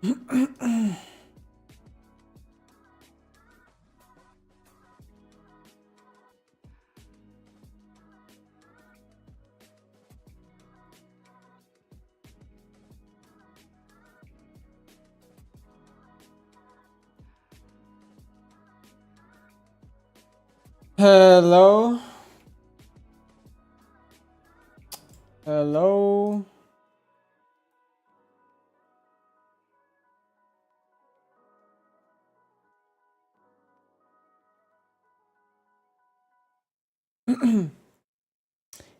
Hello. Hello.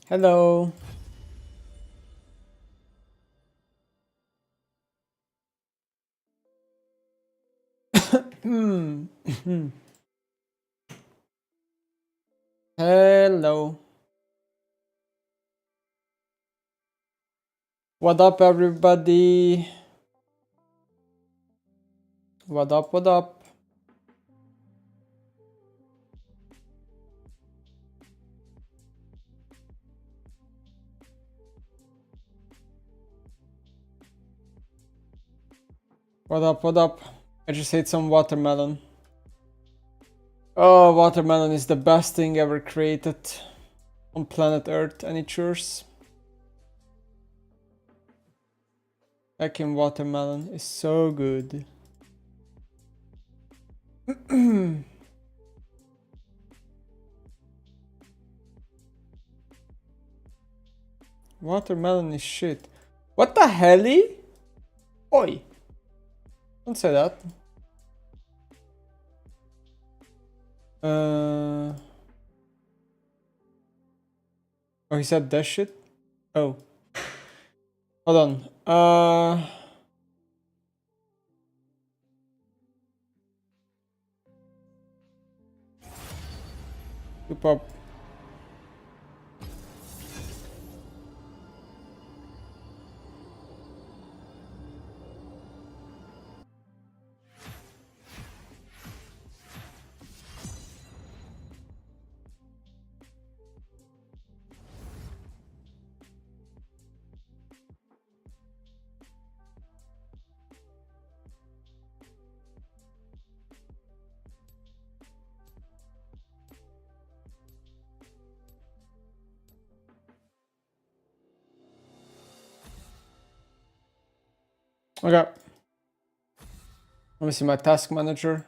Hello. Hello. What up, everybody? What up, what up? What up, what up? I just ate some watermelon. Oh, watermelon is the best thing ever created on planet Earth, and it's yours. Fucking watermelon is so good. Watermelon is shit. What the helly? Oi. Don't say that. Oh, he said that shit? Oh. Hold on. Keep up. Okay. Let me see my task manager.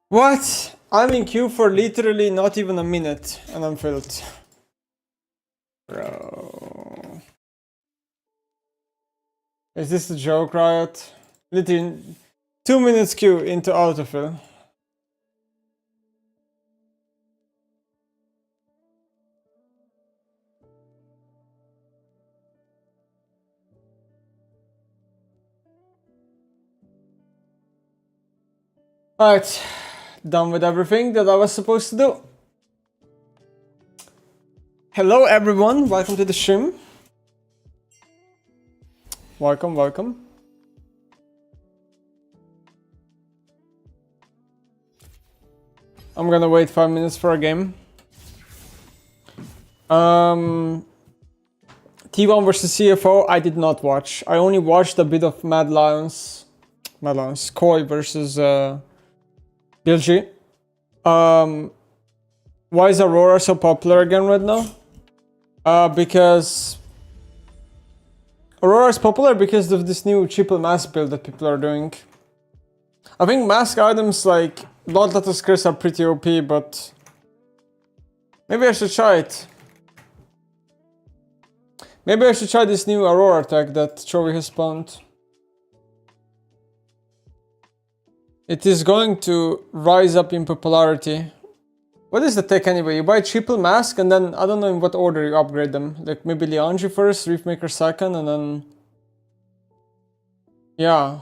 What? I'm in queue for literally not even a minute and I'm filled. Bro. Is this a joke, Riot? Literally 2 minutes queue into autofill. Alright. Done with everything that I was supposed to do. Hello everyone, welcome to the stream. Welcome, welcome. I'm gonna wait 5 minutes for a game. T1 versus CFO, I did not watch. I only watched a bit of Mad Lions, Koi versus BLG. Why is Aurora so popular again right now? Because Aurora is popular because of this new triple mask build that people are doing. I think mask items like Blood Lotus Curse are pretty OP, but maybe I should try it. Maybe I should try this new Aurora tag that Chovy has spawned. It is going to rise up in popularity. What is the tech anyway? You buy triple mask and then I don't know in what order you upgrade them. Like maybe Lianji first, Reefmaker second, and then yeah.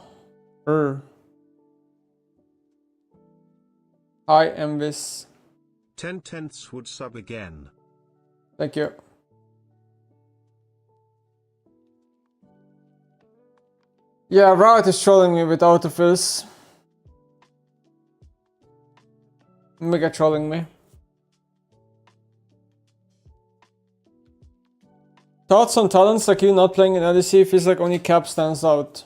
Hi, Envis. 10/10 would sub again. Thank you. Yeah, Riot is trolling me with autofills. Mega trolling me. Thoughts on talents like you not playing in LEC feels like only Cap stands out.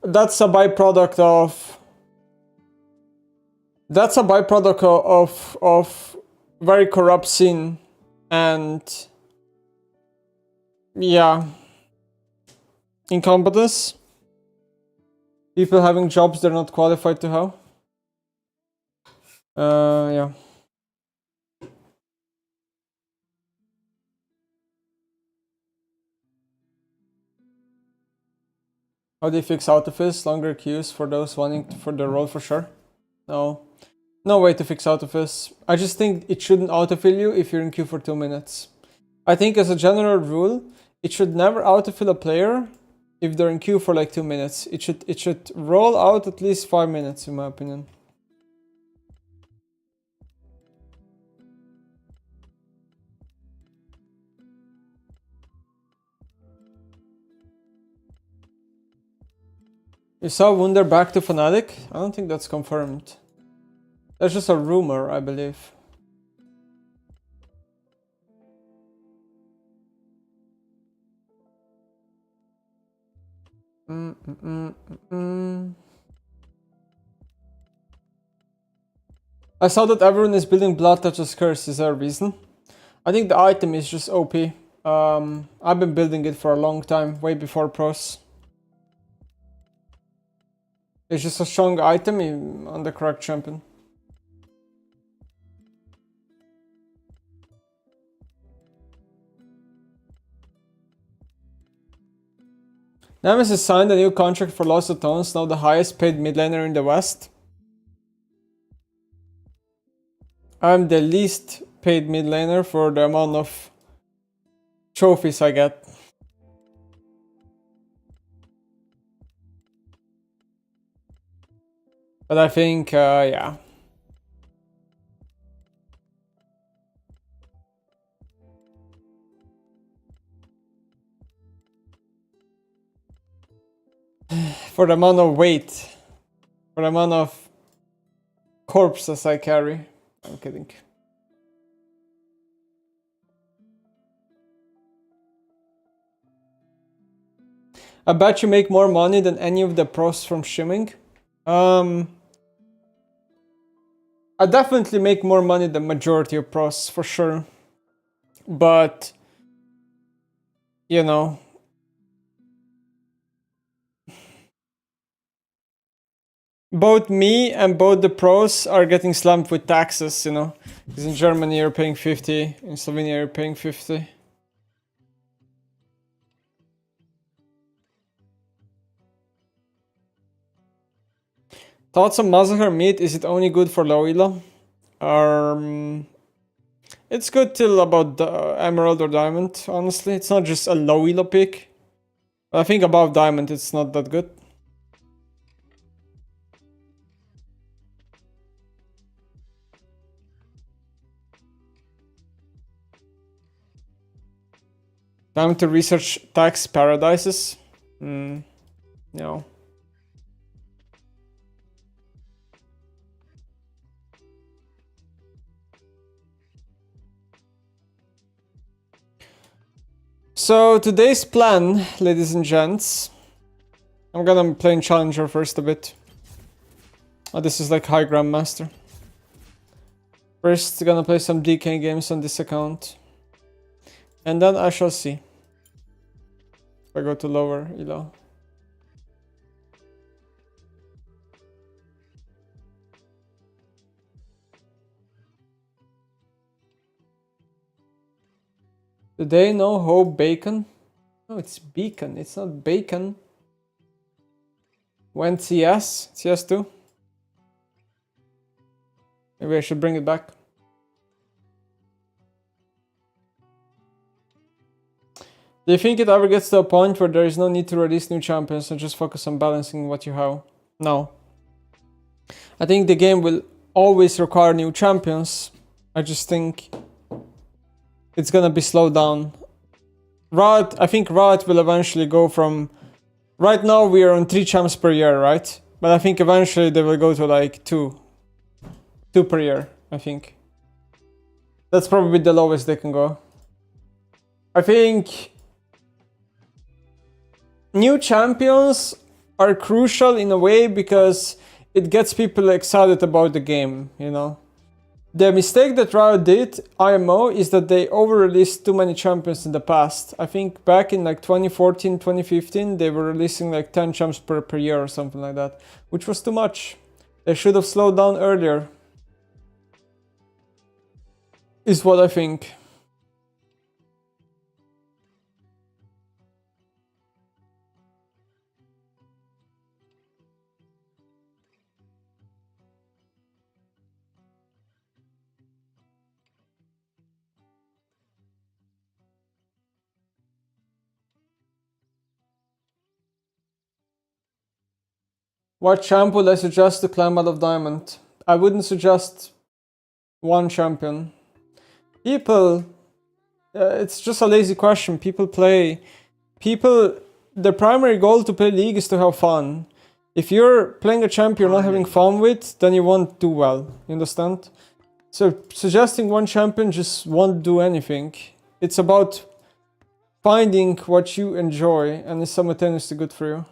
That's a byproduct of... That's a byproduct of very corrupt scene. And... yeah. Incompetence. People having jobs they're not qualified to have. Yeah. How do you fix autofills? Longer queues for those wanting for the role for sure. No. No way to fix autofills. I just think it shouldn't autofill you if you're in queue for 2 minutes. I think as a general rule, it should never autofill a player if they're in queue for like 2 minutes. It should roll out at least 5 minutes in my opinion. You saw Wunder back to Fnatic? I don't think that's confirmed. That's just a rumor, I believe. I saw that everyone is building Blood Touch's Curse. Is there a reason? I think the item is just OP. I've been building it for a long time, way before pros. It's just a strong item on the correct champion. Nemesis signed a new contract for Lost of Tones, now the highest paid mid laner in the West. I'm the least paid mid laner for the amount of trophies I get. But I think, yeah. For the amount of weight, for the amount of corpses I carry. I'm kidding. I bet you make more money than any of the pros from streaming. I definitely make more money than majority of pros, for sure. But, you know, both me and both the pros are getting slammed with taxes, you know. Because in Germany you're paying 50, in Slovenia you're paying 50. Thoughts on Massacre meat? Is it only good for low elo? It's good till about the Emerald or Diamond, honestly. It's not just a low elo pick. I think above Diamond it's not that good. Time to research tax paradises? No. So today's plan, ladies and gents, I'm gonna play in Challenger first a bit. Oh, this is like High Grandmaster. First, gonna play some DK games on this account. And then I shall see. If I go to lower elo. Do they know Hope Bacon? No, it's Beacon. It's not Bacon. Went CS? CS2? Maybe I should bring it back. Do you think it ever gets to a point where there is no need to release new champions and just focus on balancing what you have? No. I think the game will always require new champions. I just think it's gonna be slowed down. Riot, I think Riot will eventually go from... Right now we are on 3 champs per year, right? But I think eventually they will go to like 2 per year. I think. That's probably the lowest they can go. I think new champions are crucial in a way because it gets people excited about the game, you know. The mistake that Riot did, IMO, is that they over-released too many champions in the past. I think back in like 2014, 2015, they were releasing like 10 champs per year or something like that, which was too much. They should have slowed down earlier, is what I think. What champ would I suggest to climb out of Diamond? I wouldn't suggest one champion. People, it's just a lazy question. The primary goal to play League is to have fun. If you're playing a champ you're not having fun with, then you won't do well, you understand? So suggesting one champion just won't do anything. It's about finding what you enjoy and is simultaneously good for you.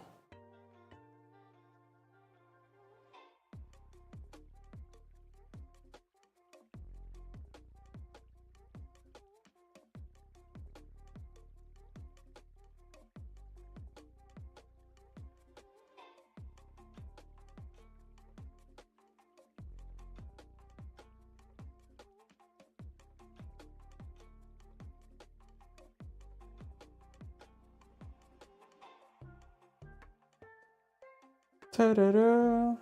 Ta-da-da.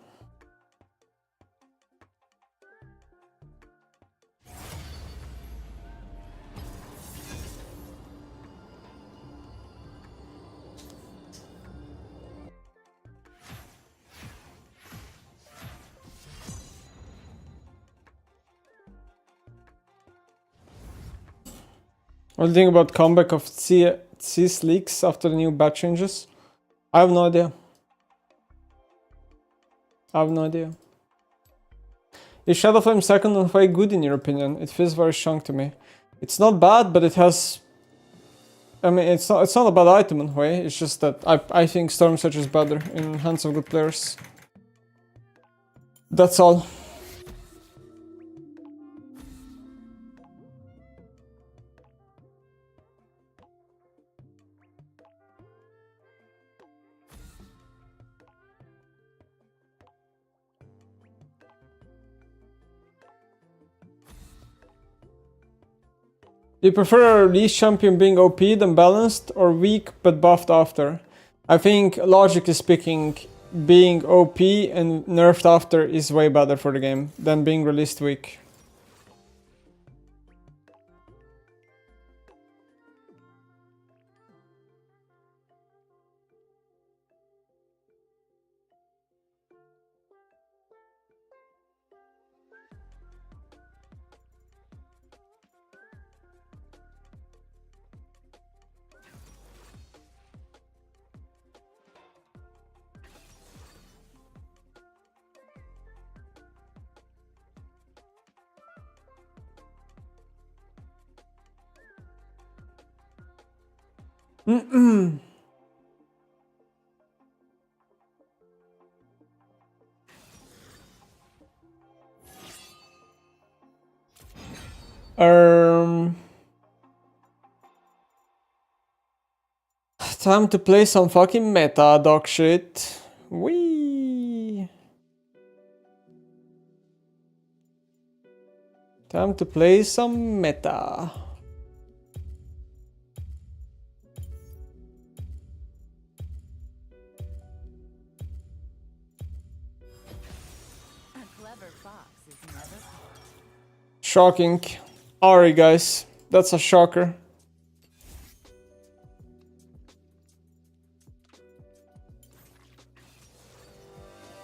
What do you think about comeback of CIS leaks after the new batch changes? I have no idea. Is Shadowflame second on Hwei good in your opinion? It feels very strong to me. It's not bad, but it has... I mean, it's not a bad item on Hwei, it's just that I think Storm Surge is better in hands of good players. That's all. Do you prefer a release champion being OP than balanced, or weak but buffed after? I think, logically speaking, being OP and nerfed after is way better for the game than being released weak. Time to play some fucking meta, dog shit. Wee. Time to play some meta. Shocking. Alright guys, that's a shocker.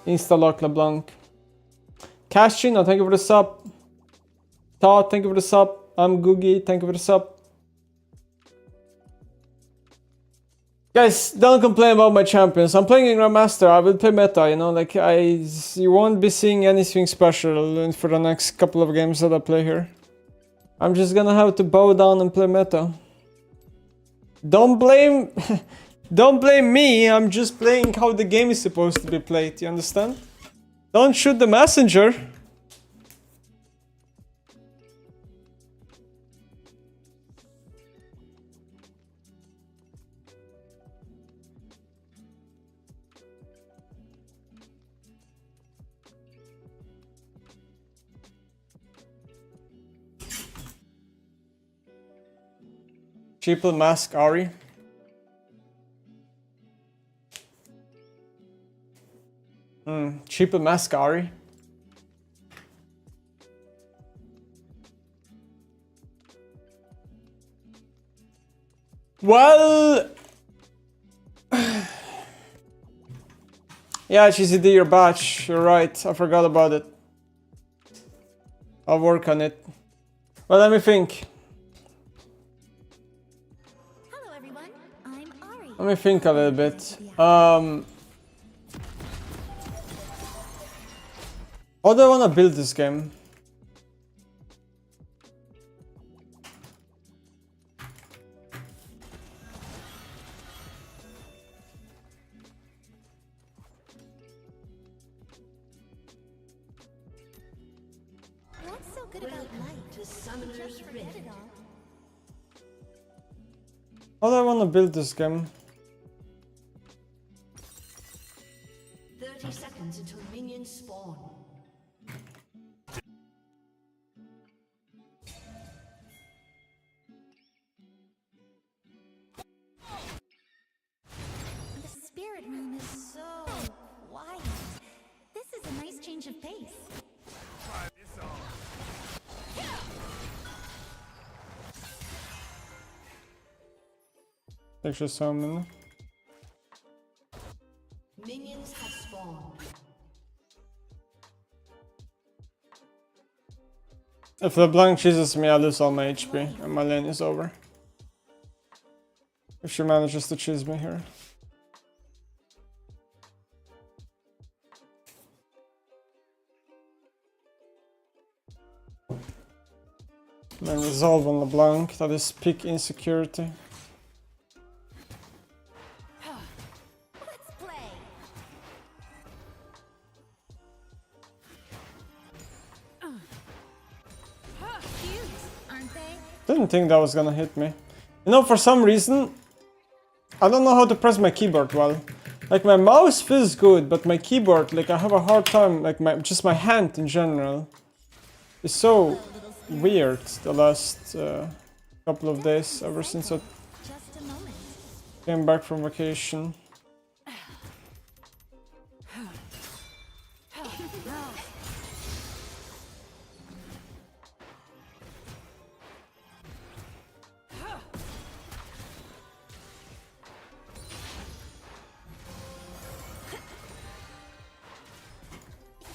Insta-lock LeBlanc. Cashin, thank you for the sub. Todd, thank you for the sub. I'm Googie, thank you for the sub. Guys, don't complain about my champions. I'm playing in Grandmaster. I will play meta, you know, like you won't be seeing anything special for the next couple of games that I play here. I'm just gonna have to bow down and play meta. Don't blame don't blame me. I'm just playing how the game is supposed to be played, you understand? Don't shoot the messenger. Triple mask Ari. Triple mask Ari. Well, yeah, GCD your batch. You're right. I forgot about it. I'll work on it. Well, let me think. Hello everyone, I'm Ari. Let me think a little bit. How do I want to build this game? What's so good about life? Just forget it all. How do I want to build this game? 30 seconds until minions spawn. The spirit room is so quiet. This is a nice change of pace. Actually, summon. Minions have spawned. If LeBlanc chases me, I lose all my HP and my lane is over. If she manages to chase me here. Then resolve on LeBlanc, that is peak insecurity. Let's play. Cute, aren't they? Didn't think that was gonna hit me. You know, for some reason, I don't know how to press my keyboard well. Like my mouse feels good, but my keyboard, like I have a hard time, like just my hand in general is so weird the last couple of days, ever since I Just a moment. came back from vacation.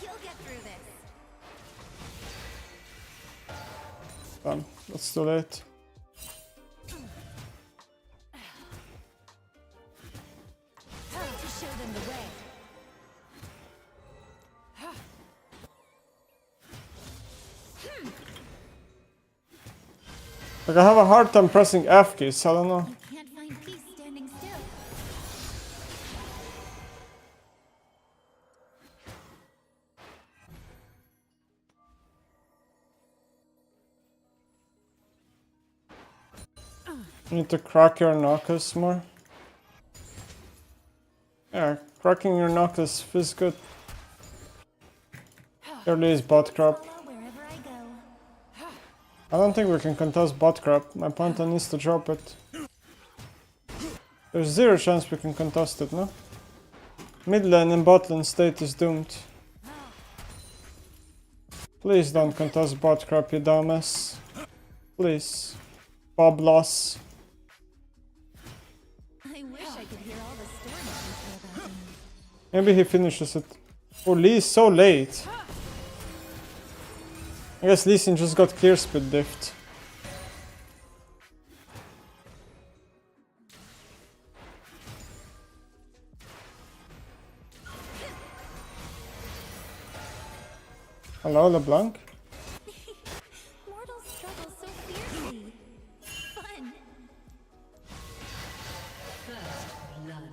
You'll get through this. Damn, that's too late. Time to show them the way. Like I have a hard time pressing F keys, I don't know. Can't find peace standing still. You need to crack your knuckles more. Yeah, cracking your knuckles feels good. Early is bot crop. Follow wherever I go. I don't think we can contest bot crop. My Panta needs to drop it. There's zero chance we can contest it, no? Mid lane and bot lane state is doomed. Please don't contest bot crop, you dumbass. Please. Bob loss. I wish I could hear all the stories you say about him. Maybe he finishes it. Oh, Lee is so late. I guess Lee Sin just got clear speed diffed. Hello, LeBlanc. Mortals struggle so fiercely. Fun. First blood.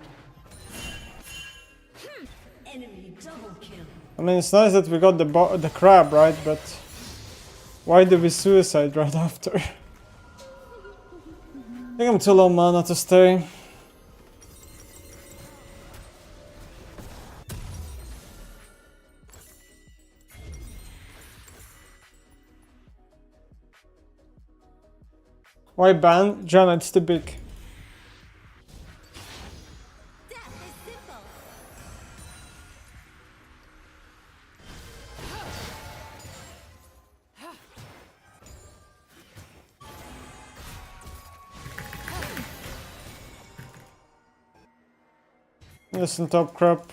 Enemy double kill. I mean, it's nice that we got the crab, right? But why do we suicide right after? I think I'm too low mana to stay. Why ban? John, it's too big. Death is simple. Listen, top crap.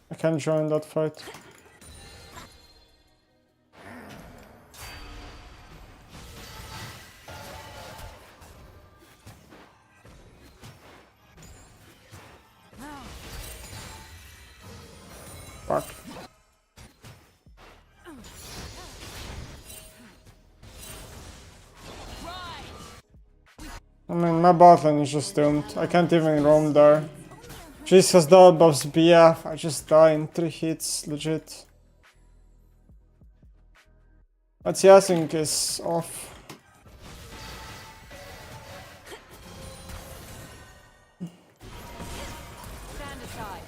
I can't join that fight. Fuck. I mean, my bot lane is just doomed. I can't even roam there. Jesus, double buffs BF. I just die in 3 hits, legit. What's Yasink is off. Stand aside.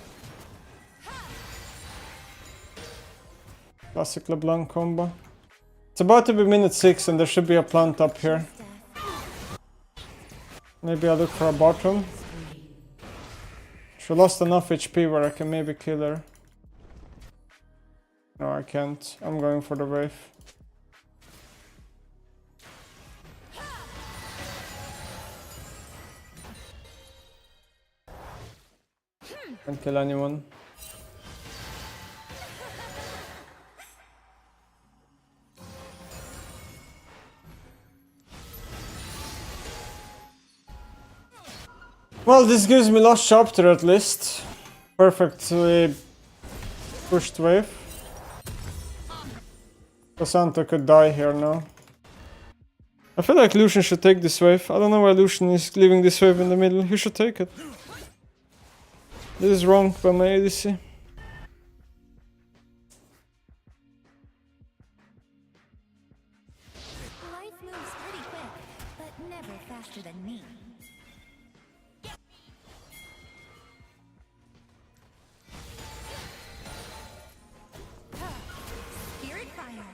Classic LeBlanc combo. It's about to be minute 6 and there should be a plant up here. Maybe I'll look for a bottom. She lost enough HP where I can maybe kill her. No, I can't. I'm going for the wave. Can't kill anyone. Well, this gives me last chapter at least. Perfectly pushed wave. Cassandra could die here now. I feel like Lucian should take this wave. I don't know why Lucian is leaving this wave in the middle. He should take it. This is wrong by my ADC. Life moves pretty quick, but never faster than me. Spirit fire.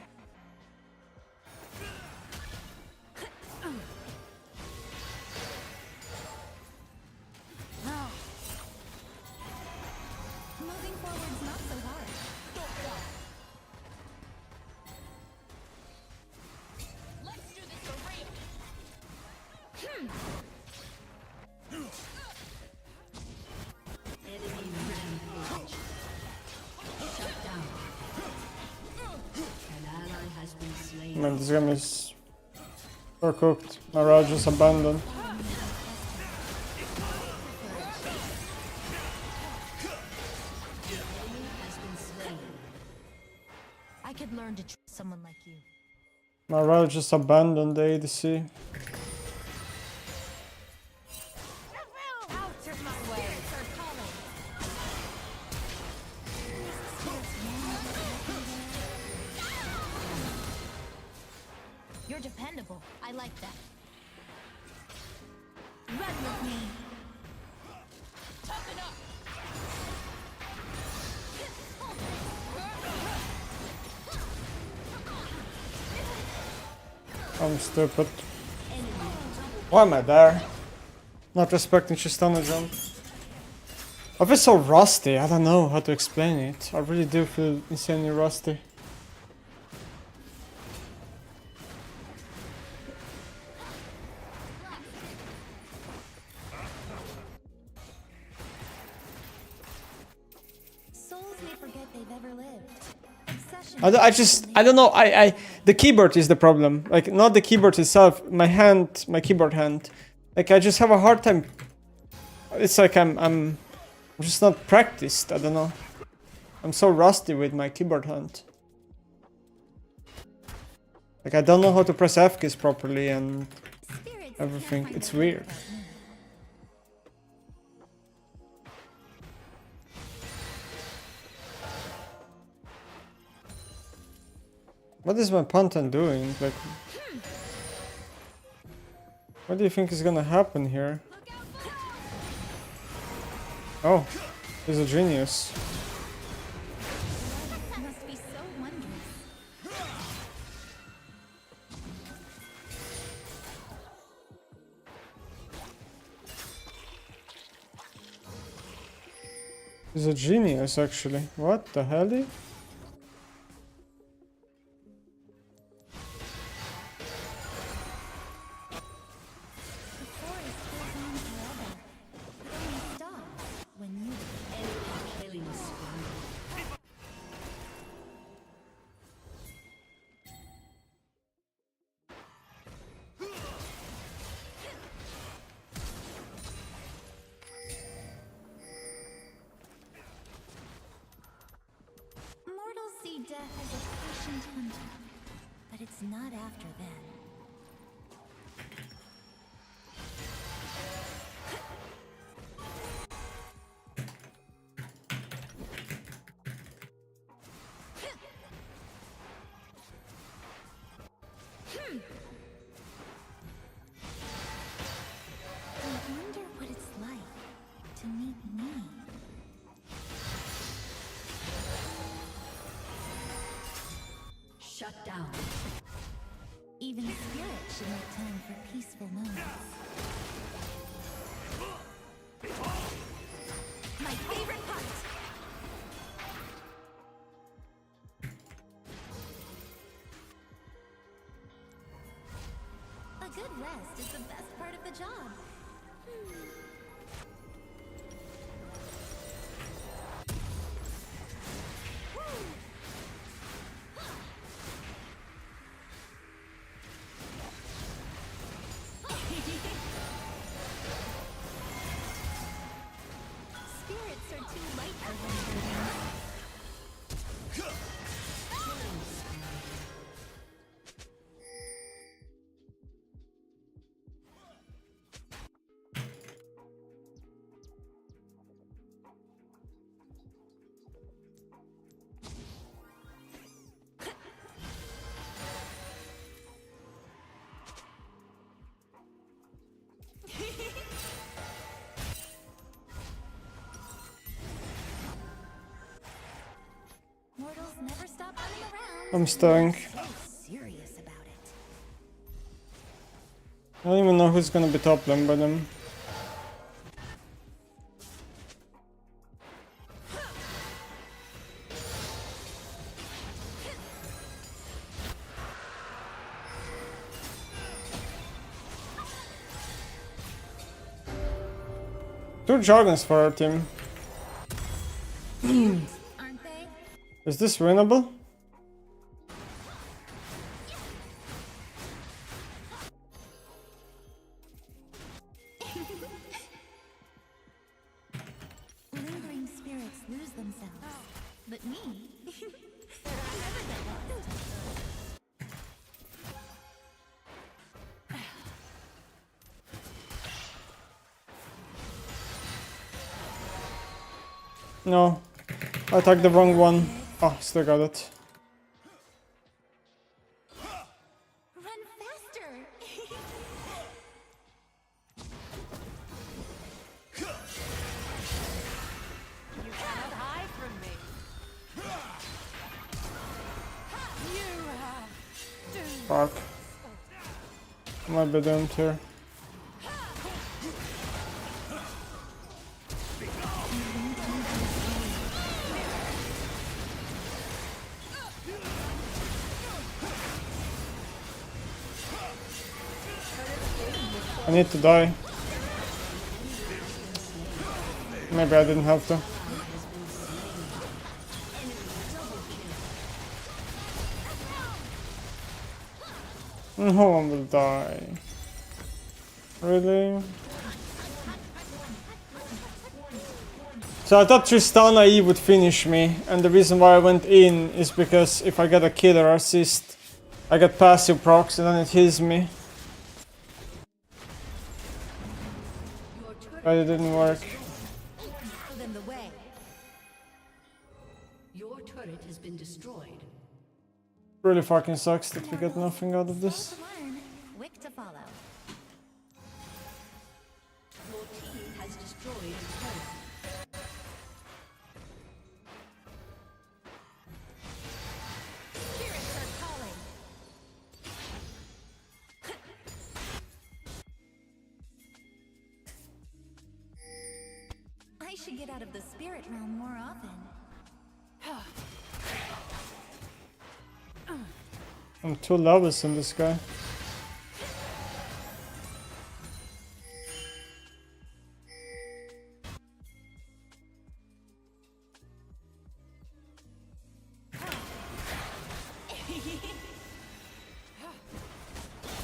Moving forward's not so hard. Let's do this for real. Enemy rampage. Shut down. An ally has been slain. Man, this game is overcooked. My Raj just abandoned. Has been slain. I could learn to trust someone like you. My Raj just abandoned the ADC. Out of my way. Are calling. You're dependable. I like that. Run with me. Toughen up. I'm stupid. Why am I there? Not respecting Tristana jump. I feel so rusty, I don't know how to explain it. I really do feel insanely rusty. Souls may forget they've ever lived. Obsession. I don't know, the keyboard is the problem. Like, not the keyboard itself, my hand, my keyboard hand. Like, I just have a hard time. It's like I'm just not practiced, I don't know. I'm so rusty with my keyboard hunt. Like, I don't know how to press F keys properly and Spirits everything. can't It's find a way weird. without me. What is my Pantan doing? Like, what do you think is gonna happen here? Oh, he's a genius. Must be so wondrous. He's a genius, actually. What the hell? The forest goes on forever. It only stops when you do. Killing spree. Mortals see death as a patient hunter, but it's not after then. I wonder what it's like to meet me. Shut down. Even spirits should make time for peaceful moments. My favorite part! A good rest is the best part of the job. Spirits are too light for them. Mortals never stop running around. I'm staying. So serious about it. I don't even know who's gonna be top lane by them. Two Jargons for our team. Aren't they? Is this winnable? Lingering spirits lose themselves. But me? I never get lost. No. I attacked the wrong one. Oh, still got it. Run faster! You cannot hide from me. You have doomed. Fuck. I might be doomed here. I need to die. Maybe I didn't have to. No one will die. Really? So I thought Tristana E would finish me, and the reason why I went in is because if I get a kill or assist, I get passive procs and then it heals me. But it didn't work. Show them the way. Your turret has been destroyed. Really fucking sucks that we get nothing out of this. Slow to learn, quick to follow. Your team has destroyed a turret. Spirits are calling. I should get out of the spirit realm more often. I'm 2 levels in this guy.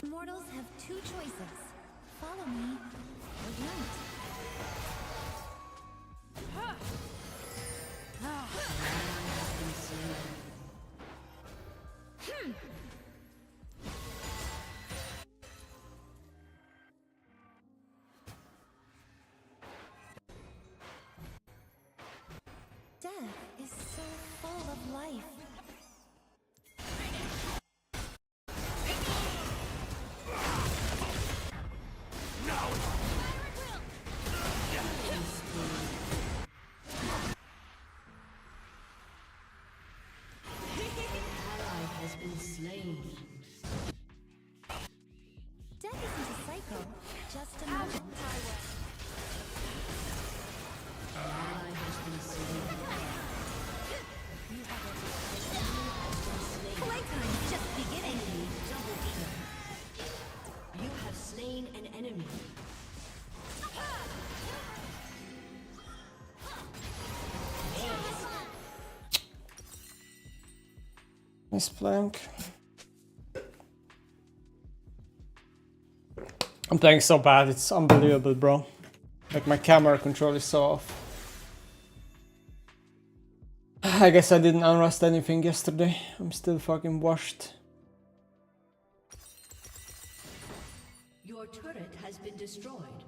Mortals have 2 choices. Follow me or don't. Death is so full of life. Ally has been slain. Death isn't a cycle, just a moment. Ally has been slain. Playtime's just beginning. Enemy double kill. You have slain an enemy. Nice plank. I'm playing so bad, it's unbelievable, bro. Like my camera control is so off. I guess I didn't unrust anything yesterday. I'm still fucking washed. Your turret has been destroyed.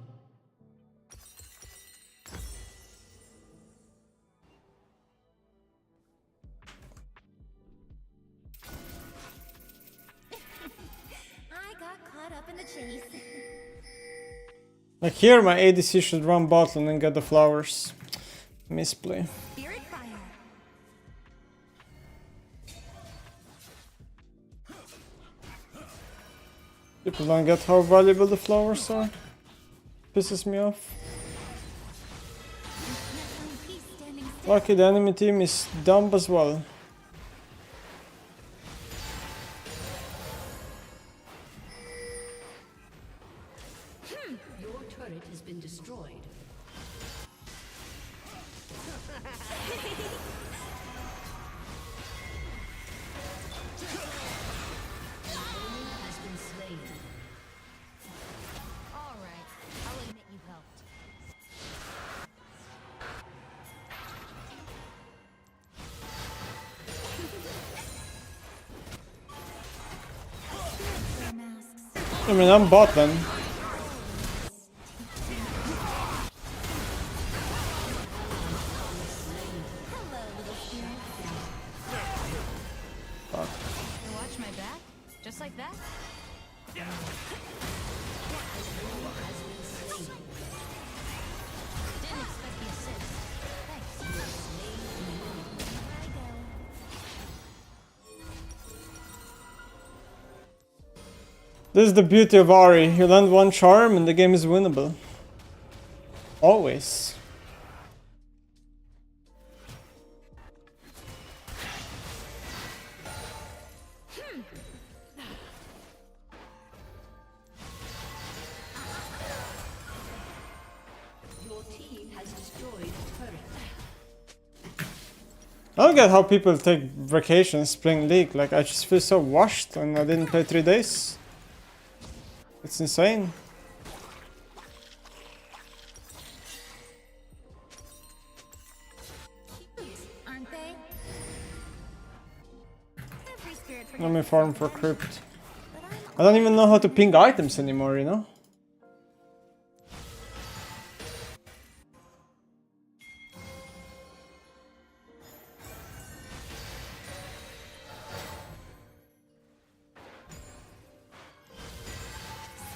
I got caught up in the chase. Like here my ADC should run bot lane and get the flowers. Misplay. Spirit fire. People don't get how valuable the flowers are. Pisses me off. Peace standing still. Lucky the enemy team is dumb as well. Your turret has been destroyed. Enemy has been slain. All right, I'll admit you helped. Spirits wear masks. I mean, I'm bot lane. Hello, little spirit. You watch my back? Just like that? Didn't expect the assist. Thanks. I go. This is the beauty of Ari. You land one charm and the game is winnable. Always. Your team has destroyed a turret. I don't get how people take vacations playing League. Like, I just feel so washed and I didn't play 3 days. It's insane. forget Let me the farm for sunshine, crypt. but I'm I don't even know how to ping items anymore, you know?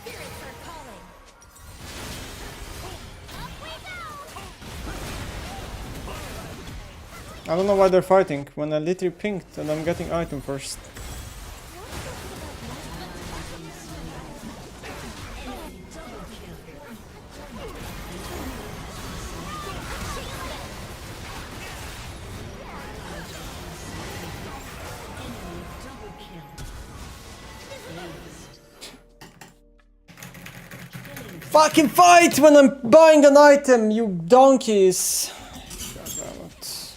spirits are calling. Up we go. I don't know why they're fighting when I literally pinged and I'm getting item first. Fucking fight when I'm buying an item, you donkeys! God damn it.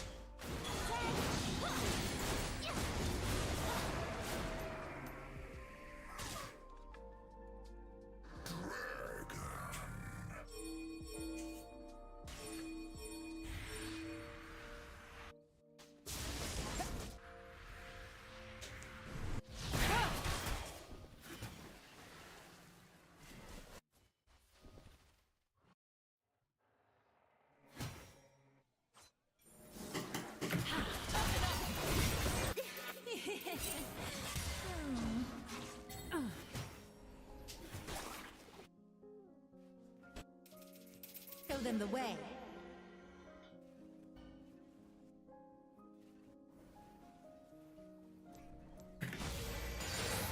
Show them the way.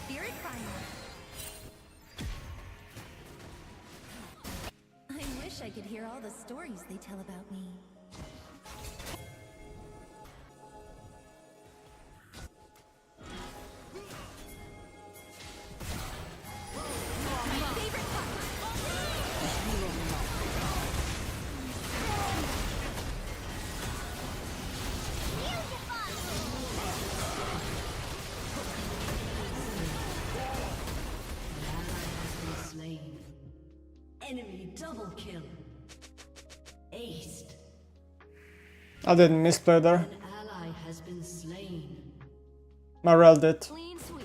Spirit fire. I wish I could hear all the stories they tell about me. My favorite Slain. Enemy double kill. Aced. I didn't misplay there. An ally has been slain. Marel did. clean sweep.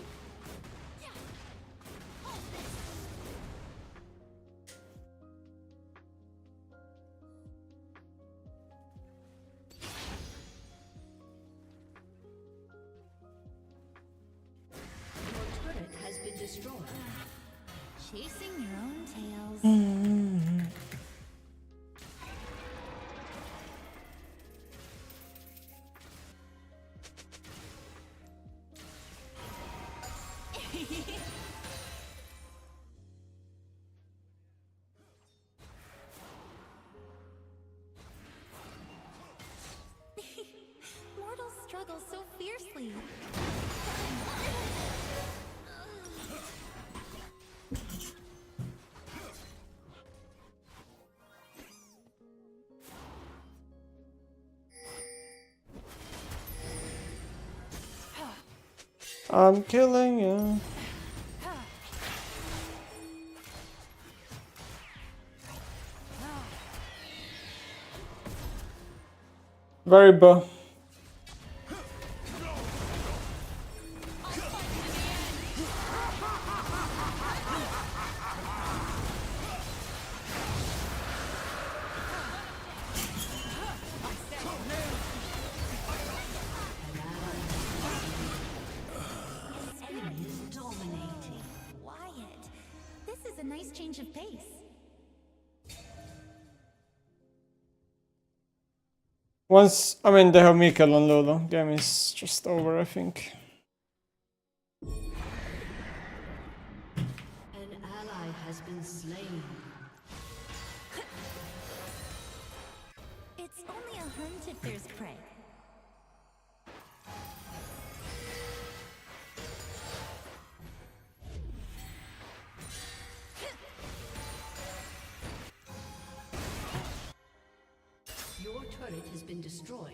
Your turret has been destroyed. Chasing your own tails. Mortals struggle so fiercely. I'm killing you. Very bow. Enemy is dominating. Quiet. This is a nice change of pace. Once, I mean, they have Mikael and Lolo. Game is just over, I think. An ally has been slain. It's only a hunt if there's prey. Your turret has been destroyed.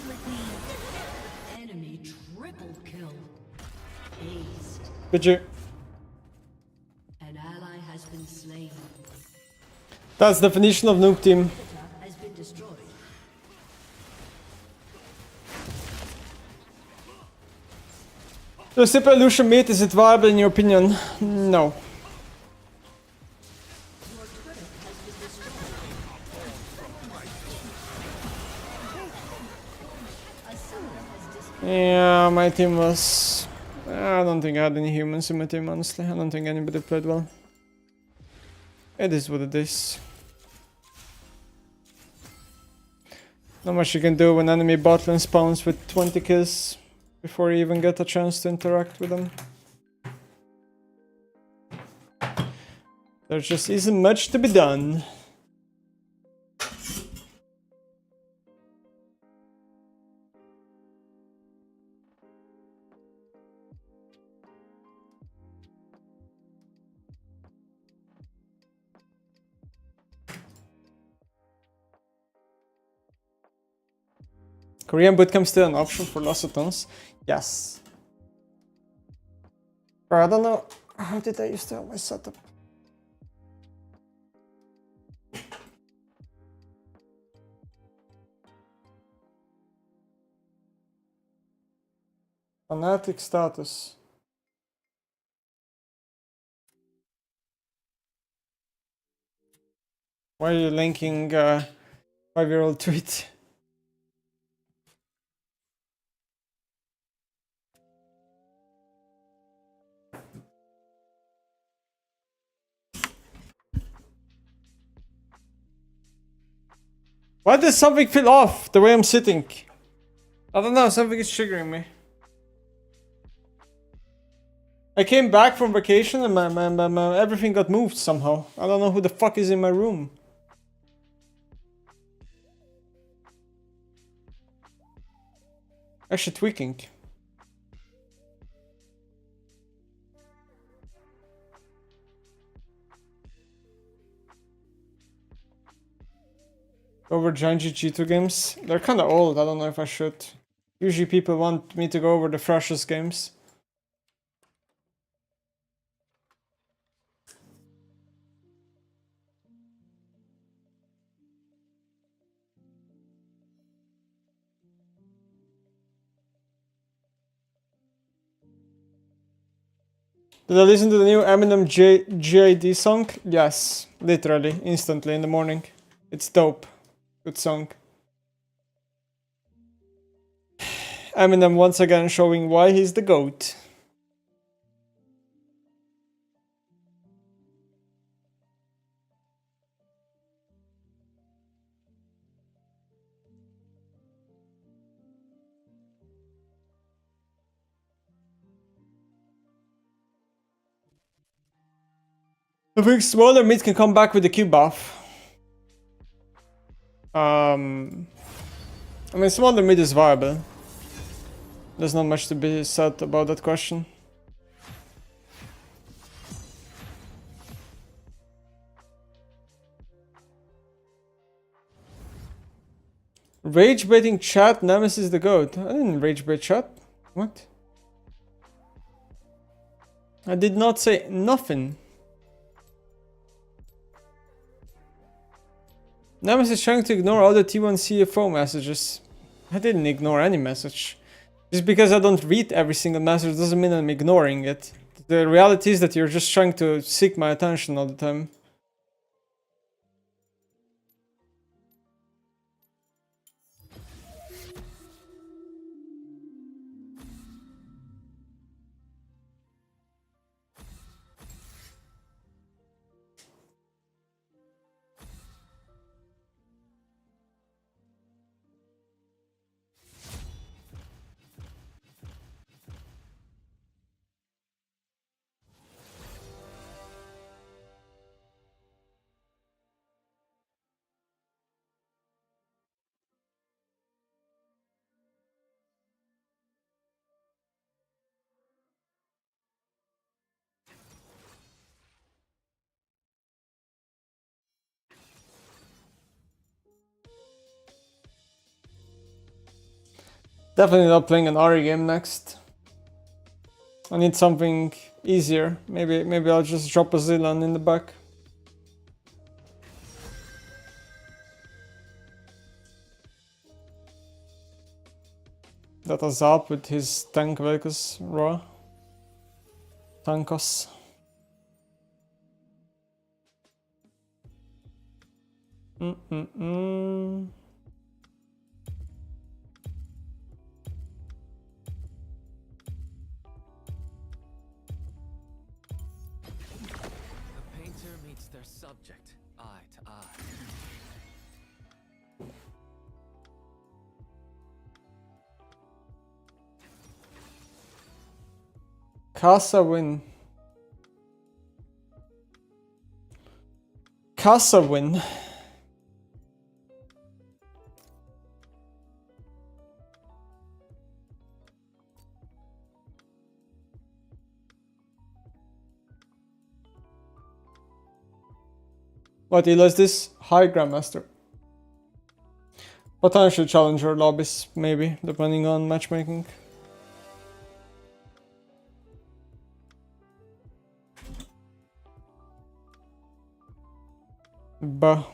with me. Enemy triple kill. Aced. GG. An ally has been slain. That's the definition of noob team. Has been destroyed. The simple illusion meat, is it viable in your opinion? No. Yeah, my team was... I don't think I had any humans in my team, honestly. I don't think anybody played well. It is what it is. Not much you can do when enemy botlane spawns with 20 kills before you even get a chance to interact with them. There just isn't much to be done. Korean bootcamp still an option for Lossotons? Yes. But I don't know, how did I used to have my setup? Fanatic status. Why are you linking 5-year-old tweet? Why does something feel off the way I'm sitting? I don't know, something is triggering me. I came back from vacation and my everything got moved somehow. I don't know who the fuck is in my room. Actually tweaking. Over giant G2 games? They're kinda old, I don't know if I should. Usually people want me to go over the freshest games. Did I listen to the new Eminem JID song? Yes, literally, instantly in the morning. It's dope. Good song. Eminem once again showing why he's the GOAT. I think smaller mid can come back with the Q buff. I mean, smaller mid is viable. There's not much to be said about that question. Rage baiting chat, Nemesis the GOAT. I didn't rage bait chat. What? I did not say nothing. Nemesis trying to ignore all the T1 CFO messages. I didn't ignore any message. Just because I don't read every single message doesn't mean I'm ignoring it. The reality is that you're just trying to seek my attention all the time. Definitely not playing an Ari game next. I need something easier. Maybe I'll just drop a Zilan in the back. That is up with his tank Velkus raw. Tankos. The painter meets their subject, eye to eye. Casa win. Casa win. What, he lost this? High Grandmaster. Potential challenger lobbies, maybe, depending on matchmaking. Bah.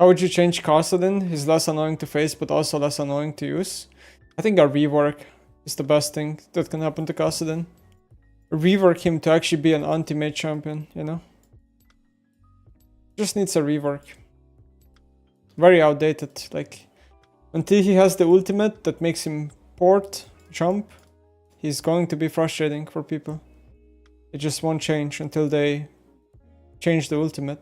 How would you change Kassadin? He's less annoying to face, but also less annoying to use. I think a rework is the best thing that can happen to Kassadin. Rework him to actually be an anti-mage champion, you know? Just needs a rework. Very outdated, like... Until he has the ultimate that makes him port, jump, he's going to be frustrating for people. It just won't change until they change the ultimate.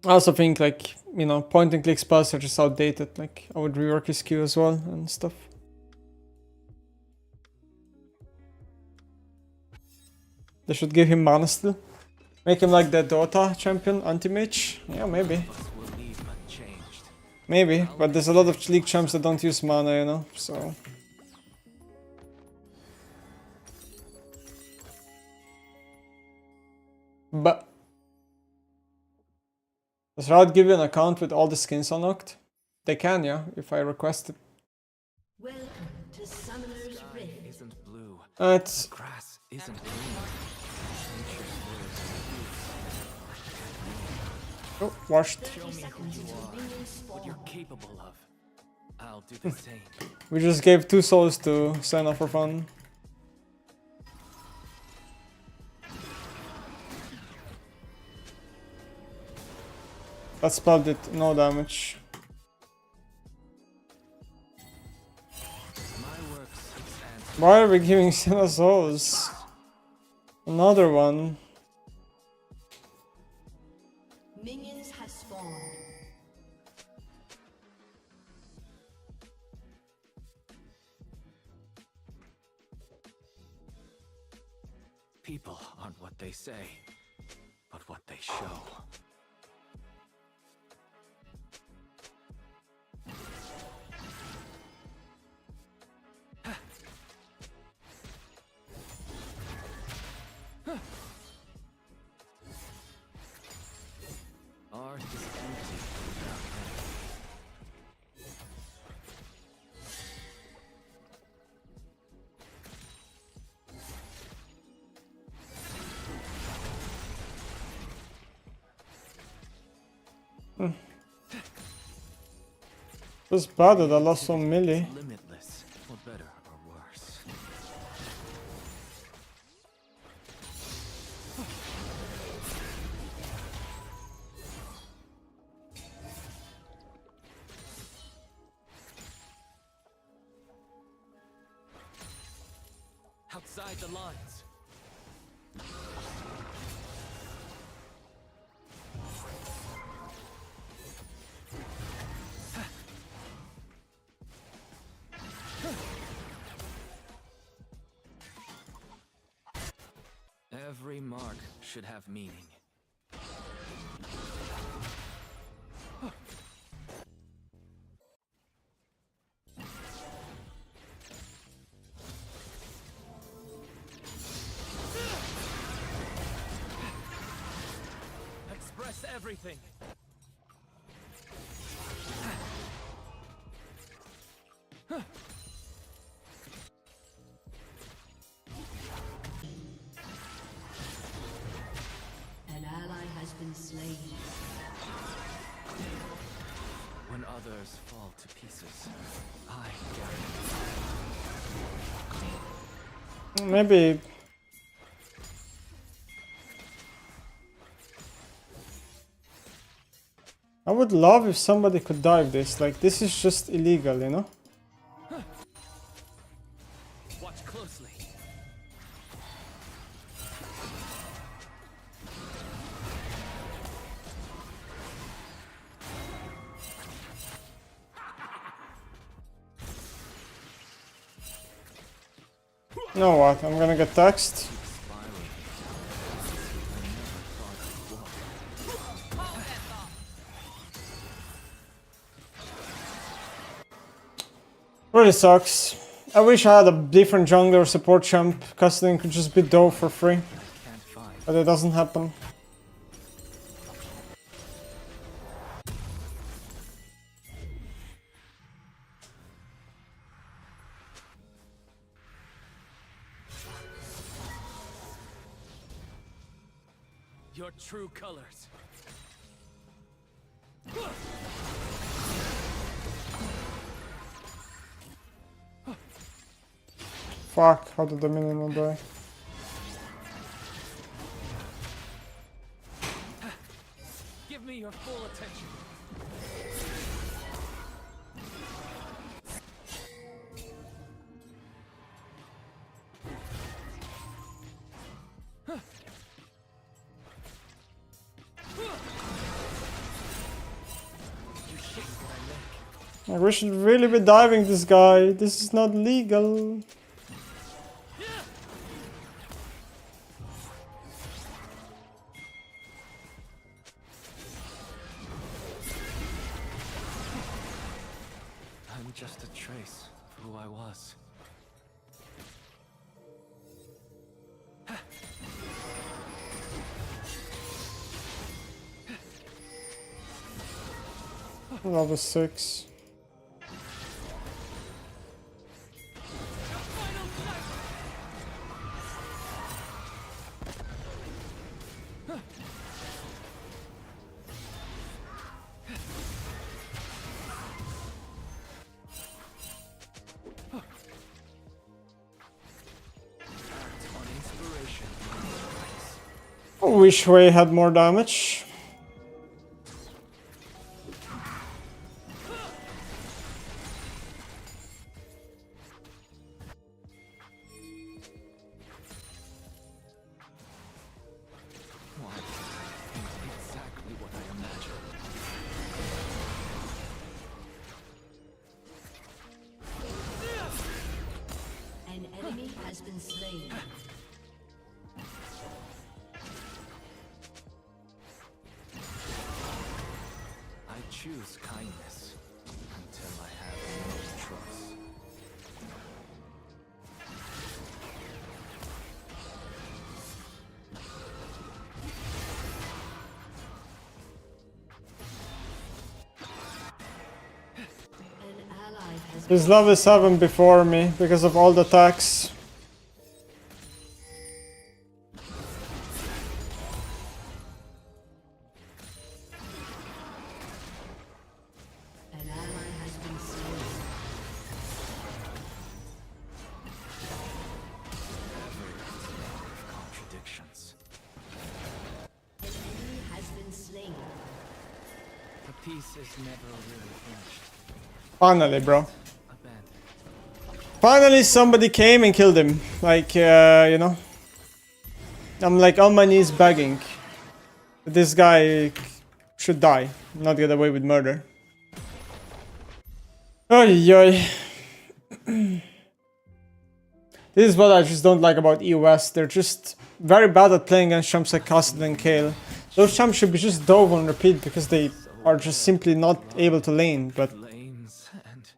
I also think, like, you know, point and click spells are just outdated. Like, I would rework his Q as well and stuff. They should give him mana still. Make him like the Dota champion, anti-mage. Yeah, maybe. Maybe, but there's a lot of league champs that don't use mana, you know, so... But... Does Riot give you an account with all the skins unlocked? They can, yeah, if I request it. Welcome to Summoner's Rift. Isn't blue. It's... Grass isn't green. Oh, washed. Show me who you are, what you're capable of. I'll do the same. We just gave 2 souls to Senna for fun. That spell did no damage. Why are we giving Senna souls? Another one. Minions have spawned. People aren't what they say, but what they show. Art is empty without It's bad that I lost some melee. limitless, for better or worse. Outside the lines. Every mark should have meaning. Express everything. An ally has been slain. When others fall to pieces, I guarantee. Maybe. I would love if somebody could dive this. Like, this is just illegal, you know? Watch closely. You know what? I'm gonna get taxed. Really sucks. I wish I had a different jungler support champ. Custodian could just be dove for free. Can't find. But it doesn't happen. Your true colors. Fuck, how did the minion die? Give me your full attention. Like, we should really be diving this guy. This is not legal. I'm just a trace of who I was. Level 6. On inspiration. I wish Wei had more damage. Why can't I think exactly what I imagined? An enemy has been slain. I choose kindness until I have no choice. An ally has been His level 7 before me because of all the attacks. An ally has been slain. Contradictions. An enemy has been slain. The peace is never really finished. Finally, bro. Abandoned. Finally somebody came and killed him. Like, you know. I'm like on my knees begging. This guy should die, not get away with murder. Oy oy. This is what I just don't like about EOS. They're just very bad at playing against champs like Castle and Kale. Those champs should be just dove on repeat because they are just simply not able to lane, but Lanes and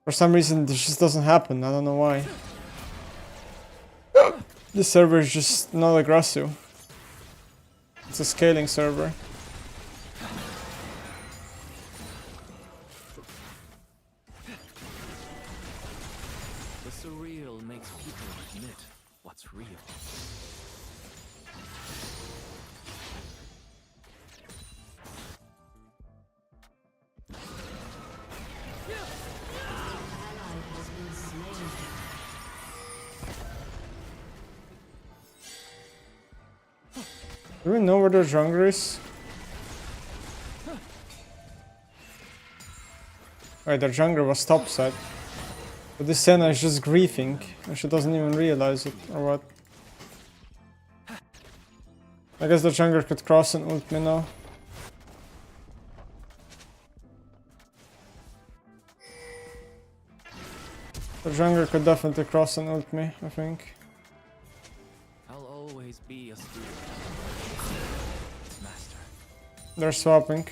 for some reason this just doesn't happen. I don't know why. This server is just not aggressive. It's a scaling server. Do we know where the jungler is? Wait, the jungler was topside. But this Senna is just griefing, and she doesn't even realize it, or what? I guess the jungler could cross and ult me now. The jungler could definitely cross and ult me, I think. I'll always be a student. Master. They're swapping.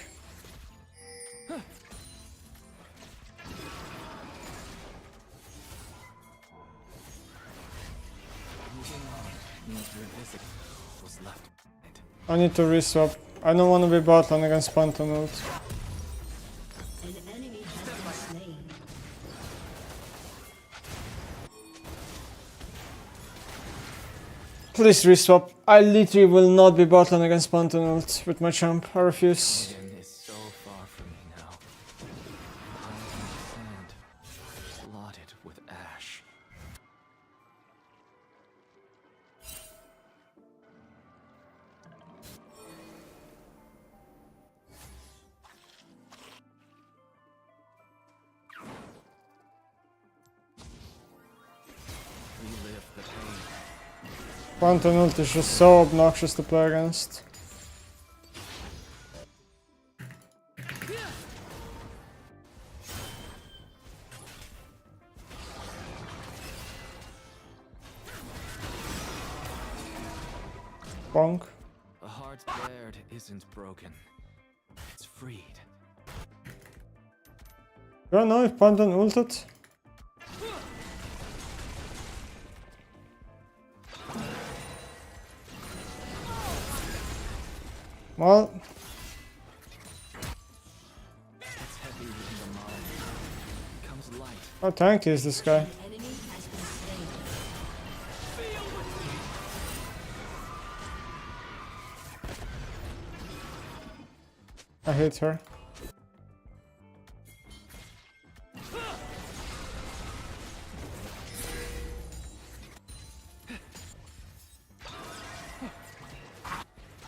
Moving on means revisit was left behind. I need to reswap. I don't want to be bot lane against Phantom ult. An enemy has been slain. Please reswap. I literally will not be bot lane against Phantom ult with my champ. I refuse. Eden is so far from me now. Lying in the sand, blotted with ash. Relive the pain. Phantom ult is just so obnoxious to play against. Bonk. A heart bared isn't broken. It's freed. Do I know if Phantom ulted? Well, It's heavy within the mind. Becomes light. how tanky is this guy? Enemy has been slain. I hate her.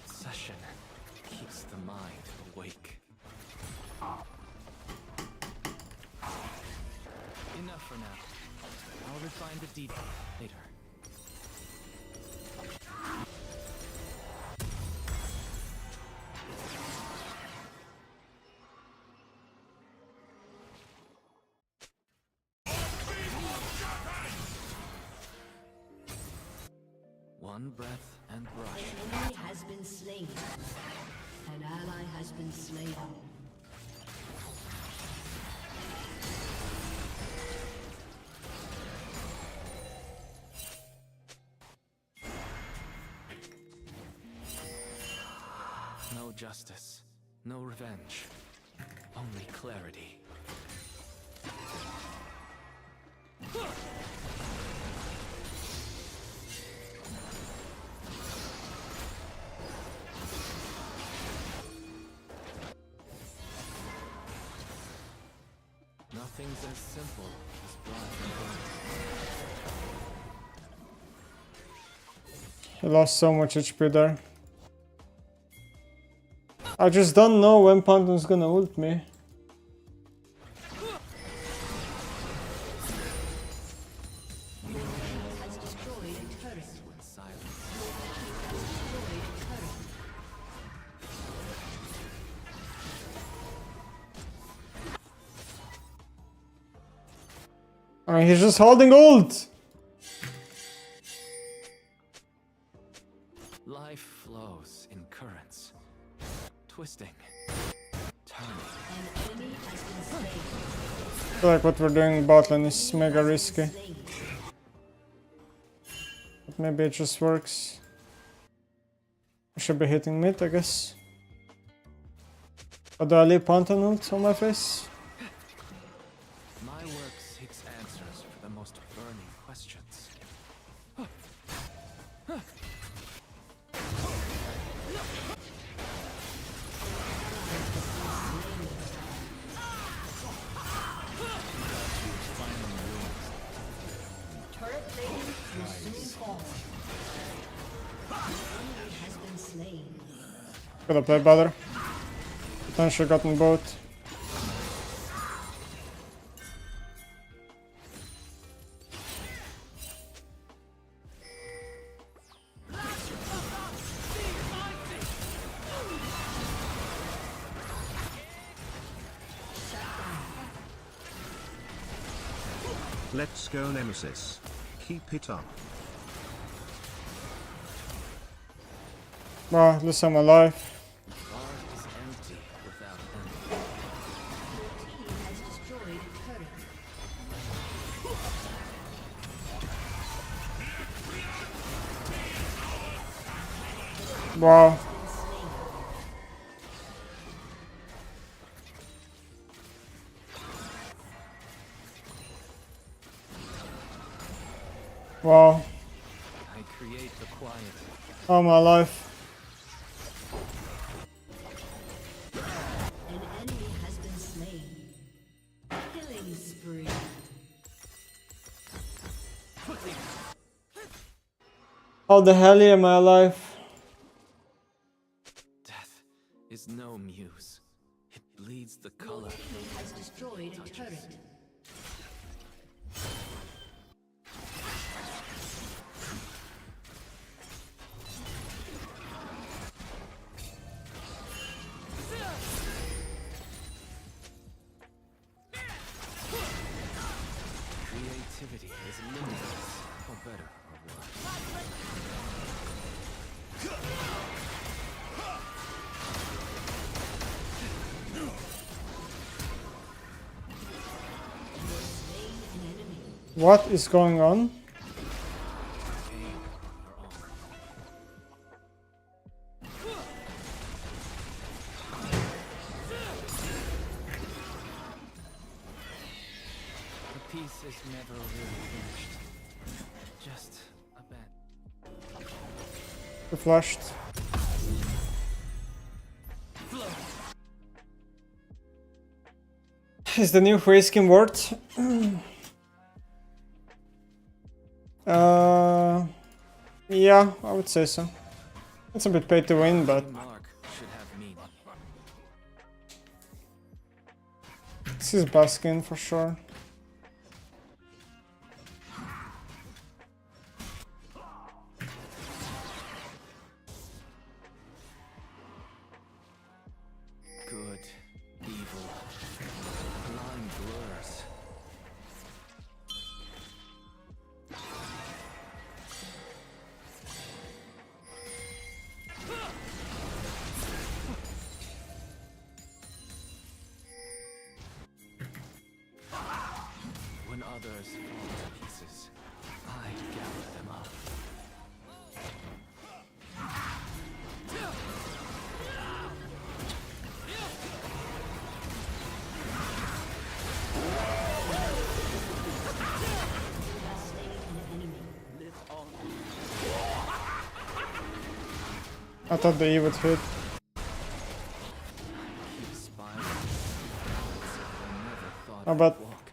Session keeps the mind awake. Enough for now. I'll refine the detail later. One breath and brush. An enemy has been slain. An ally has been slain. No justice, no revenge, only clarity. Nothing's as simple as black and white. He lost so much HP there. I just don't know when Phantom's gonna ult me. Has destroyed a turret. Silence. Destroyed a turret. I mean, he's just holding ult! Life flows in currents, twisting, turning. An enemy has been slain. I feel like what we're doing in bot lane is mega risky. Slain. But maybe it just works. I should be hitting mid, I guess. Or do I leave Phantom ult on my face? My work seeks answers for the most burning questions. Turret plating will soon fall. An enemy has been slain. Could have played better. Potentially gotten both. Let's go Nemesis. Keep it up. Wow, at least I'm alive. Bar is empty without enemy. Team has destroyed a turret. Wow. Wow. I create the quiet. Oh my life. An enemy has been slain. Killing spree. How the hell am I alive? Death is no muse. It bleeds the color. Team has destroyed a turret. Creativity is limitless, for better or worse. What is going on? Aim your own. The piece is never really finished. Just a bit. We flashed. Is the new Huey skin worth? Yeah, I would say so. It's a bit pay to win, but Mark should have meaning. this is best skin for sure. Good, evil, line blurs. When others fall to pieces, I gather them up. I thought the E would hit. Keep spiraling. I never thought Oh, but I'd walk.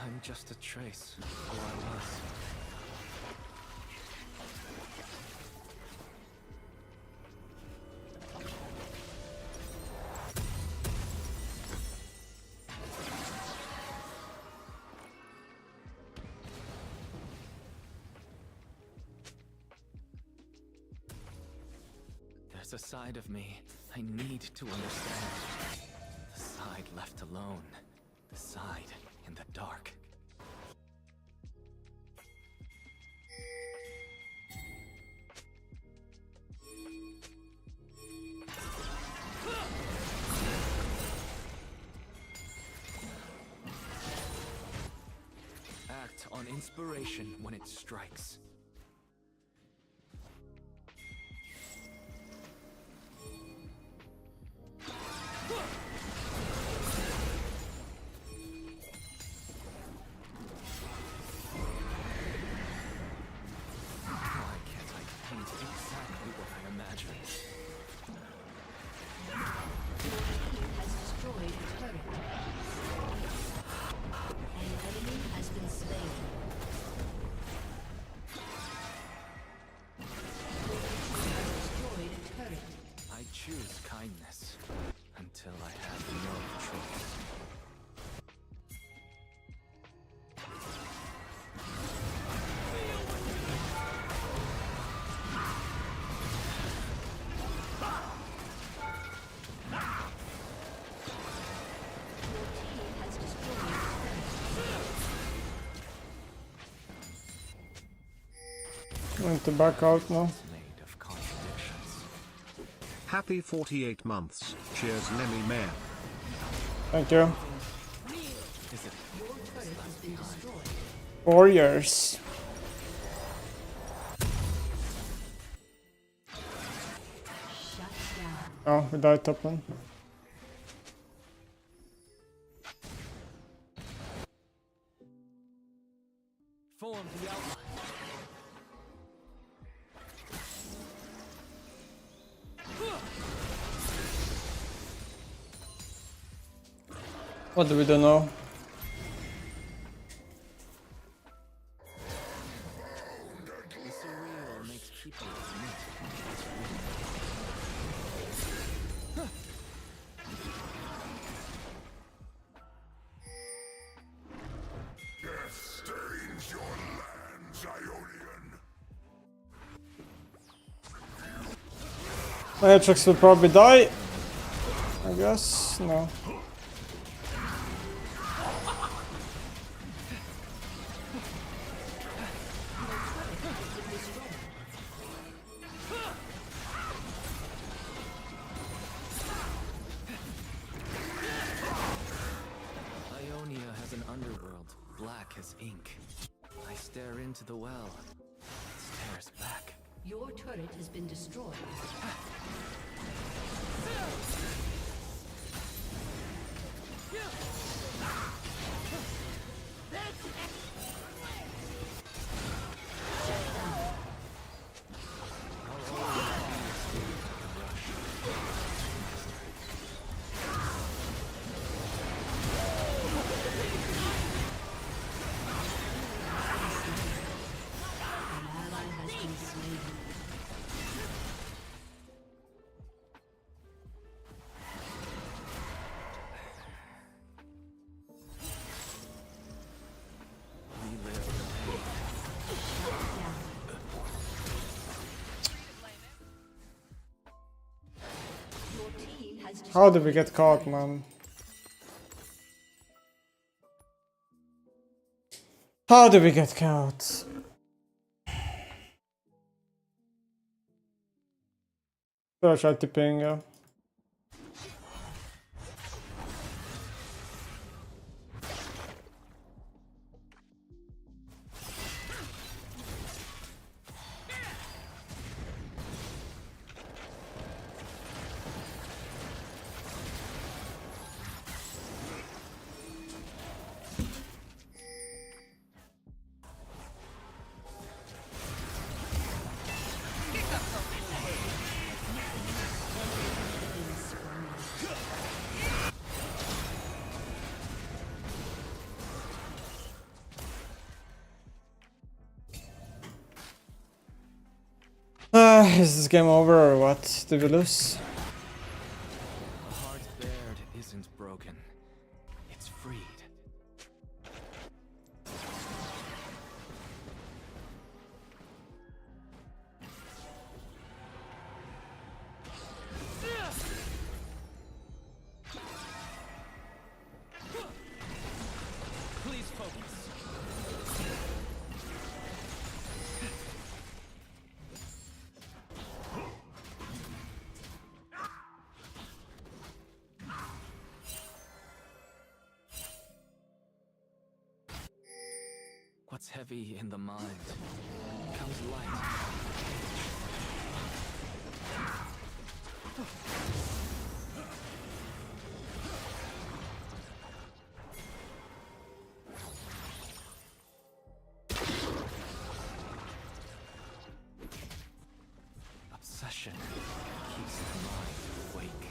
I'm just a trace of who I was. There's a side of me I need to understand. The side left alone. The side in the dark. Act on inspiration when it strikes. Why can't I paint exactly what I imagined? this until I had no choice. Going to back out now. Made of contradictions. Happy 48 months. Cheers, Lemmy Mare. Thank you. Is it 4 years. Oh, we died top one. form the outline? What do we do now? The surreal makes people admit it's Death stains your lands, Ionian. Matrix will probably die. I guess. No. Ionia has an underworld, black as ink. I stare into the well. It stares back. Your turret has been destroyed. An ally has been slain. Relive the pain. Your team has How did we get caught, man? How did we get caught? So I tried to ping you. Is this game over or what? Did we lose? A heart bared isn't broken. It's freed. Please focus. What's heavy in the mind comes light. Obsession keeps the mind awake.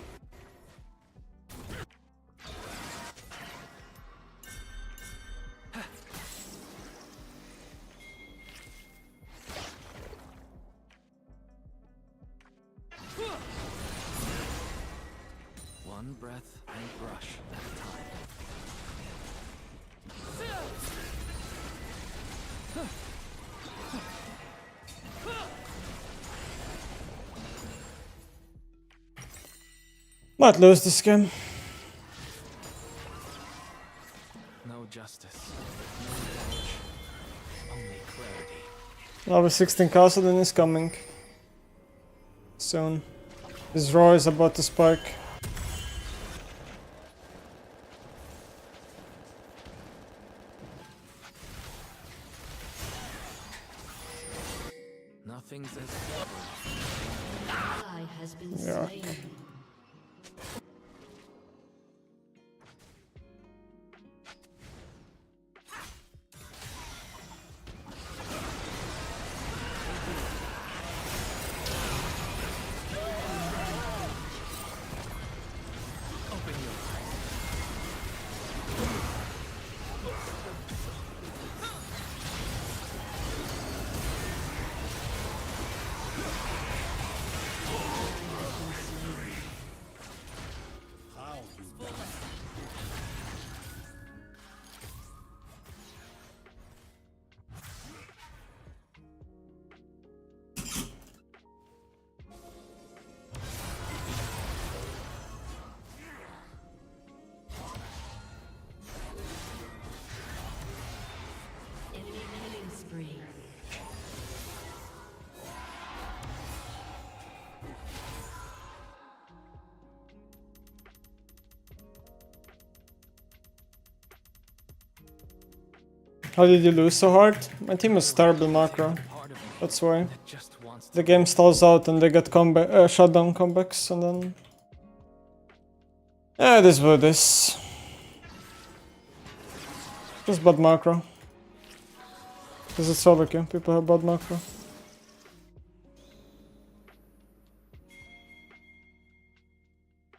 One breath and brush at a time. Might lose this game. No justice. No revenge. Only clarity. Level 16 castle then is coming. Soon. His Roy is about to spike. Nothing's as Ally has been Yeah. slain. open your eyes. Enemy killing spree. How did you lose so hard? My team was terrible macro. Part of me That's why. that just wants to The game stalls out and they get comeback, shutdown comebacks and then... Yeah, it is what it is. Just bad macro. Because it's Soloq, yeah? People have bad macro.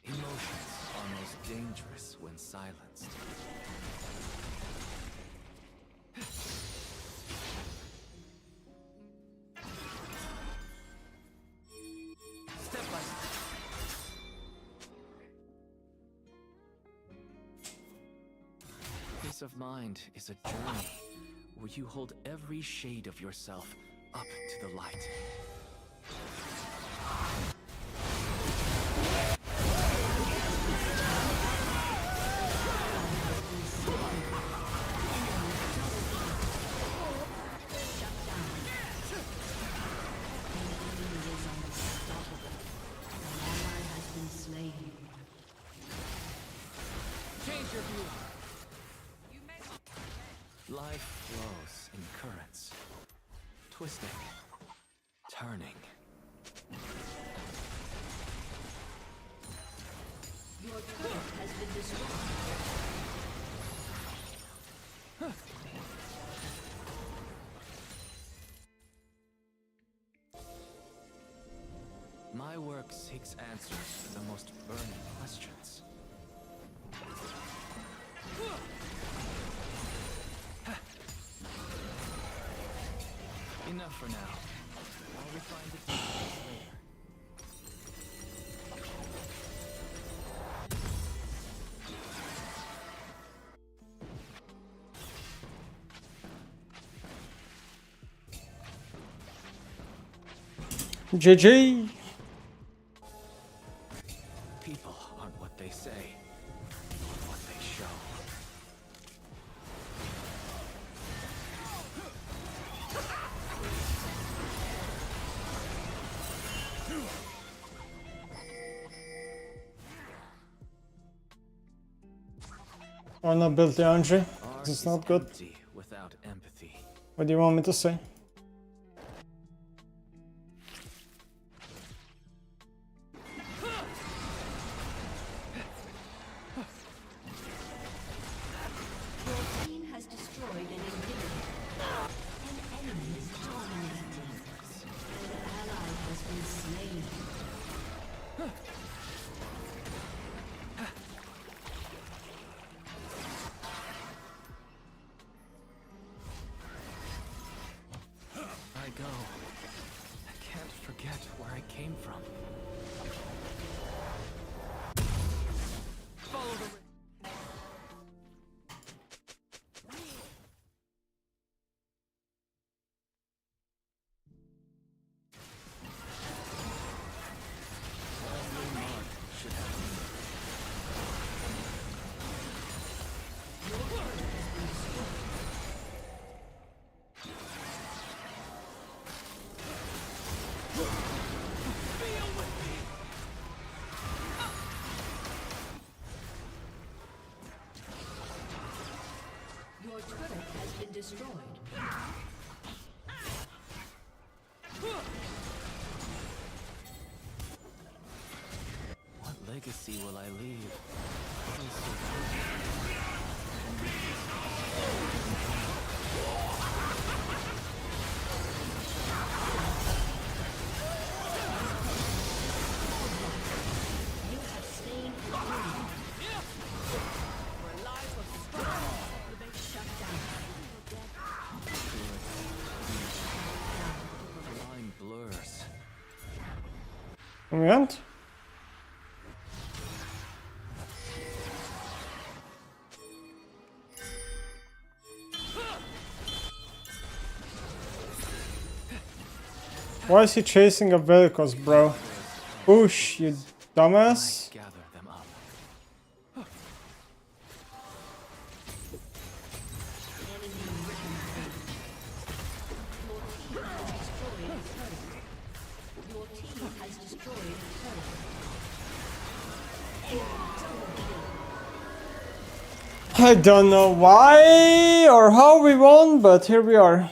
Emotions are most dangerous when silenced. Step by step. Peace of mind is a journey where you hold every shade of yourself up to the light. Ally has been slain. Change your view. Life flows in currents, twisting, turning. Your turret has been destroyed. My work seeks answers to the most burning questions. Enough for now. I'll refine the details later. GG! People aren't what they say, but what they show. Or not build the Anji. Art It's is not good. empty without empathy. What do you want me to say? Your team has destroyed an inhibitor. An enemy is dominating. An ally has been slain. destroyed. What legacy will I leave? Line blurs. And why is he chasing a Vel'Koz, bro? Push, you dumbass. Gather them up. Your team has destroyed a turret. I don't know why or how we won, but here we are.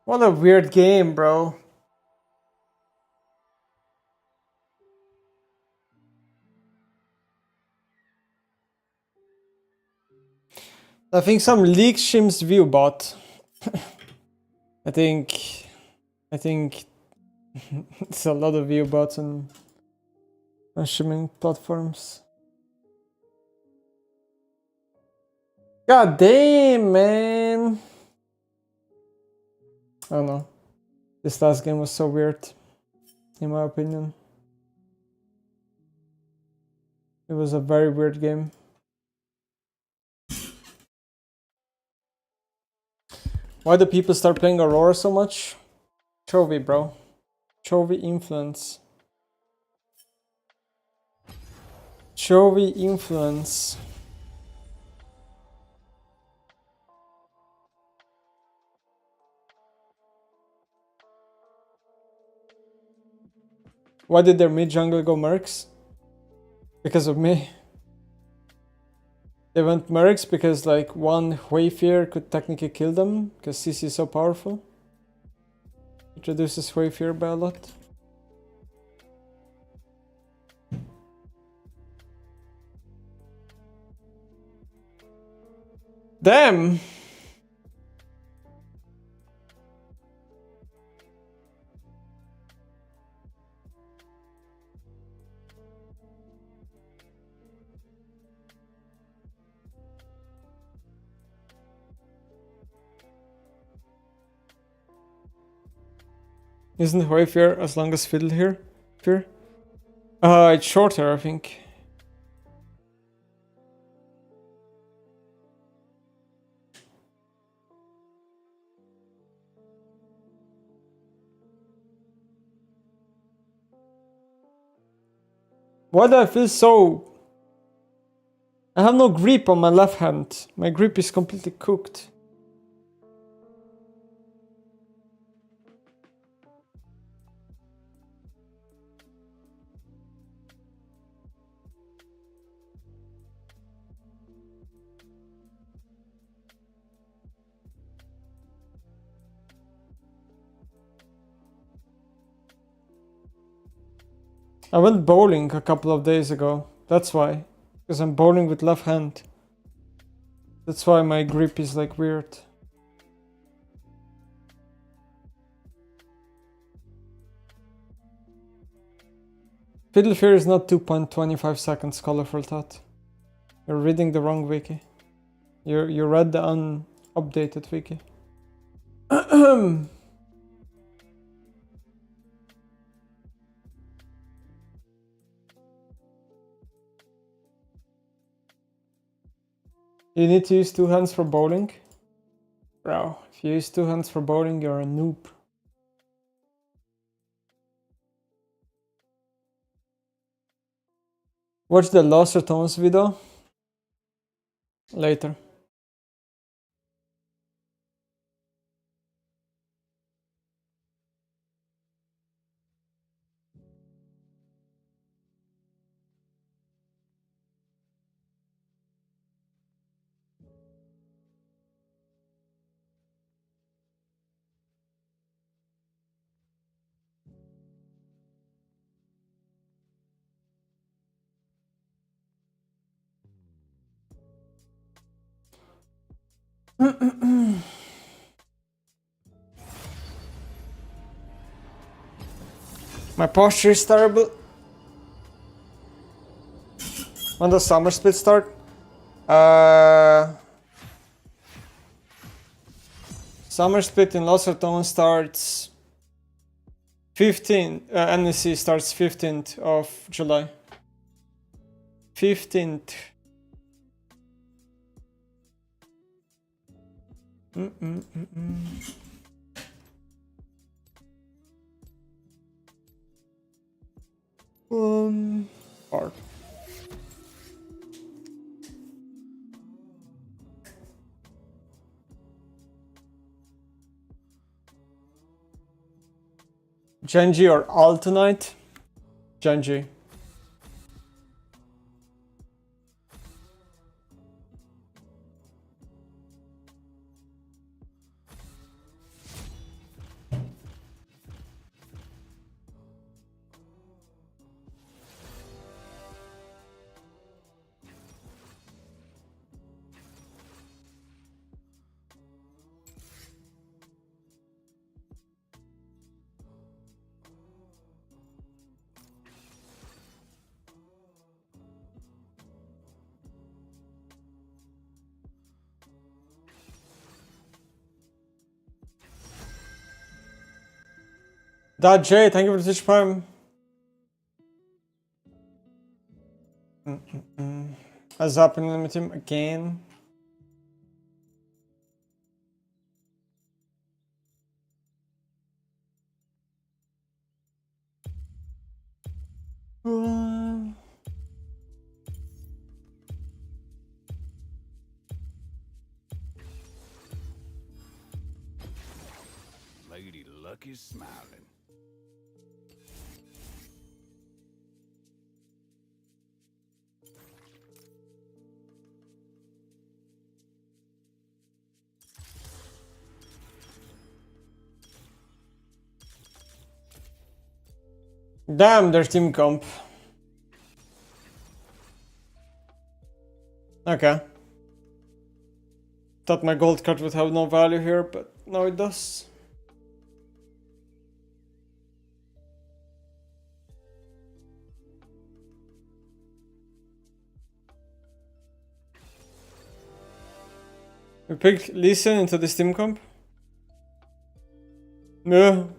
What a weird game, bro. I think some leak shims view bot. I think it's a lot of view bots on shimming platforms. God damn, man. I don't know. This last game was so weird, in my opinion. It was a very weird game. Why do people start playing Aurora so much? Chovy, bro. Chovy influence. Chovy influence. Why did their mid jungle go Mercs? Because of me. They went Mercs because like one Wayfair could technically kill them because CC is so powerful. It reduces Wayfair by a lot. Damn! Isn't Wayfair as long as Fiddle here? Fear? It's shorter, I think. Why do I feel so... I have no grip on my left hand. My grip is completely cooked. I went bowling a couple of days ago. That's why. Because I'm bowling with left hand. That's why my grip is like weird. Fiddle Fear is not 2.25 seconds, Colorful Thought. You're reading the wrong wiki. You read the unupdated wiki. You need to use 2 hands for bowling? Bro, if you use 2 hands for bowling, you're a noob. Watch the Lost Returns video later. My posture is terrible. When does summer split start? Summer split in Lost Returns starts 15. NEC starts 15th of July. 15th. Hard. Genji or Alt tonight? Genji. Dad J, thank you for the Twitch Prime. What's happening with him again? Lady Luck is smiling. Damn, there's team comp. Okay. Thought my gold card would have no value here, but now it does. We picked Lee Sin into this team comp? No.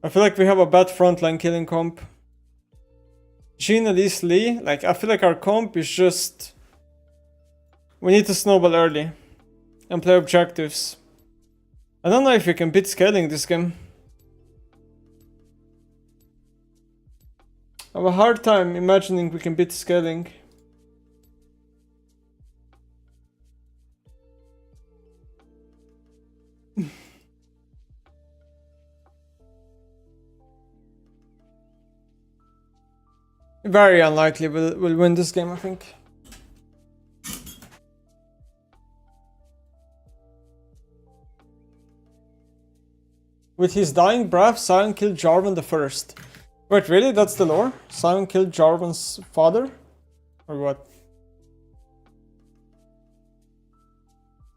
I feel like we have a bad frontline killing comp. Jhin, Elise, Lee, like I feel like our comp is just... We need to snowball early and play objectives. I don't know if we can beat scaling this game. I have a hard time imagining we can beat scaling. Very unlikely we'll win this game, I think. With his dying breath, Sion killed Jarvan the first. Wait, really? That's the lore? Sion killed Jarvan's father? Or what?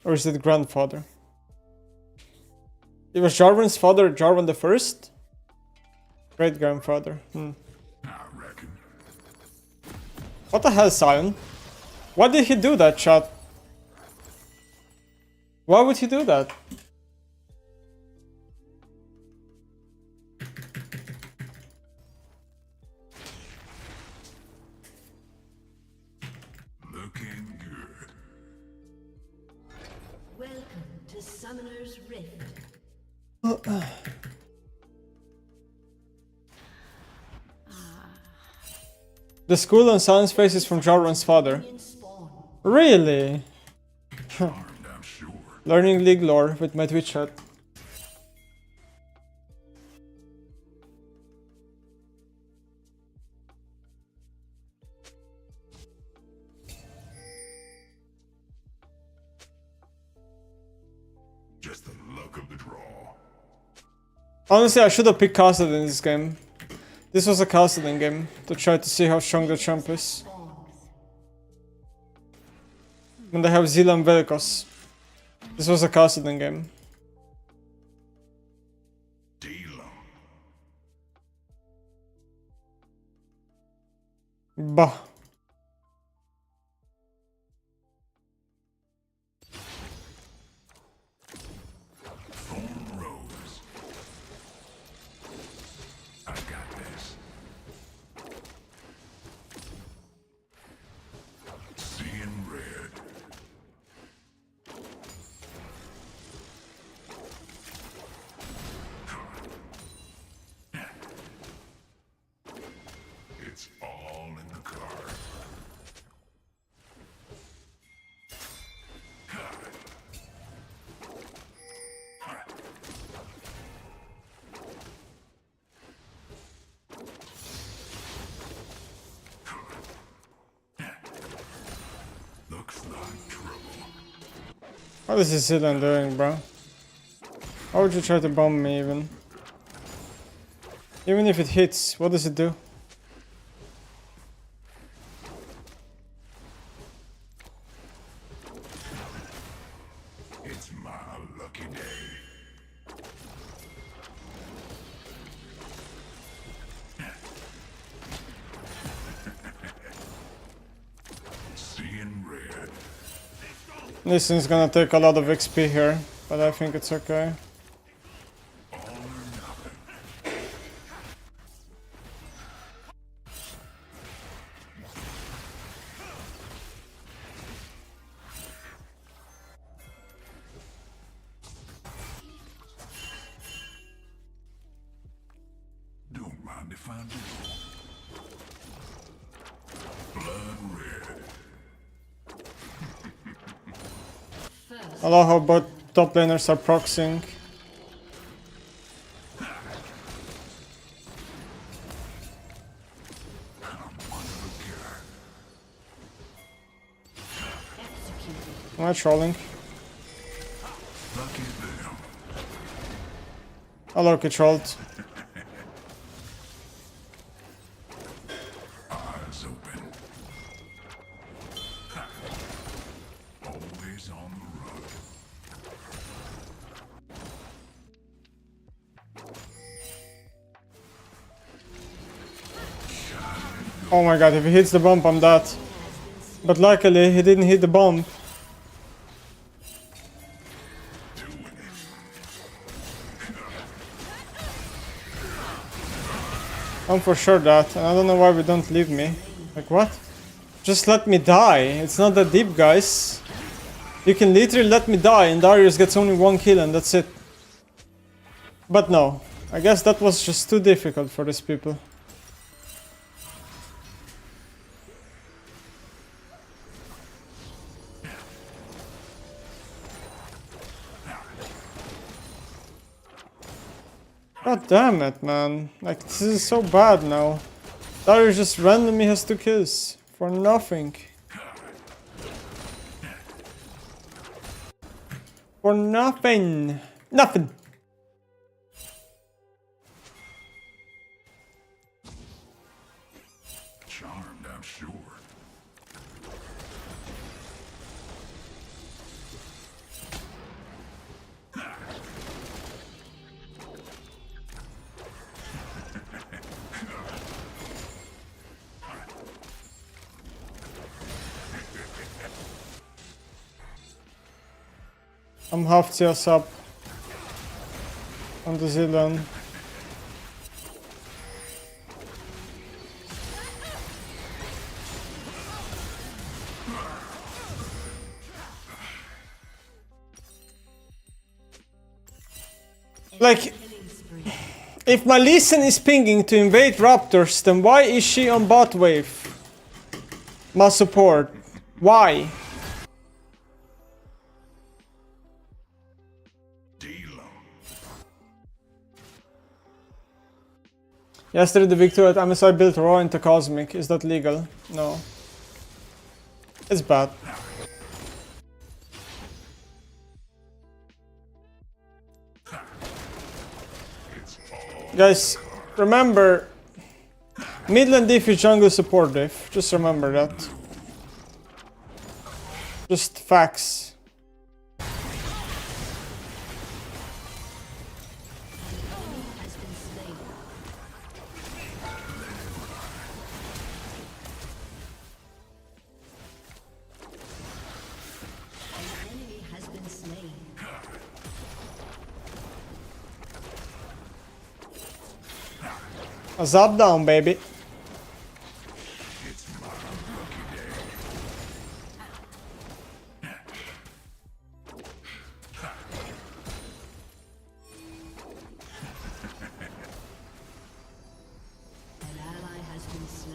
Or is it grandfather? It was Jarvan's father, Jarvan the first? Great grandfather. What the hell, Sion? Why did he do that, chat? Why would he do that? Looking good. Summoner's Rift. The school on Silence Face is from Jarvan's father. Minion spawn. Really? Charmed, I'm sure. Learning League lore with my Twitch chat. Just the luck of the draw. Honestly, I should have picked Castle in this game. This was a Castling game to try to see how strong the champ is. When they have Zila and Vel'Koz. This was a Castling game. Deal 'em. Bah. Thorn Rose. I got this. Seeing red. It's all in the card. Looks like trouble. What is this Zillion doing, bro? Why would you try to bomb me even? Even if it hits, what does it do? It's my lucky day. Seeing red. This thing's gonna take a lot of XP here, but I think it's okay. All or nothing. Don't mind if I do. Blood red. I love how both top laners are proxying. Am I trolling? Lucky them. I look it trolled. Eyes open. Always on the run. Oh my god, if he hits the bump, I'm dead. But luckily, he didn't hit the bump. Doing it. I'm for sure that, and I don't know why we don't leave me. Like what? Just let me die. It's not that deep, guys. You can literally let me die and Darius gets only 1 kill and that's it. But no, I guess that was just too difficult for these people. God damn it, man. Like, this is so bad now. Darius just randomly has 2 kills. For nothing. For nothing. Nothing. Charmed, I'm sure. I'm half CS up on the Zillion. Like, if my Lee Sin is pinging to invade Raptors, then why is she on bot wave? My support. Why? Yesterday the victory at MSI built Raw into Cosmic. Is that legal? No. It's bad. Guys, remember, Midland diff is jungle support diff. Just remember that. Just facts. A zap down, baby.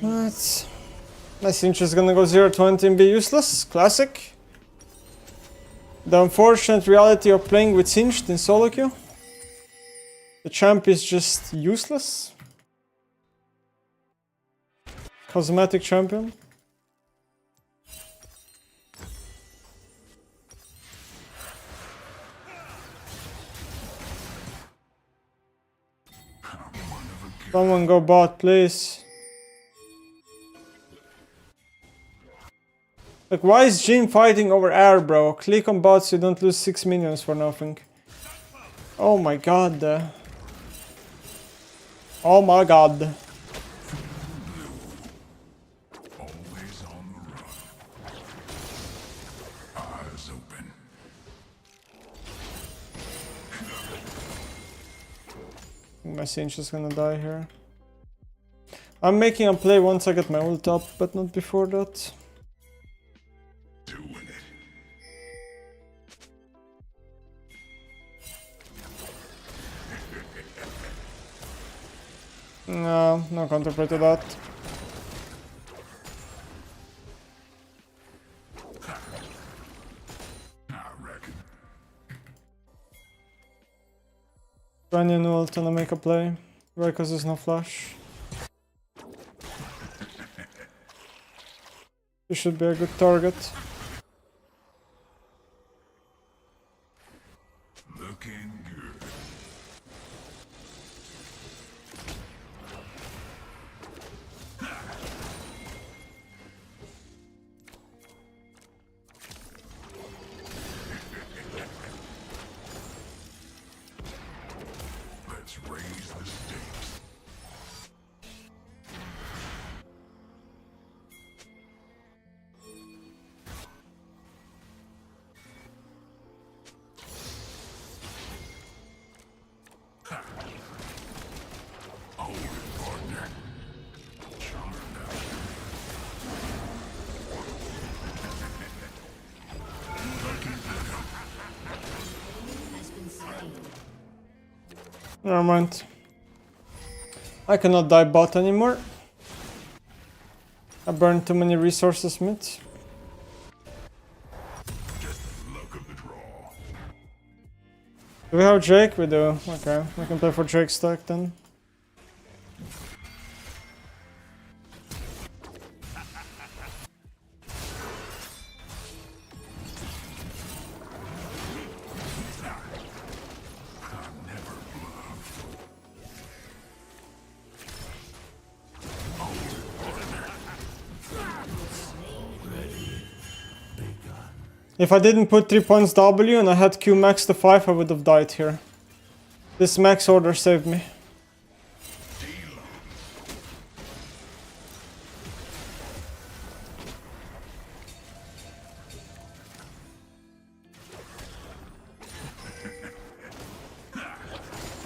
What? My cinch is gonna go 0-20 and be useless. Classic. The unfortunate reality of playing with Singed in Soloq. The champ is just useless. Cosmetic champion. Someone go bot, please. Like, why is Jin fighting over air, bro? Click on bots, you don't lose 6 minions for nothing. Oh my god. Oh my god. Always on the run. Eyes open. My Sinch is gonna die here. I'm making a play once I get my ult up, but not before that. Doing it. No, no counterplay to that. I reckon. Ranian ult and I make a play. Right, because there's no flash. This should be a good target. Looking good. Let's raise the stakes. Hold it, partner. Charmed out. Never mind. I cannot die bot anymore. I burned too many resources mid. Just the luck of the draw. Do we have Drake? We do. Okay, we can play for Drake stack then. If I didn't put 3 points W and I had Q max to 5, I would have died here. This max order saved me.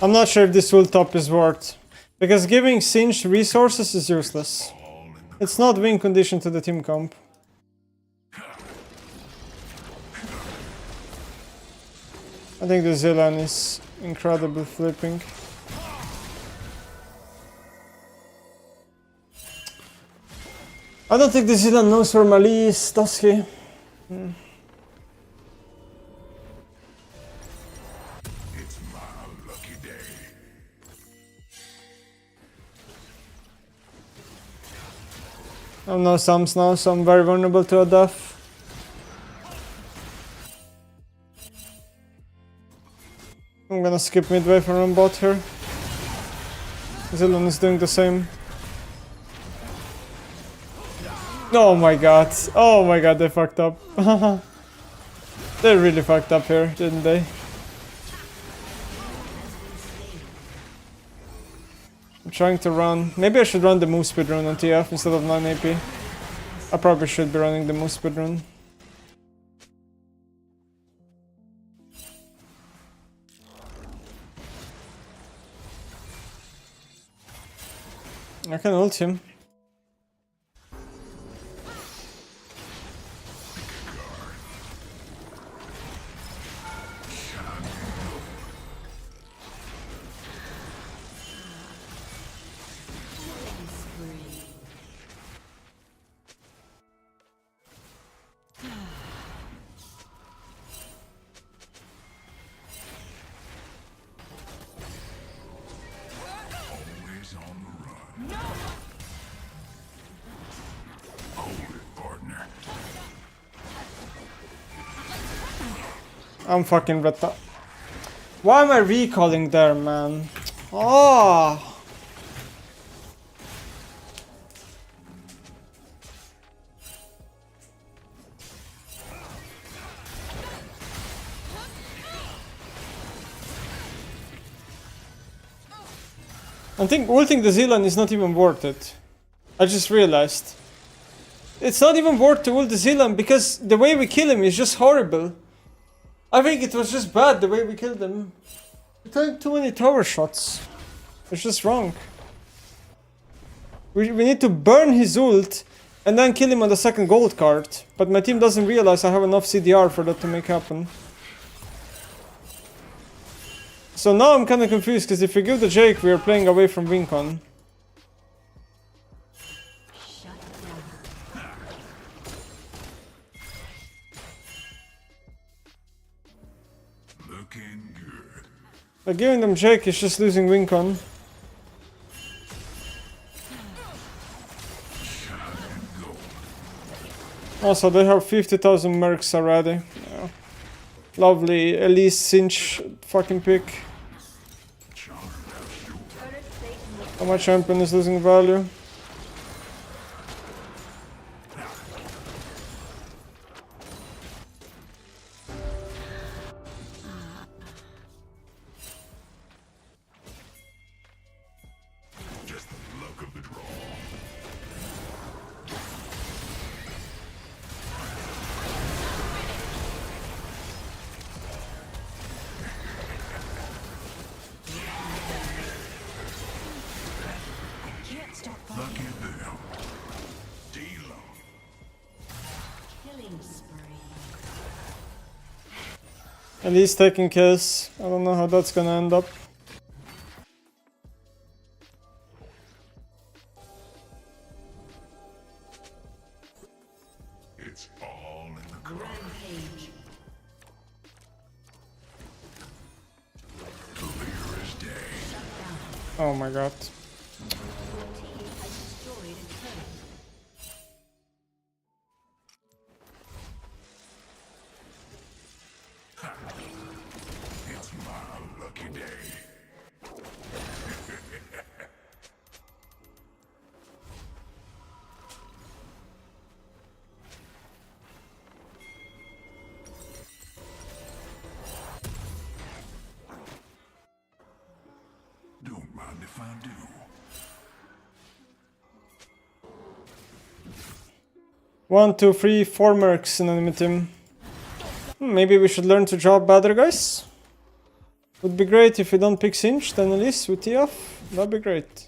I'm not sure if this ult top is worth, because giving Singed resources is useless. It's not win condition to the team comp. I think the Zilan is incredible flipping. I don't think the Zealand knows where Mali is, does he? It's my lucky day. I have no sums now, so I'm very vulnerable to a death. I'm gonna skip midway from bot here. Zealand is doing the same. Oh my god. Oh my god, they fucked up. They really fucked up here, didn't they? I'm trying to run. Maybe I should run the move speed run on TF instead of 9 AP. I probably should be running the move speed run. I can ult him. Always on the run. Hold it, partner. I'm fucking reta. Why am I recalling there, man? Oh. I think ulting the Zealand is not even worth it. I just realized. It's not even worth to ult the Zealand because the way we kill him is just horrible. I think it was just bad the way we killed him. We took too many tower shots. It's just wrong. We need to burn his ult and then kill him on the second gold card. But my team doesn't realize I have enough CDR for that to make happen. So now I'm kinda confused because if we give the Jake, we are playing away from Wincon. Looking good. By giving them Jake is just losing Wincon. Also, they have 50,000 mercs already. Yeah. Lovely Elise Cinch fucking pick. How my champion is losing value. Just the luck of the draw. Lucky them. Deal 'em. Killing spree. Elise taking kills. I don't know how that's gonna end up. It's all in the cards. Rampage. Clear as day. Oh my god. Team has destroyed a turret. It's my lucky day. Don't mind if I do. One, two, three, 4 mercs in enemy team. Maybe we should learn to draw better, guys. Would be great if we don't pick Cinch, then Elise with TF. That'd be great.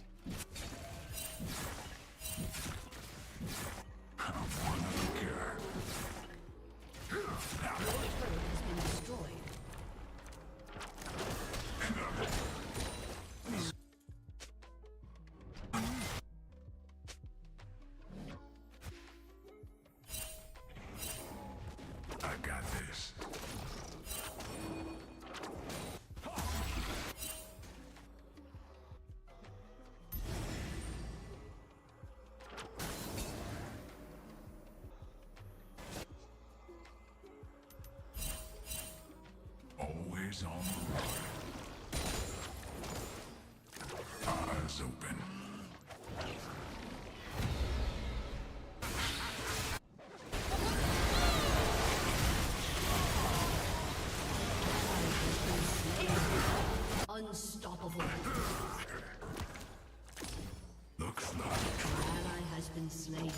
been slain.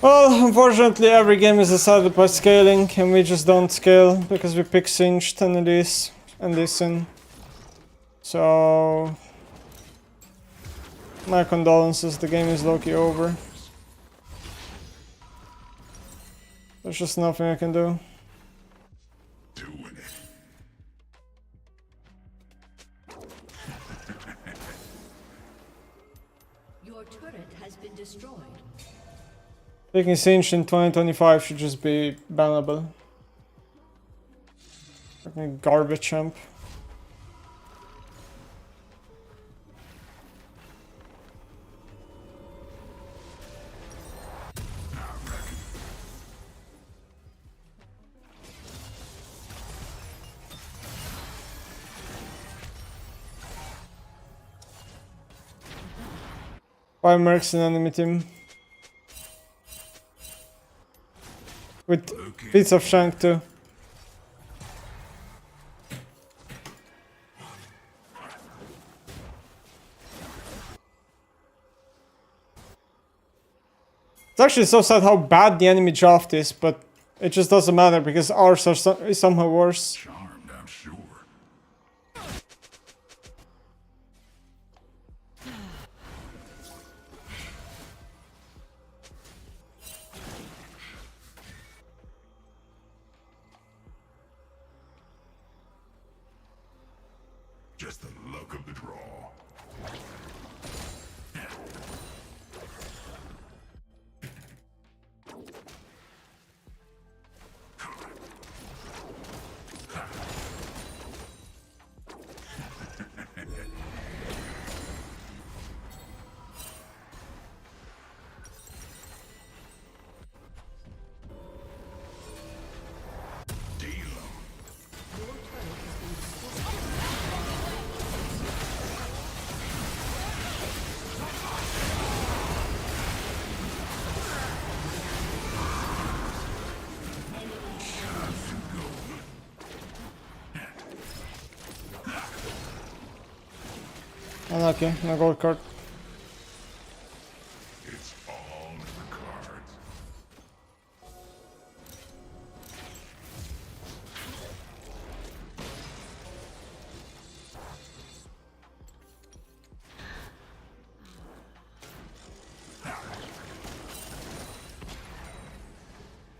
Well, unfortunately every game is decided by scaling, and we just don't scale because we pick Singed and Elise and Listen. So... my condolences, the game is low-key over. There's just nothing I can do. Doing it. Your turret has been destroyed. Taking Singed in 2025 should just be bannable. Fucking garbage champ. Five mercs in enemy team. With bits of Shank too. It's actually so sad how bad the enemy draft is, but it just doesn't matter because ours are is somehow worse. Charmed, I'm sure. Just the luck of the draw. Unlucky, no gold card. It's all in the cards.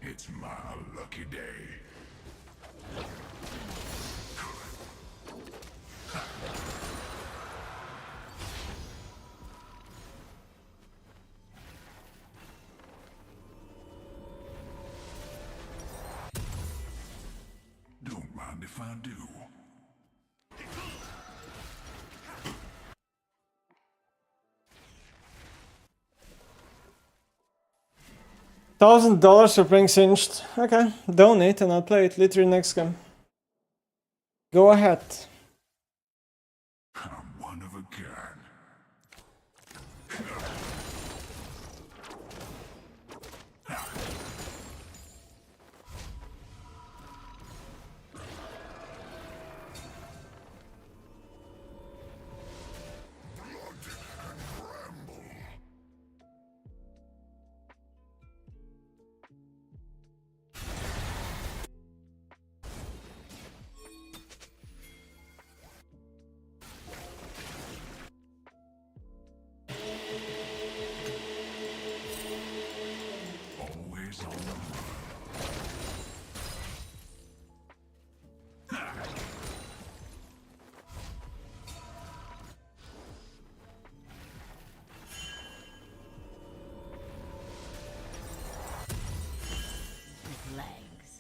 It's my lucky day. Don't mind if I do. $1,000 for playing Singed. Okay, donate and I'll play it literally next game. Go ahead. I'm one of a kind. Always on the run. Legs.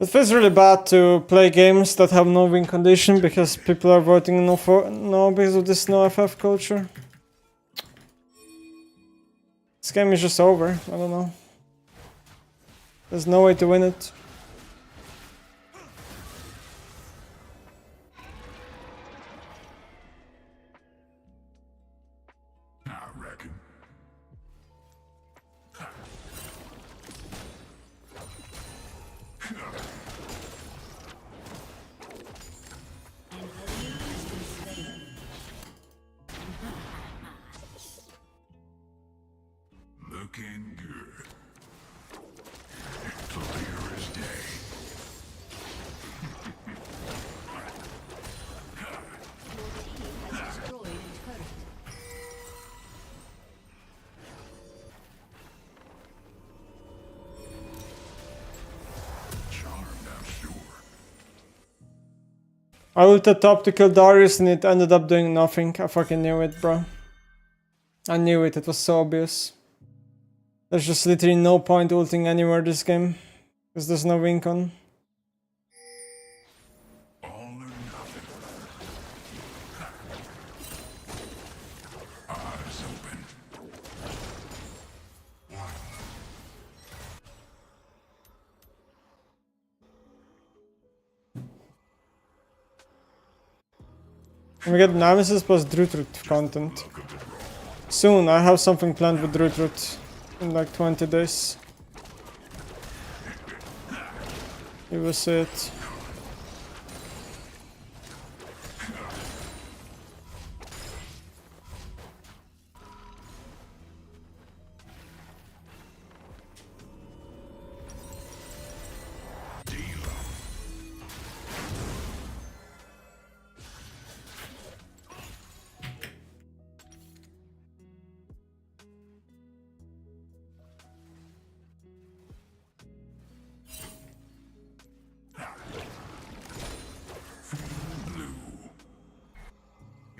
It feels really bad to play games that have no win condition because people are voting no for no because of this no FF culture. This game is just over. I don't know. There's no way to win it. I reckon. An enemy has been slain. I ulted top to kill Darius and it ended up doing nothing. I fucking knew it, bro. I knew it, it was so obvious. There's just literally no point ulting anywhere this game. Because there's no win con. All or nothing. Eyes open. And we get Nemesis plus Drutrut content. Soon, I have something planned with Drutrut. In like 20 days. You will see it.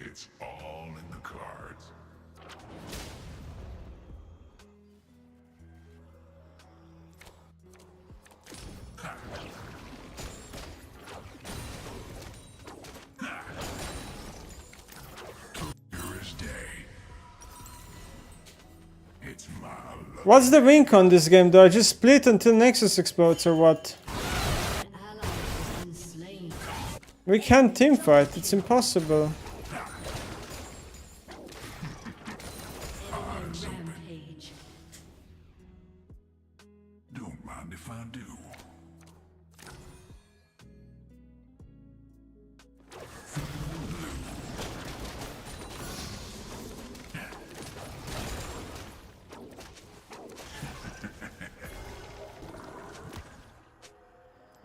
It's all in the cards. Clear as day. It's my luck. What's the win con this game? Do I just split until Nexus explodes or what? An ally has been slain. We can't teamfight, it's impossible. Rampage. Don't mind if I do.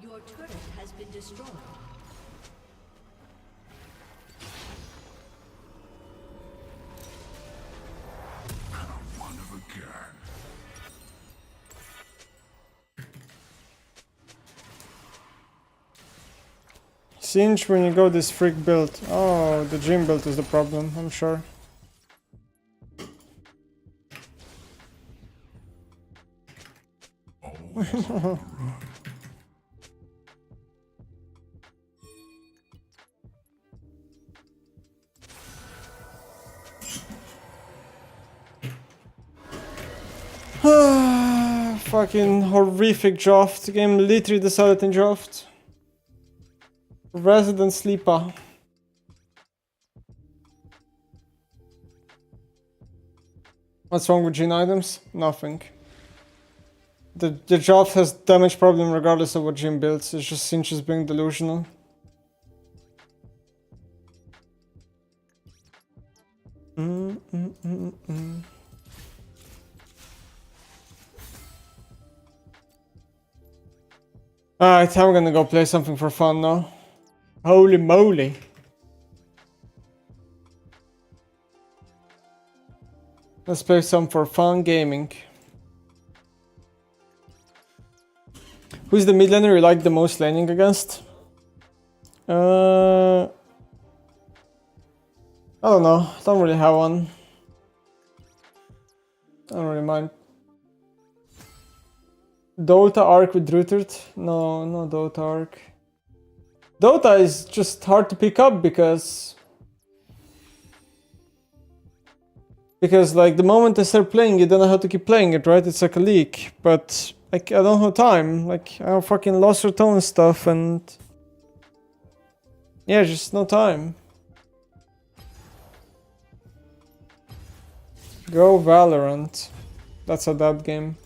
Your turret has been destroyed. One of a kind. Singe when you go this freak build. Oh, the gym build is the problem, I'm sure. Always on the run. Fucking horrific draft. The game literally decided in draft. Resident Sleeper. What's wrong with Gene items? Nothing. The draft has damage problem regardless of what Gene builds. It's just Sinch is being delusional. Alright, I'm gonna go play something for fun now. Holy moly. Let's play some for fun gaming. Who's the mid laner you like the most laning against? I don't know. Don't really have one. I don't really mind. Dota Arc with Drutert? No, no Dota Arc. Dota is just hard to pick up because like the moment I start playing you don't know how to keep playing it, right? It's like a leak, but like I don't have time. Like I have fucking lost return and stuff and yeah, just no time. Go Valorant. That's a that game.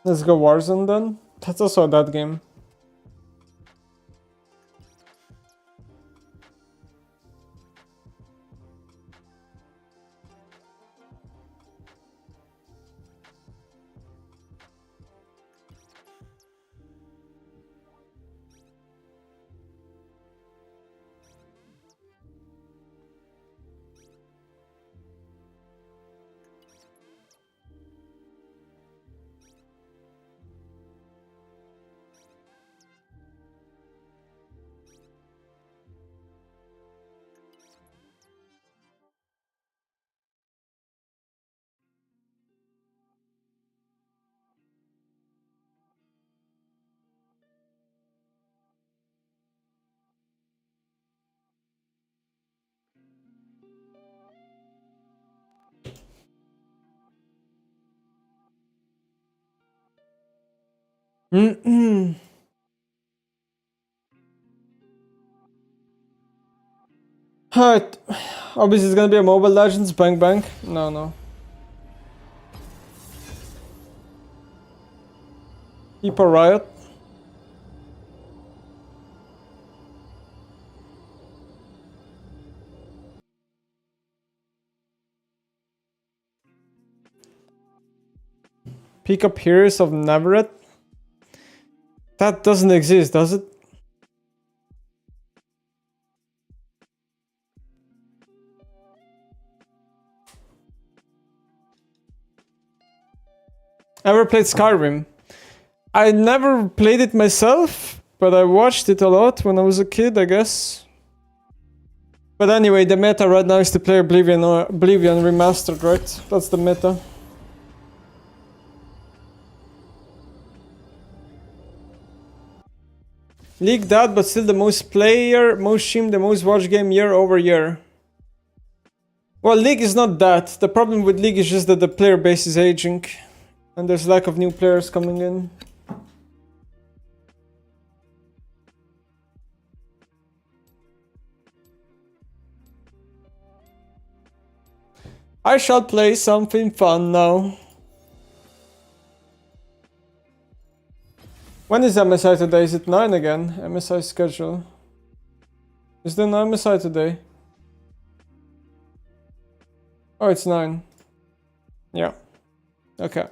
Let's go Warzone then. That's also that game. Alright. Obviously it's gonna be a Mobile Legends, bang bang. No. People Riot. Pick up Heroes of Neverett. That doesn't exist, does it? Ever played Skyrim? I never played it myself, but I watched it a lot when I was a kid, I guess. But anyway, the meta right now is to play Oblivion or Oblivion Remastered, right? That's the meta. League that, but still the most player, most stream, the most watch game year over year. Well, League is not that. The problem with League is just that the player base is aging. And there's lack of new players coming in. I shall play something fun now. When is MSI today? Is it 9 again? MSI schedule. Is there no MSI today? Oh, it's 9. Yeah. Okay.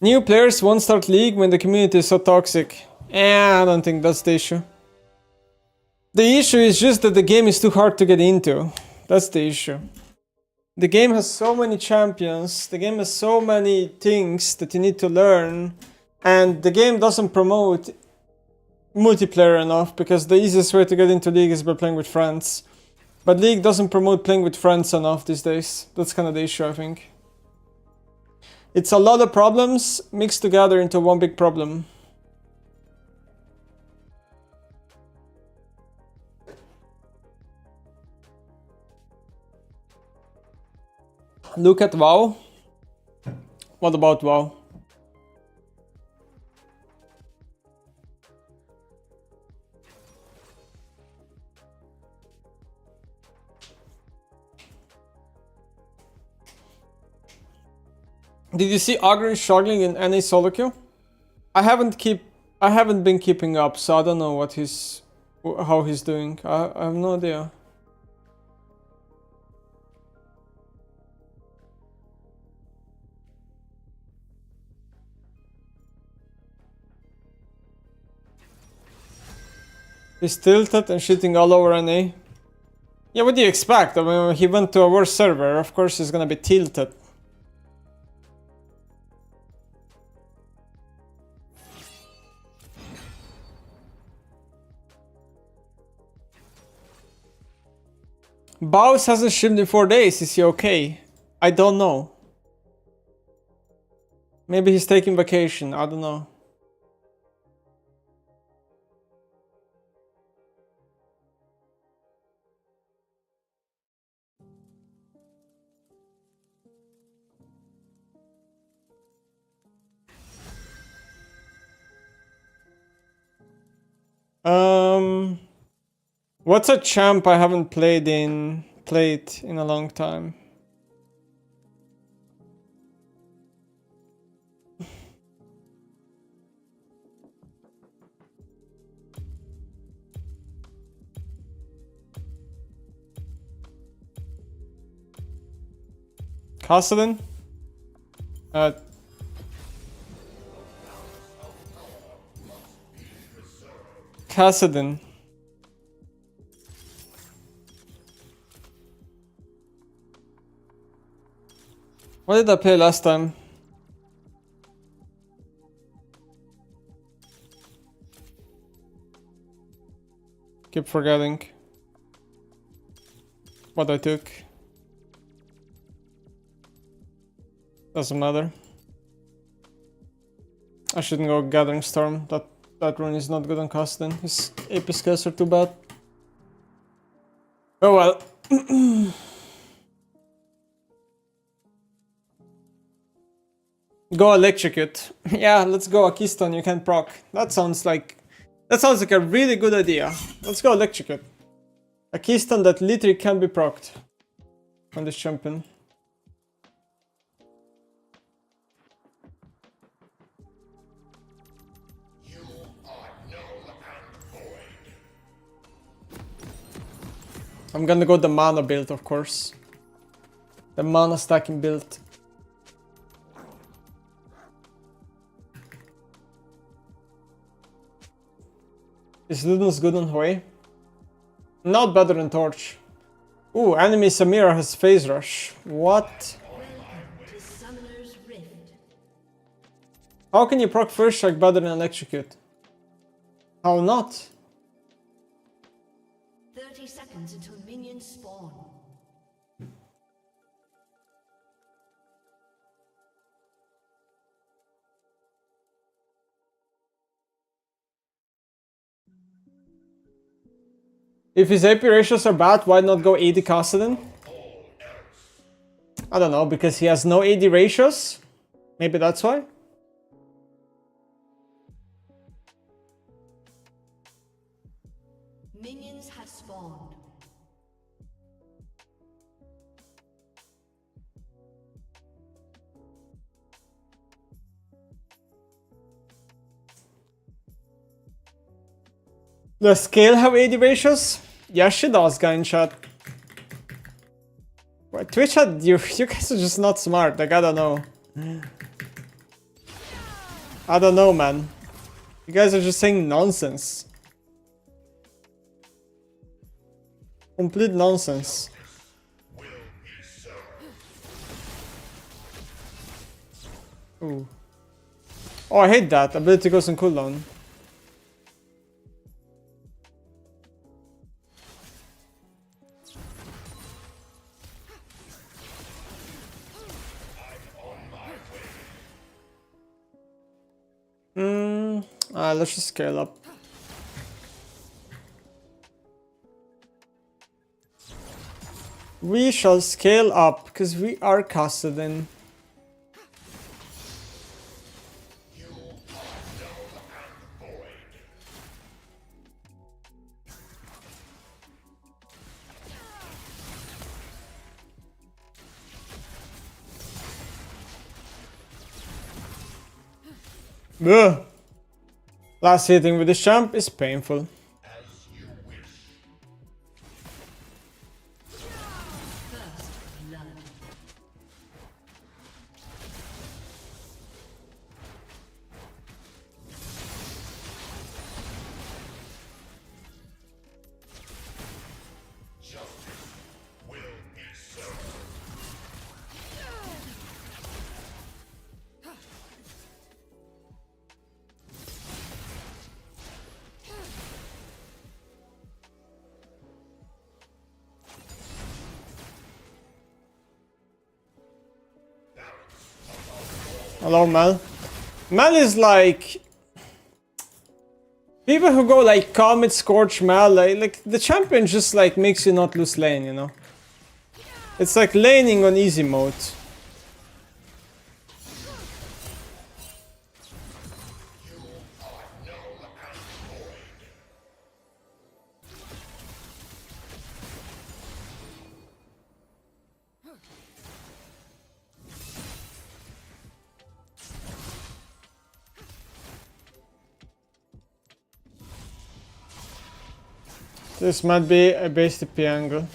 New players won't start League when the community is so toxic. I don't think that's the issue. The issue is just that the game is too hard to get into. That's the issue. The game has so many champions, the game has so many things that you need to learn, and the game doesn't promote multiplayer enough because the easiest way to get into League is by playing with friends. But League doesn't promote playing with friends enough these days. That's kind of the issue, I think. It's a lot of problems mixed together into one big problem. Look at WoW. What about WoW? Did you see Ogren struggling in any solo queue? I haven't been keeping up, so I don't know how he's doing. I have no idea. He's tilted and shitting all over NA. Yeah, what do you expect? I mean, he went to a worse server, of course he's gonna be tilted. Baus hasn't streamed in 4 days, is he okay? I don't know. Maybe he's taking vacation, I don't know. What's a champ I haven't played in a long time? Kassadin? Kassadin. What did I play last time? Keep forgetting what I took. Doesn't matter. I shouldn't go Gathering Storm. That That rune is not good on Casting. His AP skills are too bad. Oh well. Go electrocute. Yeah, let's go a keystone you can proc. That sounds like a really good idea. Let's go electrocute. A keystone that literally can be procced on this champion. I'm gonna go the mana build, of course. The mana stacking build. Is Ludens good on Hoi? Not better than Torch. Ooh, enemy Samira has phase rush. What? Welcome to Summoner's Rift. How can you proc first strike better than electrocute? How not? 30 seconds until minions spawn. If his AP ratios are bad, why not go AD Kassadin? I don't know, because he has no AD ratios? Maybe that's why? Minions have spawned. Does Scale have AD ratios? Yes, she does, guy in chat. Wait, Twitch chat, you guys are just not smart, like, I don't know. I don't know, man. You guys are just saying nonsense. Complete nonsense. Ooh. Oh, I hate that. Ability goes on cooldown. Let's just scale up. We shall scale up, because we are casted in. Ugh. Last hitting with this champ is painful. Hello, Mel. Mel is like... People who go like Comet, Scorch, Mel, like the champion just like makes you not lose lane, you know? It's like laning on easy mode. This might be a base TP angle.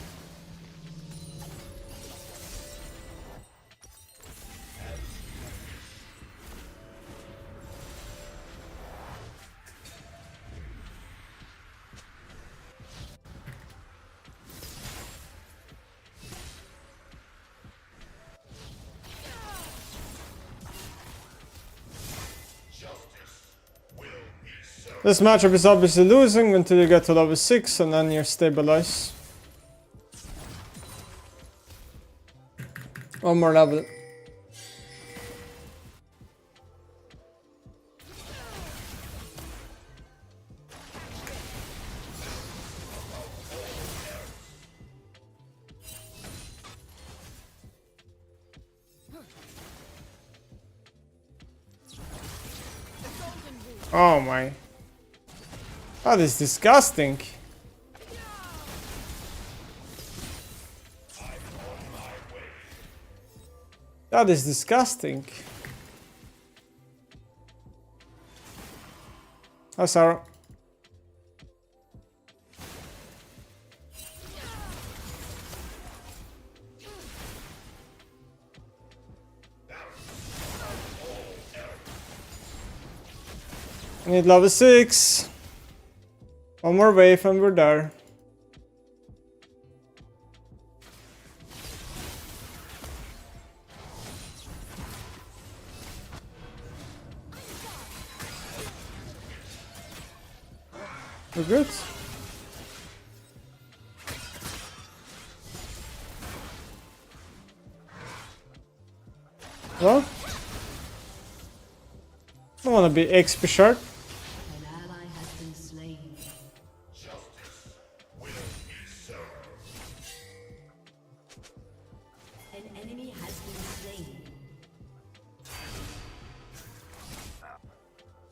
This matchup is obviously losing until you get to level 6 and then you stabilize. One more level. Oh my. That is disgusting. That is disgusting. Oh, sorry. I need level 6. One more wave and we're there. We're good. Well, I don't want to be XP sharp. An ally has been slain. An enemy has been slain.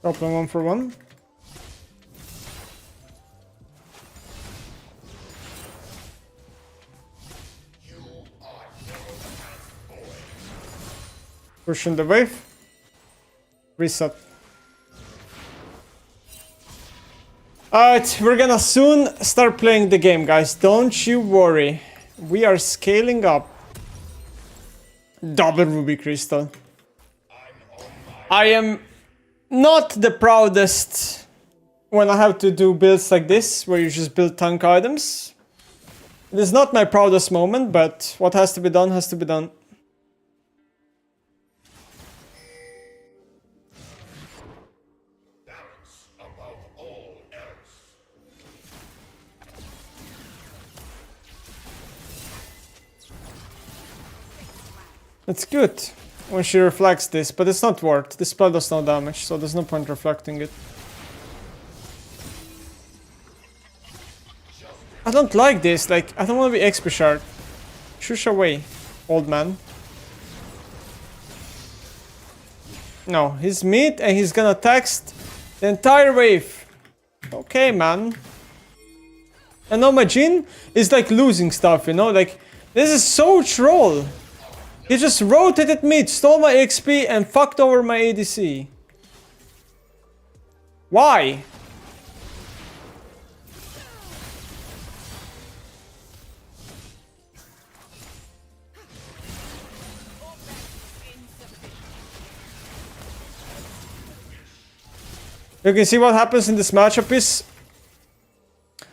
Drop them 1 for 1. Pushing the wave. Reset. Alright, we're gonna soon start playing the game, guys. Don't you worry. We are scaling up. Double ruby crystal. I am not the proudest when I have to do builds like this, where you just build tank items. It is not my proudest moment, but what has to be done has to be done. It's good when she reflects this, but it's not worth. This spell does no damage, so there's no point reflecting it. I don't like this, like, I don't want to be XP shard. Shush away, old man. No, he's mid and he's gonna text the entire wave. Okay, man. And now my Jhin is like losing stuff, you know? Like, this is so troll. He just rotated mid, stole my XP, and fucked over my ADC. Why? You can see what happens in this matchup is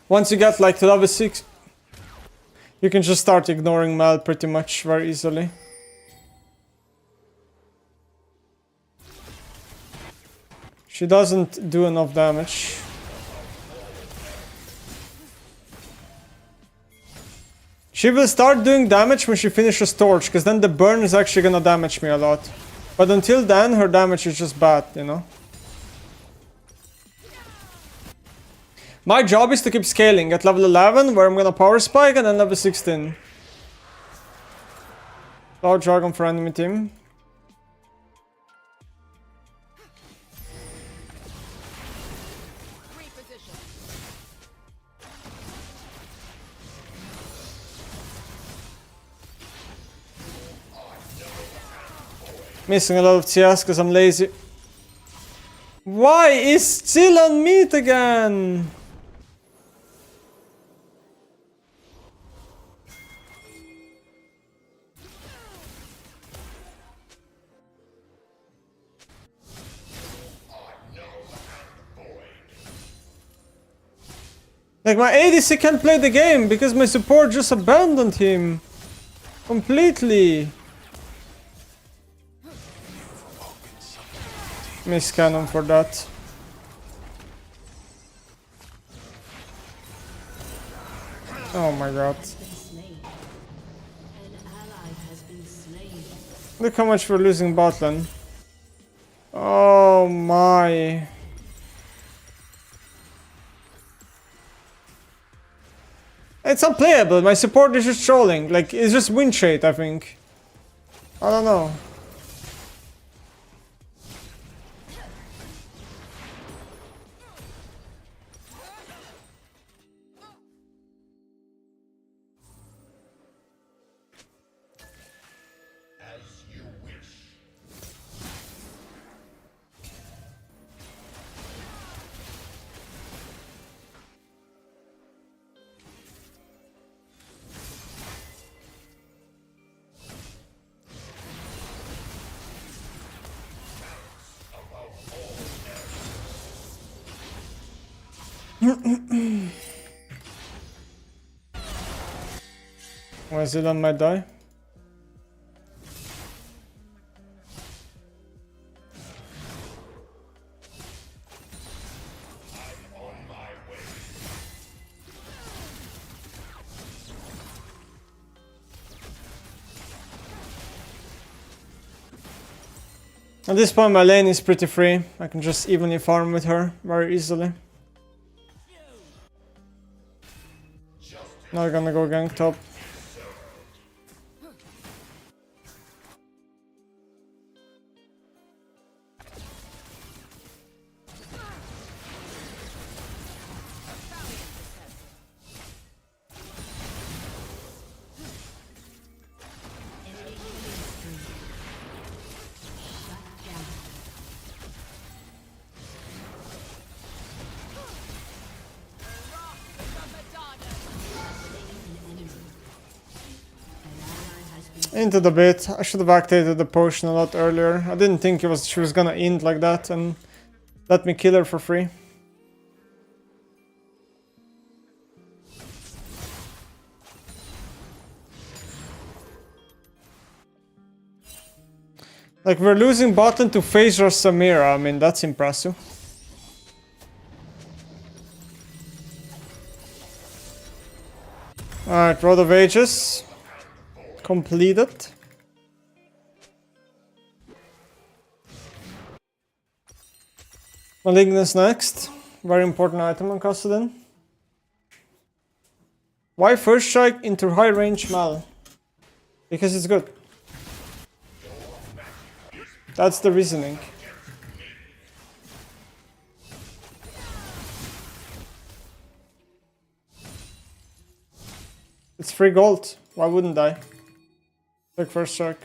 once you get like to level 6, you can just start ignoring Mal pretty much very easily. She doesn't do enough damage. She will start doing damage when she finishes Torch, because then the burn is actually gonna damage me a lot. But until then, her damage is just bad, you know? My job is to keep scaling at level 11, where I'm gonna power spike, and then level 16. Cloud Dragon for enemy team. Missing a lot of CS because I'm lazy. Why is still on meat again? Like, my ADC can't play the game because my support just abandoned him completely. Miss cannon for that. Oh my god. Look how much we're losing bot lane. Oh my. It's unplayable. My support is just trolling. Like, it's just win trait, I think. I don't know. Was it on my die? At this point my lane is pretty free. I can just evenly farm with her very easily. Now we're gonna go gank top. Into the bit. I should have activated the potion a lot earlier. I didn't think she was gonna end like that and let me kill her for free. Like, we're losing bottom to Phaser Samira. I mean, that's impressive. Alright, Road of Ages. Completed. Malignance next. Very important item on Kassadin. Why first strike into high range Mal? Because it's good. That's the reasoning. It's free gold. Why wouldn't I? Take first strike.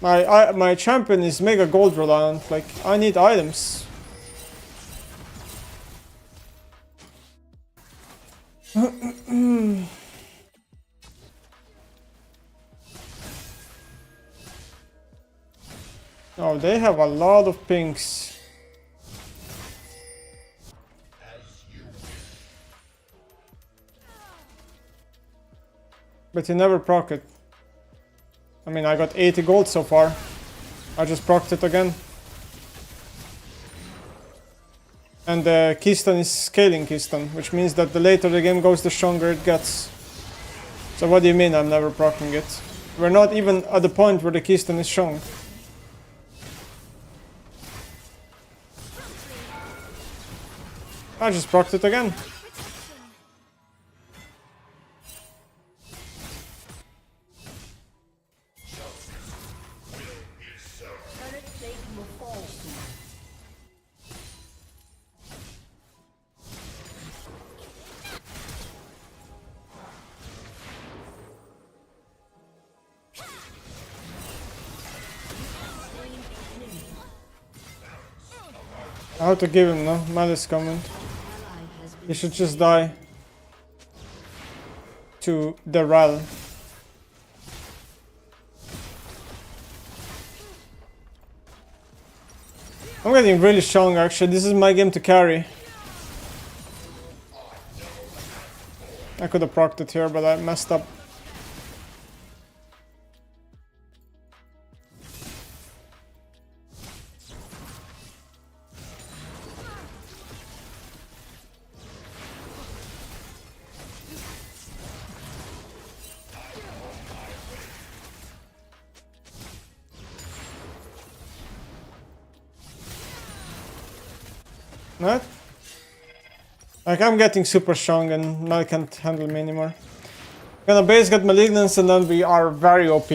My champion is mega gold reliant. Like, I need items. Oh, they have a lot of pinks. But you never proc it. I mean, I got 80 gold so far. I just procced it again. And the keystone is scaling keystone, which means that the later the game goes, the stronger it gets. So what do you mean I'm never proccing it? We're not even at the point where the keystone is strong. I just procced it again. I have to give him, no? Malice coming. He should just die to the Ral. I'm getting really strong actually. This is my game to carry. I could have procced it here, but I messed up. What? Like, I'm getting super strong and Mel can't handle me anymore. Gonna base get Malignance and then we are very OP.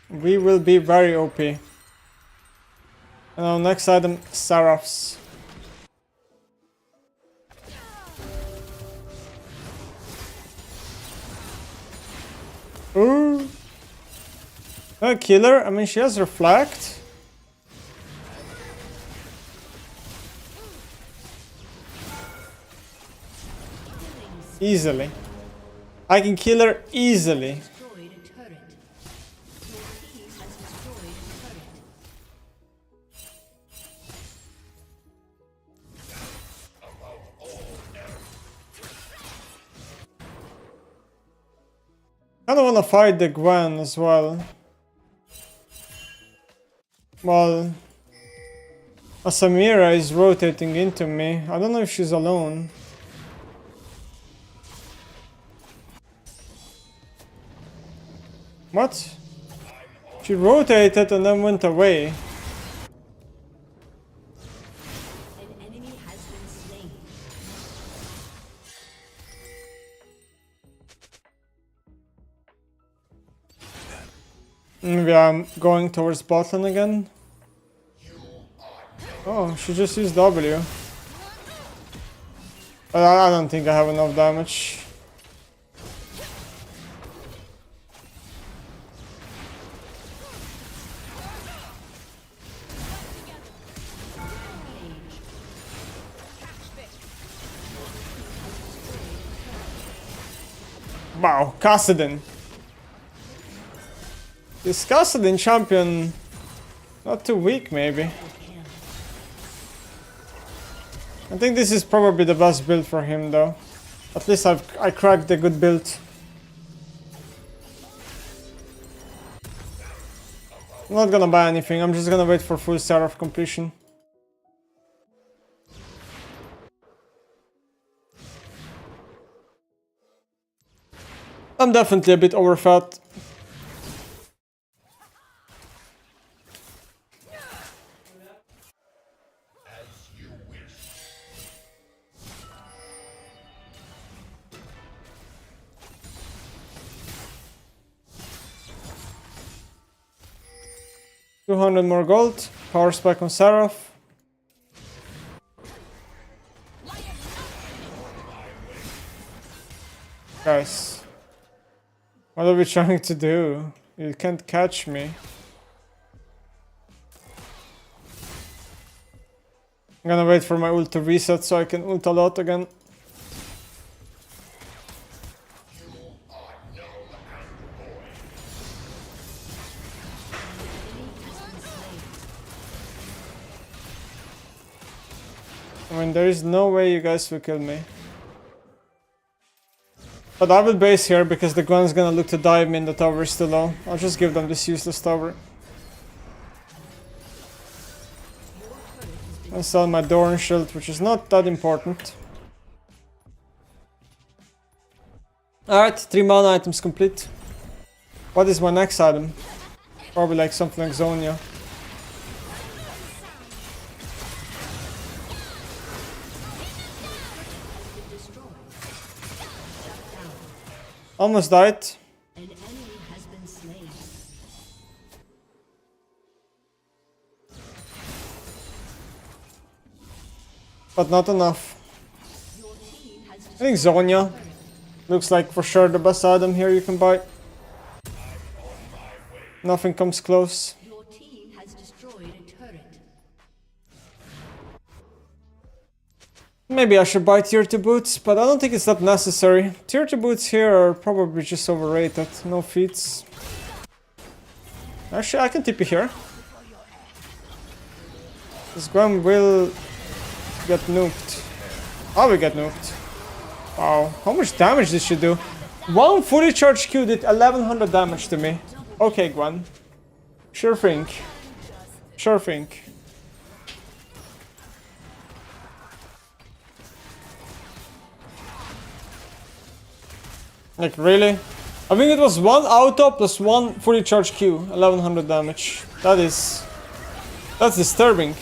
We will be very OP. And our next item, Seraphs. Ooh. A killer? I mean, she has Reflect. Easily. I can kill her easily. Destroyed a turret. Your team has destroyed a turret. I don't want to fight the Gwen as well. Well, Samira is rotating into me. I don't know if she's alone. What? She rotated and then went away. An enemy has been slain. Maybe I'm going towards bottom again. Oh, she just used W. But I don't think I have enough damage. Wow, Kassadin. This Kassadin champion, not too weak maybe. I think this is probably the best build for him though. At least I cracked a good build. I'm not gonna buy anything, I'm just gonna wait for full Seraph completion. I'm definitely a bit overfed. $200 more gold, power spike on Seraph. Guys, what are we trying to do? You can't catch me. I'm gonna wait for my ult to reset so I can ult a lot again. I mean, there is no way you guys will kill me. But I will base here because the Gwen's gonna look to dive me and the tower is too low. I'll just give them this useless tower. I sell my Doran shield, which is not that important. Alright, 3 mana items complete. What is my next item? Probably like something like Zonia. Almost died. An enemy has been slain. But not enough. Your team has I think Zonia looks like for sure the best item here you can buy. Nothing comes close. Your team has destroyed a turret. Maybe I should buy tier 2 boots, but I don't think it's that necessary. Tier 2 boots here are probably just overrated. No feats. Actually, I can TP here. This Gwen will get nuked. I will get nuked. Wow, how much damage did she do? One fully charged Q did 1100 damage to me. Okay, Gwen. Sure thing. Sure thing. Like, really? I think it was 1 auto plus 1 fully charged Q, 1100 damage. That's disturbing.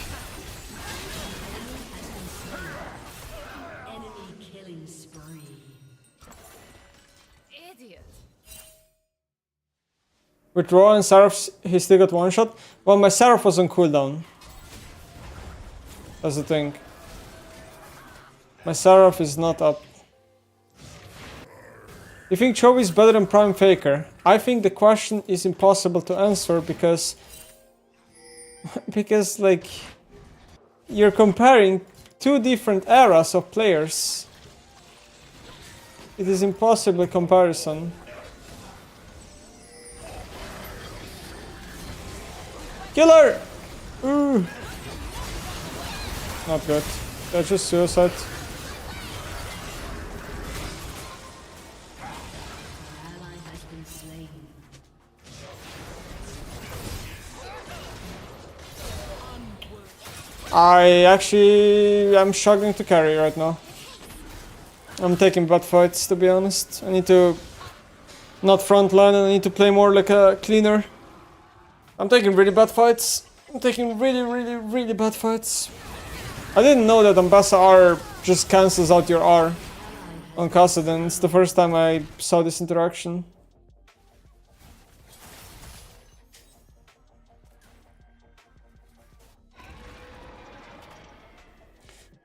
Enemy killing spree. Idiot. With Raw and Seraph, he still got 1 shot. Well, my Seraph was on cooldown. That's the thing. My Seraph is not up. You think Chovy is better than Prime Faker? I think the question is impossible to answer because like you're comparing 2 different eras of players. It is impossible comparison. Killer! Ooh. Not good. That's just suicide. Ally has been slain. I'm struggling to carry right now. I'm taking bad fights, to be honest. I need to not frontline and I need to play more like a cleaner. I'm taking really bad fights. I'm taking really bad fights. I didn't know that Ambassa R just cancels out your R on Kassadin. It's the first time I saw this interaction.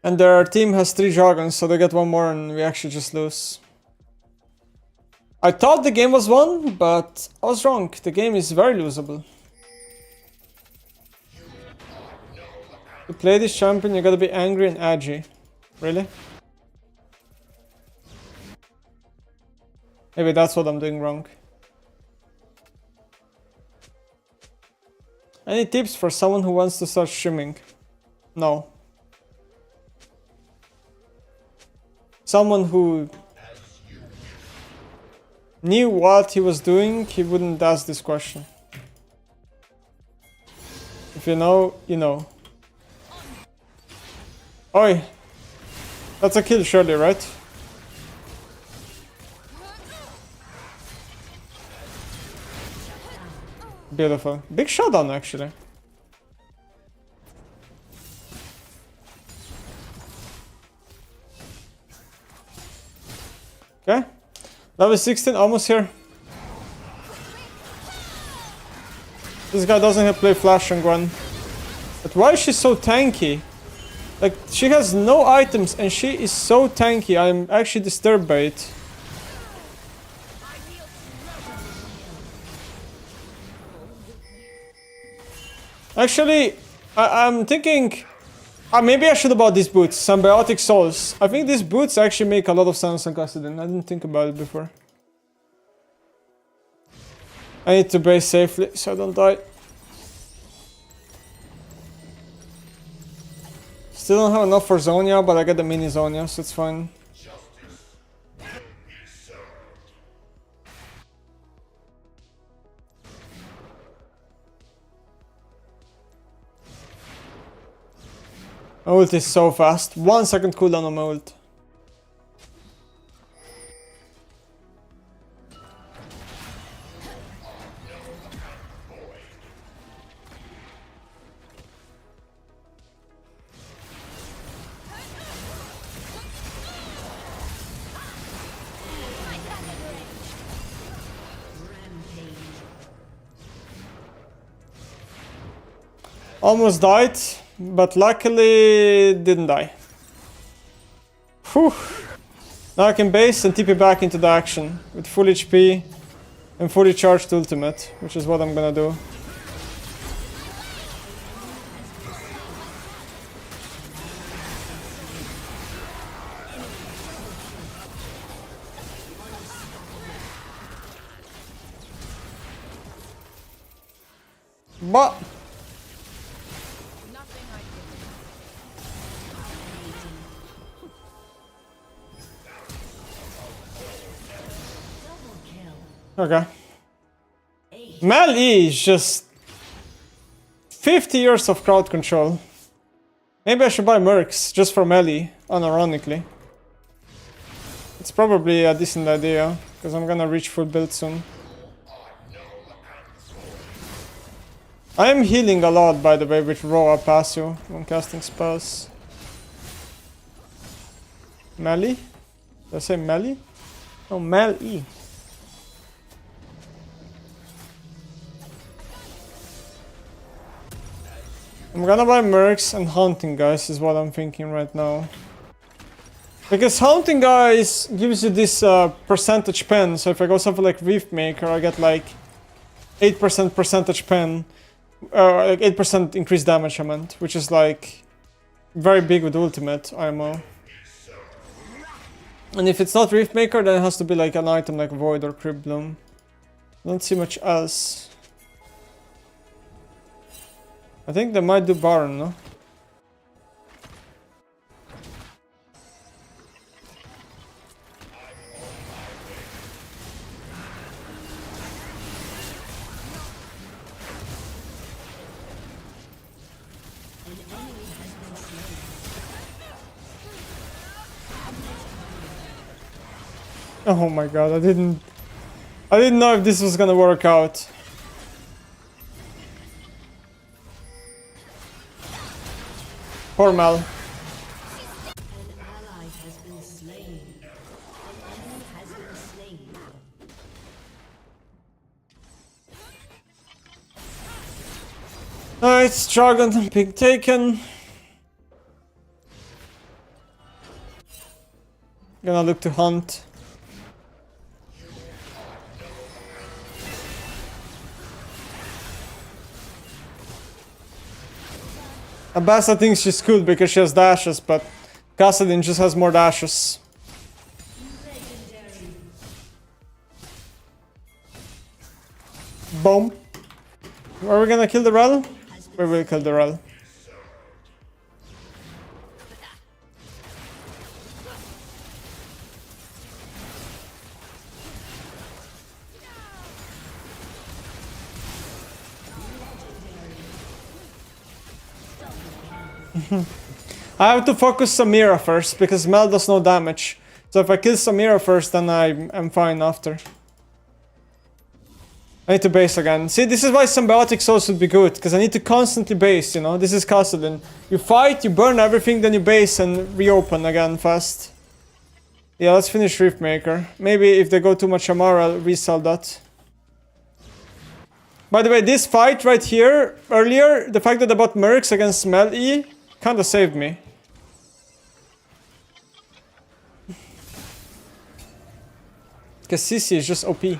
And their team has 3 dragons, so they get 1 more and we actually just lose. I thought the game was won, but I was wrong. The game is very losable. To play this champion, you gotta be angry and edgy. Really? Maybe that's what I'm doing wrong. Any tips for someone who wants to start streaming? No. Someone who knew what he was doing, he wouldn't ask this question. If you know, you know. Oi! That's a kill surely, right? Beautiful. Big showdown actually. Okay. Level 16, almost here. This guy doesn't have play flash on Gwen. But why is she so tanky? Like, she has no items and she is so tanky. I'm actually disturbed by it. Actually, I'm thinking... maybe I should have bought these boots. Symbiotic Souls. I think these boots actually make a lot of sense on Kassadin. I didn't think about it before. I need to base safely so I don't die. Still don't have enough for Zonia, but I get the mini Zonia, so it's fine. My ult is so fast. 1 second cooldown on my ult. Almost died, but luckily didn't die. Whew. Now I can base and TP back into the action with full HP and fully charged ultimate, which is what I'm gonna do. But okay. Mel E is just 50 years of crowd control. Maybe I should buy Mercs just for Mel E, unironically. It's probably a decent idea, because I'm gonna reach full build soon. I am healing a lot, by the way, with raw passive when casting spells. Melee? Did I say melee? No, Mel-E. I'm gonna buy Mercs and Hunting Guys is what I'm thinking right now. Because Hunting Guys gives you this percentage pen, so if I go something like Reef Maker, I get like 8% percentage pen, like 8% increased damage I meant, which is like very big with ultimate IMO. And if it's not Riftmaker, then it has to be like an item like Void or Crib Bloom. Don't see much else. I think they might do Baron, no? Oh my god, I didn't know if this was gonna work out. Poor Mal. An ally has been slain. An enemy has been slain. Alright, Dragon being taken. Gonna look to hunt. Abasa thinks she's cool because she has dashes, but Kassadin just has more dashes. Boom. Are we gonna kill the Rel? We will kill the Rel. I have to focus Samira first, because Mel does no damage. So if I kill Samira first, then I'm fine after. I need to base again. See, this is why Symbiotic Souls would be good, because I need to constantly base, you know? This is Kassadin. You fight, you burn everything, then you base and reopen again fast. Yeah, let's finish Riftmaker. Maybe if they go too much Amara, I'll resell that. By the way, this fight right here, earlier, the fact that I bought Mercs against Mel E kinda saved me. Because CC is just OP.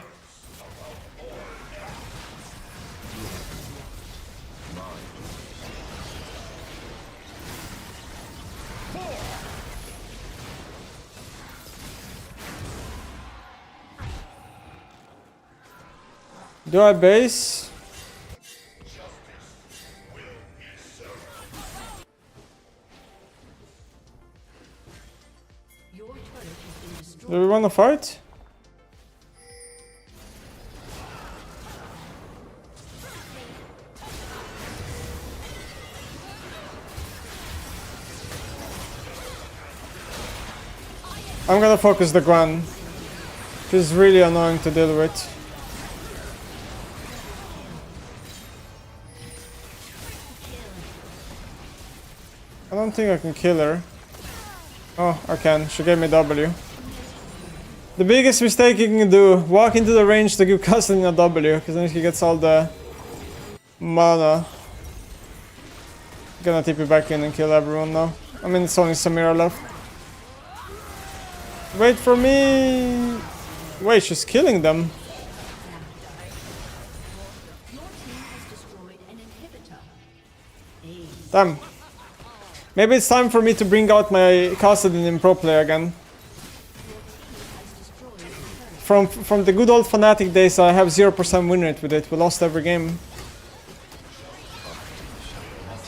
Do I base? Your turret has been destroyed. Do we wanna fight? I'm gonna focus the Gwen. She's really annoying to deal with. I don't think I can kill her. Oh, I can. She gave me W. The biggest mistake you can do, walk into the range to give Kassadin a W, because then he gets all the mana. Gonna TP back in and kill everyone now. I mean, it's only Samira left. Wait for me! Wait, she's killing them. Your team has destroyed an inhibitor. Damn. Maybe it's time for me to bring out my Kassadin in pro play again. From the good old Fnatic days, I have 0% win rate with it. We lost every game.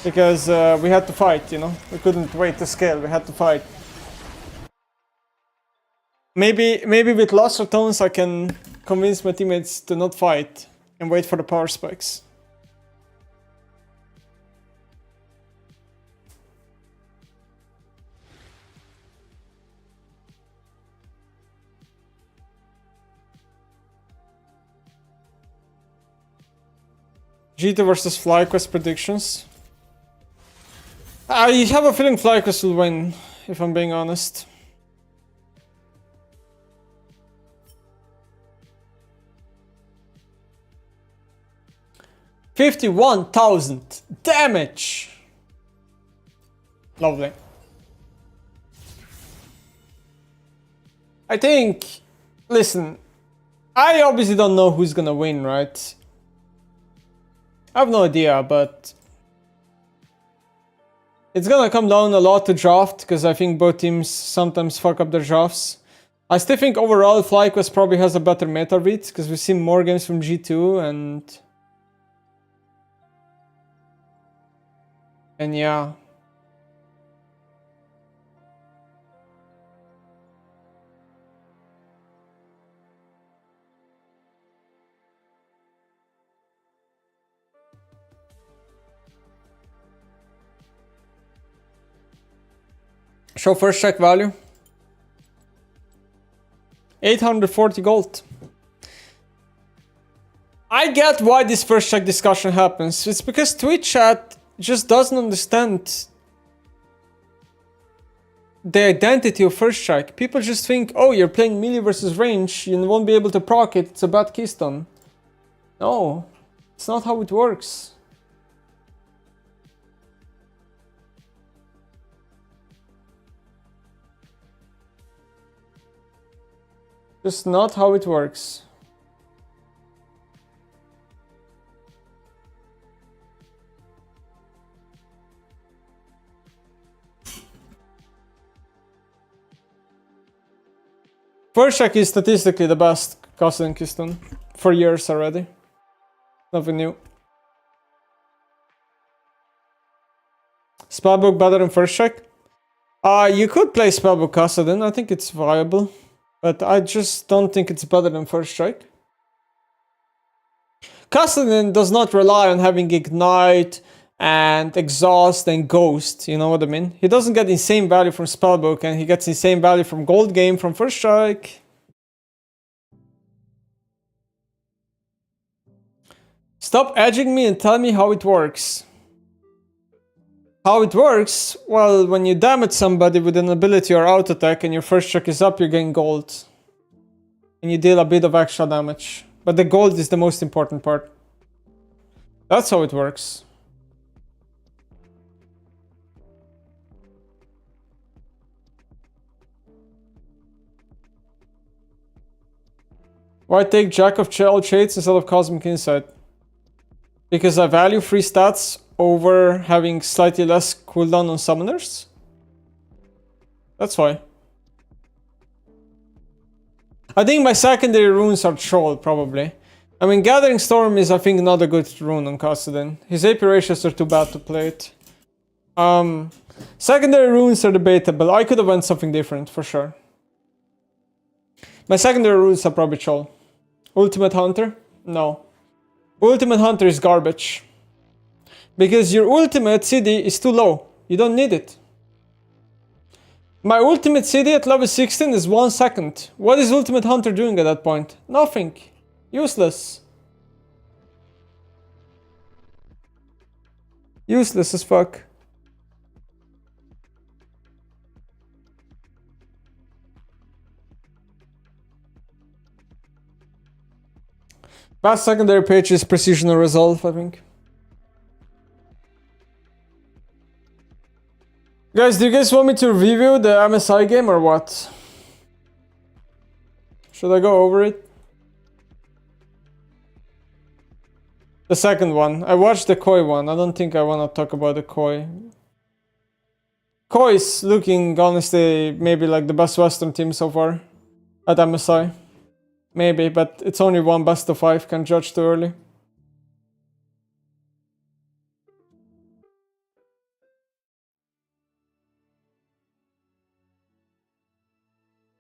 Because we had to fight, you know? We couldn't wait to scale, we had to fight. Maybe with Luster Tones I can convince my teammates to not fight and wait for the power spikes. GT versus FlyQuest predictions. I have a feeling FlyQuest will win, if I'm being honest. $51,000 damage. Lovely. I think, listen, I obviously don't know who's gonna win, right? I have no idea, but it's gonna come down a lot to draft, because I think both teams sometimes fuck up their drafts. I still think overall FlyQuest probably has a better meta read because we've seen more games from G2 and yeah. Show first check value. 840 gold. I get why this first check discussion happens. It's because Twitch chat just doesn't understand the identity of first strike. People just think, oh, you're playing melee versus range, you won't be able to proc it, it's a bad keystone. No, it's not how it works. Just not how it works. First check is statistically the best castle in keystone for years already. Nothing new. Spellbook better than first check? You could play Spellbook Kassadin, I think it's viable. But I just don't think it's better than first strike. Kassadin does not rely on having Ignite and Exhaust and Ghost, you know what I mean? He doesn't get insane value from Spellbook and he gets insane value from Gold Game from first strike. Stop edging me and tell me how it works. How it works? Well, when you damage somebody with an ability or auto attack and your first check is up, you gain gold. And you deal a bit of extra damage. But the gold is the most important part. That's how it works. Why take Jack of all Shades instead of Cosmic Insight? Because I value free stats over having slightly less cooldown on summoners. That's why. I think my secondary runes are troll, probably. I mean, Gathering Storm is, I think, not a good rune on Kassadin. His AP ratios are too bad to play it. Secondary runes are debatable. I could have went something different, for sure. My secondary runes are probably troll. Ultimate Hunter? No. Ultimate Hunter is garbage. Because your ultimate CD is too low. You don't need it. My ultimate CD at level 16 is 1 second. What is Ultimate Hunter doing at that point? Nothing. Useless. Useless as fuck. Best secondary page is Precision or Resolve, I think. Guys, do you guys want me to review the MSI game or what? Should I go over it? The second one. I watched the Koi one. I don't think I want to talk about the Koi. Koi is looking, honestly, maybe like the best Western team so far at MSI. Maybe, but it's only one best of 5, can't judge too early.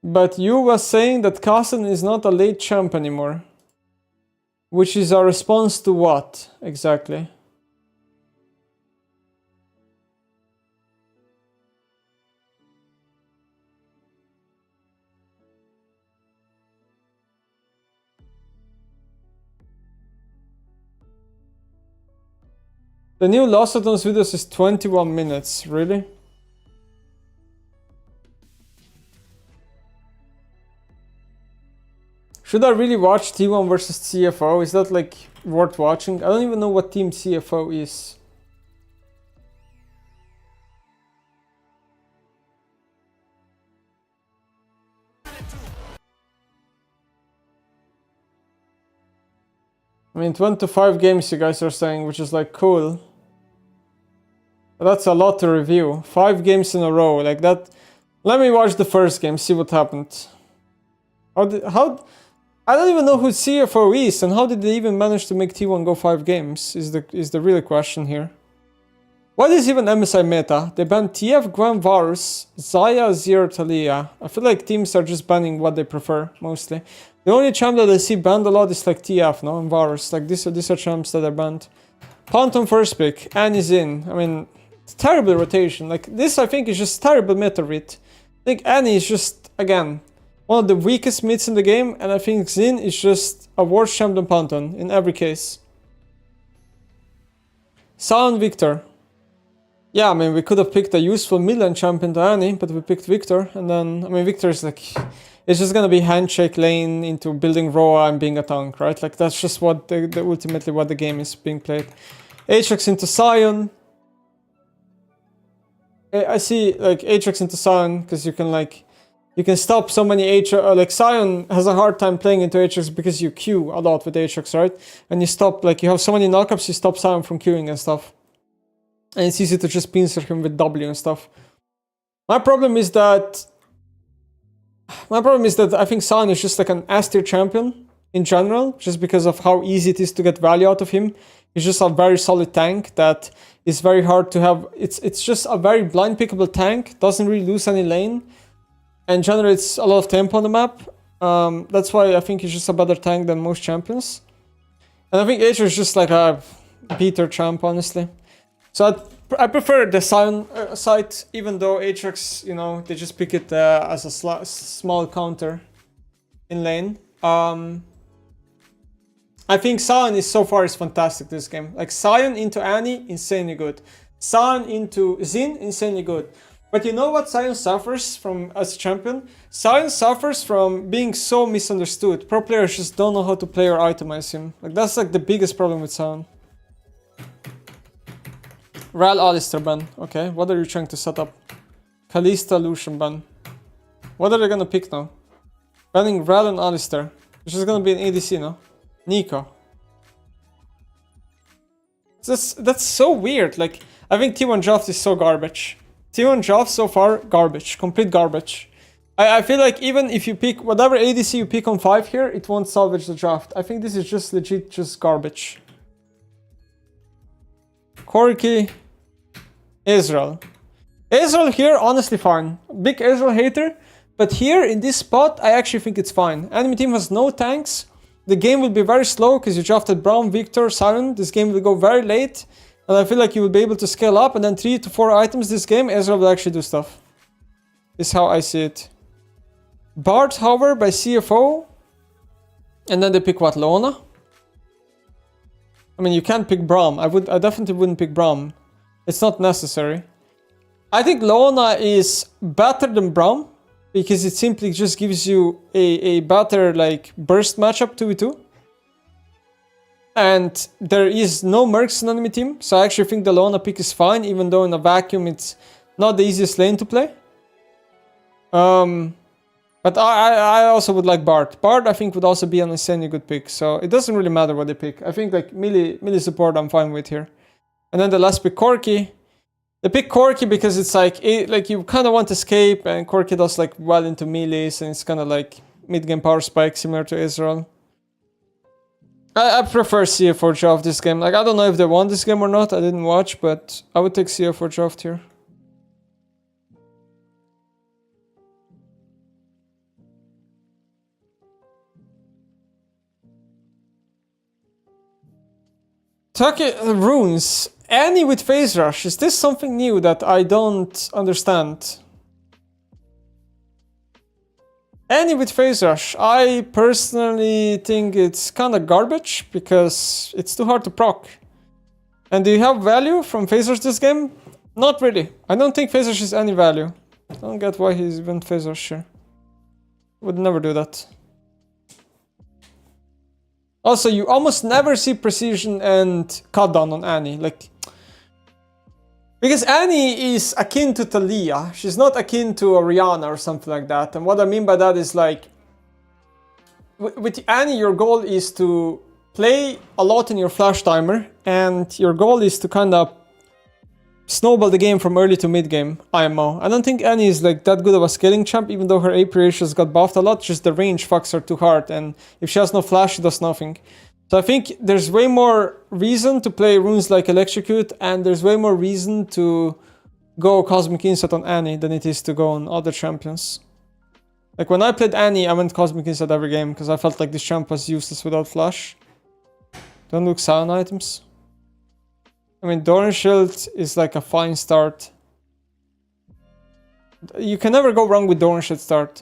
But you was saying that Kassadin is not a late champ anymore. Which is a response to what, exactly? The new Lost Atoms videos is 21 minutes, really? Should I really watch T1 versus CFO? Is that like worth watching? I don't even know what Team CFO is. I mean, 25 games you guys are saying, which is like cool. But that's a lot to review. 5 games in a row, like that. Let me watch the first game, see what happened. How I don't even know who CFO is, and how did they even manage to make T1 go 5 games? Is the real question here. What is even MSI meta? They banned TF, Gwen, Varus, Zaya, Zero, Talia. I feel like teams are just banning what they prefer, mostly. The only champ that I see banned a lot is like TF, no? And Varus. Like, these are champs that are banned. Ponton first pick, Annie's in. I mean, it's terrible rotation. Like, this I think is just terrible meta read. I think Annie is just, again, one of the weakest mids in the game, and I think Xin is just a worse champ than Ponton in every case. Sion Victor. Yeah, I mean, we could have picked a useful mid-lane champion to Annie, but we picked Victor, and then, I mean, Victor is like, it's just gonna be handshake lane into building Roa and being a tank, right? Like, that's just what ultimately what the game is being played. Aatrox into Sion. I see, like, Aatrox into Sion, because you can stop so many Aatrox, like, Sion has a hard time playing into Aatrox because you Q a lot with Aatrox, right? And you stop, like, you have so many knockups, you stop Sion from queuing and stuff. And it's easy to just pincer him with W and stuff. My problem is that I think Sion is just like an S tier champion in general, just because of how easy it is to get value out of him. He's just a very solid tank that is very hard to have. It's just a very blind pickable tank, doesn't really lose any lane, and generates a lot of tempo on the map. That's why I think he's just a better tank than most champions. And I think Aatrox is just like a beater champ, honestly. So I prefer the Sion side, even though Aatrox, you know, they just pick it as a small counter in lane. I think Sion is so far is fantastic this game. Like, Sion into Annie, insanely good. Sion into Xin, insanely good. But you know what Sion suffers from as a champion? Sion suffers from being so misunderstood. Pro players just don't know how to play or itemize him. Like, that's like the biggest problem with Sion. Ral Alistair ban. Okay, what are you trying to set up? Kalista Lucian ban. What are they gonna pick now? Banning Ral and Alistair. It's just gonna be an ADC, no? Nico. That's so weird. Like, I think T1 draft is so garbage. T1 draft so far, garbage. Complete garbage. I feel like even if you pick whatever ADC you pick on 5 here, it won't salvage the draft. I think this is just legit just garbage. Corki. Israel. Israel here, honestly fine. Big Israel hater, but here in this spot, I actually think it's fine. Enemy team has no tanks. The game will be very slow because you drafted Braum, Victor, Siren. This game will go very late, and I feel like you will be able to scale up, and then 3 to 4 items this game, Israel will actually do stuff. This is how I see it. Bart, however, by CFO, and then they pick what, Leona? I mean, you can't pick Braum. I definitely wouldn't pick Braum. It's not necessary. I think Leona is better than Braum because it simply just gives you a better like burst matchup 2v2. And there is no mercs in enemy team, so I actually think the Leona pick is fine, even though in a vacuum it's not the easiest lane to play. But I also would like Bard. Bard I think would also be an insanely good pick, so it doesn't really matter what they pick. I think like melee support I'm fine with here. And then the last pick, Corki. They pick Corki because it's like you kind of want escape, and Corki does like well into melees, and it's kind of like mid-game power spike similar to Israel. I prefer CF4 draft this game. Like, I don't know if they won this game or not, I didn't watch, but I would take CF4 draft here. Talking runes. Annie with phase rush. Is this something new that I don't understand? Annie with phase rush. I personally think it's kind of garbage because it's too hard to proc. And do you have value from phase rush this game? Not really. I don't think phase rush is any value. I don't get why he's even phase rush here. Would never do that. Also, you almost never see precision and cut down on Annie. Like, because Annie is akin to Talia. She's not akin to Orianna or something like that. And what I mean by that is like, with Annie, your goal is to play a lot in your flash timer. And your goal is to kind of snowball the game from early to mid game, IMO. I don't think Annie is like that good of a scaling champ, even though her AP ratios got buffed a lot, just the range fucks her too hard, and if she has no flash, she does nothing. So I think there's way more reason to play runes like Electrocute, and there's way more reason to go Cosmic Insight on Annie than it is to go on other champions. Like when I played Annie, I went Cosmic Insight every game, because I felt like this champ was useless without flash. Don't look Sion items. I mean, Doran Shield is like a fine start. You can never go wrong with Doran Shield start.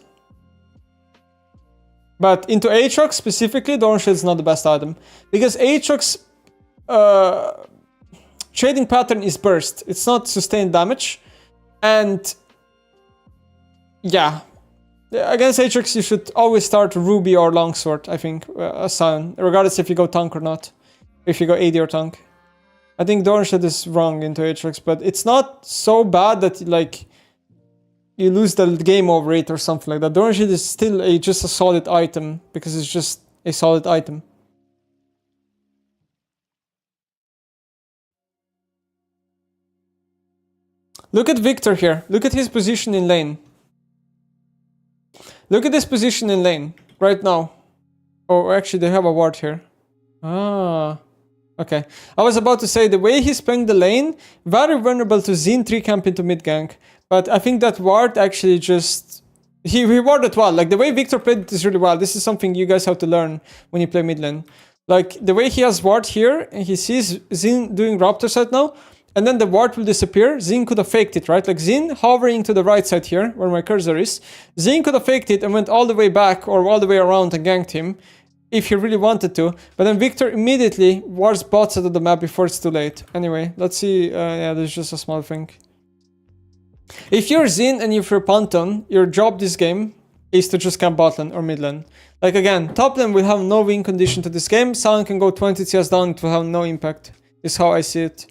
But into Aatrox specifically, Doran Shield is not the best item. Because Aatrox trading pattern is burst. It's not sustained damage. And yeah. Against Aatrox, you should always start Ruby or Longsword, I think, as Sion. Regardless if you go tank or not. If you go AD or tank. I think Doran Shield is wrong into Aatrox, but it's not so bad that like you lose the game over it or something like that. Doran Shield is still just a solid item because it's just a solid item. Look at Victor here. Look at his position in lane. Look at this position in lane right now. Oh, actually they have a ward here. Ah. Okay, I was about to say, the way he's playing the lane, very vulnerable to Xin 3 camp into mid gank. But I think that ward actually just... He warded well. Like, the way Victor played it is really well. This is something you guys have to learn when you play mid lane. Like, the way he has ward here, and he sees Xin doing Raptors right now, and then the ward will disappear. Xin could have faked it, right? Like, Xin hovering to the right side here, where my cursor is. Xin could have faked it and went all the way back, or all the way around and ganked him. If he really wanted to, but then Victor immediately wards bot side of the map before it's too late. Anyway, let's see. Yeah, there's just a small thing. If you're Xin and if you're Panton, your job this game is to just camp bot lane or mid lane. Like again, top lane will have no win condition to this game. Sion can go 20 CS down, it will have no impact. Is how I see it.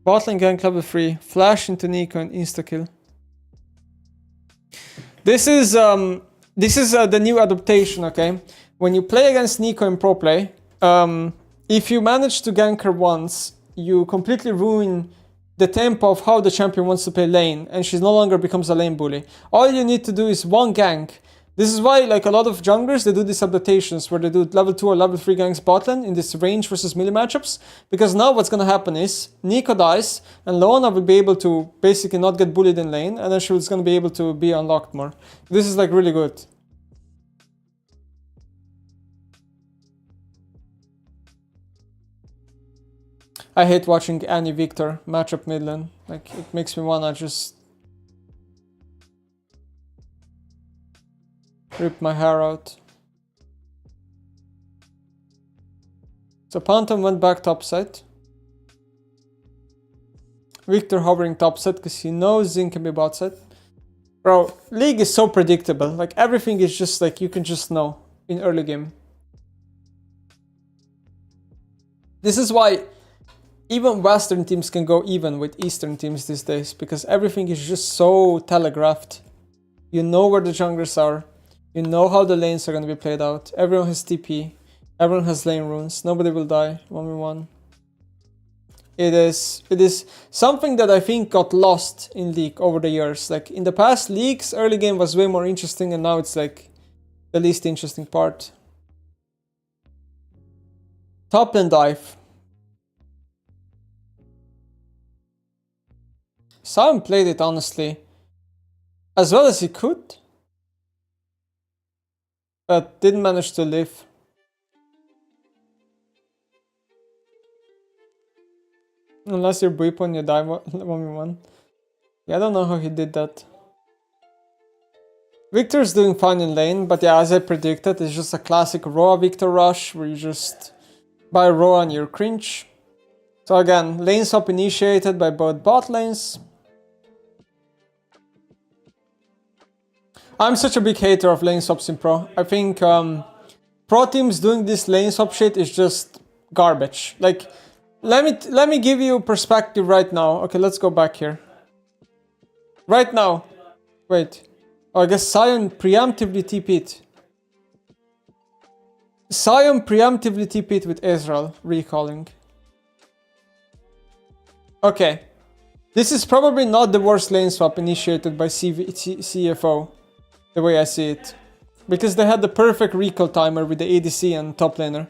Bot lane gank level 3, flash into Nico and insta kill. This is the new adaptation, okay? When you play against Nico in pro play, if you manage to gank her once, you completely ruin the tempo of how the champion wants to play lane, and she no longer becomes a lane bully. All you need to do is one gank. This is why, like, a lot of junglers, they do these adaptations where they do level 2 or level 3 ganks bot lane in this range versus melee matchups. Because now what's gonna happen is, Nico dies, and Leona will be able to basically not get bullied in lane, and then she was gonna be able to be unlocked more. This is, like, really good. I hate watching Annie Victor matchup mid lane. Like, it makes me wanna just rip my hair out. So Panton went back topside. Victor hovering topside because he knows Xin can be bot side. Bro, League is so predictable. Like, everything is just like, you can just know in early game. This is why even Western teams can go even with Eastern teams these days, because everything is just so telegraphed. You know where the junglers are. You know how the lanes are going to be played out. Everyone has TP. Everyone has lane runes. Nobody will die 1v1. It is something that I think got lost in League over the years. Like, in the past, League's early game was way more interesting, and now it's like the least interesting part. Top lane dive. Sion played it honestly as well as he could, but didn't manage to live. Unless you're Buipon, you die 1v1. Yeah, I don't know how he did that. Victor's doing fine in lane, but yeah, as I predicted, it's just a classic Roa Victor rush where you just buy Roa and you're cringe. So again, lane swap initiated by both bot lanes. I'm such a big hater of lane swaps in pro. I think pro teams doing this lane swap shit is just garbage. Like, let me give you perspective right now. Okay, let's go back here. Right now. Wait. Oh, I guess Sion preemptively TP'd. Sion preemptively TP'd with Ezreal recalling. Okay. This is probably not the worst lane swap initiated by CFO, the way I see it. Because they had the perfect recall timer with the ADC and top laner.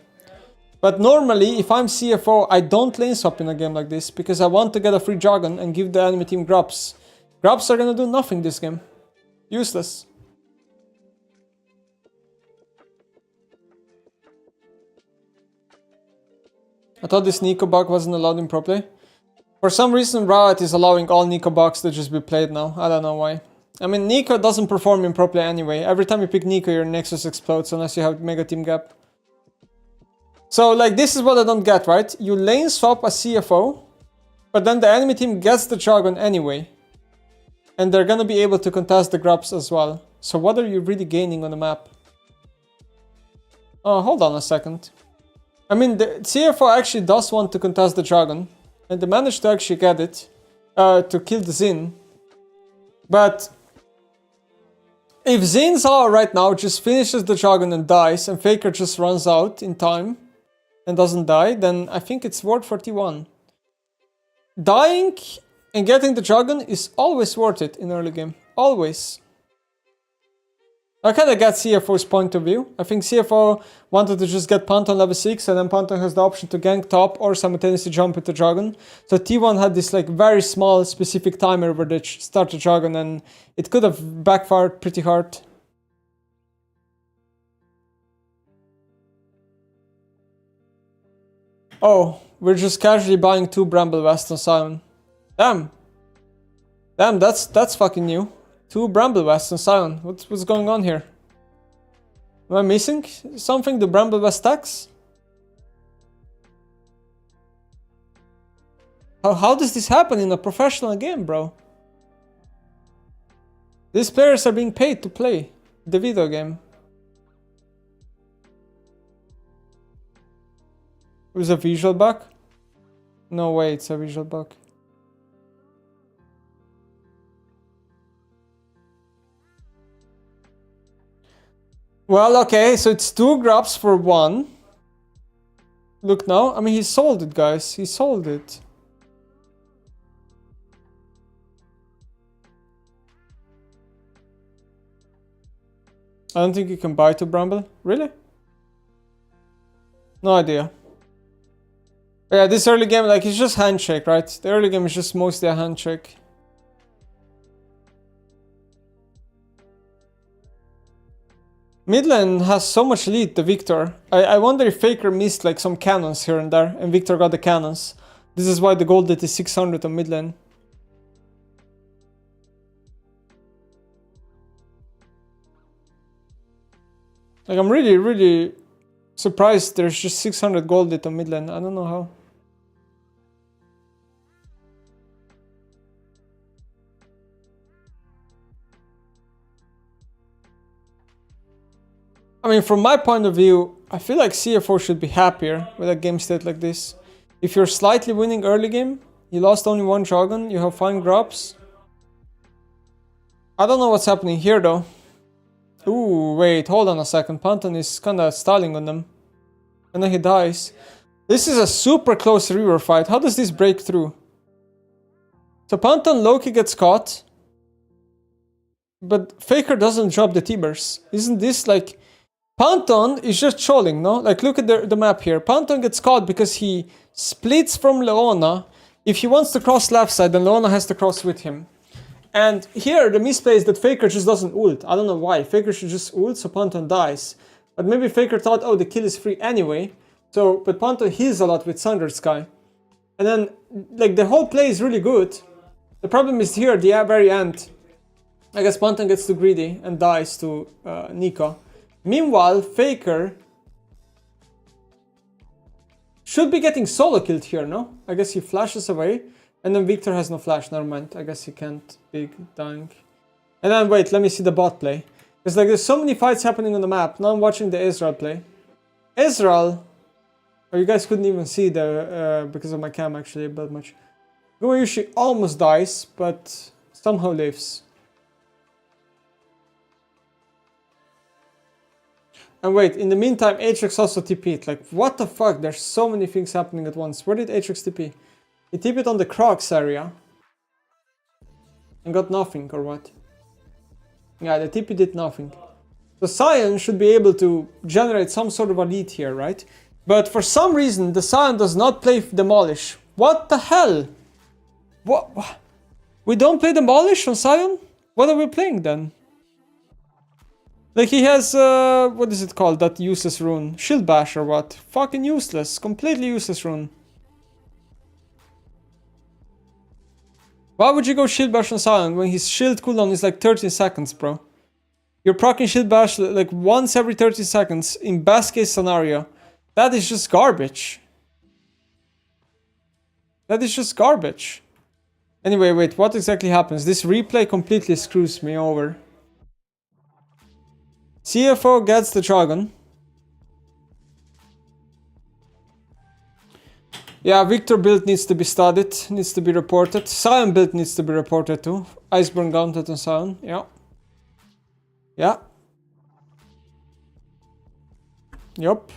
But normally, if I'm CFO, I don't lane swap in a game like this, because I want to get a free Dragon and give the enemy team grubs. Grubs are gonna do nothing this game. Useless. I thought this Nico bug wasn't allowed in pro play. For some reason, Riot is allowing all Nico bugs to just be played now. I don't know why. I mean, Nico doesn't perform in pro play anyway. Every time you pick Nico, your Nexus explodes unless you have Mega Team Gap. So, like, this is what I don't get, right? You lane swap a CFO, but then the enemy team gets the Dragon anyway. And they're gonna be able to contest the grubs as well. So what are you really gaining on the map? Oh, hold on a second. I mean, the CFO actually does want to contest the Dragon. And they managed to actually get it. To kill the Xin. But if Xin Zhao right now just finishes the Dragon and dies, and Faker just runs out in time and doesn't die, then I think it's worth for T1. Dying and getting the Dragon is always worth it in early game. Always. I kinda get CFO's point of view. I think CFO wanted to just get Pantheon level 6 and then Pantheon has the option to gank top or simultaneously jump with the Dragon. So T1 had this like very small specific timer where they start the Dragon and it could have backfired pretty hard. Oh, we're just casually buying 2 Bramble West on Sion. Damn. Damn, that's fucking new. 2 Bramble West on Sion. What's going on here? Am I missing something? The Bramble West stacks? How does this happen in a professional game, bro? These players are being paid to play the video game. It was a visual bug? No way, it's a visual bug. Well, okay, so it's 2 grubs for 1. Look now, I mean, he sold it, guys. He sold it. I don't think you can buy 2 Bramble. Really? No idea. Yeah, this early game, like, it's just handshake, right? The early game is just mostly a handshake. Mid lane has so much lead, the Victor. I wonder if Faker missed like some cannons here and there, and Victor got the cannons. This is why the gold hit is 600 on mid lane. Like, I'm really surprised there's just 600 gold hit on mid lane. I don't know how. I mean, from my point of view, I feel like CFO should be happier with a game state like this. If you're slightly winning early game, you lost only 1 Dragon, you have 5 grubs. I don't know what's happening here though. Ooh, wait, hold on a second. Pantheon is kinda stalling on them. And then he dies. This is a super close rework fight. How does this break through? So Pantheon Loki gets caught. But Faker doesn't drop the T-burst. Isn't this like... Pantheon is just trolling, no? Like, look at the map here. Pantheon gets caught because he splits from Leona. If he wants to cross left side, then Leona has to cross with him. And here, the misplay is that Faker just doesn't ult. I don't know why. Faker should just ult, so Pantheon dies. But maybe Faker thought, oh, the kill is free anyway. So, but Pantheon heals a lot with Sundered Sky. And then, like, the whole play is really good. The problem is here, at the very end. I guess Pantheon gets too greedy and dies to Nico. Meanwhile, Faker should be getting solo killed here, no? I guess he flashes away. And then Victor has no flash, never mind. I guess he can't be dying. And then wait, let me see the bot play. Because like there's so many fights happening on the map. Now I'm watching the Ezreal play. Ezreal... Oh, you guys couldn't even see the... because of my cam actually, but much. Goyushi almost dies, but somehow lives. And wait, in the meantime, Aatrox also TP'd. Like, what the fuck? There's so many things happening at once. Where did Aatrox TP? He TP'd on the Crocs area. And got nothing, or what? Yeah, the TP did nothing. So Sion should be able to generate some sort of a lead here, right? But for some reason, the Sion does not play Demolish. What the hell? What? We don't play Demolish on Sion? What are we playing then? Like he has, what is it called, that useless rune? Shield Bash or what? Fucking useless, completely useless rune. Why would you go Shield Bash on Sion when his shield cooldown is like 13 seconds, bro? You're proccing Shield Bash like once every 30 seconds in best case scenario. That is just garbage. That is just garbage. Anyway, wait, what exactly happens? This replay completely screws me over. CFO gets the dragon. Yeah, Victor build needs to be studied, needs to be reported. Sion build needs to be reported too. Iceborne Gauntlet and Sion, yeah. Yeah. Yup.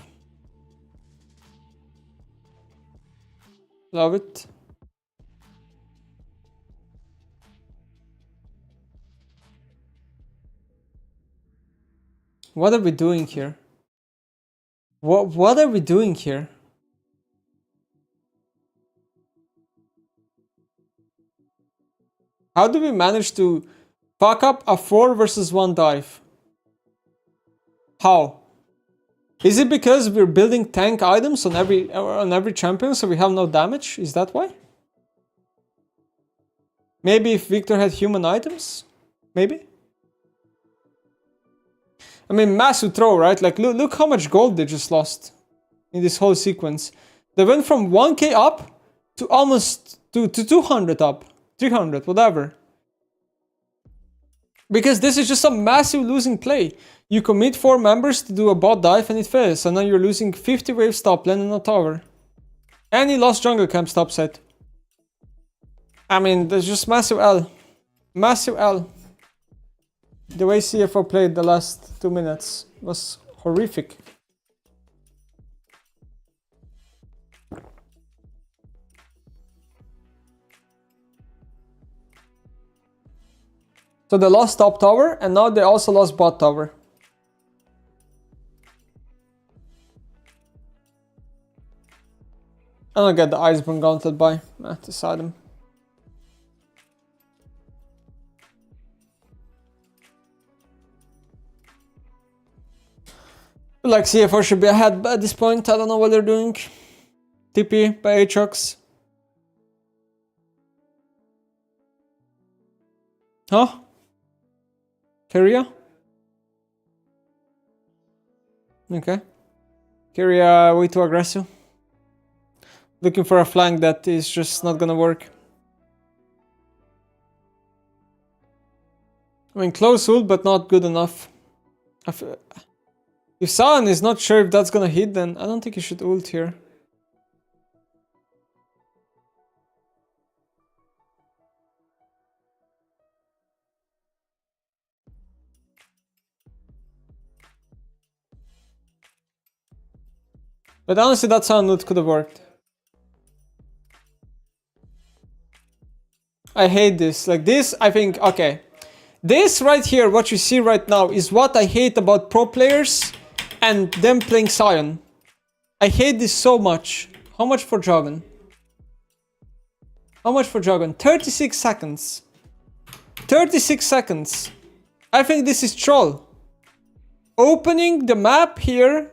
Love it. What are we doing here? What are we doing here? How do we manage to fuck up a 4 versus 1 dive? How? Is it because we're building tank items on every champion so we have no damage? Is that why? Maybe if Victor had human items? Maybe? I mean, massive throw, right? Like, look how much gold they just lost in this whole sequence. They went from 1k up to almost to 200 up. 300, whatever. Because this is just a massive losing play. You commit 4 members to do a bot dive and it fails. And now you're losing 50 waves top lane and a tower. And he lost jungle camp top set. I mean, there's just massive L. Massive L. The way CFO played the last 2 minutes was horrific. So they lost top tower and now they also lost bot tower. I don't get the Iceborne Gauntlet by. Decide them. Like CFO should be ahead at this point. I don't know what they're doing. TP by Aatrox. Huh? Kyria? Okay. Kyria way too aggressive. Looking for a flank that is just not gonna work. I mean, close ult, but not good enough. If Sion is not sure if that's gonna hit, then I don't think he should ult here. But honestly, that Sion ult could have worked. I hate this. Like this, I think, okay. This right here, what you see right now, is what I hate about pro players and them playing Sion. I hate this so much. How much for Dragon? How much for Dragon? 36 seconds. 36 seconds. I think this is troll. Opening the map here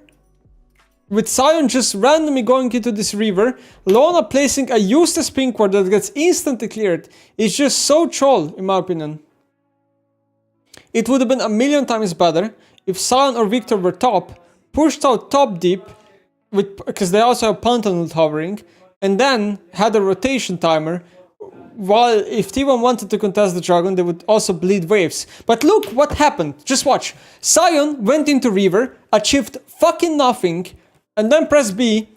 with Sion just randomly going into this river, Lona placing a useless pink ward that gets instantly cleared. It's just so troll, in my opinion. It would have been a million times better if Sion or Victor were top, pushed out top deep, because they also have Pantanal hovering, and then had a rotation timer, while if T1 wanted to contest the Dragon, they would also bleed waves. But look what happened, just watch. Sion went into river, achieved fucking nothing, and then pressed B,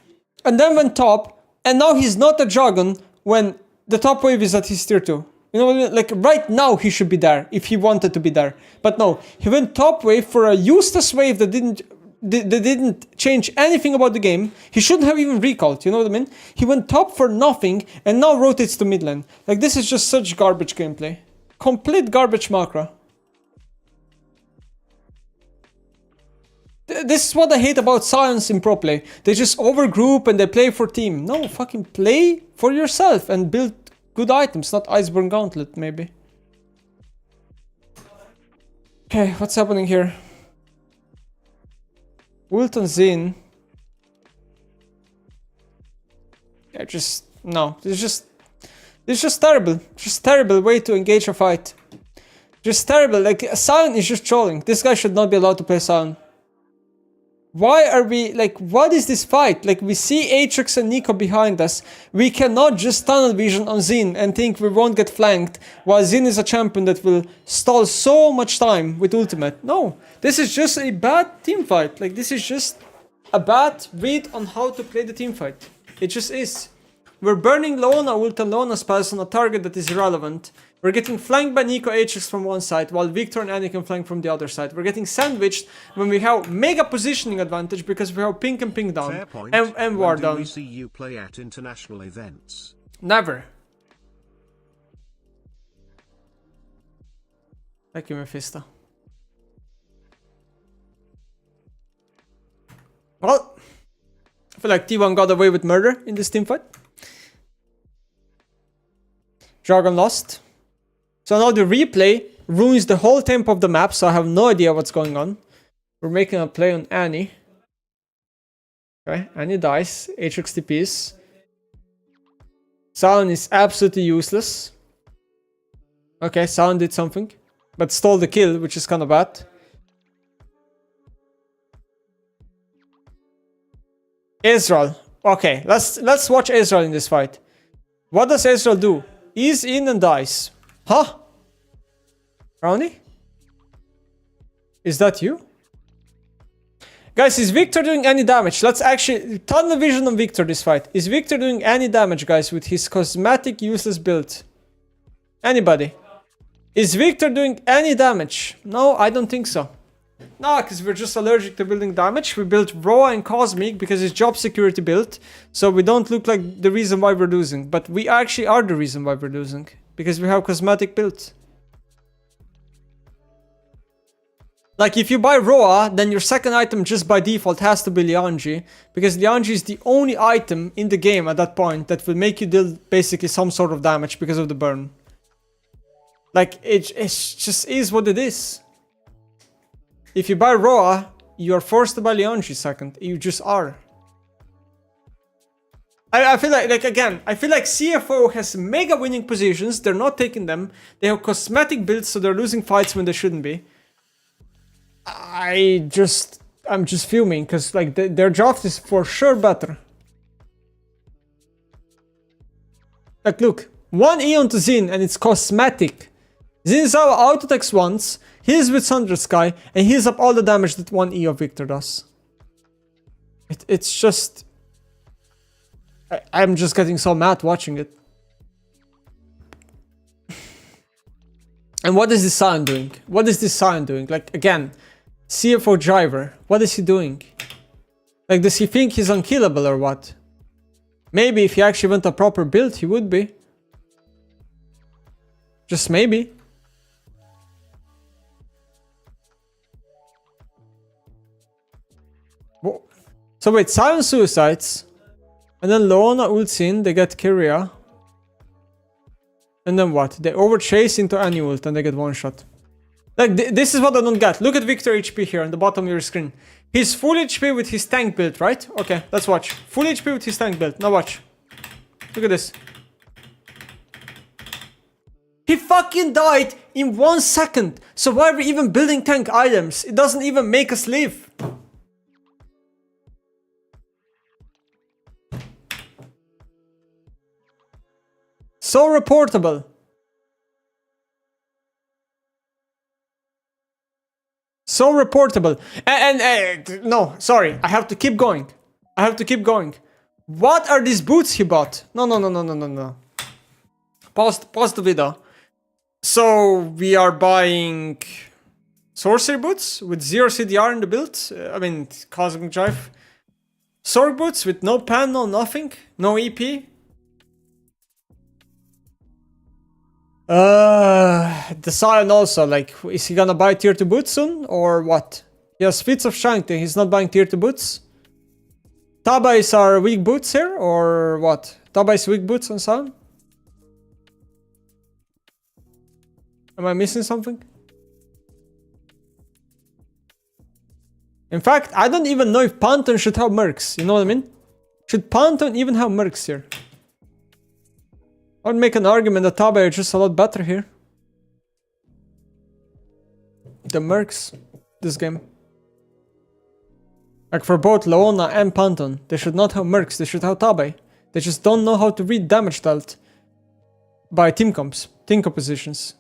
and then went top, and now he's not a Dragon when the top wave is at his tier 2. You know what I mean? Like, right now he should be there, if he wanted to be there. But no, he went top wave for a useless wave that they didn't change anything about the game. He shouldn't have even recalled, you know what I mean? He went top for nothing and now rotates to mid lane. Like, this is just such garbage gameplay. Complete garbage macro. This is what I hate about Science in pro play. They just overgroup and they play for team. No, fucking play for yourself and build good items, not Iceborne Gauntlet, maybe. Okay, what's happening here? Ult on Zin. Yeah, just... No, it's just terrible. Just terrible way to engage a fight. Just terrible. Like, Sion is just trolling. This guy should not be allowed to play Sion. Why are we, like, what is this fight? Like, we see Aatrox and Nico behind us. We cannot just tunnel vision on Zin and think we won't get flanked, while Zin is a champion that will stall so much time with ultimate. No, this is just a bad team fight. Like, this is just a bad read on how to play the team fight. It just is. We're burning Leona ult and Leona spells on a target that is irrelevant. We're getting flanked by Nico Aatrox from one side, while Victor and Annie can flank from the other side. We're getting sandwiched when we have mega positioning advantage because we have pink and pink down. Fair point. And war When do down. we see you play at international events? Never. Thank you, Mephisto. Well, I feel like T1 got away with murder in this teamfight. Dragon lost. So now the replay ruins the whole tempo of the map, so I have no idea what's going on. We're making a play on Annie. Okay, Annie dies. Aatrox TPs. Sion is absolutely useless. Okay, Sion did something, but stole the kill, which is kind of bad. Ezreal. Okay, let's watch Ezreal in this fight. What does Ezreal do? He's in and dies. Huh? Brownie? Is that you? Guys, is Victor doing any damage? Let's actually... Tunnel vision on Victor this fight. Is Victor doing any damage, guys, with his cosmetic useless build? Anybody? Is Victor doing any damage? No, I don't think so. No, because we're just allergic to building damage. We built Raw and Cosmic because it's job security built. So we don't look like the reason why we're losing. But we actually are the reason why we're losing. Because we have cosmetic built. Like, if you buy Roa, then your second item just by default has to be Lianji. Because Lianji is the only item in the game at that point that will make you deal basically some sort of damage because of the burn. Like, it just is what it is. If you buy Roa, you are forced to buy Lianji second. You just are. I feel like again, I feel like CFO has mega winning positions. They're not taking them. They have cosmetic builds, so they're losing fights when they shouldn't be. I'm just fuming because like their draft is for sure better. Like, look, 1 Eon to Zin and it's cosmetic. Zin is out auto-attacks once, heals with Sundered Sky, and heals up all the damage that 1 E of Victor does. It's just... I'm just getting so mad watching it. And what is this Sion doing? What is this Sion doing? Like, again, CFO driver, what is he doing? Like, does he think he's unkillable or what? Maybe if he actually went a proper build, he would be. Just maybe. Whoa. So wait, Sion suicides. And then Leona ults in, they get Kyria. And then what? They overchase into any ult and they get one shot. Like, this is what I don't get. Look at Victor HP here on the bottom of your screen. He's full HP with his tank build, right? Okay, let's watch. Full HP with his tank build. Now watch. Look at this. He fucking died in 1 second. So why are we even building tank items? It doesn't even make us live. So reportable. So reportable. And no, sorry. I have to keep going. I have to keep going. What are these boots he bought? No. Pause the video. So we are buying Sorcery Boots with 0 CDR in the build. I mean, Cosmic Drive. Sword Boots with no pan, no nothing. No EP. The Scion also, like, is he gonna buy tier 2 boots soon? Or what? He has Feats of Strength, he's not buying tier 2 boots. Tabais are weak boots here, or what? Tabais weak boots on Scion? Am I missing something? In fact, I don't even know if Pantheon should have mercs, you know what I mean? Should Pantheon even have mercs here? I would make an argument that Tabai are just a lot better here. The mercs, this game. Like for both Leona and Pantheon, they should not have mercs, they should have Tabai. They just don't know how to read damage dealt by team compositions.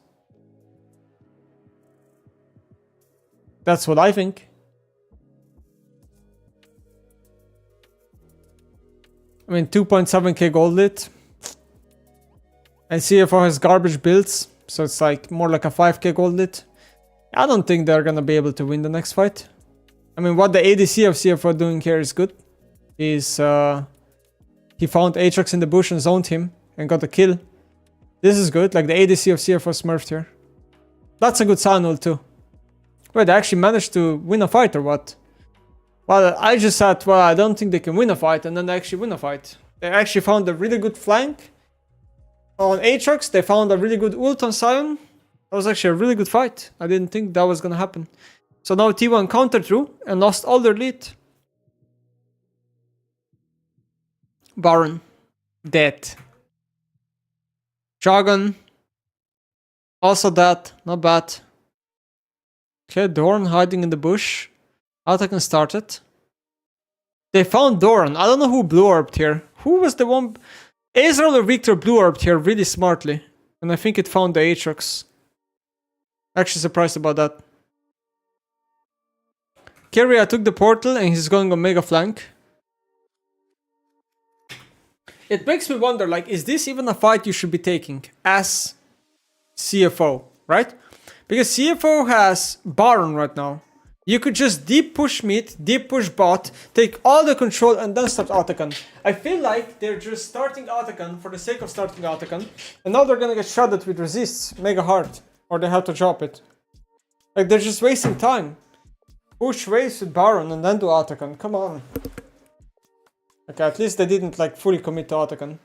That's what I think. I mean, 2.7k gold lit. And CFO has garbage builds, so it's like more like a 5k gold lit. I don't think they're gonna be able to win the next fight. I mean, what the ADC of CFO doing here is good. Is he found Aatrox in the bush and zoned him and got a kill. This is good, like the ADC of CFO smurfed here. That's a good sign ult too. Wait, they actually managed to win a fight or what? Well, I just said, well, I don't think they can win a fight, and then they actually win a fight. They actually found a really good flank on Aatrox. They found a really good ult on Scion. That was actually a really good fight. I didn't think that was gonna happen. So now T1 countered through and lost all their lead. Baron. Dead. Jargon. Also dead. Not bad. Okay, Doran hiding in the bush. Attack started. They found Doran. I don't know who blue orbed here. Who was the one? Ezreal or Victor blue orbed here really smartly. And I think it found the Aatrox. Actually surprised about that. Keria took the portal and he's going on mega flank. It makes me wonder, like, is this even a fight you should be taking as CFO, right? Because CFO has Baron right now. You could just deep push mid, deep push bot, take all the control and then start Atakan. I feel like they're just starting Atakan for the sake of starting Atakan. And now they're gonna get shredded with resists mega hard. Or they have to drop it. Like, they're just wasting time. Push waves with Baron and then do Atakan. Come on. Okay, at least they didn't like fully commit to Atakan.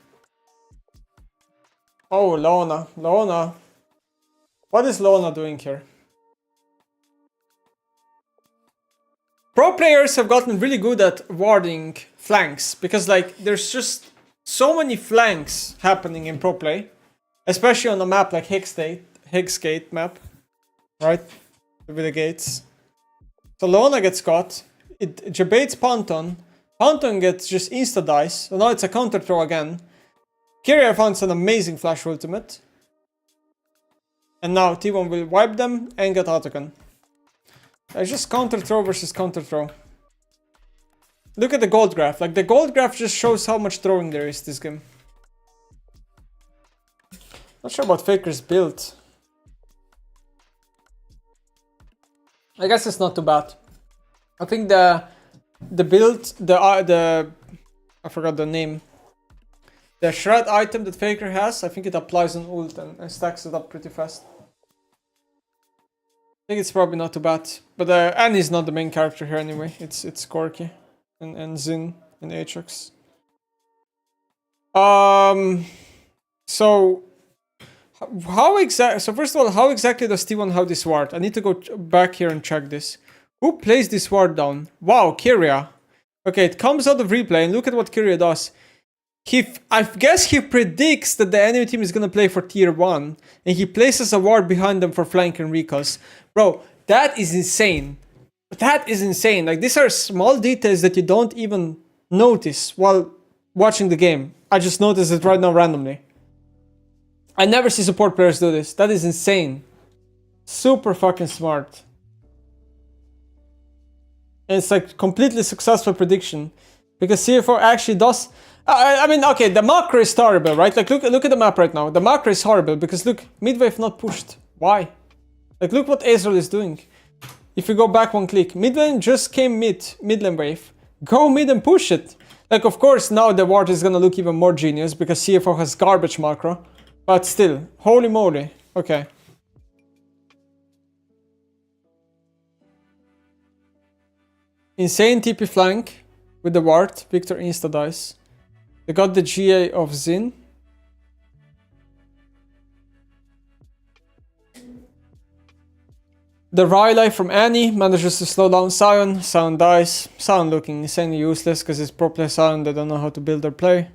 Oh, Leona. Leona. What is Leona doing here? Pro players have gotten really good at warding flanks. Because like, there's just so many flanks happening in pro play. Especially on a map like Hexgate map. Right? With the gates. So Leona gets caught. It debates Pantheon. Pantheon gets just insta-dice. So now it's a counter throw again. Keria found an amazing flash ultimate. And now T1 will wipe them and get Atakan. It's just counter throw versus counter throw. Look at the gold graph. Like, the gold graph just shows how much throwing there is this game. Not sure about Faker's build. I guess it's not too bad. I think the build, I forgot the name. The shred item that Faker has, I think it applies on ult and stacks it up pretty fast. I think it's probably not too bad. But Annie's not the main character here anyway. It's Corki and Zin and Aatrox. So first of all, how exactly does T1 have this ward? I need to go back here and check this. Who plays this ward down? Wow, Keria. Okay, it comes out of replay and look at what Keria does. I guess he predicts that the enemy team is gonna play for tier 1 and he places a ward behind them for flank and recalls. Bro, that is insane. That is insane. Like, these are small details that you don't even notice while watching the game. I just noticed it right now randomly. I never see support players do this. That is insane. Super fucking smart. And it's like completely successful prediction. Because CFO actually does... I mean, okay, the macro is horrible, right? Like, look at the map right now. The macro is horrible because look, mid wave not pushed. Why? Like, look what Ezreal is doing. If you go back one click, mid lane just came mid lane wave. Go mid and push it. Like, of course, now the ward is gonna look even more genius because CFO has garbage macro. But still, holy moly. Okay. Insane TP flank with the ward. Victor insta dies. They got the GA of Xin. The Riley from Annie manages to slow down Sion. Sion dies. Sion looking insanely useless because it's pro play Sion. They don't know how to build their play.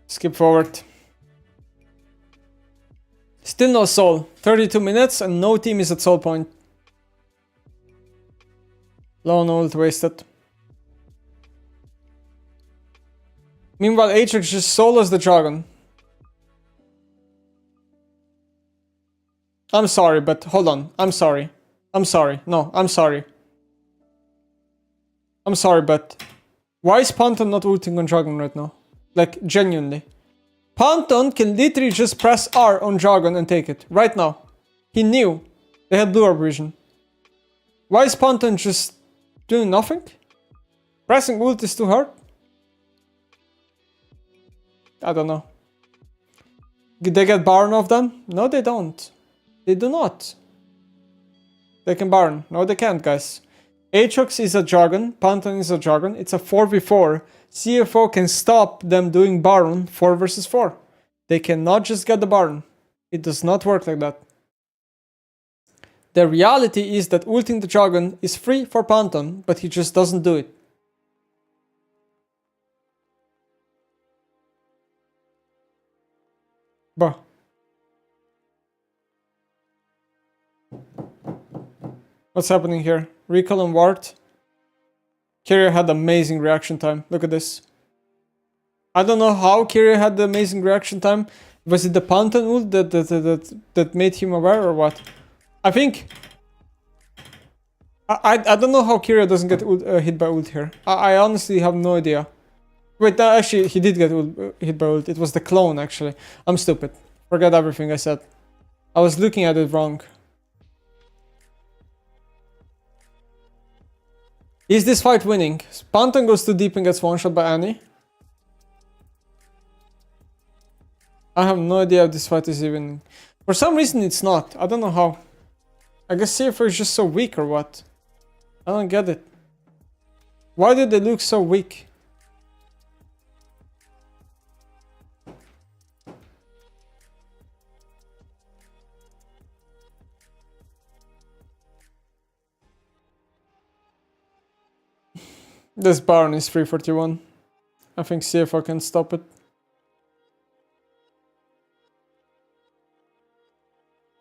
Skip forward. Still no soul. 32 minutes and no team is at soul point. Lone ult wasted. Meanwhile, Atrix just solos the dragon. I'm sorry, but hold on. I'm sorry. I'm sorry. No, I'm sorry. I'm sorry, but why is Panton not ulting on dragon right now? Like, genuinely. Panton can literally just press R on dragon and take it. Right now. He knew. They had blue orb vision. Why is Panton just doing nothing? Pressing ult is too hard? I don't know. Did they get Baron off them? No, they don't. They do not. They can Baron. No, they can't, guys. Aatrox is a dragon. Panton is a dragon. It's a 4v4. CFO can stop them doing Baron 4 versus 4. They cannot just get the Baron. It does not work like that. The reality is that ulting the dragon is free for Panton, but he just doesn't do it. Bruh. What's happening here? Recall and ward. Kyria had amazing reaction time. Look at this. I don't know how Kyria had the amazing reaction time. Was it the Panton ult that made him aware or what? I think... I don't know how Kyria doesn't get hit by ult here. I honestly have no idea. Wait, no, actually, he did get hit by ult. It was the clone, actually. I'm stupid. Forget everything I said. I was looking at it wrong. Is this fight winning? Panton goes too deep and gets one-shot by Annie. I have no idea if this fight is even... For some reason it's not. I don't know how. I guess CFO is just so weak or what? I don't get it. Why did they look so weak? This Baron is 341. I think CFO can stop it.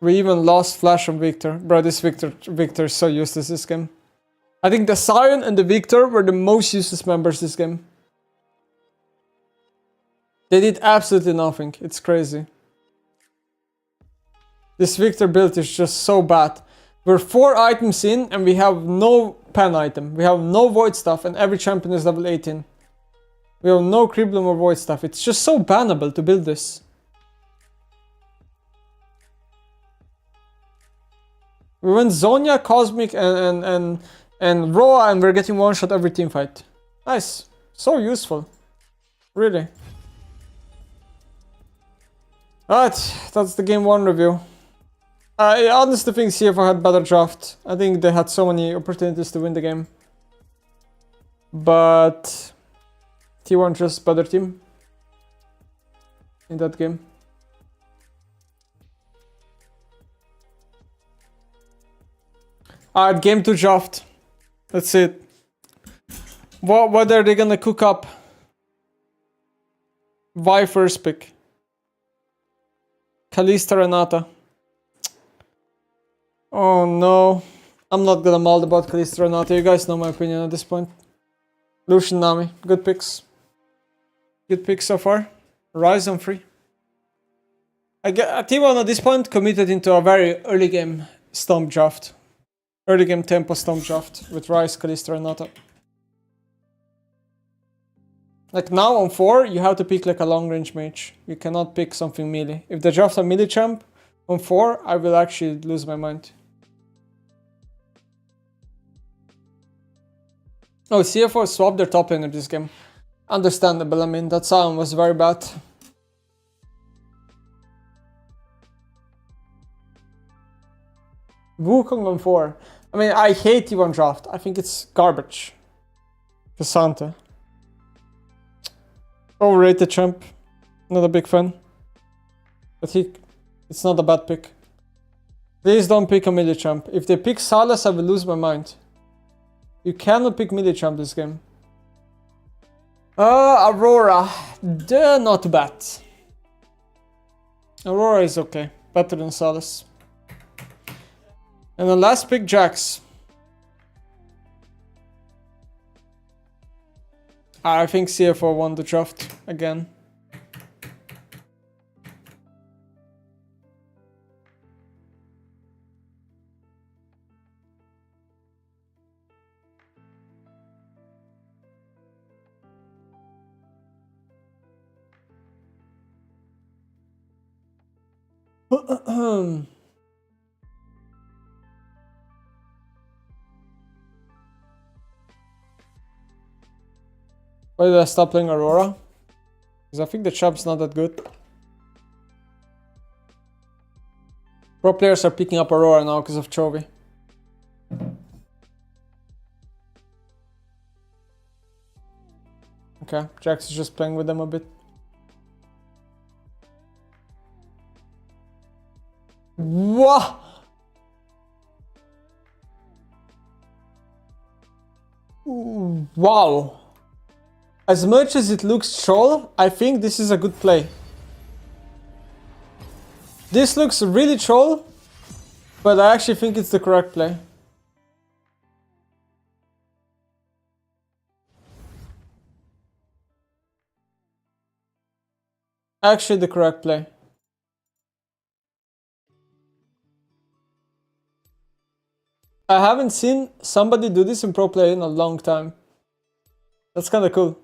We even lost Flash on Victor. Bro, this Victor is so useless this game. I think the Sion and the Victor were the most useless members this game. They did absolutely nothing. It's crazy. This Victor build is just so bad. We're 4 items in and we have no pen item. We have no void stuff and every champion is level 18. We have no Criblum or void stuff. It's just so bannable to build this. We went Zonya, Cosmic and Roa and we're getting one shot every team fight. Nice. So useful. Really. Alright, that's the game 1 review. I honestly think CFO had better draft. I think they had so many opportunities to win the game. But T1 just better team in that game. Alright, game 2 draft. Let's see it. What are they gonna cook up? Vi first pick. Kalista Renata. Oh no. I'm not gonna maul about Kalista Renata. You guys know my opinion at this point. Lucian Nami. Good picks. Good picks so far. Rise on free. T1 at this point committed into a very early game stomp draft. Early game tempo stomp draft with Rise, Kalista Renata. Like now on 4, you have to pick like a long range mage. You cannot pick something melee. If they draft a melee champ on 4, I will actually lose my mind. Oh, CFO swapped their top laner this game. Understandable, I mean, that sound was very bad. Wukong on 4. I mean, I hate T1 draft. I think it's garbage. Cassante. Overrated champ. Not a big fan. But it's not a bad pick. Please don't pick a melee champ. If they pick Salas, I will lose my mind. You cannot pick melee champ this game. Aurora. Not bad. Aurora is okay. Better than Salas. And the last pick, Jax. I think CFO won the draft again. Why did I stop playing Aurora? Because I think the champ's not that good. Pro players are picking up Aurora now because of Chovy. Okay, Jax is just playing with them a bit. Whoa! Wow! As much as it looks troll, I think this is a good play. This looks really troll, but I actually think it's the correct play. Actually the correct play. I haven't seen somebody do this in pro play in a long time. That's kinda cool.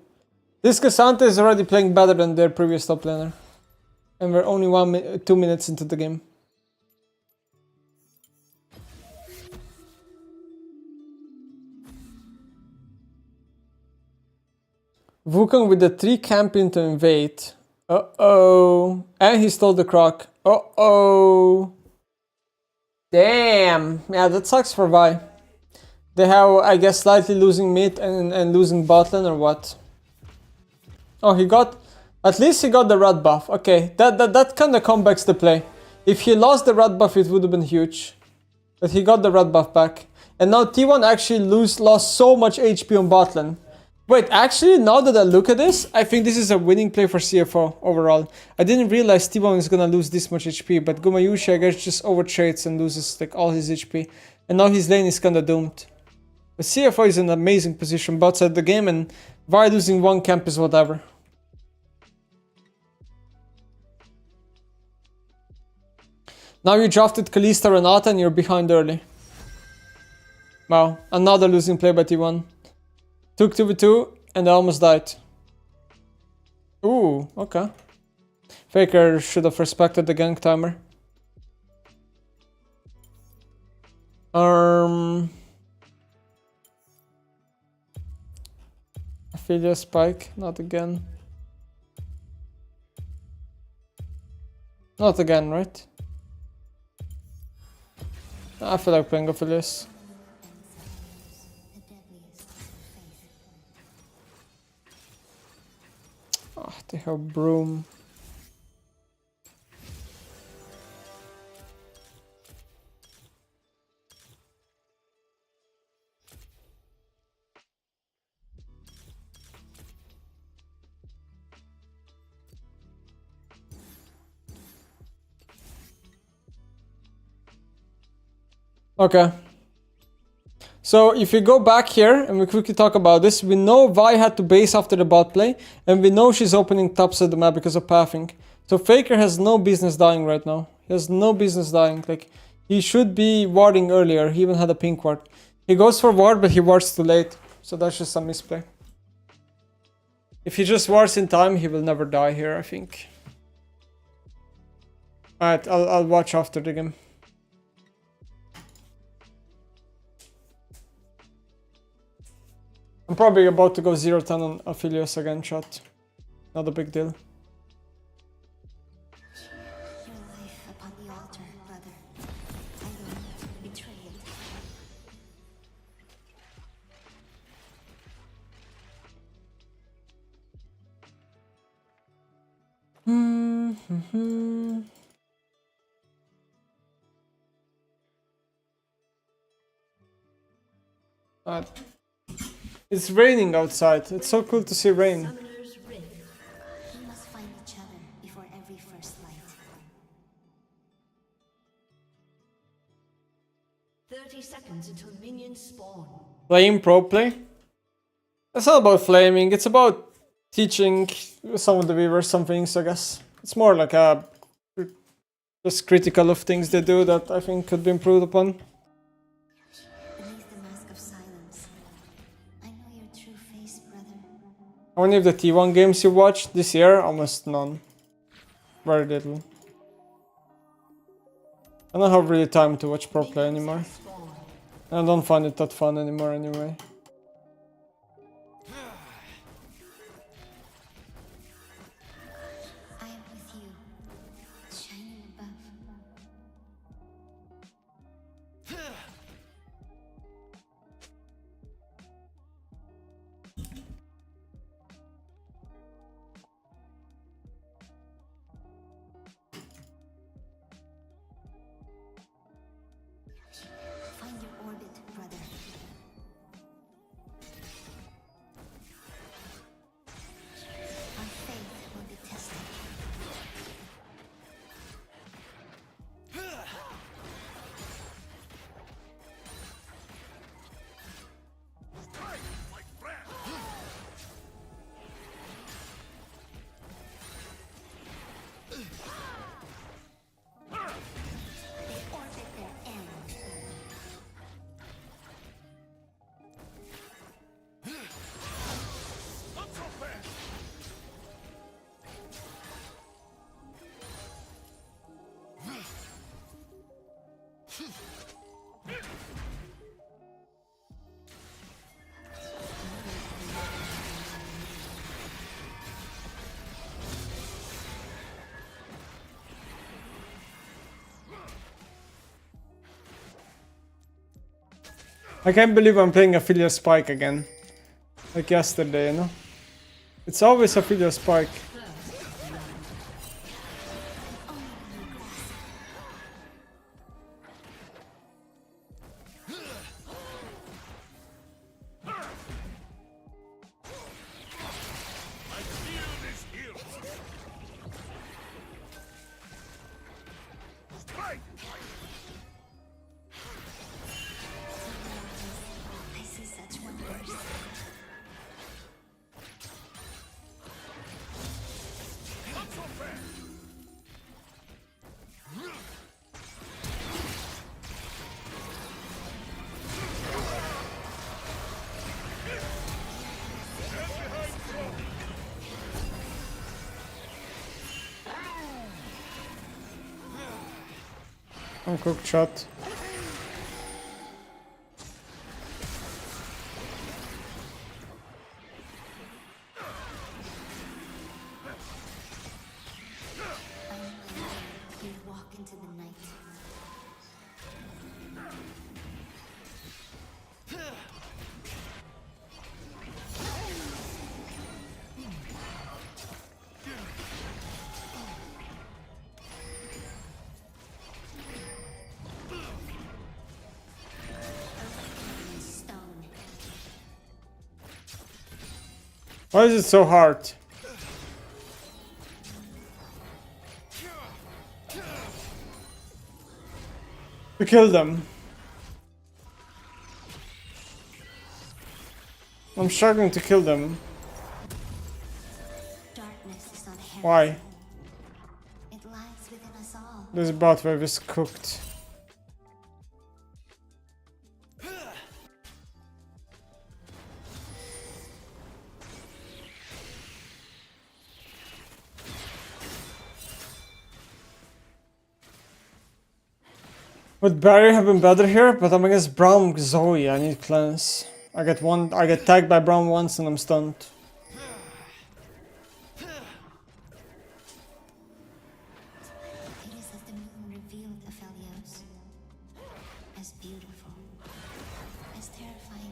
This Cassante is already playing better than their previous top laner. And we're only 2 minutes into the game. Wukong with the 3 camping to invade. Uh-oh. And he stole the croc. Uh-oh. Damn. Yeah, that sucks for Vi. They have, I guess, slightly losing mid and losing bot lane or what? Oh, he got... At least he got the red buff. Okay, that kind of comebacks the play. If he lost the red buff, it would have been huge. But he got the red buff back. And now T1 actually lost so much HP on bot lane. Wait, actually, now that I look at this, I think this is a winning play for CFO overall. I didn't realize T1 is gonna lose this much HP, but Gumayushi, I guess, just overtrades and loses like all his HP. And now his lane is kinda doomed. But CFO is in an amazing position both sides of the game, and Vi losing 1 camp is whatever. Now you drafted Kalista Renata and you're behind early. Wow, another losing play by T1. Took 2v2 and I almost died. Ooh, okay. Faker should have respected the gank timer. Ophelia spike, not again. Not again, right? I feel like playing Ophelius. Ah, they have broom. Okay. So if we go back here and we quickly talk about this, we know Vi had to base after the bot play, and we know she's opening top side of the map because of pathing. So Faker has no business dying right now. He has no business dying. Like, he should be warding earlier. He even had a pink ward. He goes for ward, but he wards too late. So that's just a misplay. If he just wards in time, he will never die here, I think. Alright, I'll watch after the game. I'm probably about to go 0-10 on Aphelios again, chat. Not a big deal. Your life upon the altar, brother. I will betray it. It's raining outside. It's so cool to see rain. Summoner's Rift. We must find each other before every first light. 30 seconds until minions spawn. Playing pro play? It's not about flaming, it's about teaching some of the viewers some things, I guess. It's more like a just critical of things they do that I think could be improved upon. Beneath the mask of silence, I know your true face, brother. How many of the T1 games you watched this year? Almost none. Very little. I don't have really time to watch pro play anymore. I don't find it that fun anymore anyway. I am with you, shining above. Find your orbit, brother. Our faith will be tested. They orbit their end. I can't believe I'm playing Aphelios Spike again. Like yesterday, you know? It's always Aphelios Spike. I see such wonders. Uncooked shot. You walk into the night. Stone. Why is it so hard? To kill them. I'm struggling to kill them. Darkness is on Harris. Why? It lies within us all. This bot wave is cooked. Would Barry have been better here? But I'm against Braum Zoe. I need cleanse. I get tagged by Braum once and I'm stunned. It is as the moon revealed Aphelios. As beautiful. As terrifying.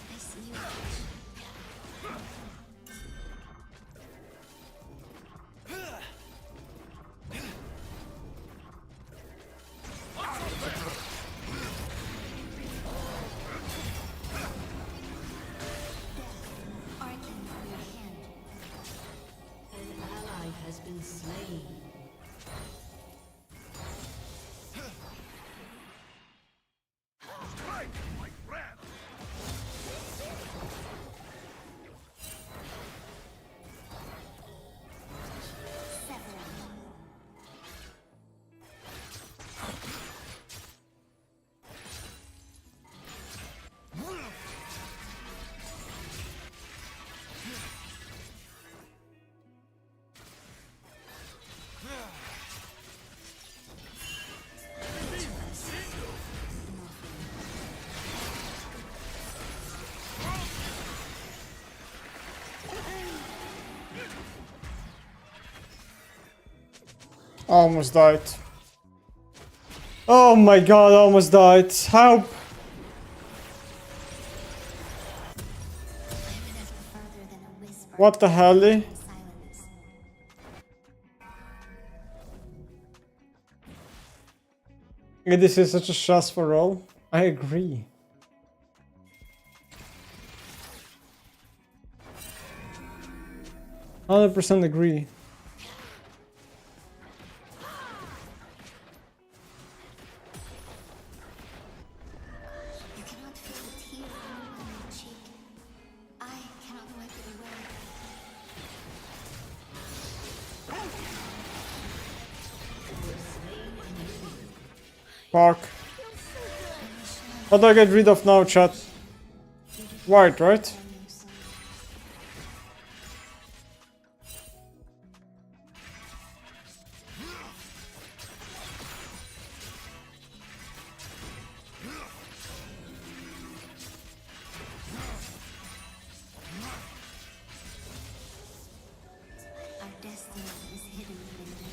I see you. Arcane from your hand. An ally has been slain. Almost died. Oh my god, almost died. Help! Further than a whisper. What the hell? Silence. This is such a stressful role. I agree. %100% agree. You cannot feel a tear on your cheek. I cannot wipe it away. Fuck. How do I get rid of now, chat? White, right? Our destiny is hidden within reach.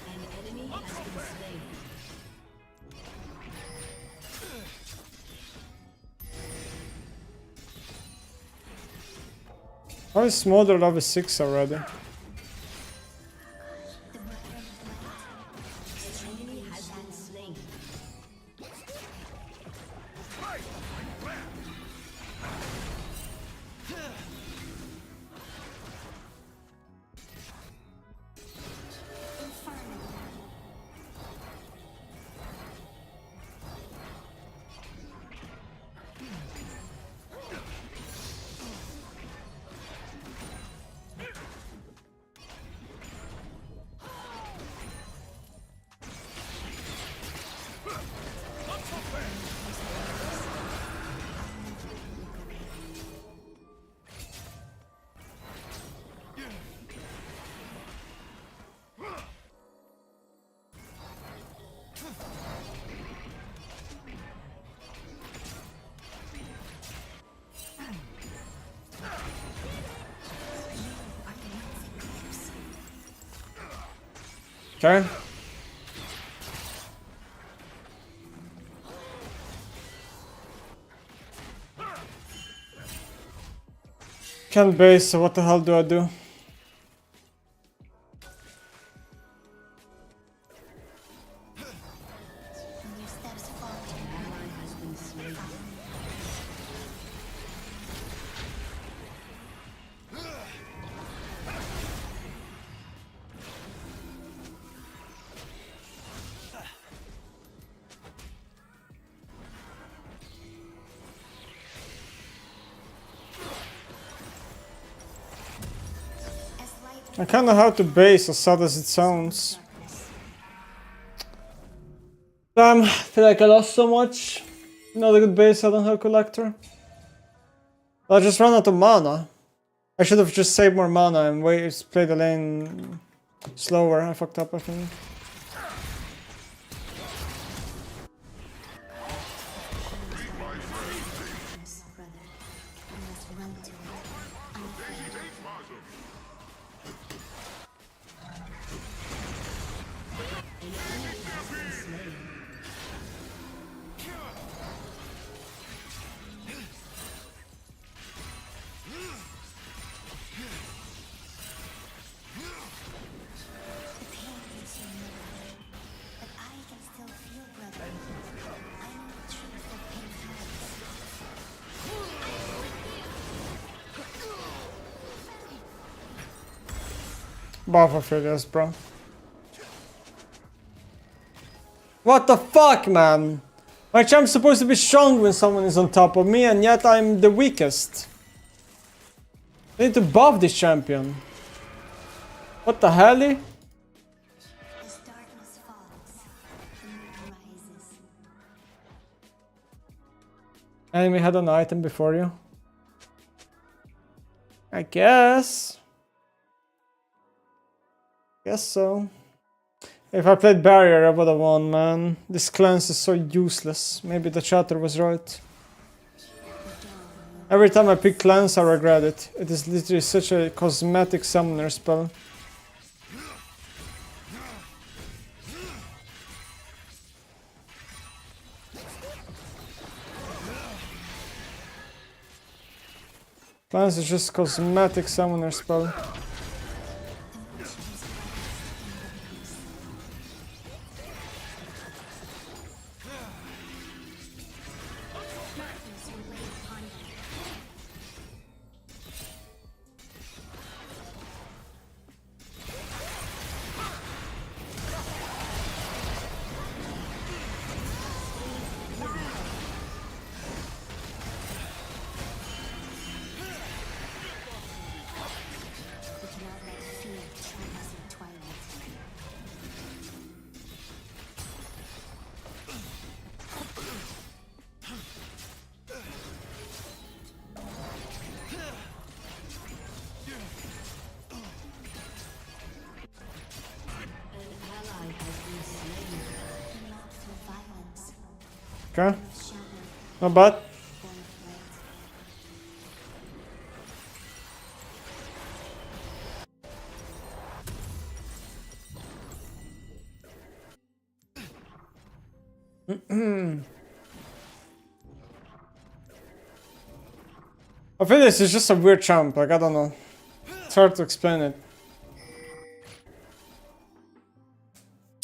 An enemy has been slain. How is Smolder level 6 already? An enemy has been slain. Okay. Can't base, so what the hell do I do? When your steps falter, Ally has been slain. I kind of have to base as sad as it sounds. Damn, I feel like I lost so much. Not a good base, I don't have collector. I just ran out of mana. I should have just saved more mana and play the lane slower. I fucked up, I think. Buffer failures, bro. What the fuck, man? My champ's supposed to be strong when someone is on top of me, and yet I'm the weakest. I need to buff this champion. What the hell? As darkness falls, the moon rises. Enemy had an item before you. I guess. Guess so. If I played barrier, I would have won, man. This cleanse is so useless. Maybe the chatter was right. Every time I pick cleanse, I regret it. It is literally such a cosmetic summoner spell. Cleanse is just cosmetic summoner spell. Okay. Not bad. I feel this is just a weird champ, like I don't know. It's hard to explain it.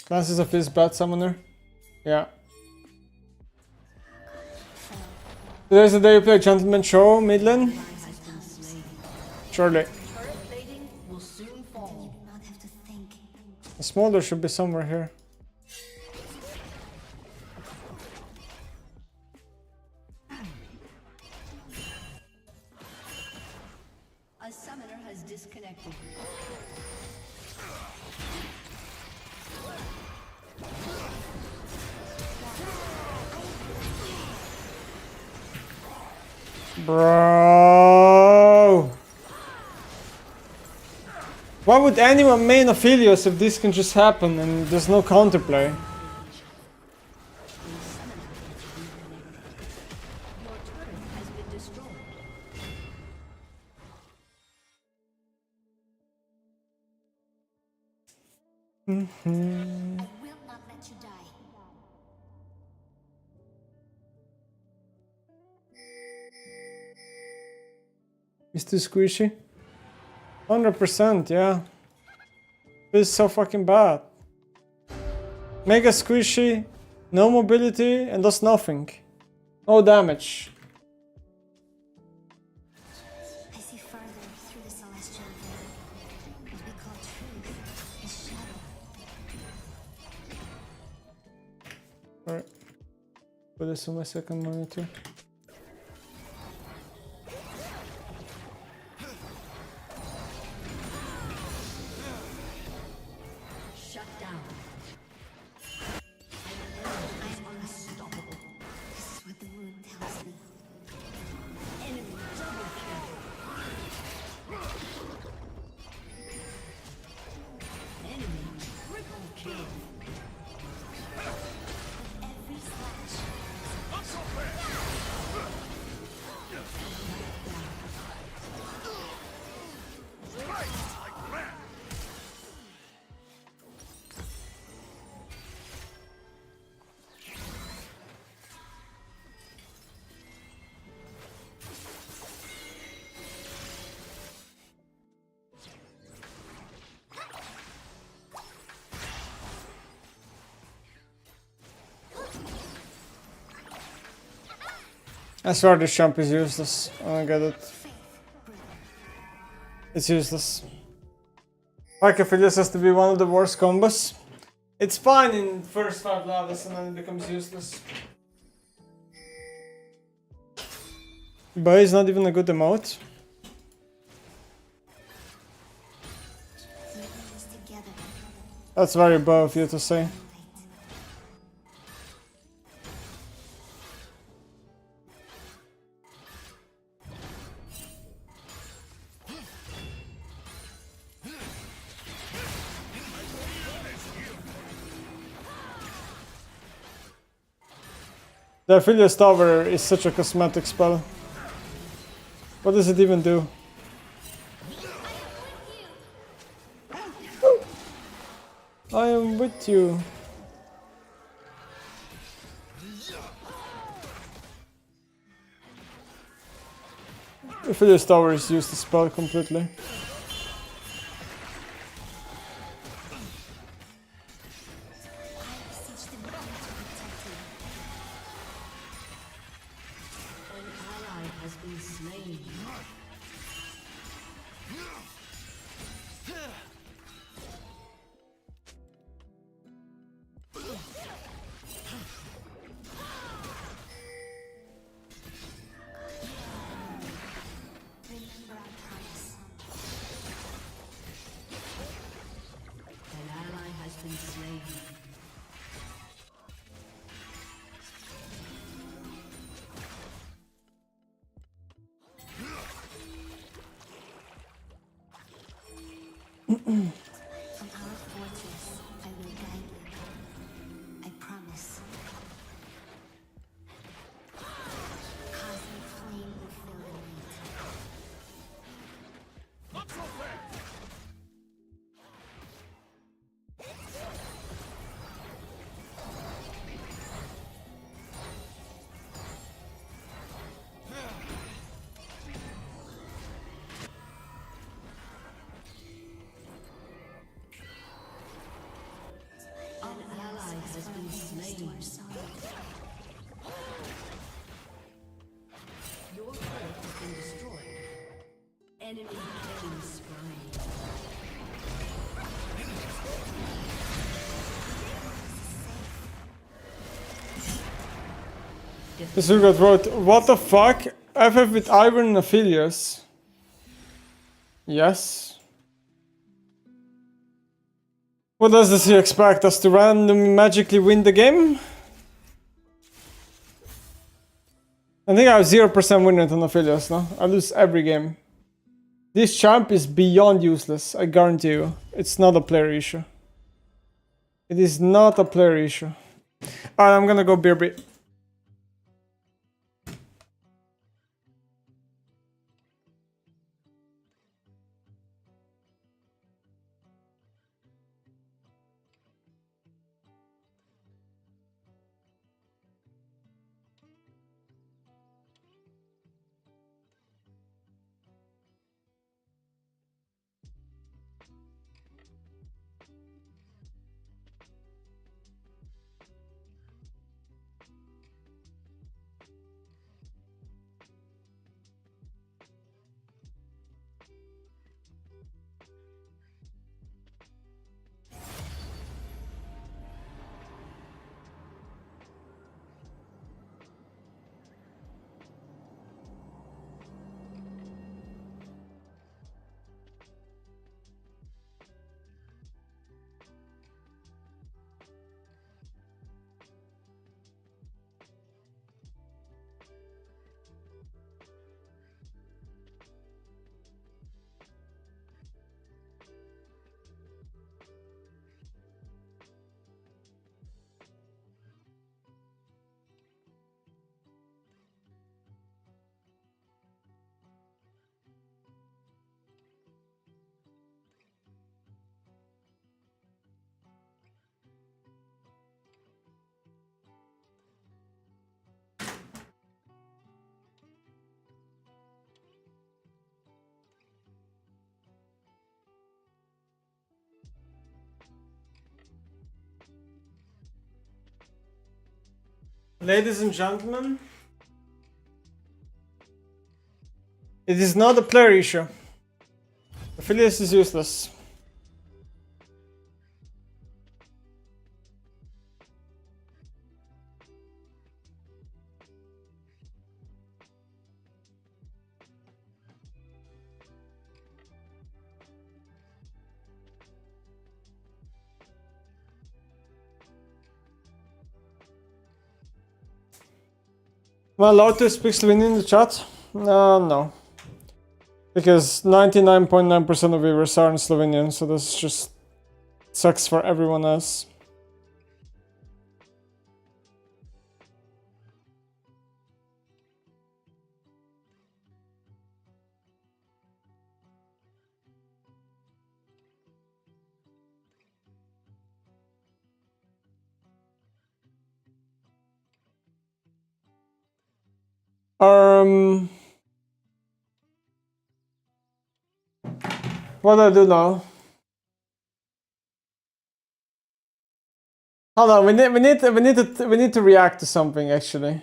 Classes of his bad summoner. Yeah. Today's the day you play Gentleman Show, Midland? Surely. A smolder should be somewhere here. A summoner has disconnected. Bro! Why would anyone main Aphelios if this can just happen and there's no counterplay? I will not let you die. It's too squishy. 100%, yeah. This is so fucking bad. Mega squishy, no mobility, and does nothing. No damage. I see further through the celestial veil. What we call truth is shadow. Alright. Put this on my second monitor. I swear this champ is useless. I don't get it. It's useless. Like Aphelios has to be one of the worst combos. It's fine in first 5 levels and then it becomes useless. But it's not even a good emote. That's very bow of you to say. The Aphelios Tower is such a cosmetic spell. What does it even do? I am with you. Aphelios Tower is used the spell completely. From our fortress, I will guide you. I promise. Cosmic flame will fill the night. Your turret has been destroyed. Enemy killing spree. This got wrote, what the fuck? FF with Iron and Aphelios. Yes. What does he expect us to randomly magically win the game? I think I have 0% win rate on Aphelios, no? I lose every game. This champ is beyond useless, I guarantee you. It's not a player issue. It is not a player issue. Alright, I'm gonna go BRB. Ladies and gentlemen, It is not a player issue. Affiliates is useless. Am I allowed to speak Slovenian in the chat? No. Because 99.9% of viewers are in Slovenian, so this just sucks for everyone else. What do I do now? Hold on, we need to react to something actually.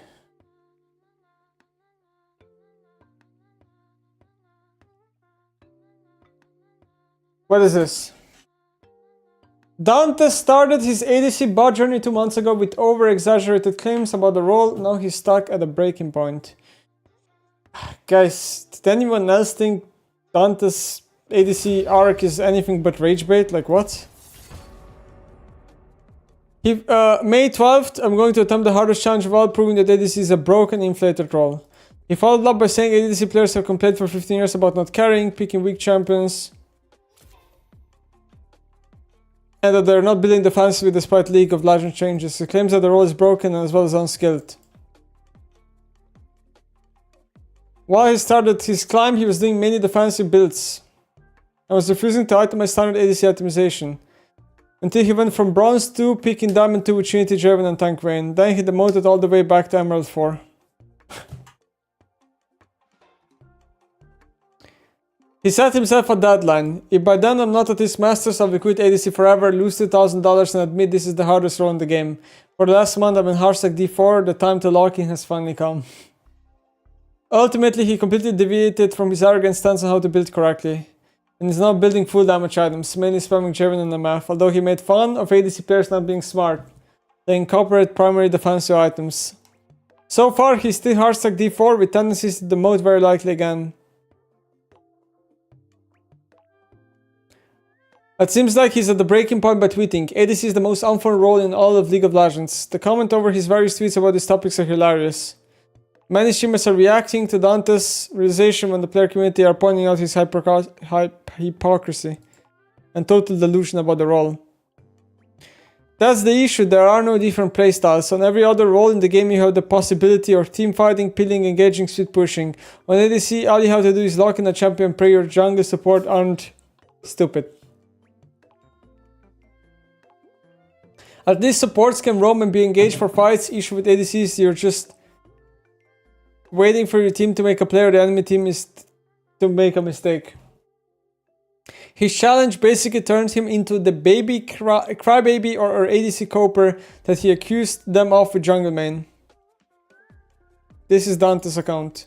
What is this? Dante started his ADC bot journey 2 months ago with over-exaggerated claims about the role. Now he's stuck at a breaking point. Guys, did anyone else think Dante's ADC arc is anything but rage bait? Like what? May 12th, I'm going to attempt the hardest challenge of all, proving that ADC is a broken, inflated role. He followed up by saying ADC players have complained for 15 years about not carrying, picking weak champions, and that they're not building defensively despite League of Legends changes. He claims that the role is broken as well as unskilled. While he started his climb, he was doing many defensive builds and was refusing to itemize standard ADC itemization. Until he went from Bronze 2, picking Diamond 2 with Trinity Draven and Tank Vayne. Then he demoted all the way back to Emerald 4. He set himself a deadline. If by then I'm not at his masters, I'll quit ADC forever, lose $2,000 and admit this is the hardest role in the game. For the last month I'm in Hearthstone D4, the time to locking has finally come. Ultimately, he completely deviated from his arrogant stance on how to build correctly, and is now building full damage items, mainly spamming Javelin and MF. Although he made fun of ADC players not being smart, they incorporate primary defensive items. So far, he's still Hearthstone D4 with tendencies to demote very likely again. It seems like he's at the breaking point by tweeting, ADC is the most unfun role in all of League of Legends. The comment over his various tweets about these topics are hilarious. Many streamers are reacting to Dante's realization when the player community are pointing out his hypocrisy and total delusion about the role. That's the issue, there are no different playstyles. On every other role in the game you have the possibility of teamfighting, peeling, engaging, split pushing. On ADC, all you have to do is lock in a champion, pray your jungle support aren't stupid. At least supports can roam and be engaged for fights. Issue with ADCs, you're just waiting for your team to make a play or the enemy team is to make a mistake. His challenge basically turns him into the baby crybaby or ADC coper that he accused them of with jungle main. This is Dante's account.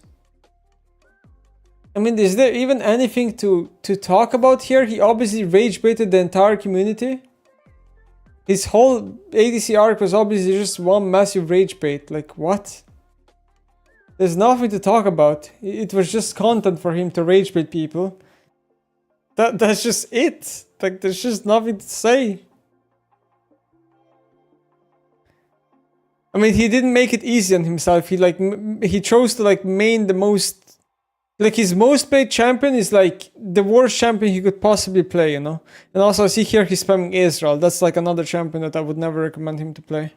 I mean, is there even anything to talk about here? He obviously rage baited the entire community. His whole ADC arc was obviously just one massive rage bait. Like, what? There's nothing to talk about. It was just content for him to rage bait people. That's just it. Like, there's just nothing to say. I mean, he didn't make it easy on himself. He chose to main the most. Like, his most played champion is like the worst champion he could possibly play, you know. And also, I see here he's spamming Israel. That's like another champion that I would never recommend him to play.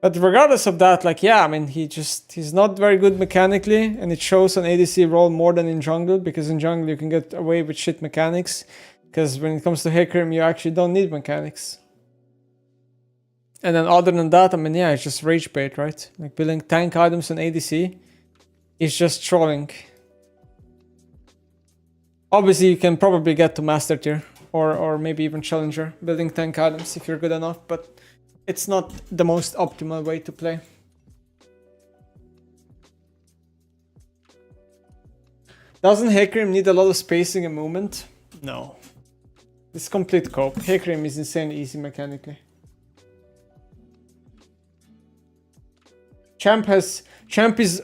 But regardless of that, like, yeah, I mean, he's not very good mechanically, and it shows on ADC role more than in jungle, because in jungle you can get away with shit mechanics, because when it comes to Hecarim, you actually don't need mechanics. And then other than that, I mean, yeah, it's just rage bait, right? Like, building tank items on ADC is just trolling. Obviously, you can probably get to Master Tier, or maybe even Challenger, building tank items if you're good enough, but it's not the most optimal way to play. Doesn't Hecarim need a lot of spacing and movement? No. It's complete cope. Hecarim is insanely easy mechanically. Champ is,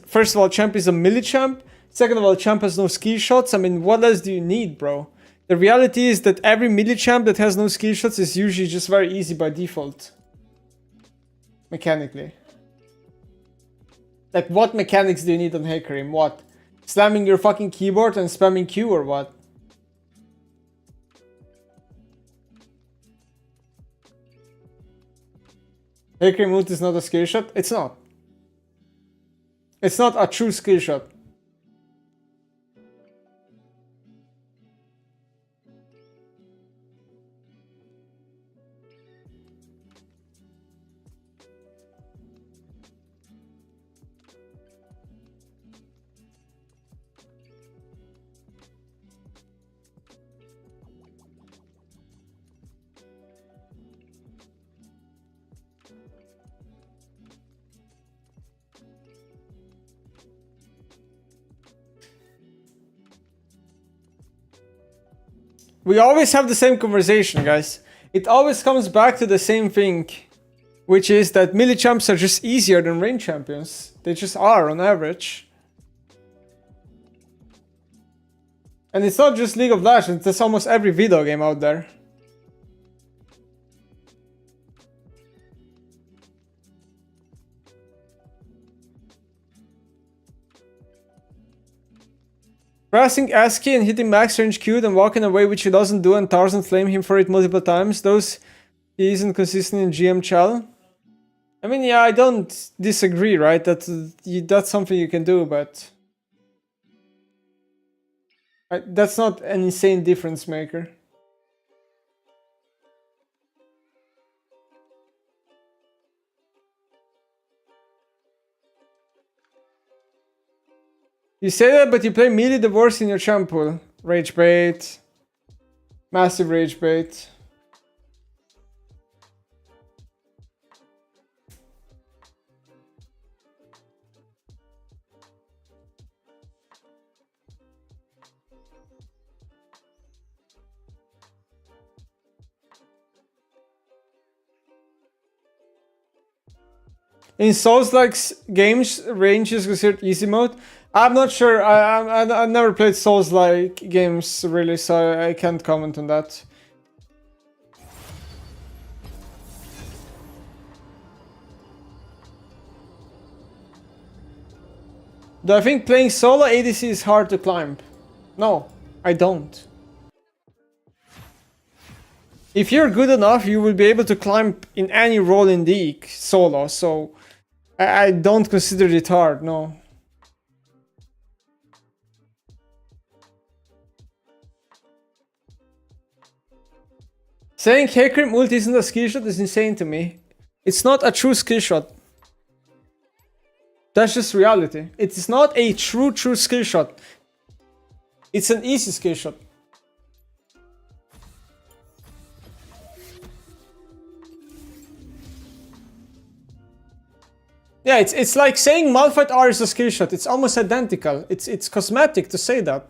first of all, Champ is a melee champ. Second of all, Champ has no skill shots. I mean, what else do you need, bro? The reality is that every melee champ that has no skill shots is usually just very easy by default. Mechanically. Like, what mechanics do you need on Hecarim? What? Slamming your fucking keyboard and spamming Q or what? Hecarim ult is not a skill shot? It's not. It's not a true skill shot. We always have the same conversation, guys. It always comes back to the same thing, which is that melee champs are just easier than range champions. They just are on average. And it's not just League of Legends, it's almost every video game out there. Pressing ASCII and hitting max range Q then walking away, which he doesn't do, and Tarzan flame him for it multiple times. Those he isn't consistent in GM Chal. I mean, yeah, I don't disagree, right? That's something you can do, but that's not an insane difference maker. You say that, but you play melee the worst in your champ pool. Rage bait. Massive rage bait. In Souls-like games, range is considered easy mode. I'm not sure. I never played Souls-like games really, so I can't comment on that. Do I think playing solo ADC is hard to climb? No, I don't. If you're good enough, you will be able to climb in any role in League solo, so I don't consider it hard, no. Saying Hecarim ult isn't a skill shot is insane to me. It's not a true skill shot. That's just reality. It is not a true skill shot. It's an easy skill shot. Yeah, it's like saying Malphite R is a skill shot. It's almost identical. It's cosmetic to say that.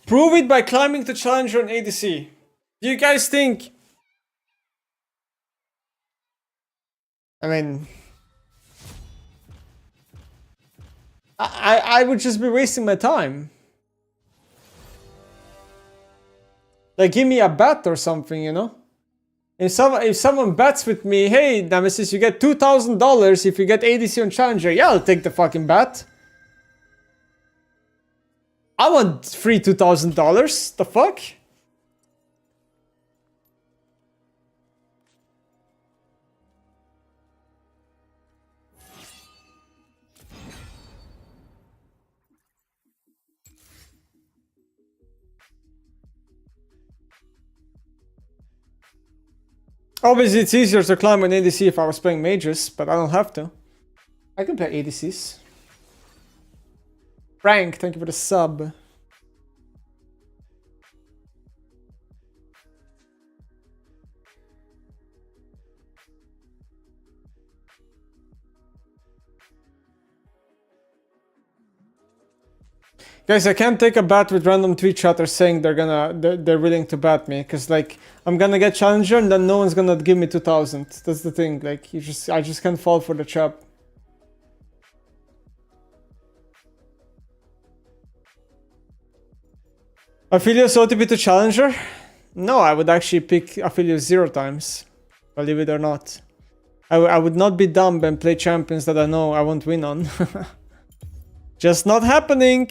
Prove it by climbing to Challenger on ADC. Do you guys think... I mean... I would just be wasting my time. Like, give me a bet or something, you know? If someone bets with me, hey, Nemesis, you get $2,000 if you get ADC on Challenger, yeah, I'll take the fucking bet. I want free $2,000. The fuck? Obviously, it's easier to climb an ADC if I was playing mages, but I don't have to. I can play ADCs. Frank, thank you for the sub. Guys, I can't take a bet with random tweet chatters saying they're willing to bet me, because like I'm gonna get challenger and then no one's gonna give me 2000. That's the thing. Like I just can't fall for the trap. Aphelios OTP to challenger? No, I would actually pick Aphelios 0 times, believe it or not. I would not be dumb and play champions that I know I won't win on. Just not happening.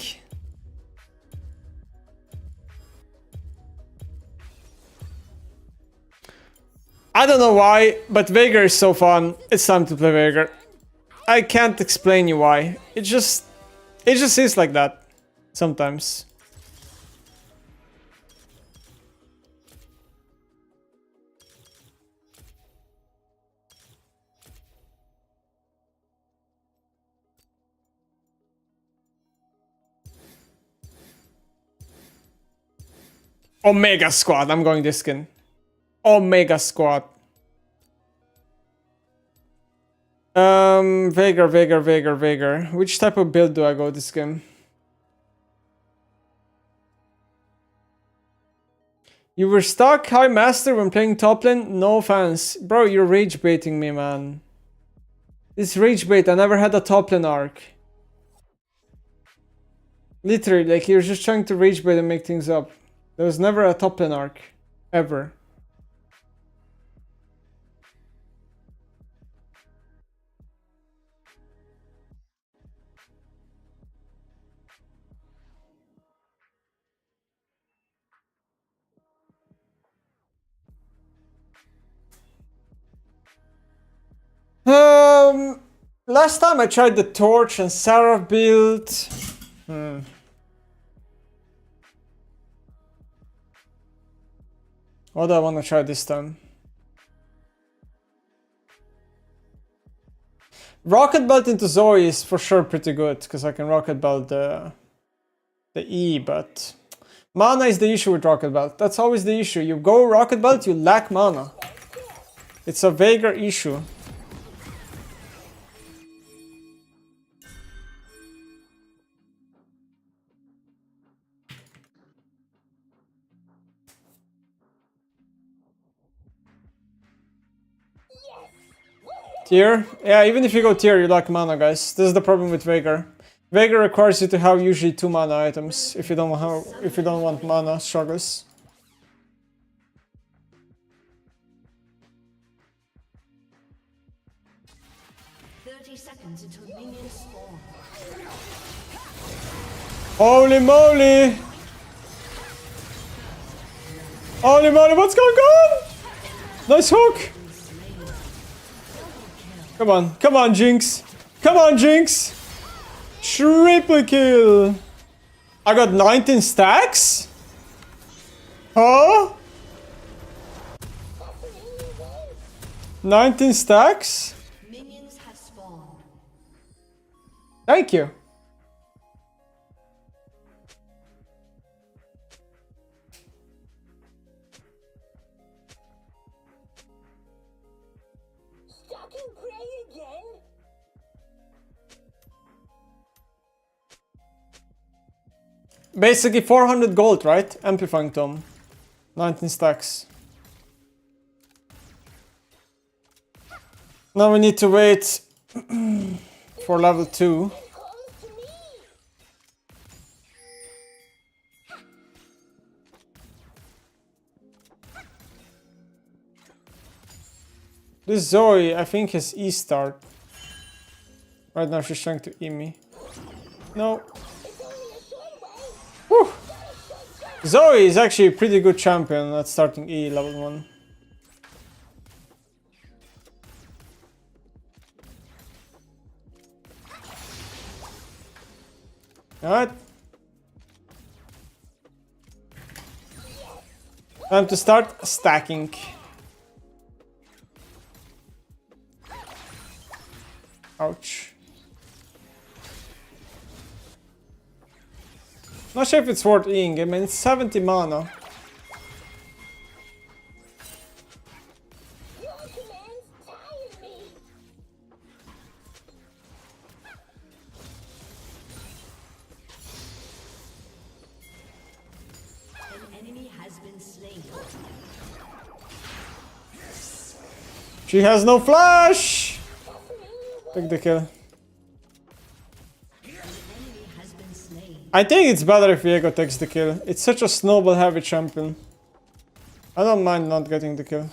I don't know why, but Veigar is so fun. It's time to play Veigar. I can't explain you why. It just is like that sometimes. Omega Squad. I'm going this skin. Omega Squad. Veigar. Which type of build do I go this game? You were stuck high master when playing top lane? No offense. Bro, you're rage baiting me, man. It's rage bait. I never had a top lane arc. Literally, like you're just trying to rage bait and make things up. There was never a top lane arc. Ever. Last time I tried the Torch and Sarah build. What do I want to try this time? Rocket Belt into Zoe is for sure pretty good, because I can Rocket Belt the E, but mana is the issue with Rocket Belt. That's always the issue. You go Rocket Belt, you lack mana. It's a Veigar issue. Tier? Yeah, even if you go tier, you lack mana, guys. This is the problem with Veigar. Veigar requires you to have usually 2 mana items if you don't want mana struggles. Holy moly! Holy moly, what's going on? Nice hook! Come on, Jinx. Come on, Jinx. Triple kill. I got 19 stacks? Huh? 19 stacks? Minions have spawned. Thank you. Basically 400 gold, right? Amplifying Tome. 19 stacks. Now we need to wait for level 2. This Zoe, I think, has E-start. Right now she's trying to E me. No. Whew. Zoe is actually a pretty good champion at starting E level 1. Alright. Time to start stacking. Ouch. Not sure if it's worth eating. I mean, it's 70 mana. She has no flash! Take the kill. Has been slain. I think it's better if Viego takes the kill. It's such a snowball heavy champion. I don't mind not getting the kill.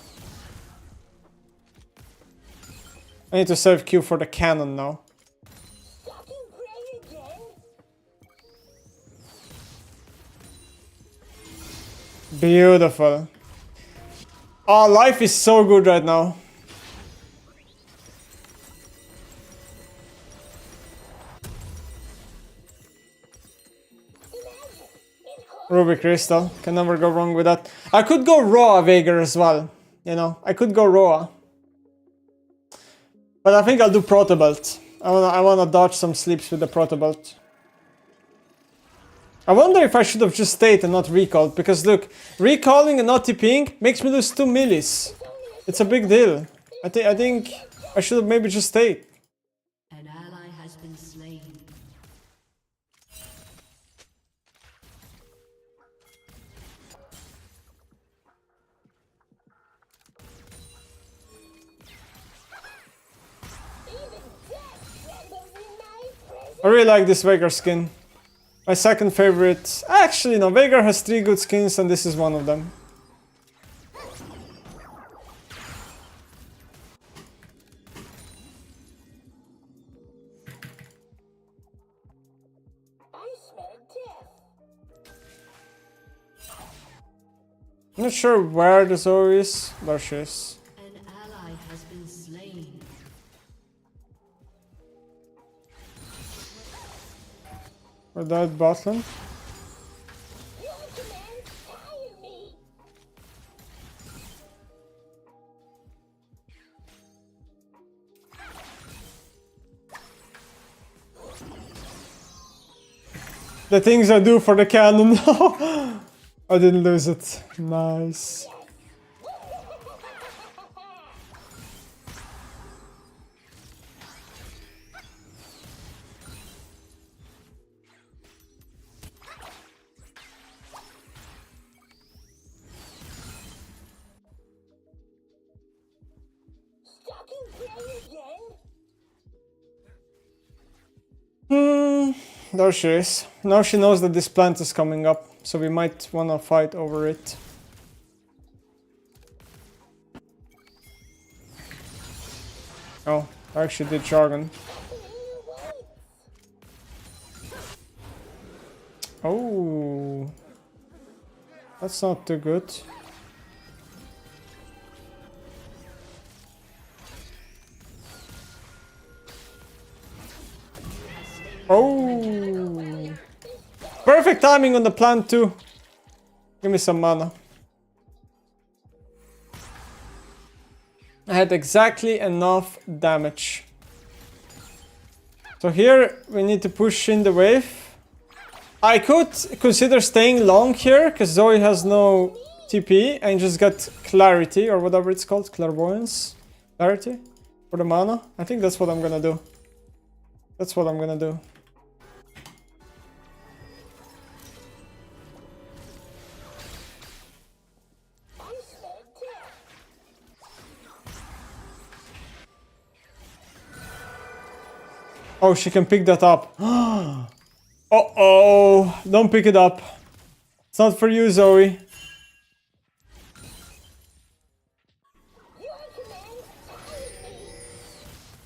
I need to save Q for the cannon now. Beautiful. Oh, life is so good right now. Ruby Crystal. Can never go wrong with that. I could go Roa Veigar as well. You know, I could go Roa. But I think I'll do Protobelt. I wanna dodge some sleeps with the Protobelt. I wonder if I should have just stayed and not recalled, because look, recalling and not TPing makes me lose 2 millis. It's a big deal. I think I should have maybe just stayed. An ally has been slain. I really like this Veigar skin. My second favorite. Actually, no, Veigar has 3 good skins and this is one of them. I'm not sure where the Zoe is. There she is. An ally has been slain. Or that bottom. The things I do for the cannon. I didn't lose it. Nice. There she is. Now she knows that this plant is coming up, so we might wanna fight over it. Oh, I actually did jargon. Oh, that's not too good. Oh, perfect timing on the plant too. Give me some mana. I had exactly enough damage. So here we need to push in the wave. I could consider staying long here because Zoe has no TP and just got clarity or whatever it's called, clairvoyance, clarity for the mana. I think that's what I'm gonna do. That's what I'm gonna do. Oh, she can pick that up. Uh-oh. Don't pick it up. It's not for you, Zoe.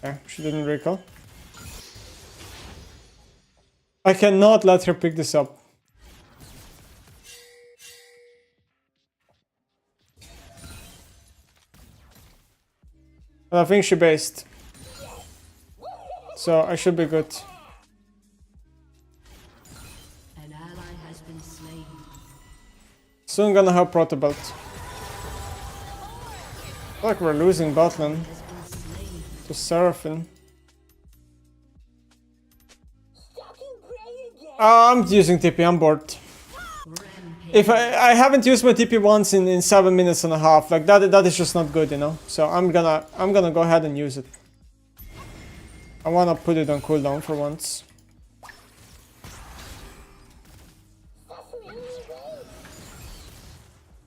Okay, she didn't recall. I cannot let her pick this up. I think she based. So I should be good. An ally has been slain. Soon gonna have Protobelt. I feel like we're losing bot lane to Seraphine. I'm using TP, I'm bored. If I haven't used my TP once in 7 minutes and a half, like that is just not good, you know. So I'm gonna go ahead and use it. I wanna put it on cooldown for once.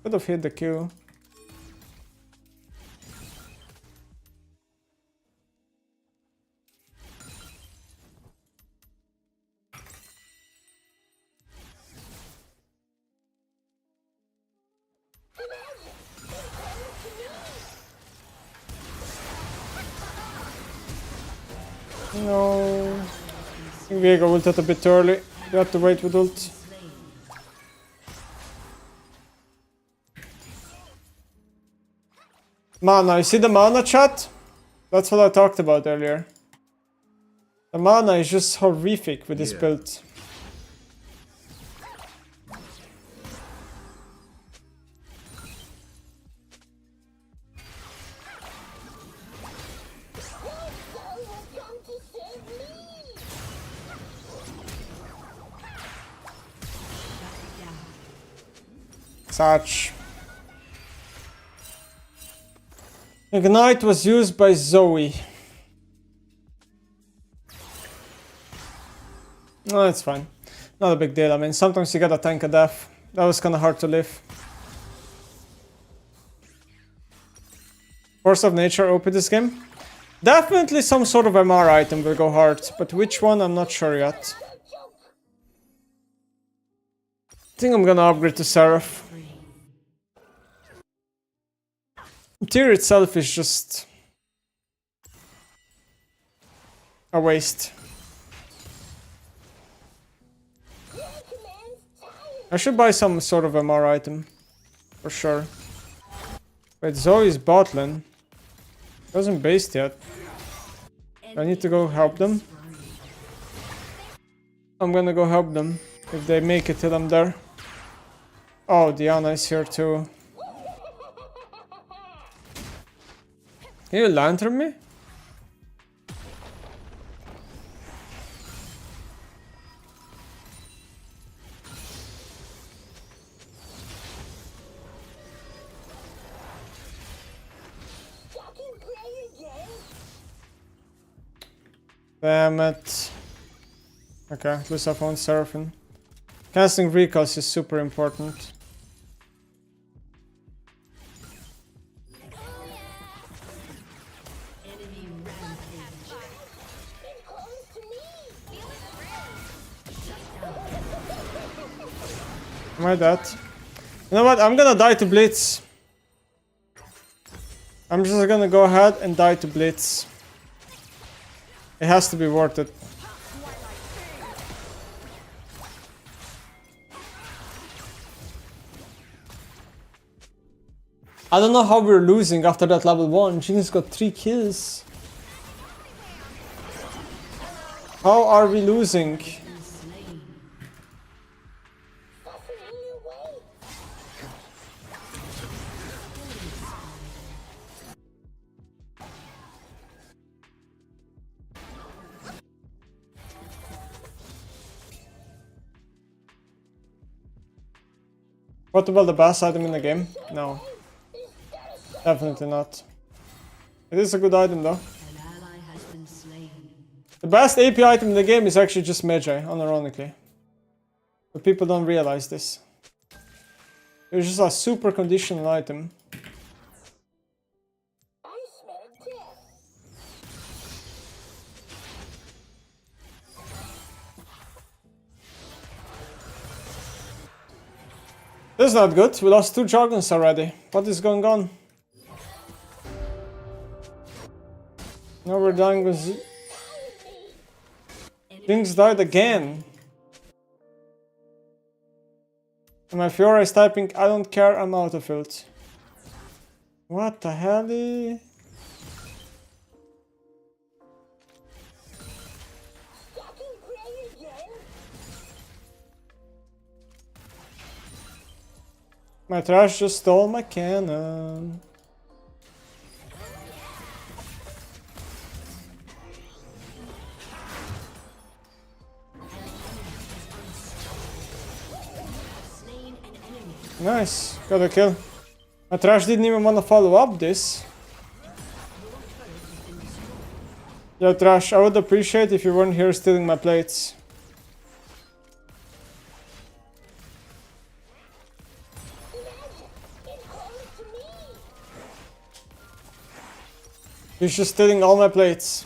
Could have hit the Q. No. Viego ulted a bit early. You have to wait with ult. Mana, you see the mana chat? That's what I talked about earlier. The mana is just horrific with this Yeah. build. Such. Ignite was used by Zoe. No, it's fine. Not a big deal. I mean, sometimes you gotta tank a death. That was kinda hard to live. Force of Nature OP this game. Definitely some sort of MR item will go hard, but which one I'm not sure yet. I think I'm gonna upgrade to Seraph. Tier itself is just a waste. I should buy some sort of MR item. For sure. Wait, Zoe's bot lane. Wasn't based yet. I need to go help them. I'm gonna go help them. If they make it till I'm there. Oh, Diana is here too. Can you lantern me? Damn it. Okay, at least I found Seraphim. Casting recalls is super important. Enemy rampage. Am I dead? You know what? I'm gonna die to Blitz. I'm just gonna go ahead and die to Blitz. It has to be worth it. I don't know how we're losing after that level 1. Jinx got 3 kills. How are we losing? What about the best item in the game? No. Definitely not. It is a good item though. An ally has been slain. The best AP item in the game is actually just Magi, unironically. But people don't realize this. It's just a super conditional item. This is not good. We lost 2 Jargons already. What is going on? Now we're dying with... Jinx died again. And my Fiora is typing, I don't care, I'm out of ult. What the hell? My trash just stole my cannon. Nice, got a kill. My trash didn't even want to follow up this. Yeah, trash, I would appreciate if you weren't here stealing my plates. He's just stealing all my plates.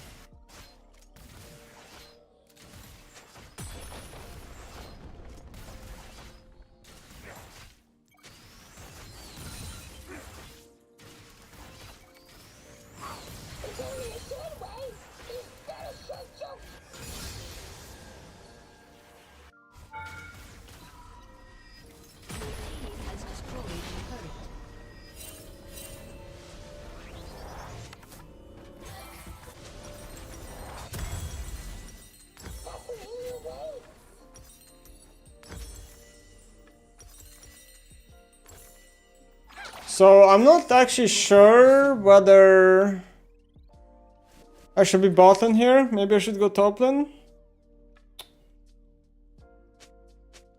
So I'm not actually sure whether I should be bot lane here. Maybe I should go top lane.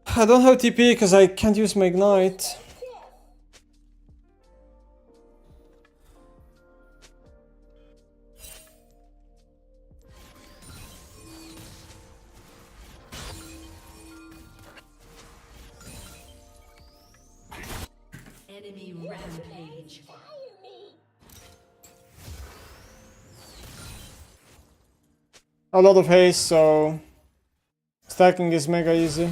I don't have TP because I can't use my ignite. Enemy rampage. A lot of haste, so stacking is mega easy.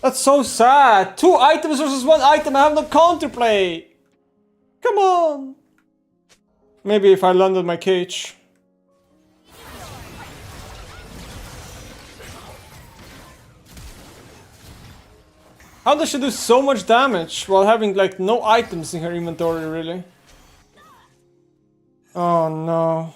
That's so sad. 2 items versus 1 item. I have no counterplay. Come on. Maybe if I landed my cage. How does she do so much damage while having like no items in her inventory, really? Oh no.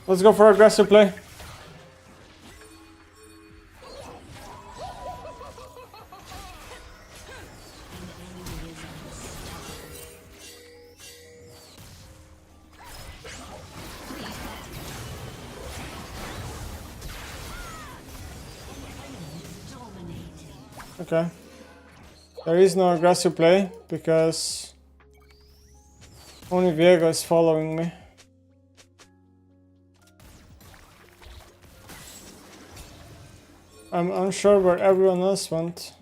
Let's go for aggressive play. Okay. There is no aggressive play because only Viego is following me. I'm unsure where everyone else went.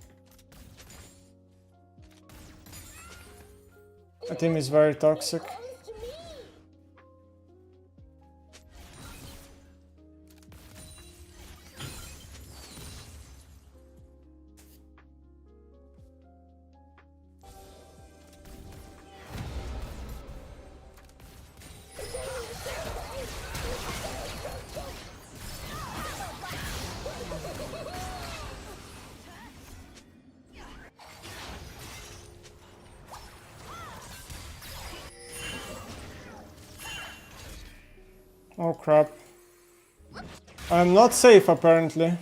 My team is very toxic. Oh crap. I'm not safe apparently.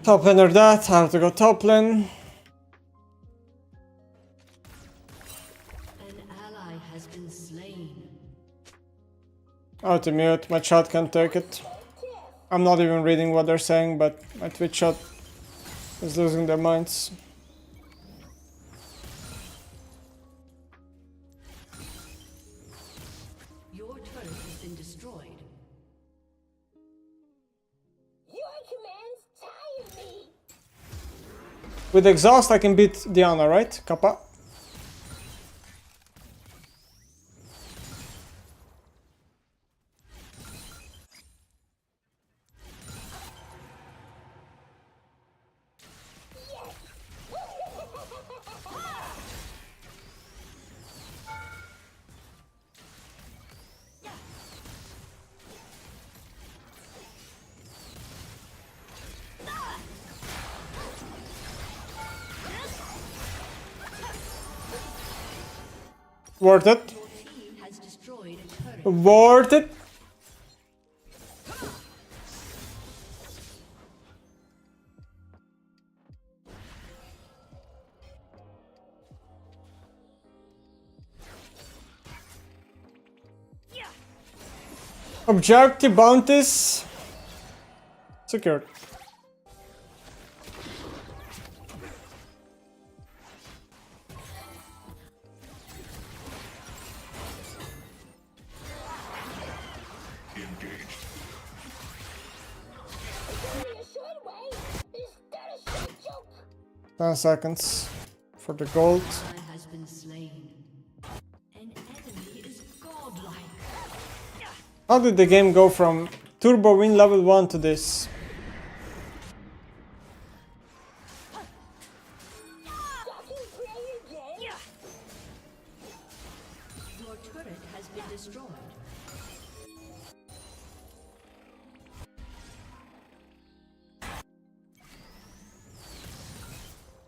Top lane or that, I have to go top lane. An ally has been slain. Out to mute, my chat can't take it. I'm not even reading what they're saying, but my Twitch chat is losing their minds. Your turret has been destroyed. Your commands tire me. With exhaust I can beat Diana, right? Kappa? Worth it. Team has destroyed a turret. Worth it. Objective bounties secured. Engaged. A short way is that a short joke. 10 seconds for the gold. Ally has been slain. An enemy is godlike. How did the game go from turbo win level 1 to this? turret has been destroyed.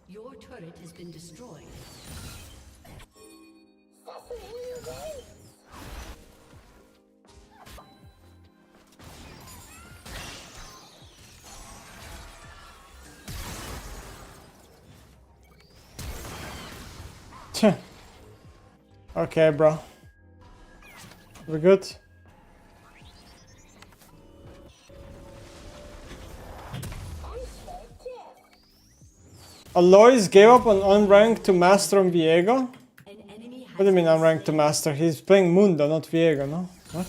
Your turret has been destroyed. Okay, bro. We're good. Aloys gave up on unranked to master on Viego? An enemy What do you mean unranked to master? He's playing Mundo, not Viego, no? What?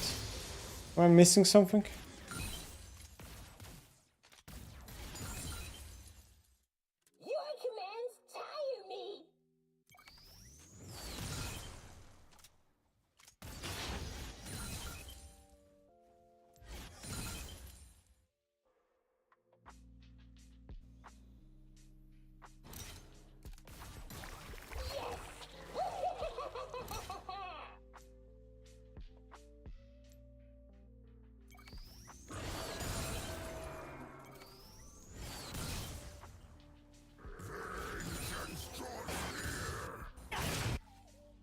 Am I missing something? Your commands tire me.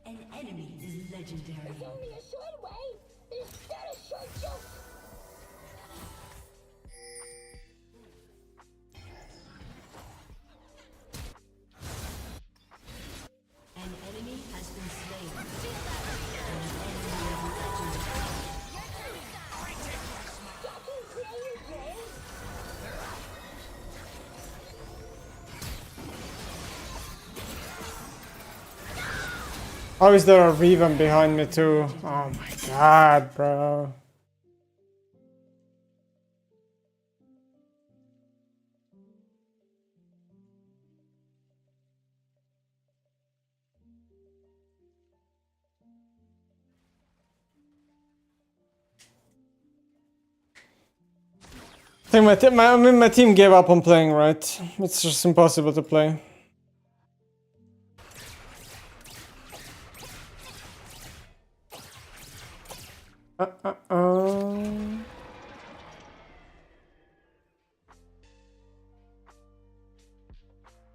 An enemy is legendary. Only a short way. There's not a short jump. An enemy has been slain. An enemy is legendary. Fucking player, James. How is there a Revan behind me too? Oh my god, bro. I think my team gave up on playing, right? It's just impossible to play.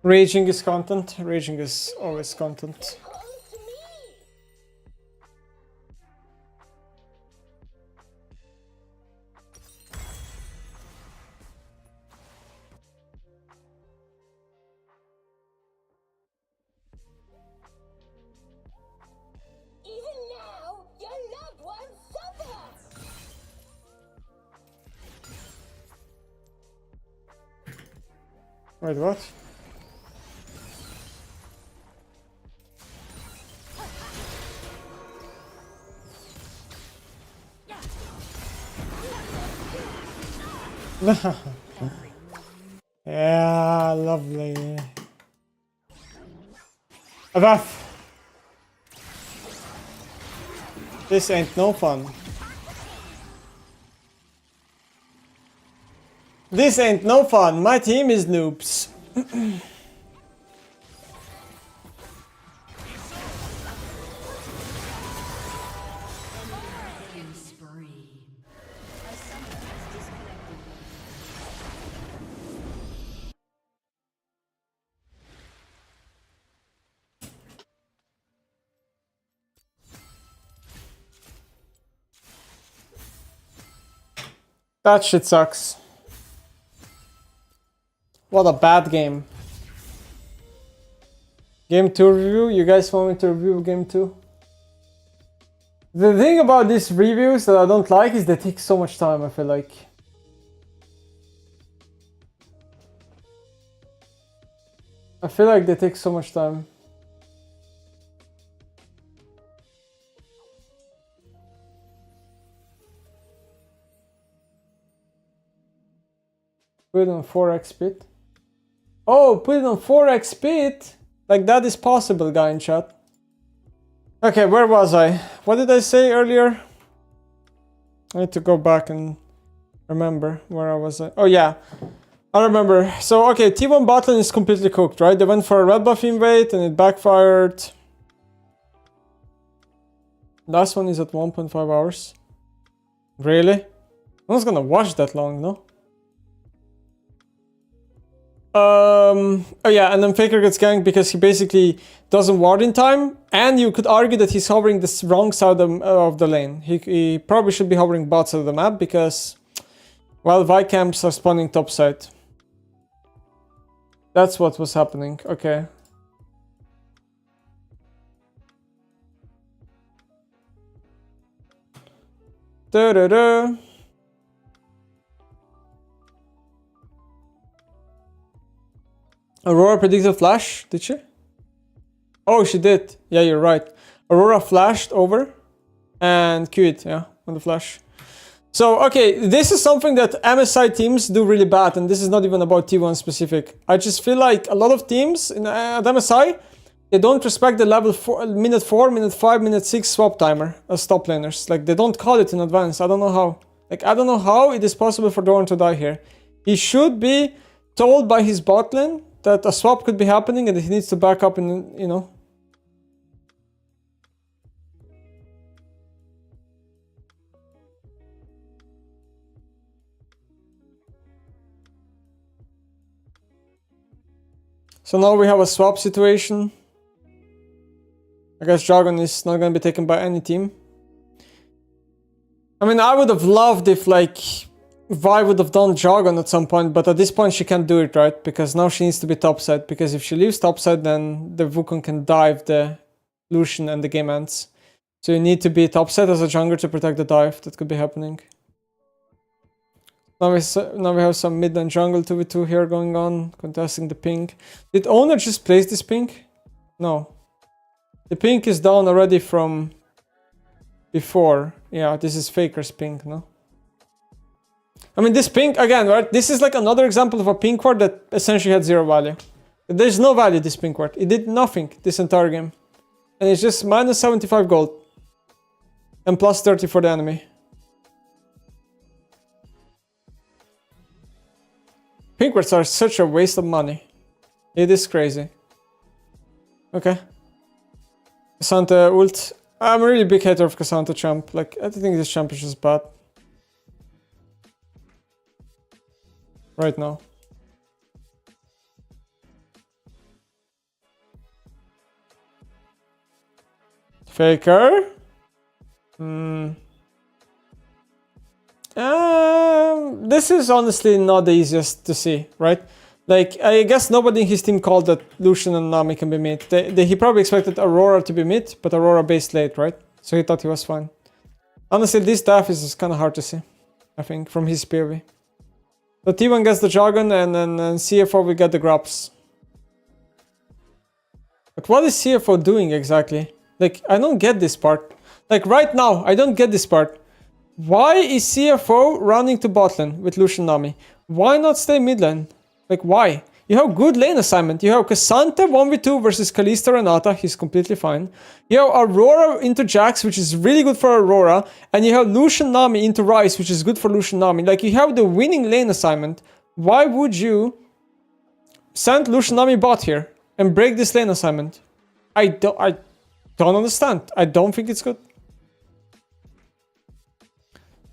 Raging is content. Raging is always content. Close to me. Even now, your loved ones suffer. Wait, what? Yeah, lovely. Enough. This ain't no fun. This ain't no fun. My team is noobs. Killing spree. A summoner has disconnected. That shit sucks. What a bad game. Game 2 review? You guys want me to review game 2? The thing about these reviews that I don't like is they take so much time, I feel like. I feel like they take so much time. Put it on 4x speed. Oh, put it on 4x speed? Like that is possible, guy in chat. Okay, where was I? What did I say earlier? I need to go back and remember where I was. Oh yeah, I remember. So okay, T1 bot lane is completely cooked, right? They went for a red buff invade and it backfired. Last one is at 1.5 hours. Really? No one's gonna watch that long, no? Oh yeah, and then Faker gets ganked because he basically doesn't ward in time, and you could argue that he's hovering the wrong side of the lane. He probably should be hovering bot side of the map because, well, Vikings are spawning top side. That's what was happening. Okay. Da-da-da. Aurora predicted flash, did she? Oh, she did. Yeah, you're right. Aurora flashed over and Q'd, yeah, on the flash. So, okay, this is something that MSI teams do really bad, and this is not even about T1 specific. I just feel like a lot of teams at MSI, they don't respect the level 4, minute 4, minute 5, minute 6 swap timer as top laners. Like, they don't call it in advance. I don't know how. Like, I don't know how it is possible for Doran to die here. He should be told by his bot lane that a swap could be happening and he needs to back up in, you know. So now we have a swap situation. I guess Dragon is not going to be taken by any team. I mean, I would have loved if, like, Vi would have done Jargon at some point, but at this point she can't do it, right? Because now she needs to be topside, because if she leaves topside, then the Wukong can dive the Lucian and the game ends. So you need to be topside as a jungler to protect the dive that could be happening. Now we have some mid and jungle 2v2 here going on, contesting the pink. Did Owner just place this pink? No. The pink is down already from before. Yeah, this is Faker's pink, no? I mean, this pink, again, right? This is like another example of a pink ward that essentially had zero value. There's no value, this pink ward. It did nothing this entire game. And it's just minus 75 gold. And plus 30 for the enemy. Pink wards are such a waste of money. It is crazy. Okay. Cassandra ult. I'm a really big hater of Cassandra champ. Like, I think this champ is just bad. Right now. Faker. This is honestly not the easiest to see, right? Like, I guess nobody in his team called that Lucian and Nami can be mid. He probably expected Aurora to be mid, but Aurora based late, right? So he thought he was fine. Honestly, this dive is kind of hard to see, I think, from his POV. So T1 gets the Jargon, and then CFO will get the Grubs. But what is CFO doing exactly? Like, I don't get this part. Like, right now, I don't get this part. Why is CFO running to bot lane with Lucian Nami? Why not stay mid lane? Like, why? You have good lane assignment. You have Cassandra 1v2 versus Kalista Renata. He's completely fine. You have Aurora into Jax, which is really good for Aurora. And you have Lucian Nami into Ryze, which is good for Lucian Nami. Like, you have the winning lane assignment. Why would you send Lucian Nami bot here and break this lane assignment? I don't understand. I don't think it's good.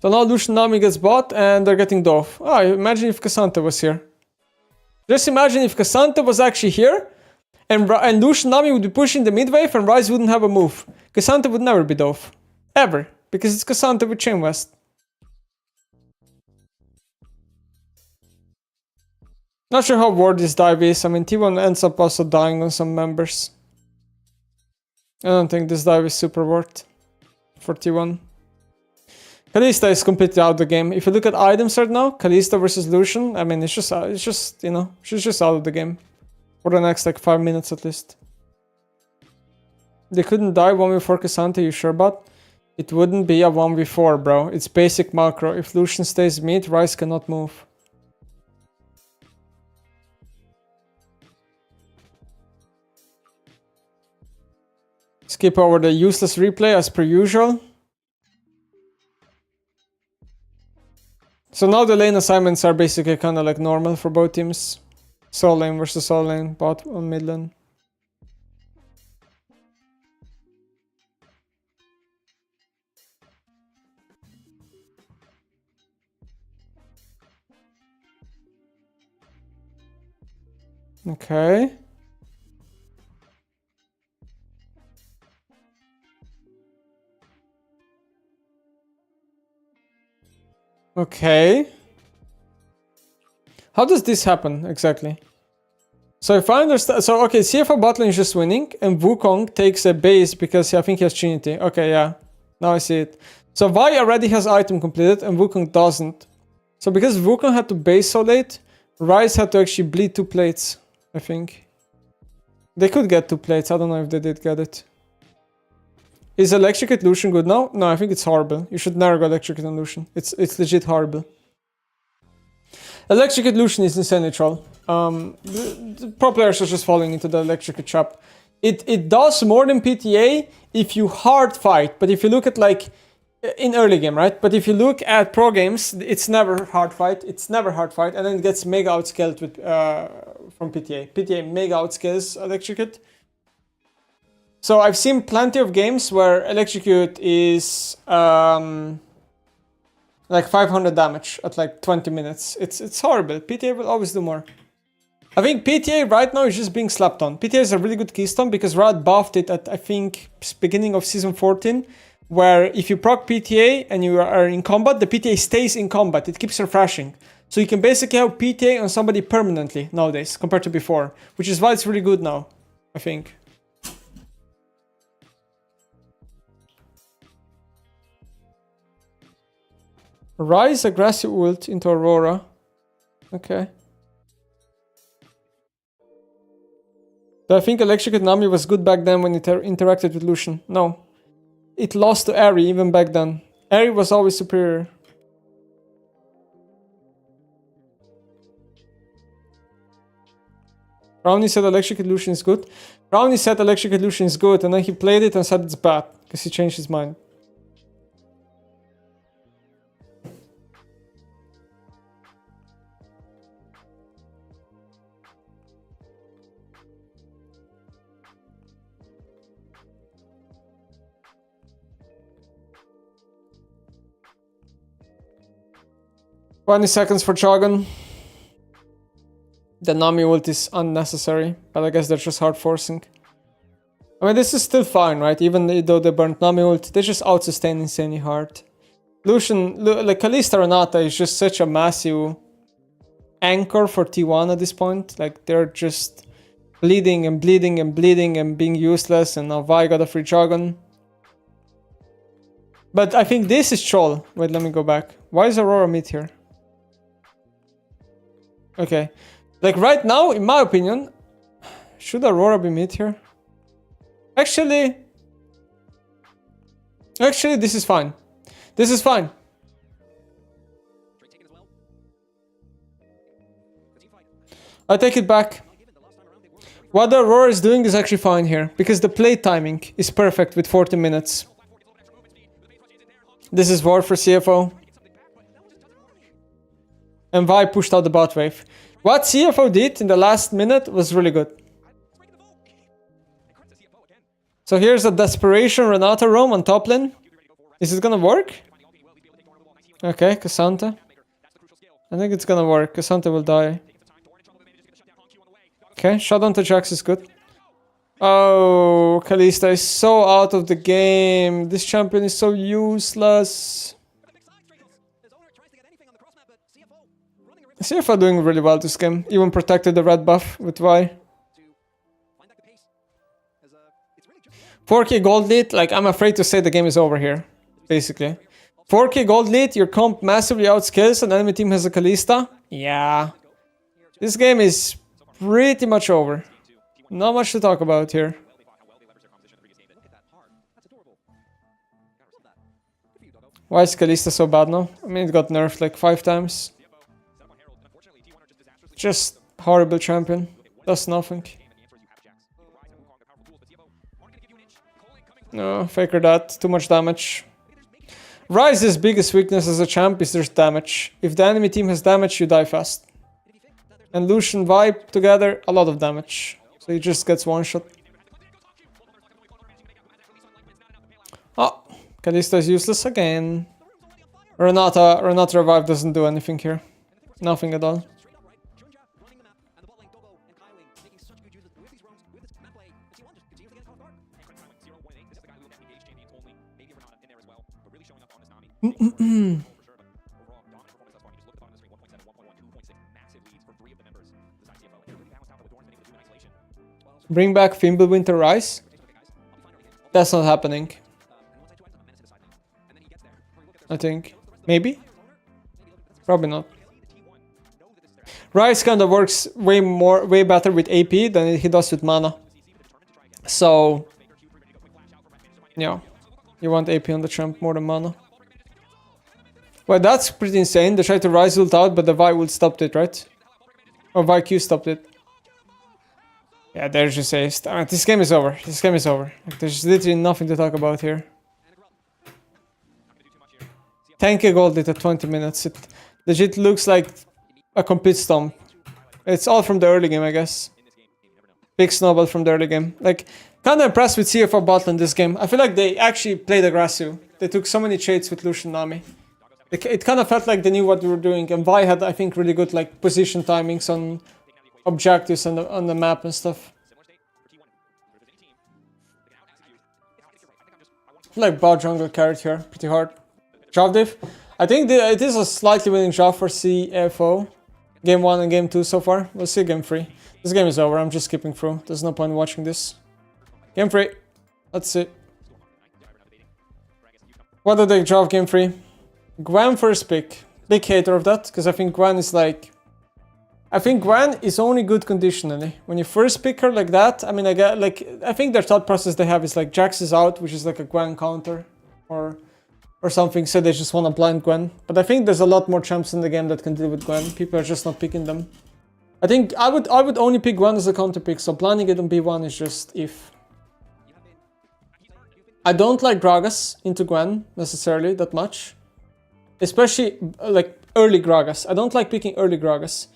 So now Lucian Nami gets bot and they're getting Dove. Ah, imagine if Cassandra was here. Just imagine if Cassandra was actually here and Lucian Nami would be pushing the mid wave and Ryze wouldn't have a move. Cassandra would never be Dove. Ever. Because it's Cassandra with Chain West. Not sure how ward this dive is. I mean, T1 ends up also dying on some members. I don't think this dive is super worth for T1. Kalista is completely out of the game. If you look at items right now, Kalista versus Lucian, I mean, it's just, you know, she's just out of the game. For the next, like, 5 minutes at least. They couldn't die 1v4 Cassandra, you sure about? It wouldn't be a 1v4, bro. It's basic macro. If Lucian stays mid, Ryze cannot move. Skip over the useless replay as per usual. So now the lane assignments are basically kind of like normal for both teams. Soul lane versus soul lane, bot on mid lane. Okay. Okay. How does this happen exactly? So if I understand, so okay, CFO bot lane is just winning, and Wukong takes a base because I think he has Trinity. Okay, yeah, now I see it. So Vi already has item completed, and Wukong doesn't. So because Wukong had to base so late, Ryze had to actually bleed 2 plates, I think. They could get 2 plates, I don't know if they did get it. Is Electrocute Lucian good now? No, I think it's horrible. You should never go Electrocute on Lucian. It's legit horrible. Electrocute Lucian is insanely troll. The pro players are just falling into the Electrocute trap. It does more than PTA if you hard fight, but if you look at like in early game, right? But if you look at pro games, it's never hard fight. It's never hard fight, and then it gets mega outscaled with from PTA. PTA mega outscales Electrocute. So I've seen plenty of games where Electrocute is like 500 damage at like 20 minutes. It's horrible. PTA will always do more. I think PTA right now is just being slapped on. PTA is a really good keystone because Riot buffed it at, I think, beginning of season 14, where if you proc PTA and you are in combat, the PTA stays in combat. It keeps refreshing. So you can basically have PTA on somebody permanently nowadays compared to before, which is why it's really good now, I think. Ryze aggressive ult into Aurora. Okay. Do I think Electrocute Nami was good back then when it interacted with Lucian? No. It lost to Ahri even back then. Ahri was always superior. Brownie said Electrocute Lucian is good. Brownie said Electrocute Lucian is good, and then he played it and said it's bad because he changed his mind. "20 seconds for Cho'Gath. The Nami ult is unnecessary, but I guess they're just hard forcing. I mean, this is still fine, right? Even though they burnt Nami ult, they just out-sustain insanely hard. Lucian, like Kalista Renata is just such a massive anchor for T1 at this point. Like, they're just bleeding and bleeding and bleeding and being useless, and now Vi got a free Cho'Gath. But I think this is troll. Wait, let me go back. Why is Aurora mid here? Okay. Like right now, in my opinion, should Aurora be mid here? Actually, this is fine. This is fine. I take it back. What the Aurora is doing is actually fine here, because the play timing is perfect with 40 minutes. This is war for CFO. And Vi pushed out the bot wave. What CFO did in the last minute was really good. So here's a desperation Renata roam on top lane. Is it gonna work? Okay, Cassandra. I think it's gonna work. Cassandra will die. Okay, shutdown to Jax is good. Oh, Kalista is so out of the game. This champion is so useless. CFO doing really well this game. Even protected the red buff with Vi. 4k gold lead, like I'm afraid to say the game is over here. Basically. 4k gold lead, your comp massively outskills and enemy team has a Kalista. Yeah. This game is pretty much over. Not much to talk about here. Why is Kalista so bad now? I mean, it got nerfed like 5 times. Just horrible champion. Does nothing. No, Faker that. Too much damage. Ryze's biggest weakness as a champ is there's damage. If the enemy team has damage, you die fast. And Lucian vibe together, a lot of damage. So he just gets one shot. Oh, Kalista is useless again. Renata revive doesn't do anything here. Nothing at all. Bring back Fimbulwinter Rise? That's not happening. I think. Maybe? Probably not. Rise kind of works way better with AP than he does with mana. So, yeah. You want AP on the champ more than mana. Well, that's pretty insane. They tried to Rise ult out, but the Vi ult stopped it, right? Or Vi Q stopped it. Yeah, there's just aced. This game is over. This game is over. Like, there's literally nothing to talk about here. 10k gold at 20 minutes. It legit looks like a complete stomp. It's all from the early game, I guess. Big snowball from the early game. Like, kind of impressed with CFO bot in this game. I feel like they actually played aggressive. They took so many trades with Lucian Nami. It kind of felt like they knew what they were doing. And Vi had, I think, really good like position timings on objectives on the map and stuff. I feel like bot jungle carried here pretty hard. Draft diff. I think it is a slightly winning draft for CFO. Game 1 and Game 2 so far. We'll see Game 3. This game is over. I'm just skipping through. There's no point in watching this. Game 3. Let's see. What did they draft Game 3? Gwen first pick. Big hater of that, because I think Gwen is like... I think Gwen is only good conditionally. When you first pick her like that, I mean, I think their thought process they have is like Jax is out, which is like a Gwen counter. Or something, so they just want to blind Gwen. But I think there's a lot more champs in the game that can deal with Gwen. People are just not picking them. I think I would only pick Gwen as a counter pick, so blinding it on B1 is just if. I don't like Gragas into Gwen necessarily that much. Especially like early Gragas. I don't like picking early Gragas.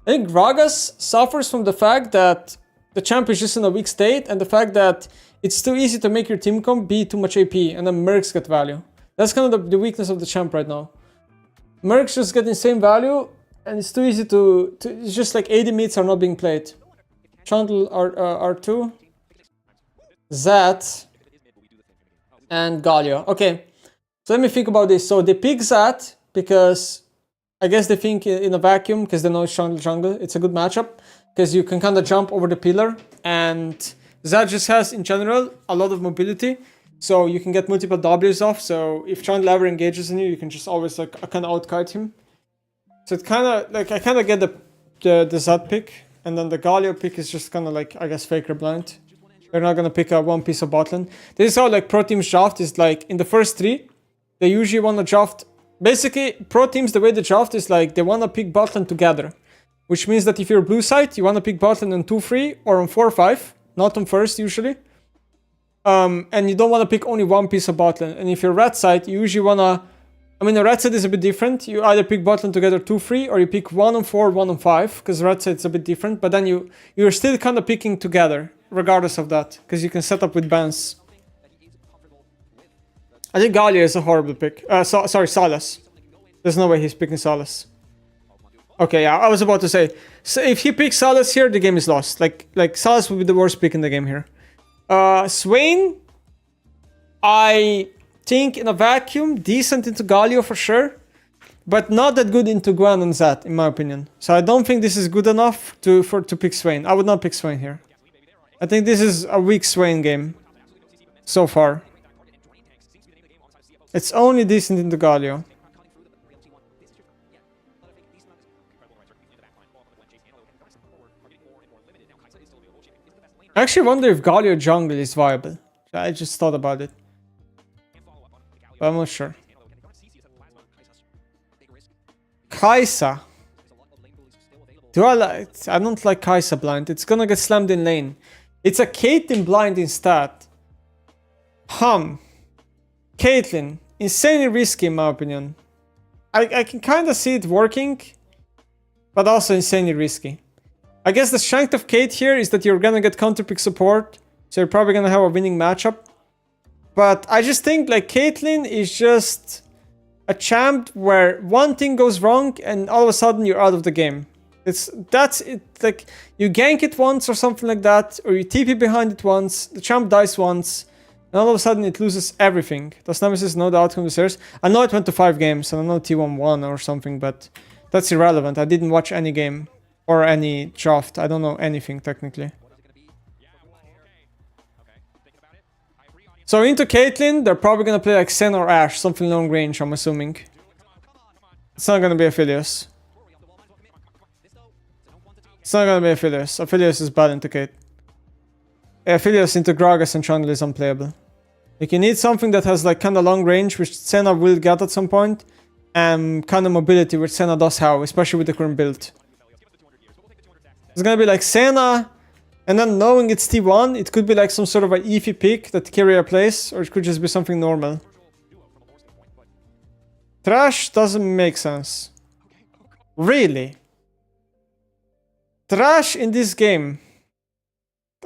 I think Gragas suffers from the fact that the champ is just in a weak state and the fact that it's too easy to make your team comp be too much AP and then Mercs get value. That's kind of the weakness of the champ right now. Mercs just get insane value, and it's too easy to it's just like 80 meets are not being played. Chandel R2, Zat, and Galio. Okay, so let me think about this. So they pick Zat because I guess they think in a vacuum because they know it's Chandel jungle. It's a good matchup because you can kind of jump over the pillar, and Zat just has in general a lot of mobility. So you can get multiple Ws off, so if Chandler ever engages in you, you can just always like kind of outkite him. So it kind of like I kind of get the Zad pick, and then the Galio pick is just kind of like I guess faker blind. They're not gonna pick up one piece of bot lane. This is how like pro teams draft is like in the first 3, they usually want to draft. Basically, pro teams the way they draft is like they want to pick bot lane together, which means that if you're blue side, you want to pick bot lane on 2-3 or on 4-5, not on first usually. And you don't want to pick only one piece of bot lane. And if you're red side, you usually want to... I mean, the red side is a bit different. You either pick bot lane together 2-3, or you pick 1 on 4, 1 on 5, because red side is a bit different. But then you're still kind of picking together, regardless of that, because you can set up with bans. I think Galio is a horrible pick. Sorry, Salas. There's no way he's picking Salas. Okay, yeah, I was about to say. So if he picks Salas here, the game is lost. Like Salas would be the worst pick in the game here. Swain, I think in a vacuum, decent into Galio for sure, but not that good into Gwen and Zat, in my opinion. So I don't think this is good enough to pick Swain. I would not pick Swain here. I think this is a weak Swain game so far. It's only decent into Galio. I actually wonder if Galio jungle is viable. I just thought about it. But I'm not sure. Kai'Sa. I don't like Kai'Sa blind. It's gonna get slammed in lane. It's a Caitlyn blind instead. Caitlyn. Insanely risky in my opinion. I can kind of see it working, but also insanely risky. I guess the strength of Kate here is that you're gonna get counterpick support, so you're probably gonna have a winning matchup. But I just think like Caitlyn is just a champ where one thing goes wrong and all of a sudden you're out of the game. That's it. Like you gank it once or something like that, or you TP behind it once, the champ dies once, And all of a sudden it loses everything. Does Nemesis know the outcome of the series? I know it went to 5 games, and I know T1 won or something, but that's irrelevant. I didn't watch any game or any draft. I don't know anything technically. So into Caitlyn, they're probably gonna play like Senna or Ashe, something long range, I'm assuming. It's not gonna be Aphelios. It's not gonna be Aphelios. Aphelios is bad into Cait. Aphelios into Gragas and Trundle is unplayable. Like, you need something that has like kinda long range, which Senna will get at some point, and kinda mobility, which Senna does have, especially with the current build. It's gonna be like Senna, and then knowing it's T1, it could be like some sort of an Eevee pick that Kyria plays, or it could just be something normal. Trash doesn't make sense. Really? Trash in this game.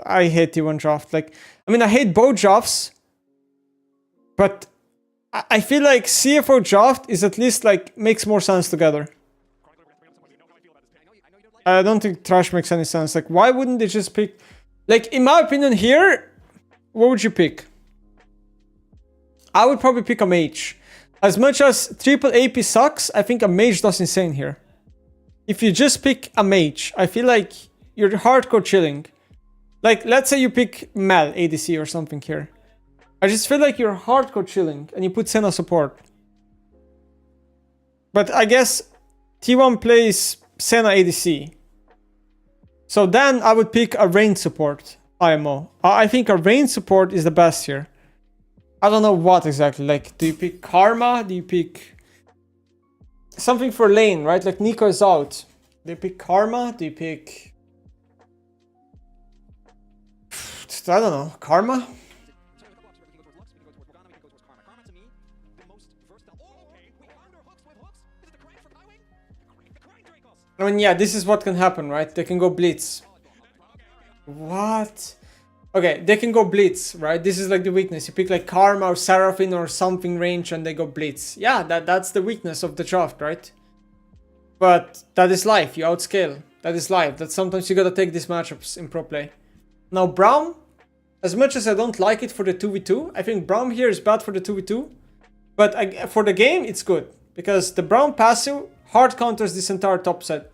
I hate T1 draft. Like, I mean, I hate both drafts, but I feel like CFO draft is at least like makes more sense together. I don't think Trash makes any sense. Like, why wouldn't they just pick... Like, in my opinion here, what would you pick? I would probably pick a mage. As much as triple AP sucks, I think a mage does insane here. If you just pick a mage, I feel like you're hardcore chilling. Like, let's say you pick Mel ADC or something here. I just feel like you're hardcore chilling and you put Senna support. But I guess T1 plays Senna ADC. So then I would pick a range support IMO. I think a range support is the best here. I don't know what exactly. Like, do you pick Karma? Do you pick something for lane, right? Like Nico is out. Do you pick Karma? Do you pick... I don't know. Karma? I mean, yeah, this is what can happen, right? They can go Blitz. What? Okay, they can go Blitz, right? This is like the weakness. You pick like Karma or Seraphine or something range and they go Blitz. Yeah, that's the weakness of the draft, right? But that is life. You outscale. That is life. That sometimes you gotta take these matchups in pro play. Now, Braum, as much as I don't like it for the 2v2, I think Braum here is bad for the 2v2. But for the game, it's good. Because the Braum passive hard counters this entire top set.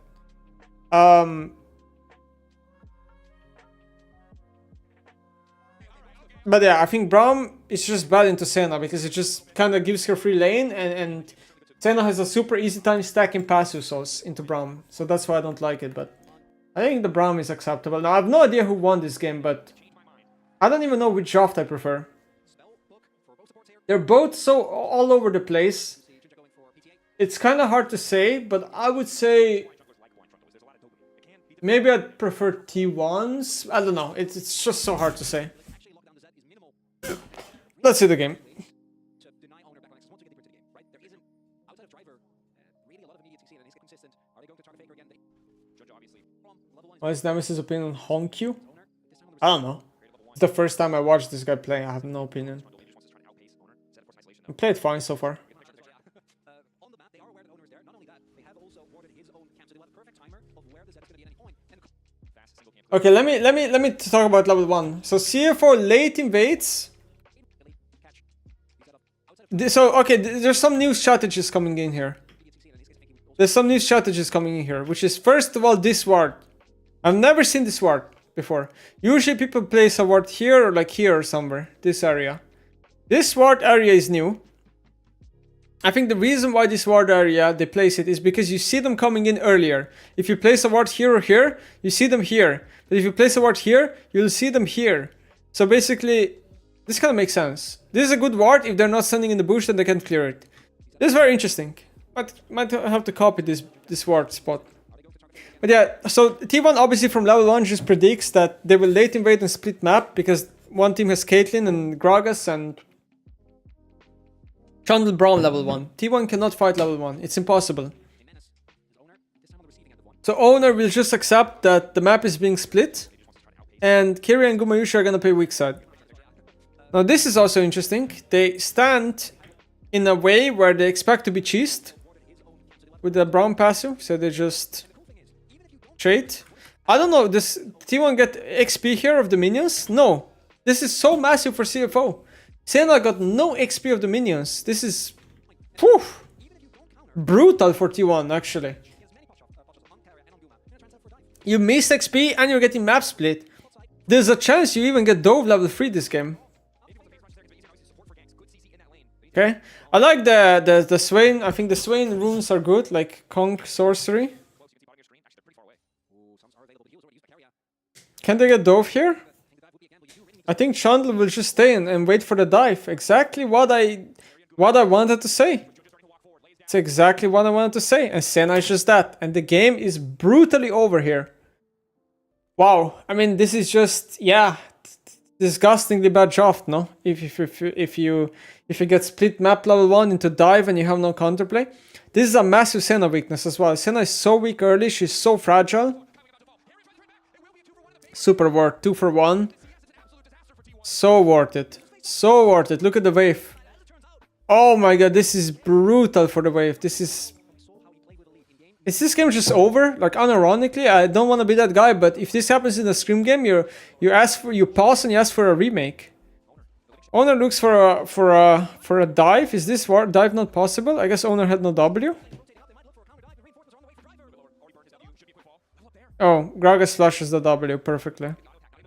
But yeah, I think Braum is just bad into Senna because it just kind of gives her free lane, and Senna has a super easy time stacking passive souls into Braum. So that's why I don't like it, but I think the Braum is acceptable. Now, I have no idea who won this game, but I don't even know which draft I prefer. They're both so all over the place. It's kind of hard to say, but I would say maybe I'd prefer T1s. I don't know. It's just so hard to say. Let's see the game. What is Nemesis' opinion on Honkyu? I don't know. It's the first time I watched this guy play. I have no opinion. He played fine so far. Okay, let me talk about level 1. So CFO late invades. So okay, there's some new strategies coming in here. There's some new strategies coming in here, which is first of all this ward. I've never seen this ward before. Usually people place a ward here or like here or somewhere. This area. This ward area is new. I think the reason why this ward area they place it is because you see them coming in earlier. If you place a ward here or here, you see them here. But if you place a ward here, you'll see them here. So basically, this kind of makes sense. This is a good ward. If they're not standing in the bush, then they can clear it. This is very interesting. But might have to copy this ward spot. But yeah, so T1 obviously from level 1 just predicts that they will late invade and split map because one team has Caitlyn and Gragas and Trundle Braum level 1. T1 cannot fight level 1. It's impossible. So Owner will just accept that the map is being split and Kyria and Gumayushi are gonna play weak side. Now this is also interesting. They stand in a way where they expect to be cheesed with the Braum passive, so they just trade. I don't know, does T1 get XP here of the minions? No. This is so massive for CFO. Senna got no XP of the minions. This is... Poof! Brutal for T1, actually. You missed XP and you're getting map split. There's a chance you even get Dove level 3 this game. Okay. I like the Swain. I think the Swain runes are good, like Conk Sorcery. Can they get Dove here? I think Chandler will just stay and wait for the dive. Exactly what I wanted to say. It's exactly what I wanted to say. And Senna is just that. And the game is brutally over here. Wow. I mean, this is just, yeah, disgustingly bad draft, no? If you get split map level 1 into dive and you have no counterplay. This is a massive Senna weakness as well. Senna is so weak early. She's so fragile. Super worth. 2 for 1. So worth it. So worth it. Look at the wave. Oh my god, this is brutal for the wave. This is... Is this game just over? Like, unironically, I don't want to be that guy, but if this happens in a scrim game, you pause and you ask for a remake. Owner looks for a dive. Is this dive not possible? I guess owner had no W. Oh, Gragas flashes the W perfectly.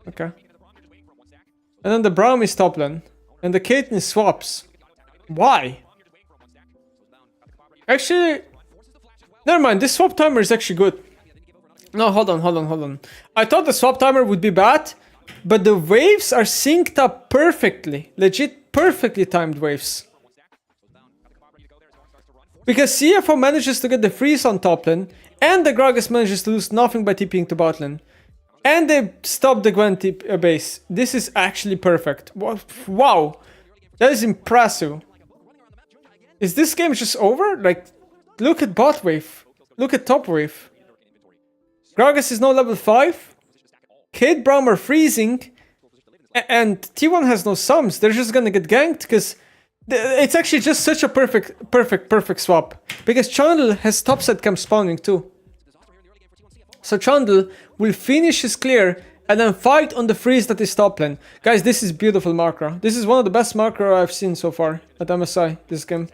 Okay. And then the Braum is top lane. And the Caitlyn swaps. Why? Actually... Never mind, this swap timer is actually good. No, hold on. I thought the swap timer would be bad, but the waves are synced up perfectly. Legit, perfectly timed waves. Because CFO manages to get the freeze on top lane, and the Gragas manages to lose nothing by TPing to bot lane. And they stop the Gwen base. This is actually perfect. Wow. That is impressive. Is this game just over? Like... Look at bot wave. Look at top wave. Gragas is now level 5. Kate Braum are freezing. And T1 has no sums. They're just gonna get ganked because it's actually just such a perfect swap. Because Chandel has topside camp spawning too. So Chandel will finish his clear and then fight on the freeze that is top lane. Guys, this is beautiful macro. This is one of the best macro I've seen so far at MSI this game.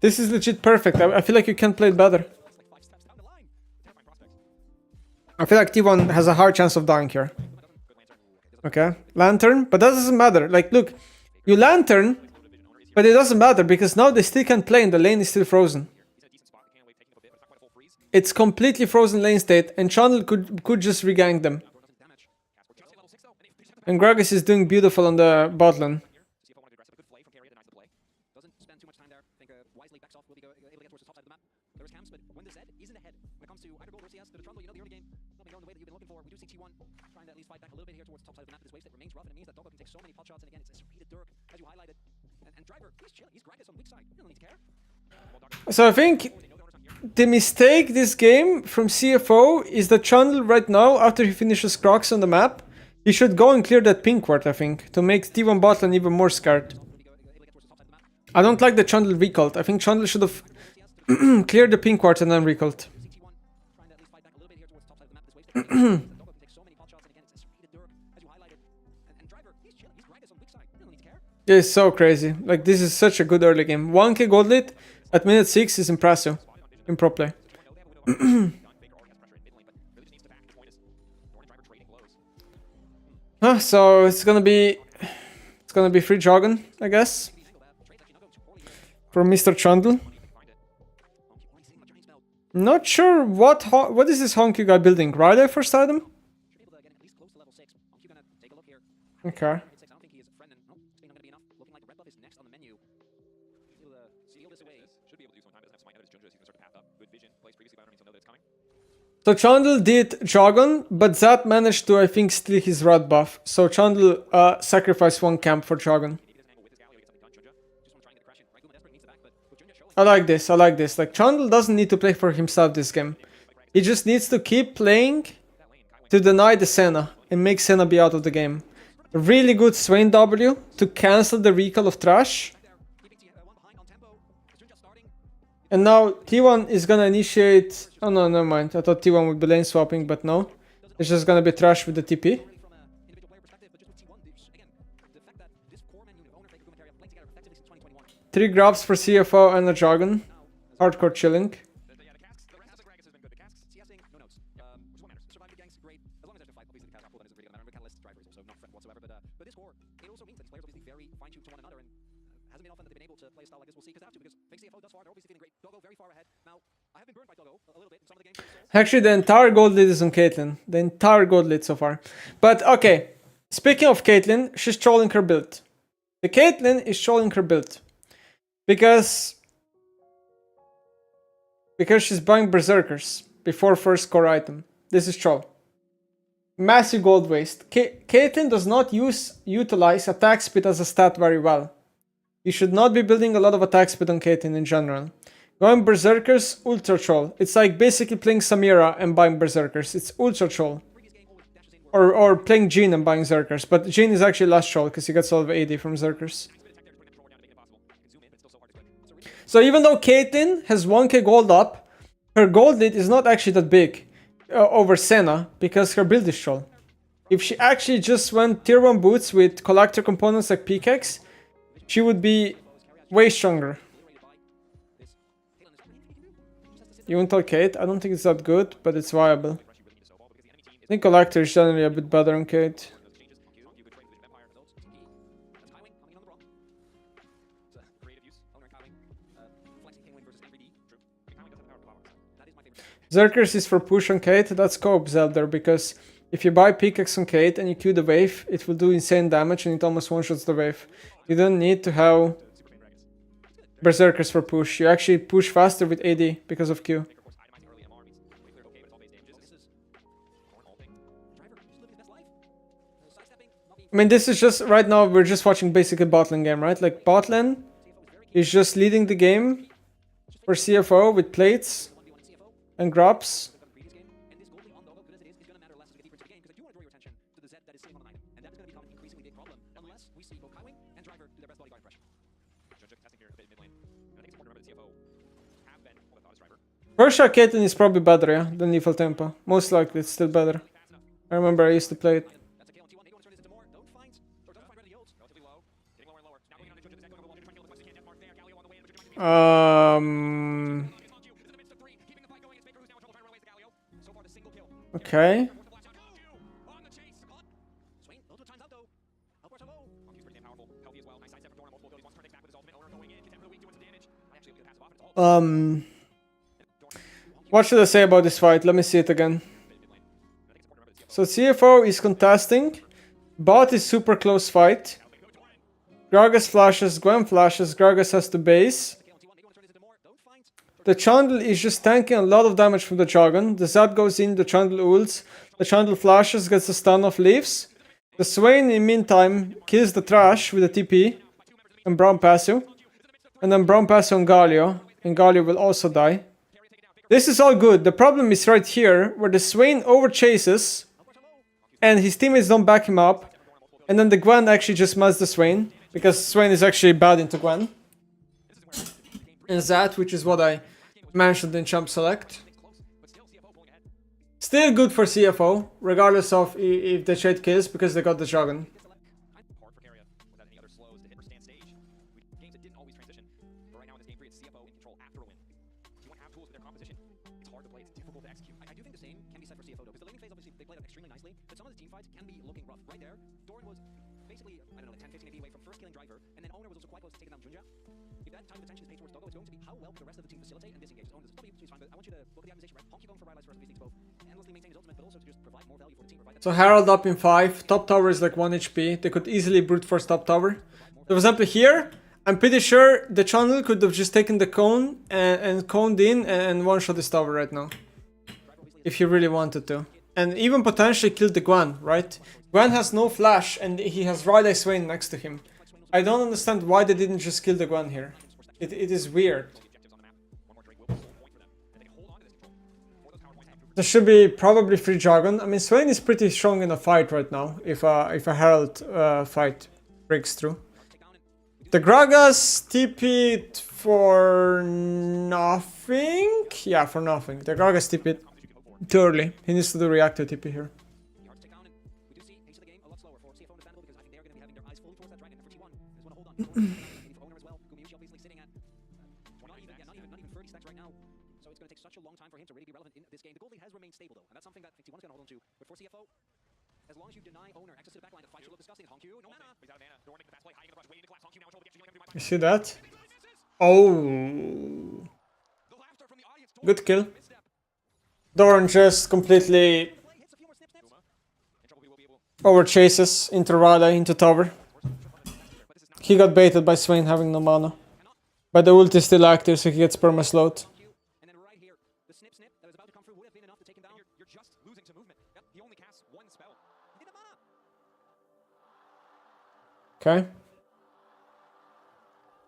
This is legit perfect. I feel like you can't play it better. I feel like T1 has a hard chance of dying here. Okay, Lantern, but that doesn't matter. Like, look, you Lantern, but it doesn't matter because now they still can't play and the lane is still frozen. It's completely frozen lane state and Chandel could just regang them. And Gragas is doing beautiful on the bot lane. So I think the mistake this game from CFO is that Chandel right now, after he finishes Crocs on the map, he should go and clear that pink ward, I think, to make T1 bot lane even more scared. I don't like the Chandel recalled. I think Chandel should have cleared the pink ward and then recalled. It's so crazy. Like, this is such a good early game. 1k gold lead at minute 6 is impressive in pro play. So it's gonna be free Jargon, I guess, from Mr. Chandel. Not sure what is this honky guy building? Rider first item? Okay. So Chandel did Jargon, but Zat managed to, I think, steal his red buff. So Chandel sacrificed one camp for Jargon. I like this. Like, Chandel doesn't need to play for himself this game. He just needs to keep playing to deny the Senna and make Senna be out of the game. A really good Swain W to cancel the recall of Trash. And now T1 is gonna initiate... Oh no, never mind. I thought T1 would be lane swapping, but no. It's just gonna be Trash with the TP. 3 grabs for CFO and a Jargon. Hardcore chilling. Actually, the entire gold lead is on Caitlyn. The entire gold lead so far. But okay, speaking of Caitlyn, she's trolling her build. The Caitlyn is trolling her build. Because she's buying Berserkers before first core item. This is troll. Massive gold waste. Caitlyn does not utilize attack speed as a stat very well. You should not be building a lot of attack speed on Caitlyn in general. Going Berserkers, ultra troll. It's like basically playing Samira and buying Berserkers. It's ultra troll. Or playing Jean and buying Zerkers. But Jean is actually less troll because he gets a lot of AD from Zerkers. So even though Caitlyn has 1k gold up, her gold lead is not actually that big over Senna because her build is troll. If she actually just went tier 1 boots with collector components like pickaxe, she would be way stronger. You won't tell Kate? I don't think it's that good, but it's viable. I think collector is generally a bit better on Kate. Zerkers is for push on Kate. That's Cope Zelda, because if you buy pickaxe on Kate and you Q the wave, it will do insane damage and it almost one-shots the wave. You don't need to have Berserkers for push. You actually push faster with AD because of Q. I mean, this is just, right now, we're just watching basically bot lane game, right? Like, bot lane is just leading the game for CFO with plates and grabs. First shot Caitlyn is probably better, yeah, than Lethal Tempo. Most likely, it's still better. I remember I used to play it. Okay. What should I say about this fight? Let me see it again. So CFO is contesting. Bot is super close fight. Gragas flashes, Gwen flashes, Gragas has to base. The Chandel is just tanking a lot of damage from the Jargon. The Zed goes in, the Chandel ults. The Chandel flashes, gets a stun off, leaves. The Swain in the meantime kills the Trash with a TP. And Brown passive. And then Brown passive on Galio. And Galio will also die. This is all good. The problem is right here, where the Swain overchases. And his teammates don't back him up. And then the Gwen actually just mats the Swain. Because Swain is actually bad into Gwen. And that, which is what I mentioned in Champ Select. Still good for CFO, regardless of if they trade kills, because they got the Jargon. So Herald up in 5, top tower is like 1 HP, they could easily brute force top tower. So for example here, I'm pretty sure the channel could have just taken the cone and coned in and one-shot this tower right now. If he really wanted to. And even potentially killed the Gwen, right? Gwen has no flash and he has Riley Swain next to him. I don't understand why they didn't just kill the Gwen here. It is weird. There should be probably free Jargon. I mean, Swain is pretty strong in a fight right now, if a Herald fight breaks through. The Gragas TP'd for nothing? Yeah, for nothing. The Gragas TP'd too early. He needs to do reactive TP here. 30 stacks right now. So it's going to take such a long time for him to really be relevant in this game. The gold lead has remained stable though, and that's something that 61 is going to hold on to. But for CFO, as long as you deny owner access to the backline, the fight should look disgusting. Honq, no mana. You see that? Oh. Good kill. Doran just completely over chases into Rada, into tower. He got baited by Swain having no mana. But the ult is still active, so he gets perma-slowed. And then right here, the snip that was about to come through would have been enough to take him down. You're just losing to movement. Yep, he only casts one spell. He did a mana. Okay.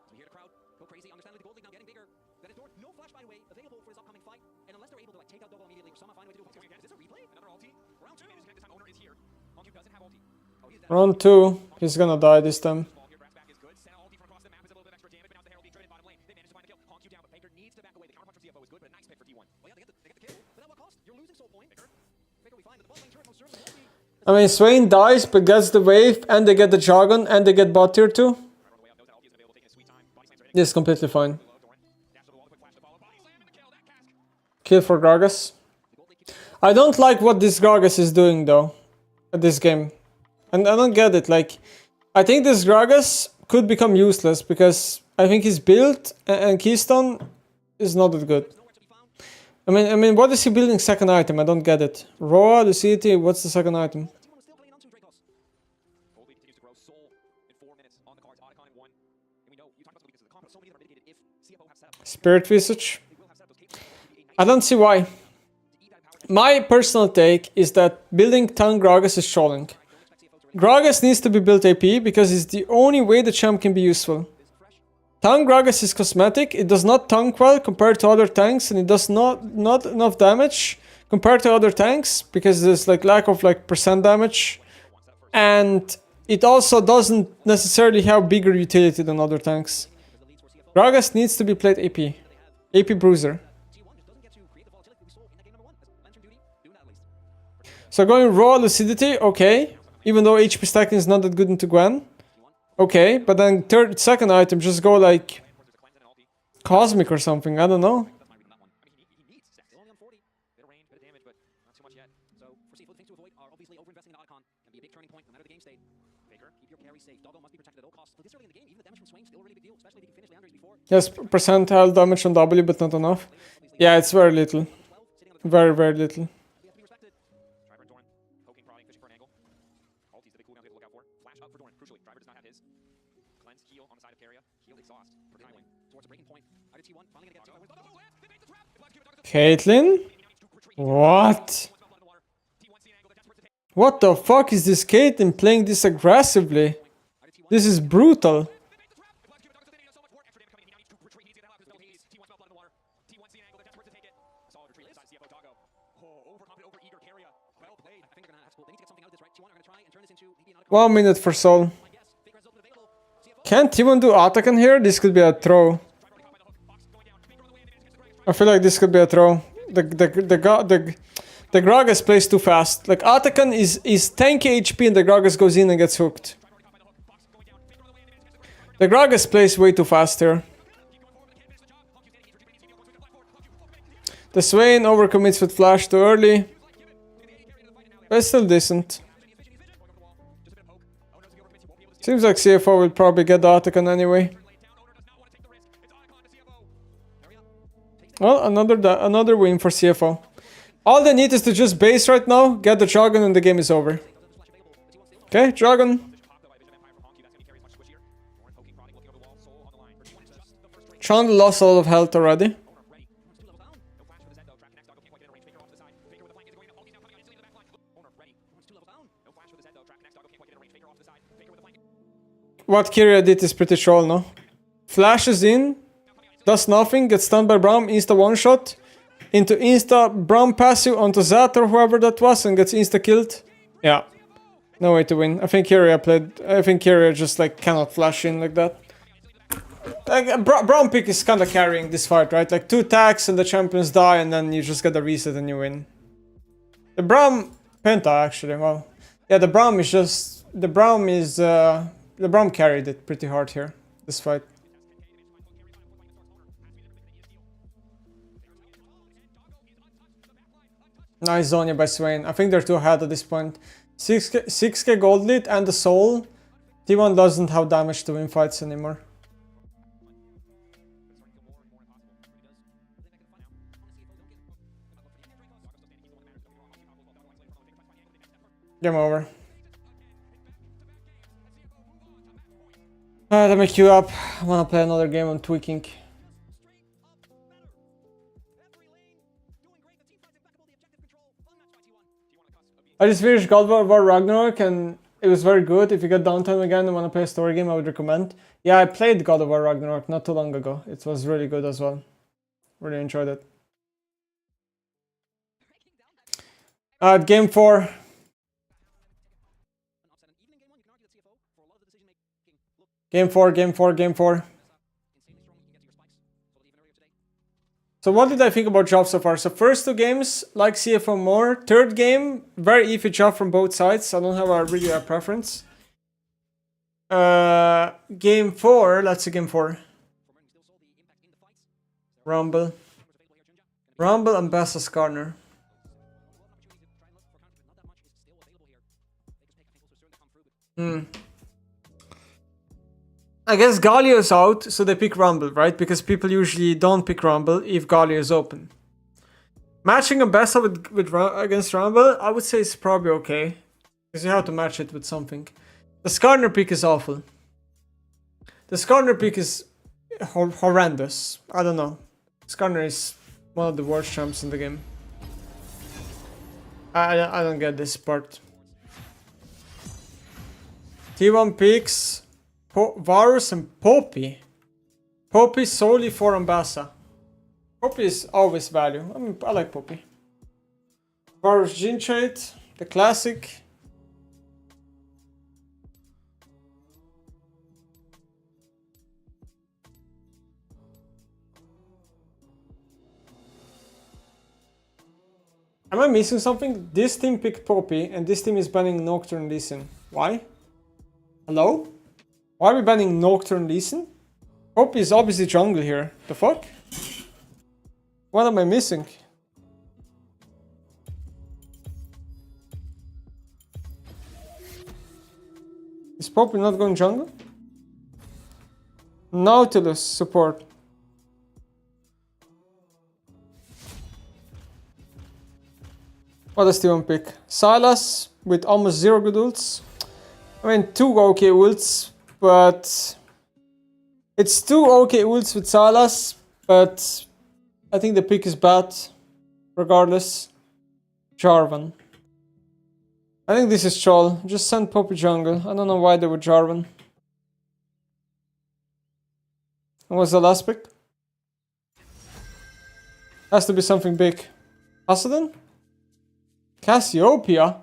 So here the crowd go crazy. Understandably, the gold lead now getting bigger. That is Dort. No flash, by the way, available for his upcoming fight. And unless they're able to like take out double immediately or somehow find a way to do it. Is this a replay? Another ulti? Round 2. This time owner is here. Honq doesn't have ulti. Oh, he's dead. Round 2. He's gonna die this time. I mean, Swain dies, but gets the wave, and they get the Jargon, and they get bot tier 2. This is completely fine. Kill for Gragas. I don't like what this Gragas is doing, though, at this game. And I don't get it, like, I think this Gragas could become useless, because I think his build and Keystone is not that good. I mean, what is he building second item? I don't get it. Roa, Lucidity, what's the second item? Spirit Visage? I don't see why. My personal take is that building Tongue Gragas is trolling. Gragas needs to be built AP because it's the only way the champ can be useful. Tongue Gragas is cosmetic, it does not tank well compared to other tanks, and it does not enough damage compared to other tanks because there's like lack of like percent damage, and it also doesn't necessarily have bigger utility than other tanks. Gragas needs to be played AP. AP Bruiser. So going raw Lucidity, okay. Even though HP stacking is not that good into Gwen. Okay, but then second item, just go like Cosmic or something, I don't know. Yes, percent health damage on W, but not enough. Yeah, it's very little. Very, very little. Caitlyn? What? What the fuck is this Caitlyn playing this aggressively? This is brutal. One minute for Sol. Can't even do Atakan here? This could be a throw. I feel like this could be a throw. The Gragas plays too fast. Like Atakan is tanky HP and the Gragas goes in and gets hooked. The Gragas plays way too fast here. The Swain overcommits with flash too early. But it's still decent. Seems like CFO will probably get the Atakan anyway. Well, another win for CFO. All they need is to just base right now, get the Dragon, and the game is over. Okay, Dragon. Chan lost a lot of health already. What Kyria did is pretty troll, no? Flashes in, does nothing, gets stunned by Braum, insta one-shot, into insta Braum passive onto Zat or whoever that was, and gets insta-killed. Yeah, no way to win. I think Kyria just like cannot flash in like that. Like, Braum pick is kinda carrying this fight, right? Like 2 attacks and the champions die, and then you just get a reset and you win. The Braum Penta actually, well, yeah, the Braum is just, the Braum carried it pretty hard here, this fight. Nice Zonia by Swain. I think they're too ahead at this point. 6k gold lead and the soul. T1 doesn't have damage to win fights anymore. Game over. Let me queue up. I wanna play another game on tweaking. I just finished God of War Ragnarok and it was very good. If you get downtime again and want to play a story game, I would recommend. Yeah, I played God of War Ragnarok not too long ago. It was really good as well. Really enjoyed it. Game 4. Game 4, game 4, game 4. So what did I think about job so far? So first 2 games, like CFO more. Third game, very iffy job from both sides. I don't have a really a preference. Game 4, let's see game 4. Rumble. Rumble and Bessa Skarner. I guess Galio is out, so they pick Rumble, right? Because people usually don't pick Rumble if Galio is open. Matching a Bessa against Rumble, I would say it's probably okay. Because you have to match it with something. The Skarner pick is awful. The Skarner pick is horrendous. I don't know. Skarner is one of the worst champs in the game. I don't get this part. T1 picks Varus and Poppy. Poppy solely for Ambassa. Poppy is always value. I mean, I like Poppy. Varus Gene Trait, the classic. Am I missing something? This team picked Poppy and this team is banning Nocturne Lee Sin. Why? Hello? Why are we banning Nocturne Lee Sin? Poppy is obviously jungle here. The fuck? What am I missing? Is Poppy not going jungle? Nautilus support. What does T1 pick? Sylas with almost 0 good ults. I mean, 2 okay ults, but it's 2 okay ults with Sylas, but I think the pick is bad, regardless. Jarvan. I think this is troll. Just send Poppy jungle. I don't know why they were Jarvan. What was the last pick? Has to be something big. Hasadin? Cassiopeia?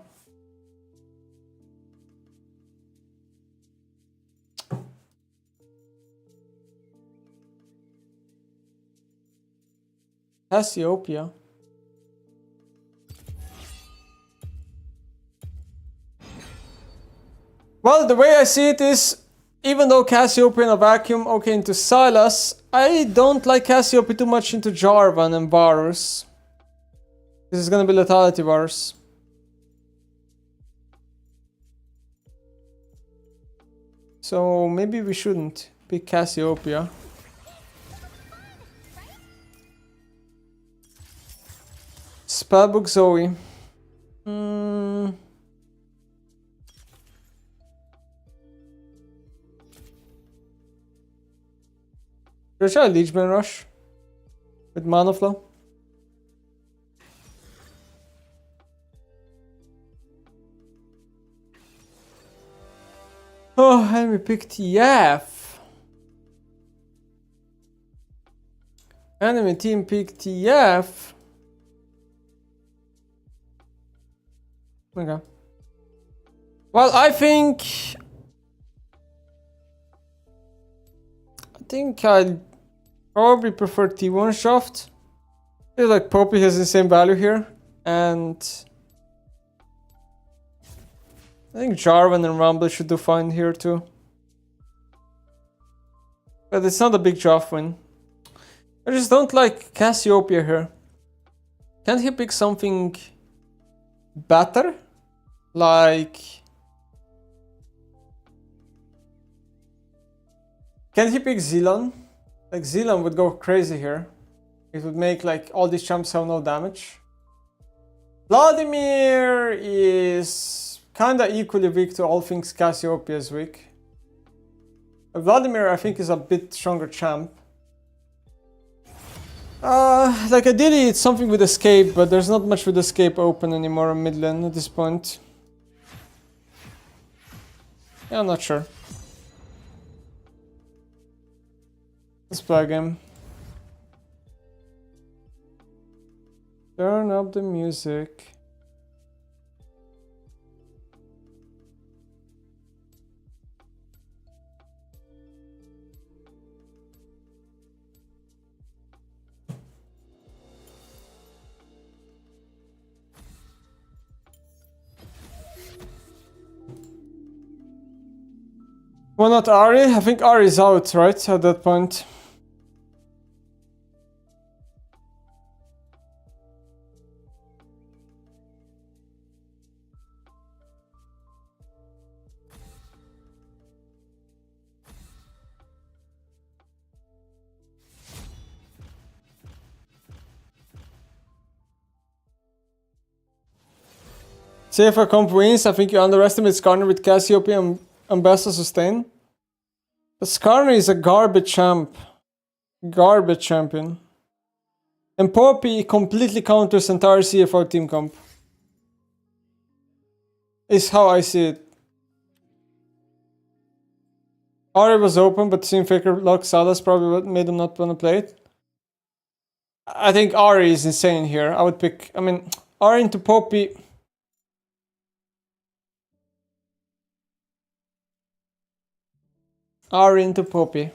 Cassiopeia? Well, the way I see it is, even though Cassiopeia in a vacuum, okay, into Sylas, I don't like Cassiopeia too much into Jarvan and Varus. This is gonna be lethality Varus. So maybe we shouldn't pick Cassiopeia. Spellbook Zoe. Should I try a Leechman Rush? With Mana Flow? Oh, enemy picked TF. Enemy team picked TF. Okay. Well, I think I'd probably prefer T1 Shaft. I feel like Poppy has the same value here, and I think Jarvan and Rumble should do fine here too. But it's not a big draft win. I just don't like Cassiopeia here. Can't he pick something better. Like, can he pick Zilon? Like, Zilon would go crazy here. It would make like all these champs have no damage. Vladimir is kinda equally weak to all things Cassiopeia is weak. Vladimir, I think, is a bit stronger champ. Like ideally it's something with escape, but there's not much with escape open anymore on mid lane at this point. Yeah, I'm not sure. Let's play a game. Turn up the music. Why not Ari? I think Ari's out, right? At that point. See if a comp wins. I think you underestimate Skarner with Cassiopeia and Besta sustain. But Skarner is a garbage champ. Garbage champion. And Poppy completely counters entire CFR team comp. Is how I see it. Ari was open, but Team Faker lock Salas probably what made him not want to play it. I think Ari is insane here. I would pick, I mean, Ari into Poppy. Ari into Poppy.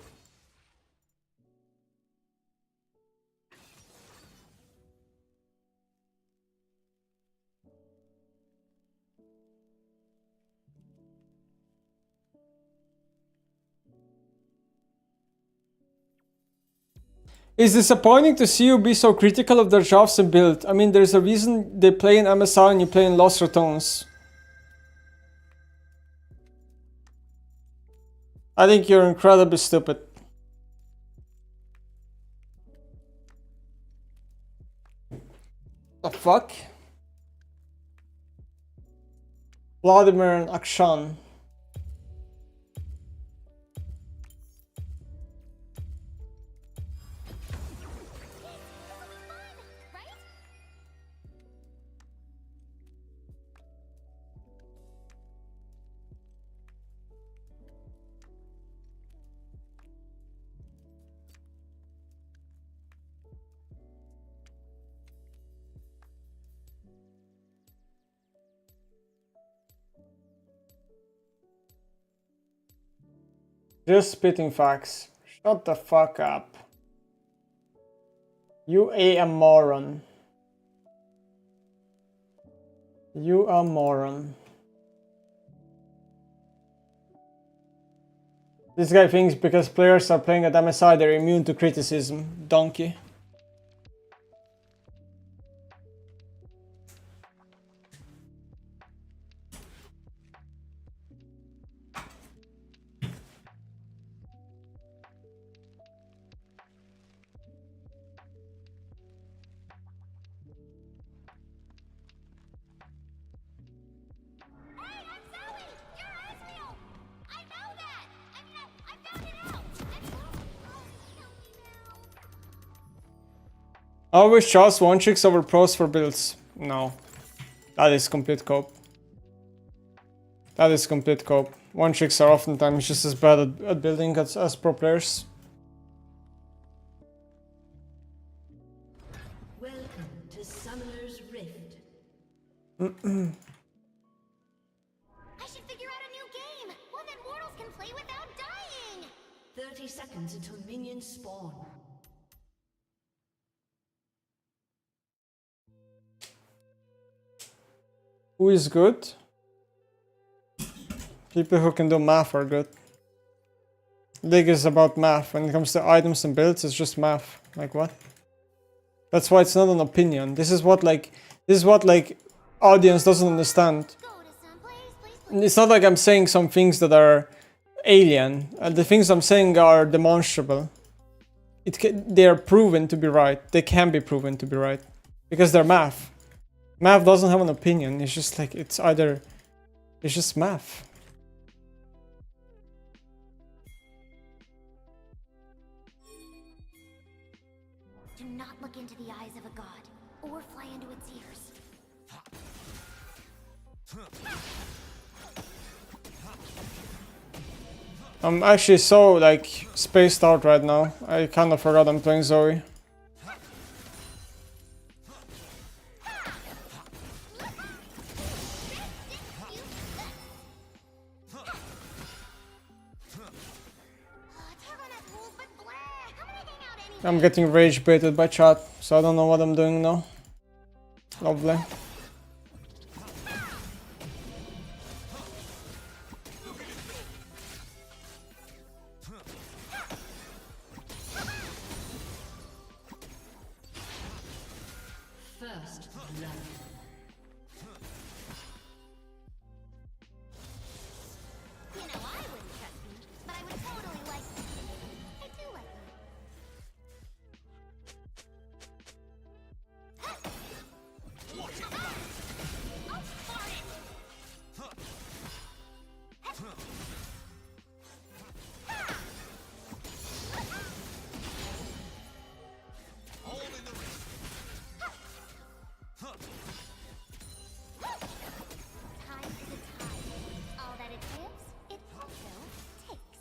It's disappointing to see you be so critical of their jobs and build. I mean, there's a reason they play in MSI and you play in Lost Ratones. I think you're incredibly stupid. The fuck? Vladimir and Akshan. Just spitting facts. Shut the fuck up. You a moron. You a moron. This guy thinks because players are playing at MSI they're immune to criticism. Donkey. I always chose one chicks over pros for builds. No. That is complete cope. That is complete cope. One chicks are oftentimes just as bad at building as pro players. Welcome to Summoner's Rift. I should figure out a new game, one that mortals can play without dying. 30 seconds until minions spawn. Who is good? People who can do math are good. League is about math. When it comes to items and builds, it's just math. Like what? That's why it's not an opinion. This is what like audience doesn't understand. Go to someplace, please. It's not like I'm saying some things that are alien. The things I'm saying are demonstrable. They are proven to be right. They can be proven to be right. Because they're math. Math doesn't have an opinion. It's just like, it's just math. Do not look into the eyes of a god, or fly into its ears. I'm actually so, like, spaced out right now. I kind of forgot I'm playing Zoe. I'm getting rage baited by chat, so I don't know what I'm doing now. Lovely. First blood. You know, I wouldn't trust me, but I would totally like you. I do like you. Oh, darn it! Time is a tide. All that it gives, it also takes.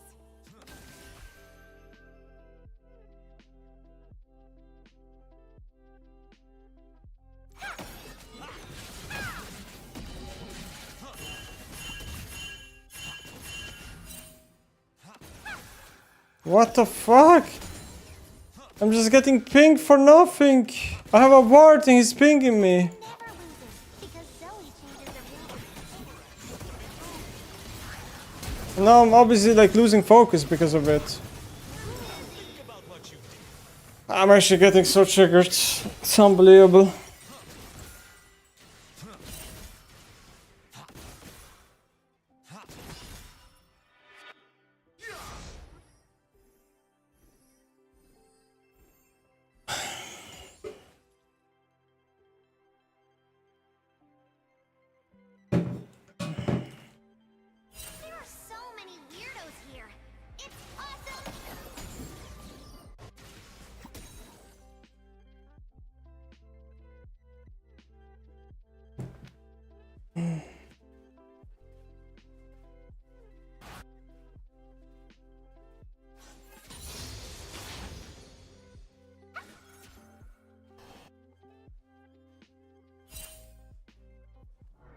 What the fuck? I'm just getting pinged for nothing. I have a ward and he's pinging me. Never loses, because Zoe changes her mood. Now I'm obviously like losing focus because of it. I'm actually getting so triggered. It's unbelievable. There are so many weirdos here. It's awesome.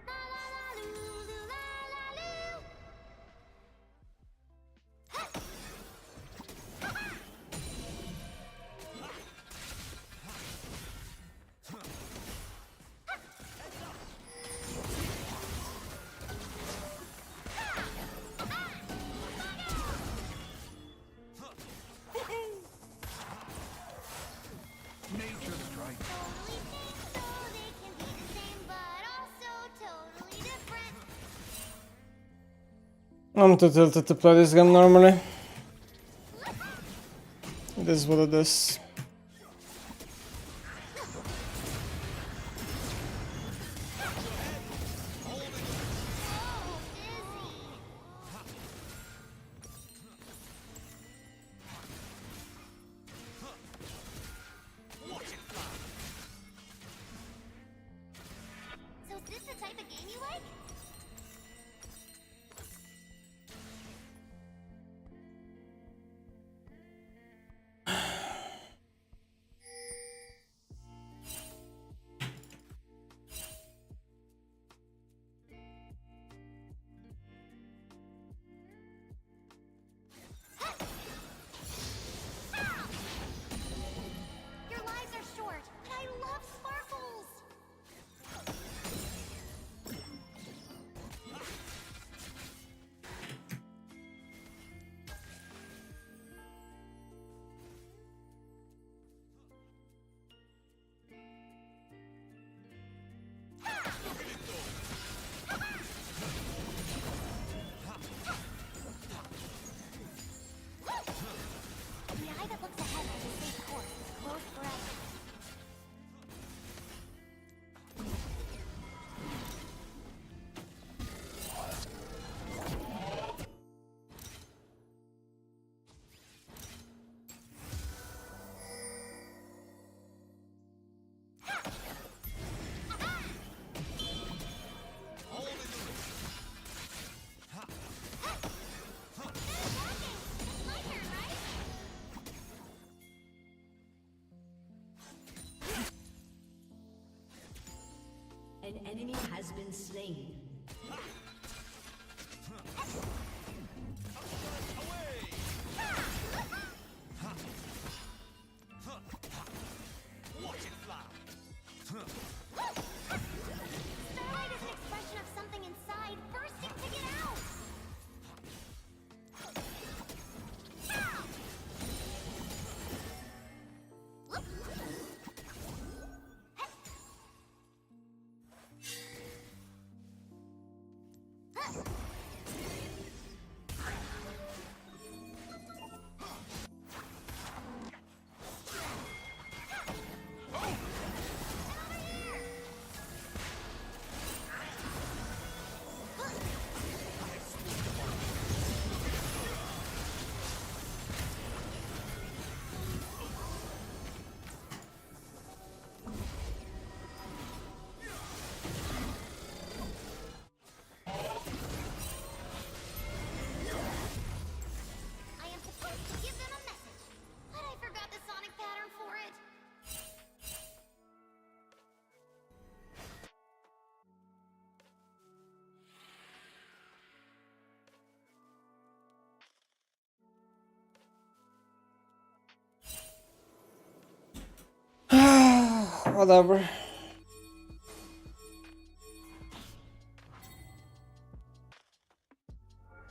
La la la loo, la la loo. Nature strikes. Totally think so they can be the same, but also totally different. I'm too tilted to play this game normally. It is what it is. So is this the type of game you like? enemy has been slain. Starlight is an expression of something inside bursting to get out. I am supposed to give them a message, but I forgot the sonic pattern for it. Whatever.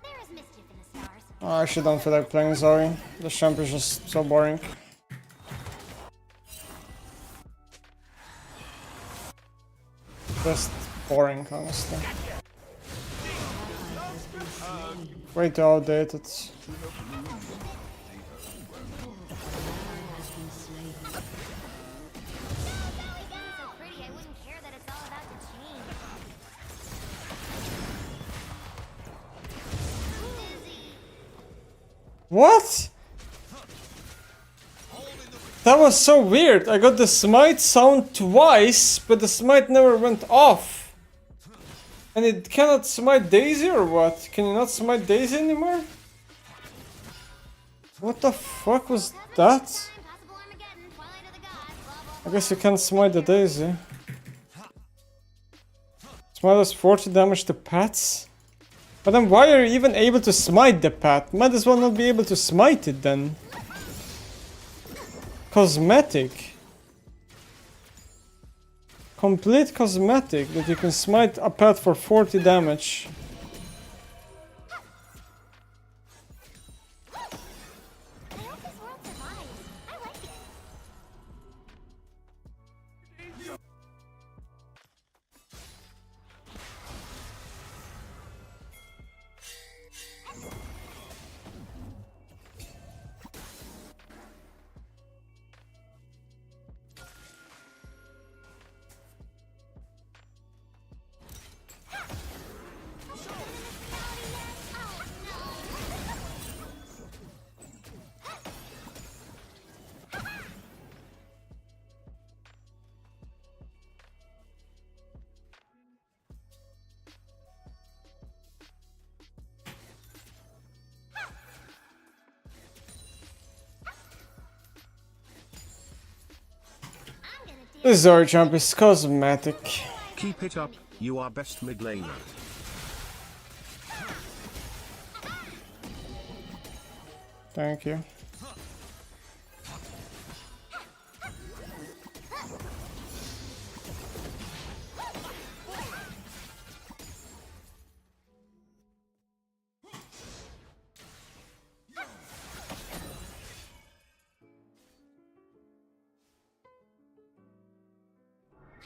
There is mischief in the stars. I actually don't feel like playing Zoe. The champ is just so boring. Just boring, honestly. Way too outdated. So pretty, I wouldn't care that it's all about to change. Dizzy. What? That was so weird. I got the smite sound twice, but the smite never went off. And it cannot smite Daisy or what? Can you not smite Daisy anymore? What the fuck was that? Impossible Armageddon, Twilight of the Gods, blah blah I guess you can't smite the Daisy. Smite does 40 damage to pets? But then why are you even able to smite the pet? Might as well not be able to smite it then. Cosmetic. Complete cosmetic that you can smite a pet for 40 damage. I hope this world survives. I like it. This Zori jump is cosmetic. Keep it up, you are best mid laner. Thank you.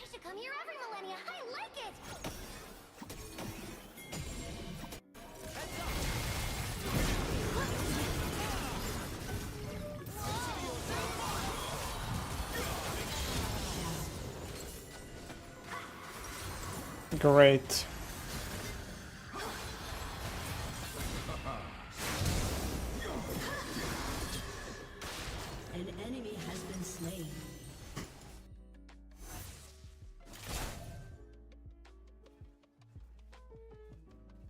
I should come here every millennia. I like it. Great. An enemy has been slain.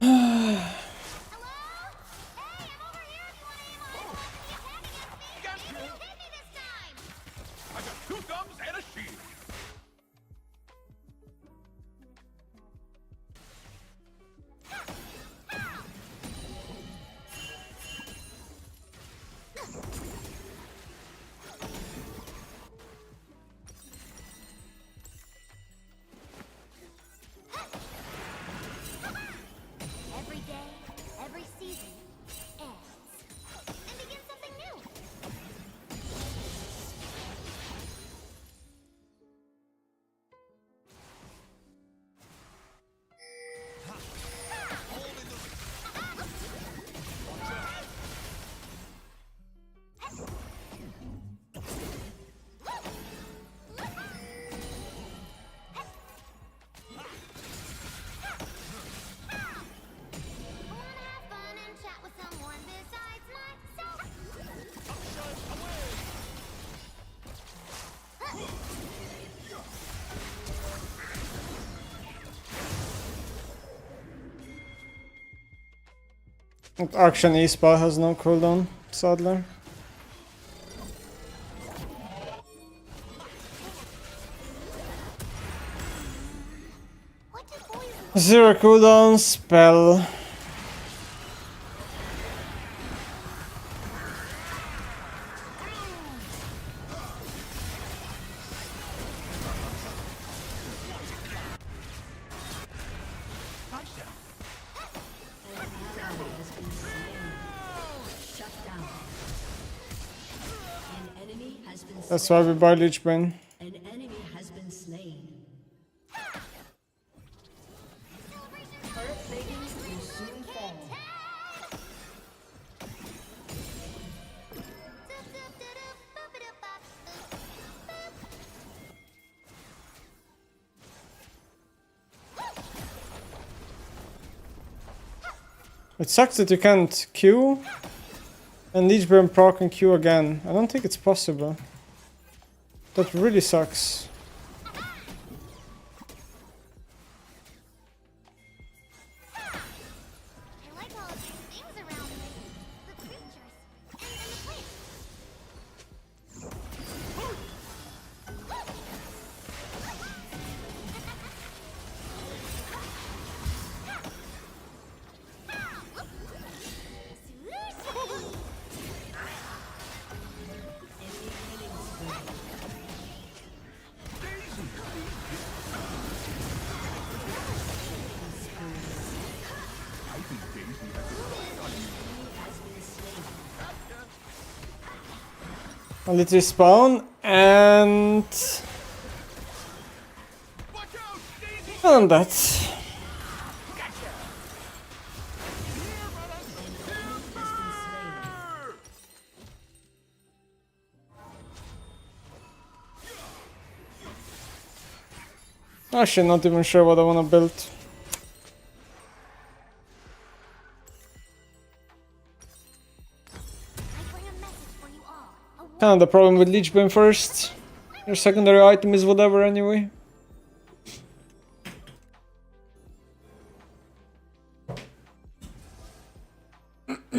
I got two thumbs and a shield. Action E-spell has no cooldown, sadly. What do boys Zero cooldown spell. Shut down. An enemy has been That's why we buy Lich Bane. An enemy has been slain. Turret plating will soon fall. It sucks that you can't Q and Lich Bane proc and Q again. I don't think it's possible. That really sucks. I like all of these things around me. The creatures. And the place. A little spawn and that. Actually, not even sure what I want to build. I bring a message for you all. A Kind of the problem with Lich Bane first. Your secondary item is whatever anyway. I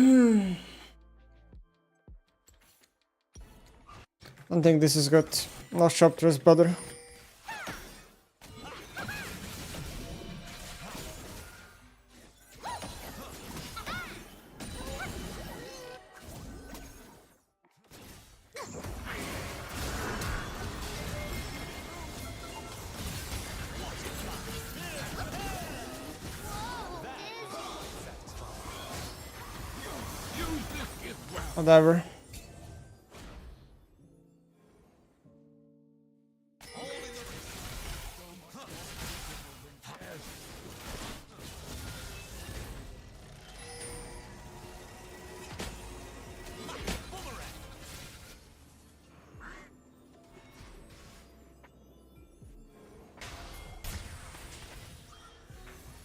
don't think this is good. Last chapter is better. Whatever.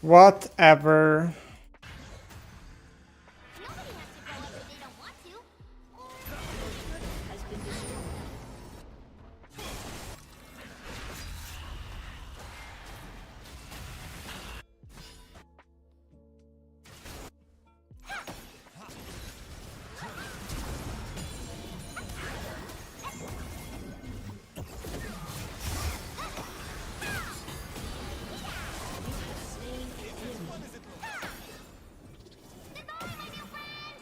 Whatever. Nobody has to grow up if they don't want to. Has been destroyed. Goodbye, my new friend!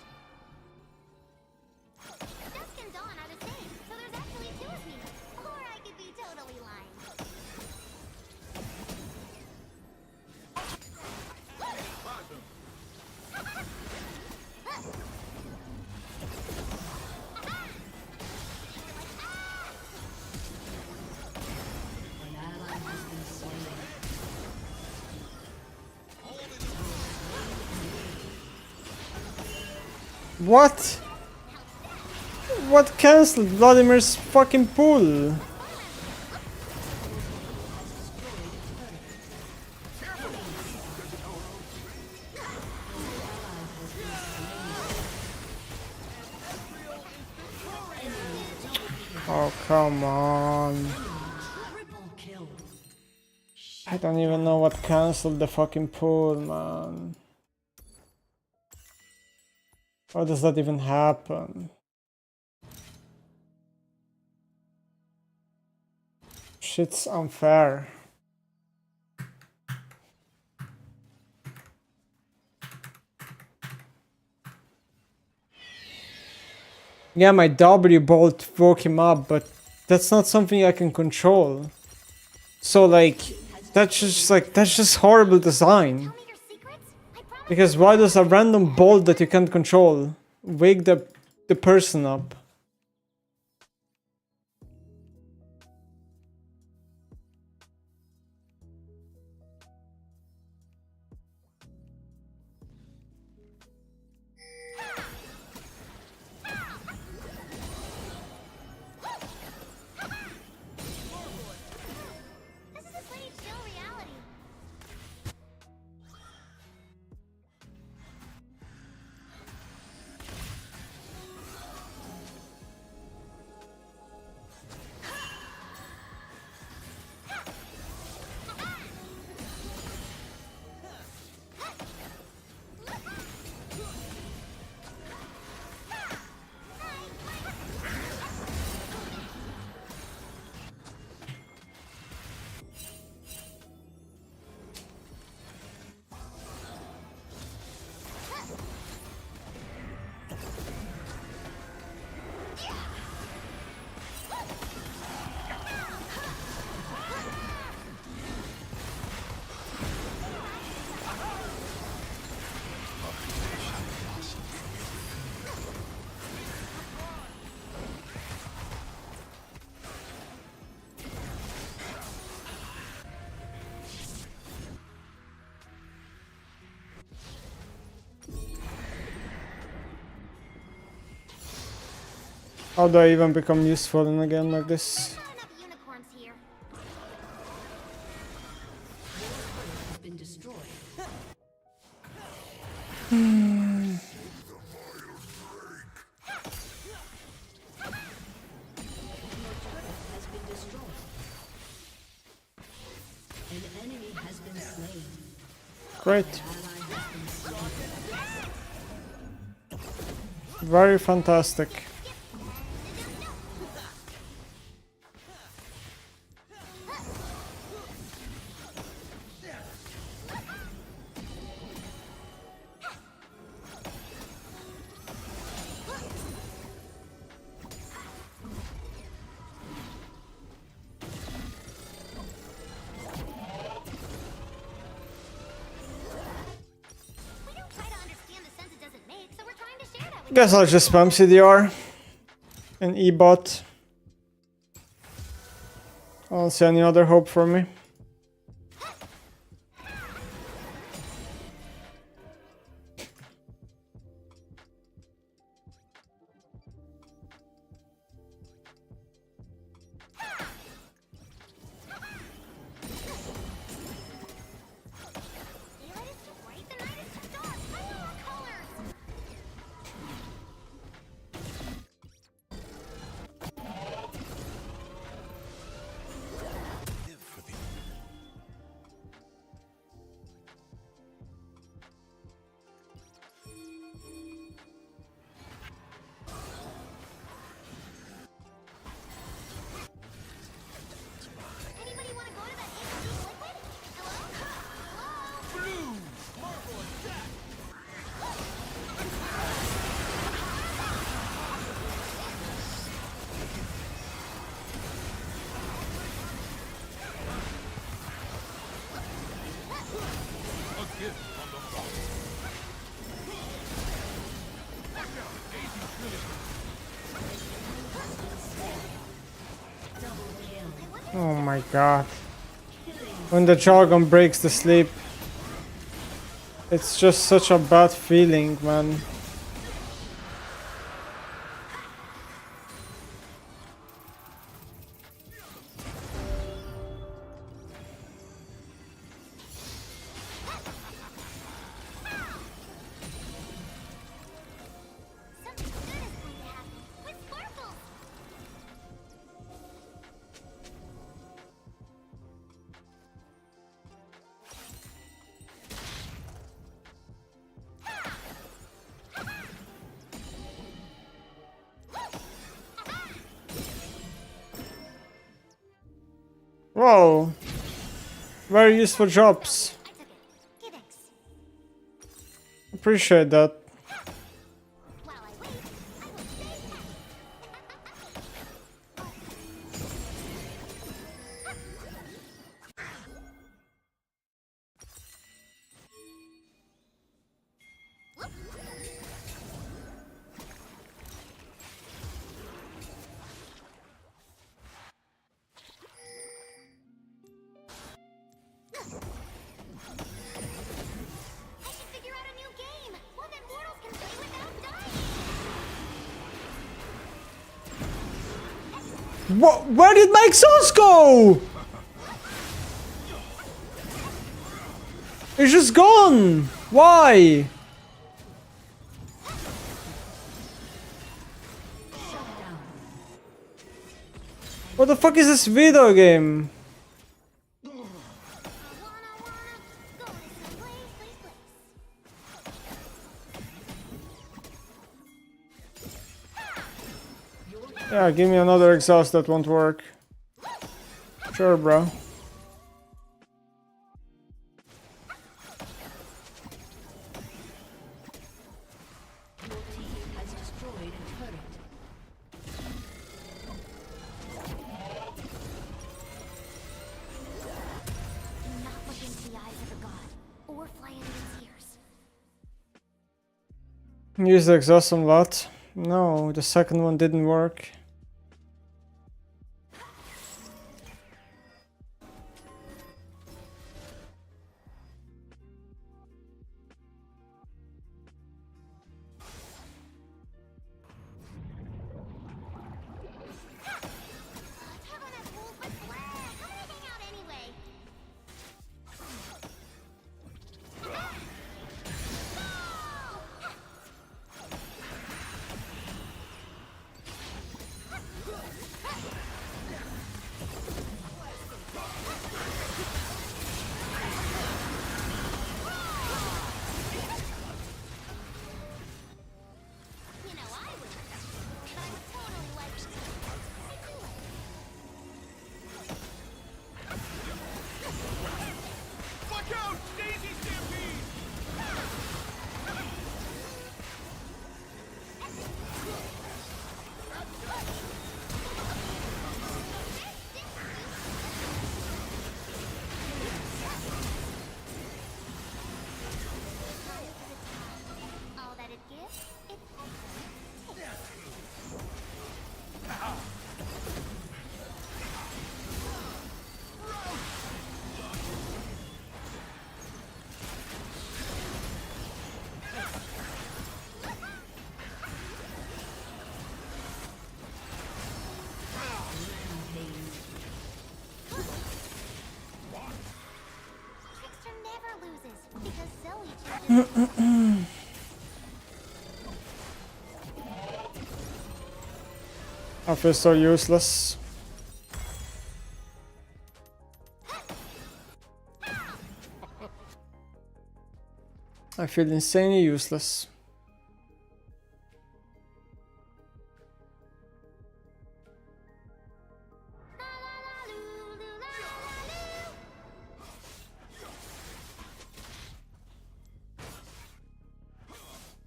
Dusk and Dawn are the same, so there's actually two of me. Or I could be totally lying. An ally has been slain. What? What cancelled Vladimir's fucking pull? Oh, come on. Triple kill. I don't even know what cancelled the fucking pull, man. How does that even happen? Shit's unfair. Yeah, my W bolt woke him up, but that's not something I can control. So like, that's just horrible design. Tell me your secrets? I promise. Because why does a random bolt that you can't control wake the person up? This is a pretty chill reality. How do I even become useful in a game like this? Not enough unicorns here. has been destroyed. Has been destroyed. An enemy has been slain. Great. Ally has been slain. Very fantastic. We don't try to understand the sense it doesn't make, so we're trying to share that with Guess I'll just spam CDR and E-bot. I don't see any other hope for me. Daylight is too bright, the night is too dark. I want more colors. Anybody want to go to that HD liquid? Hello? Hello? Oh my god. When the jargon breaks the sleep. It's just such a bad feeling, man. Something good is going to happen. With sparkles. Whoa. Very useful jobs. I took it. Givings. Appreciate that. While I wait, I will stay happy. I should figure out a new game. One that mortals can play without dying. What? Where did my exhaust go? It's just gone. Why? What the fuck is this video game? I wanna go to some place. Yeah, give me another exhaust that won't work. Sure, bro. Your team has destroyed a turret. Do not look into the eyes of a god, or fly into its ears. Use the exhaust a lot. No, the second one didn't work. Kevin has rules with flag. How do we hang out anyway? You know, I would. But I would totally like to. I do like it. Watch out! Daisy Stampede! All that it gives, it also takes. Trickster never loses because Zoe changes. I feel so useless. I feel insanely useless.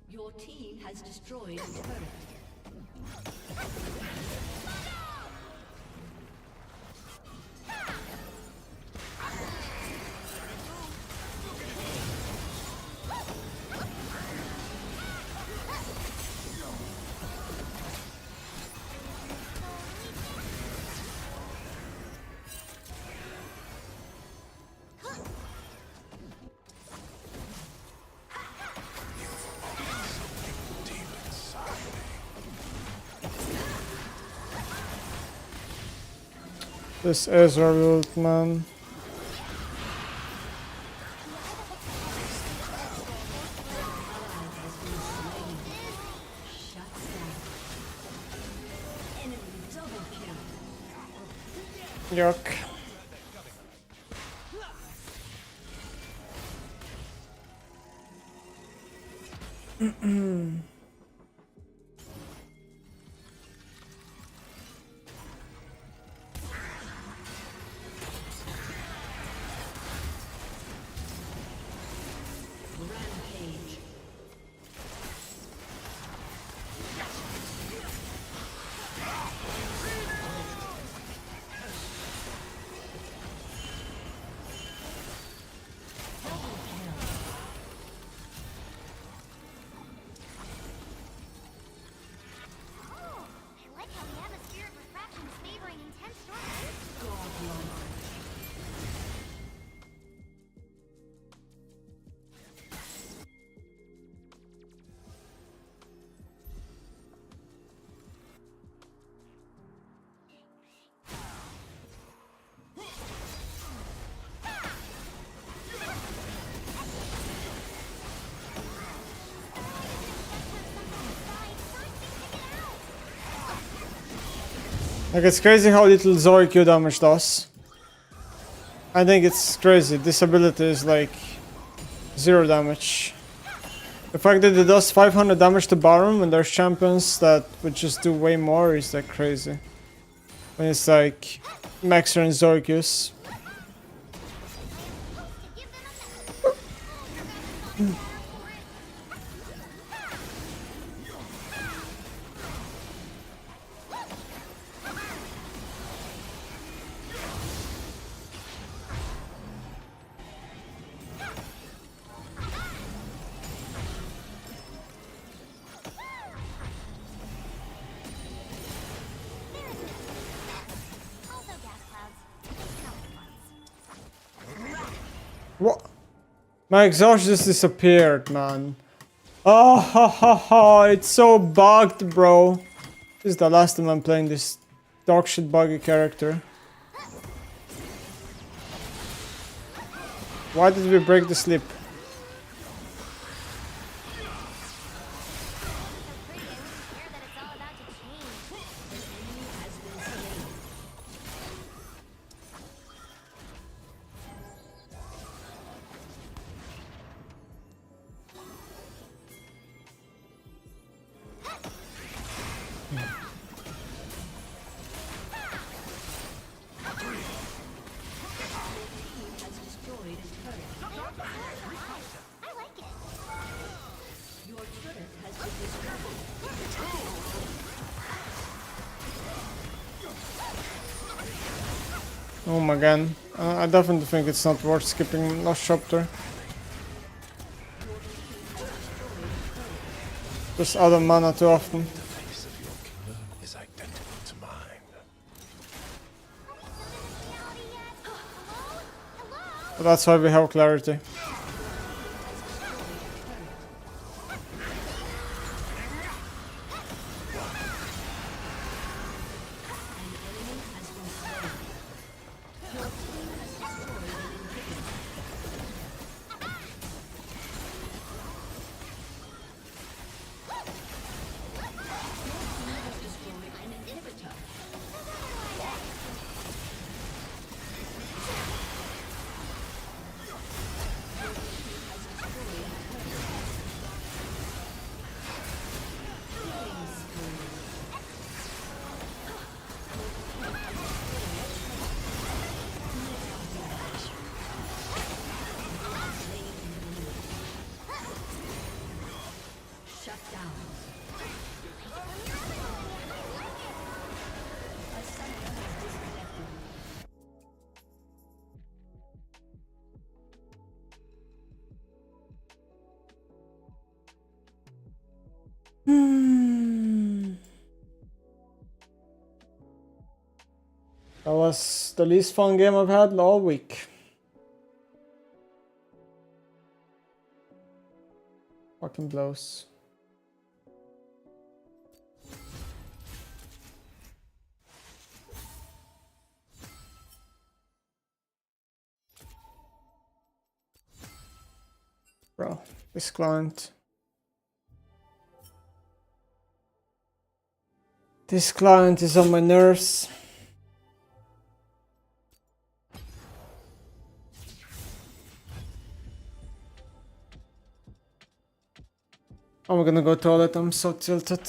Your team has destroyed a turret. This is a root, man. Shut down. Enemy double kill. Yuck. Like, it's crazy how little Zoe Q damage does. I think it's crazy. This ability is like 0 damage. The fact that it does 500 damage to Baron when there's champions that would just do way more is like crazy. When it's like Maxer and Zoe Qs. Also gas clouds. Counter ones. What? My exhaust just disappeared, man. Oh, ha, ha, ha. It's so bugged, bro. This is the last time I'm playing this dog shit buggy character. Why did we break the sleep? Oh my god. I definitely think it's not worth skipping last chapter. Just out of mana too often. The face of your killer is identical to mine. But that's why we have clarity. Shut down. A summoner has disconnected. That was the least fun game I've had all week. Fucking blows. Bro, this client. This client is on my nerves. I'm gonna go toilet, I'm so tilted.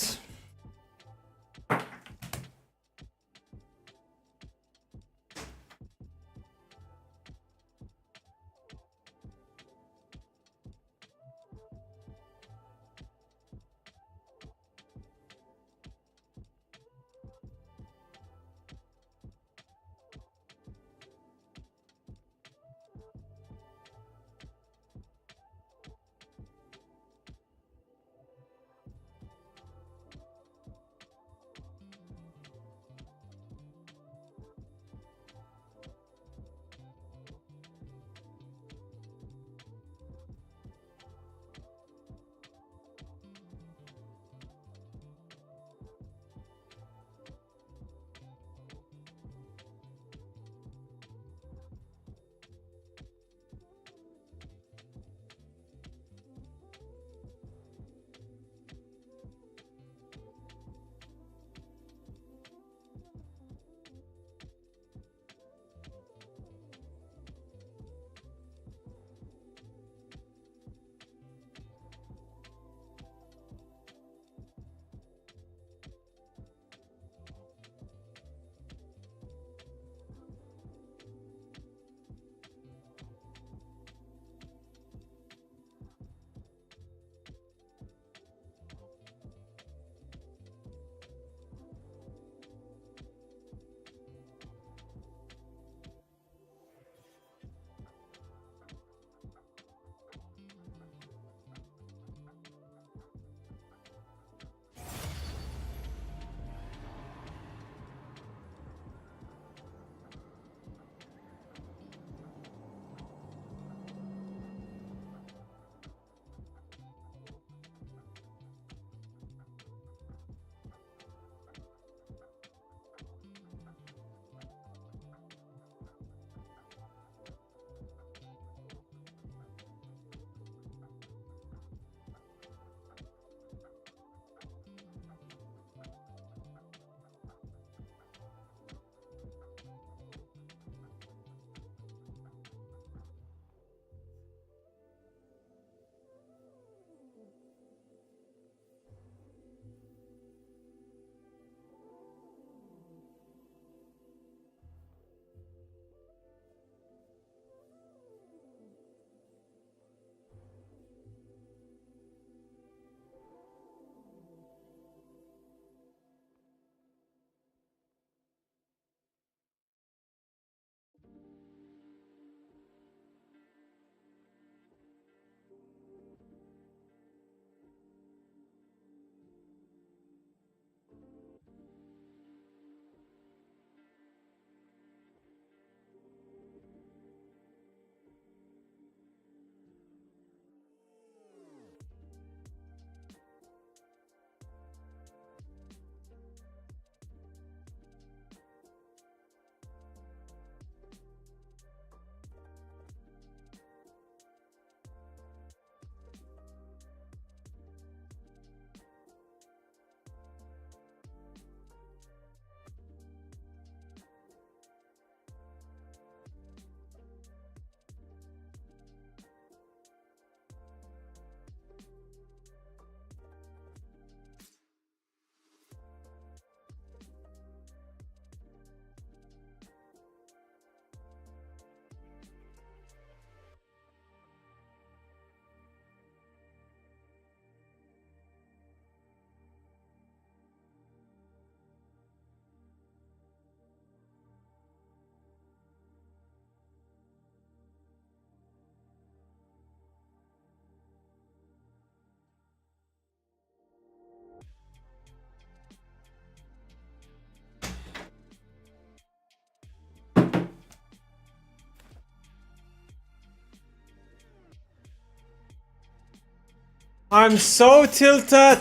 I'm so tilted.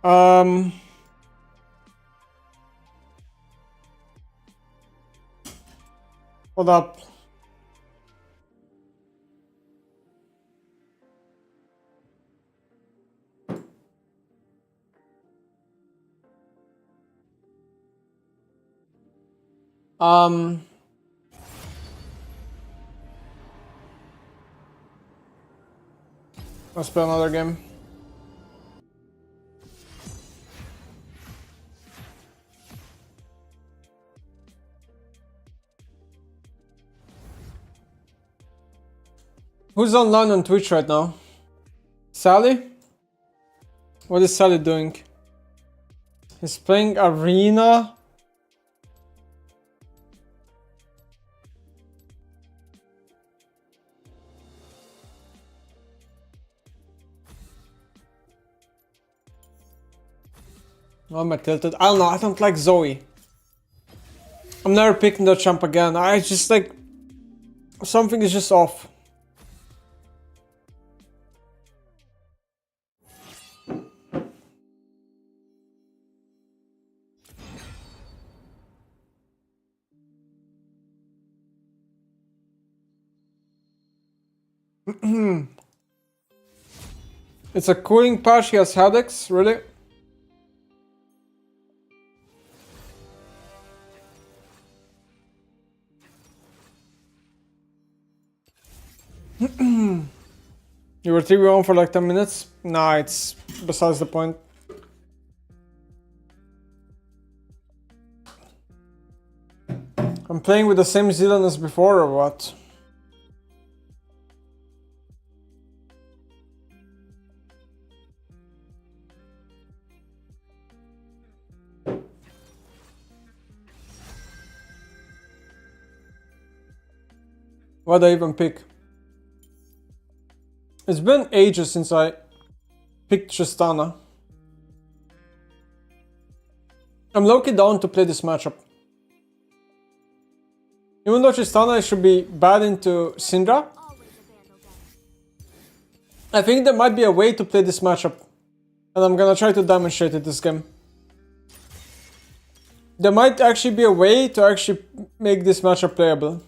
Um, Hold up. Um, let's play another game. Who's online on Twitch right now? Sally? What is Sally doing? He's playing Arena. Oh, am I tilted? I don't know, I don't like Zoe. I'm never picking that champ again. I just like... Something is just off. It's a cooling patch, he has headaches, really? You were 3v1 for like 10 minutes? Nah, it's besides the point. I'm playing with the same Zealand as before or what? Why'd I even pick? It's been ages since I picked Tristana. I'm low-key down to play this matchup. Even though Tristana should be bad into Syndra, I think there might be a way to play this matchup. And I'm gonna try to demonstrate it this game. There might actually be a way to actually make this matchup playable.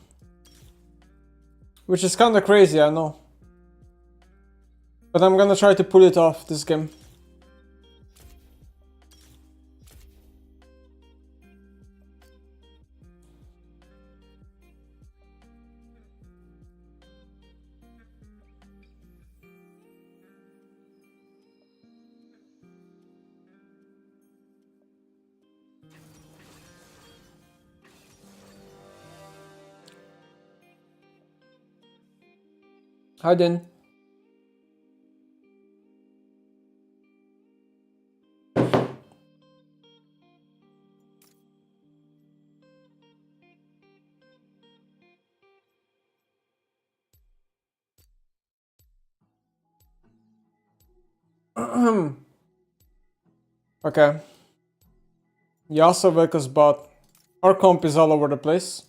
Which is kinda crazy, I know. But I'm gonna try to pull it off this game. Hi, Din. Okay. Yasuo Vekas bot. Our comp is all over the place.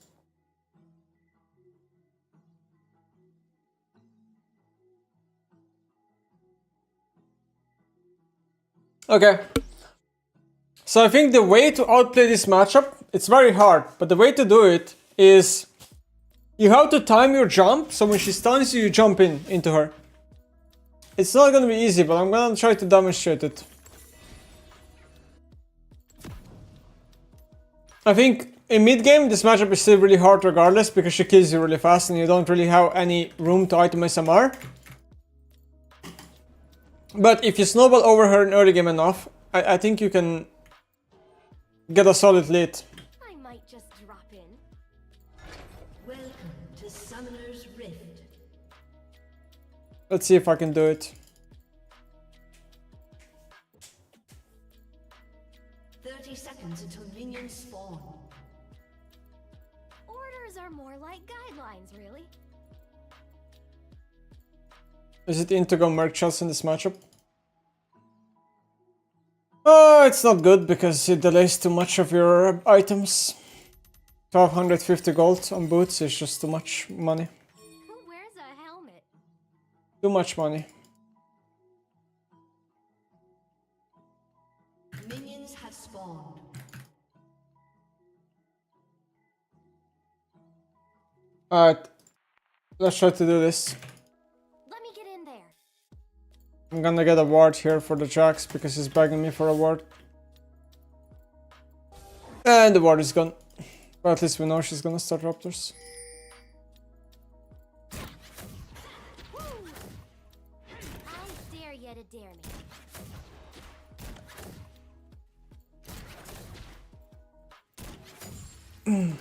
Okay. So I think the way to outplay this matchup, it's very hard, but the way to do it is you have to time your jump, so when she stuns you, you jump into her. It's not gonna be easy, but I'm gonna try to demonstrate it. I think in mid-game, this matchup is still really hard regardless, because she kills you really fast and you don't really have any room to itemize MR. But if you snowball over her in early game enough, I think you can get a solid lead. I might just drop in. Welcome to Summoner's Rift. Let's see if I can do it. 30 seconds until minions spawn. Orders are more like guidelines, really. Is it in to go merc shots in this matchup? Oh, it's not good because it delays too much of your items. 1250 gold on boots is just too much money. Who wears a helmet? Too much money. Minions have spawned. Alright. Let's try to do this. Let me get in there. I'm gonna get a ward here for the Jax because he's begging me for a ward. And the ward is gone. But at least we know she's gonna start Raptors. I dare you to dare me.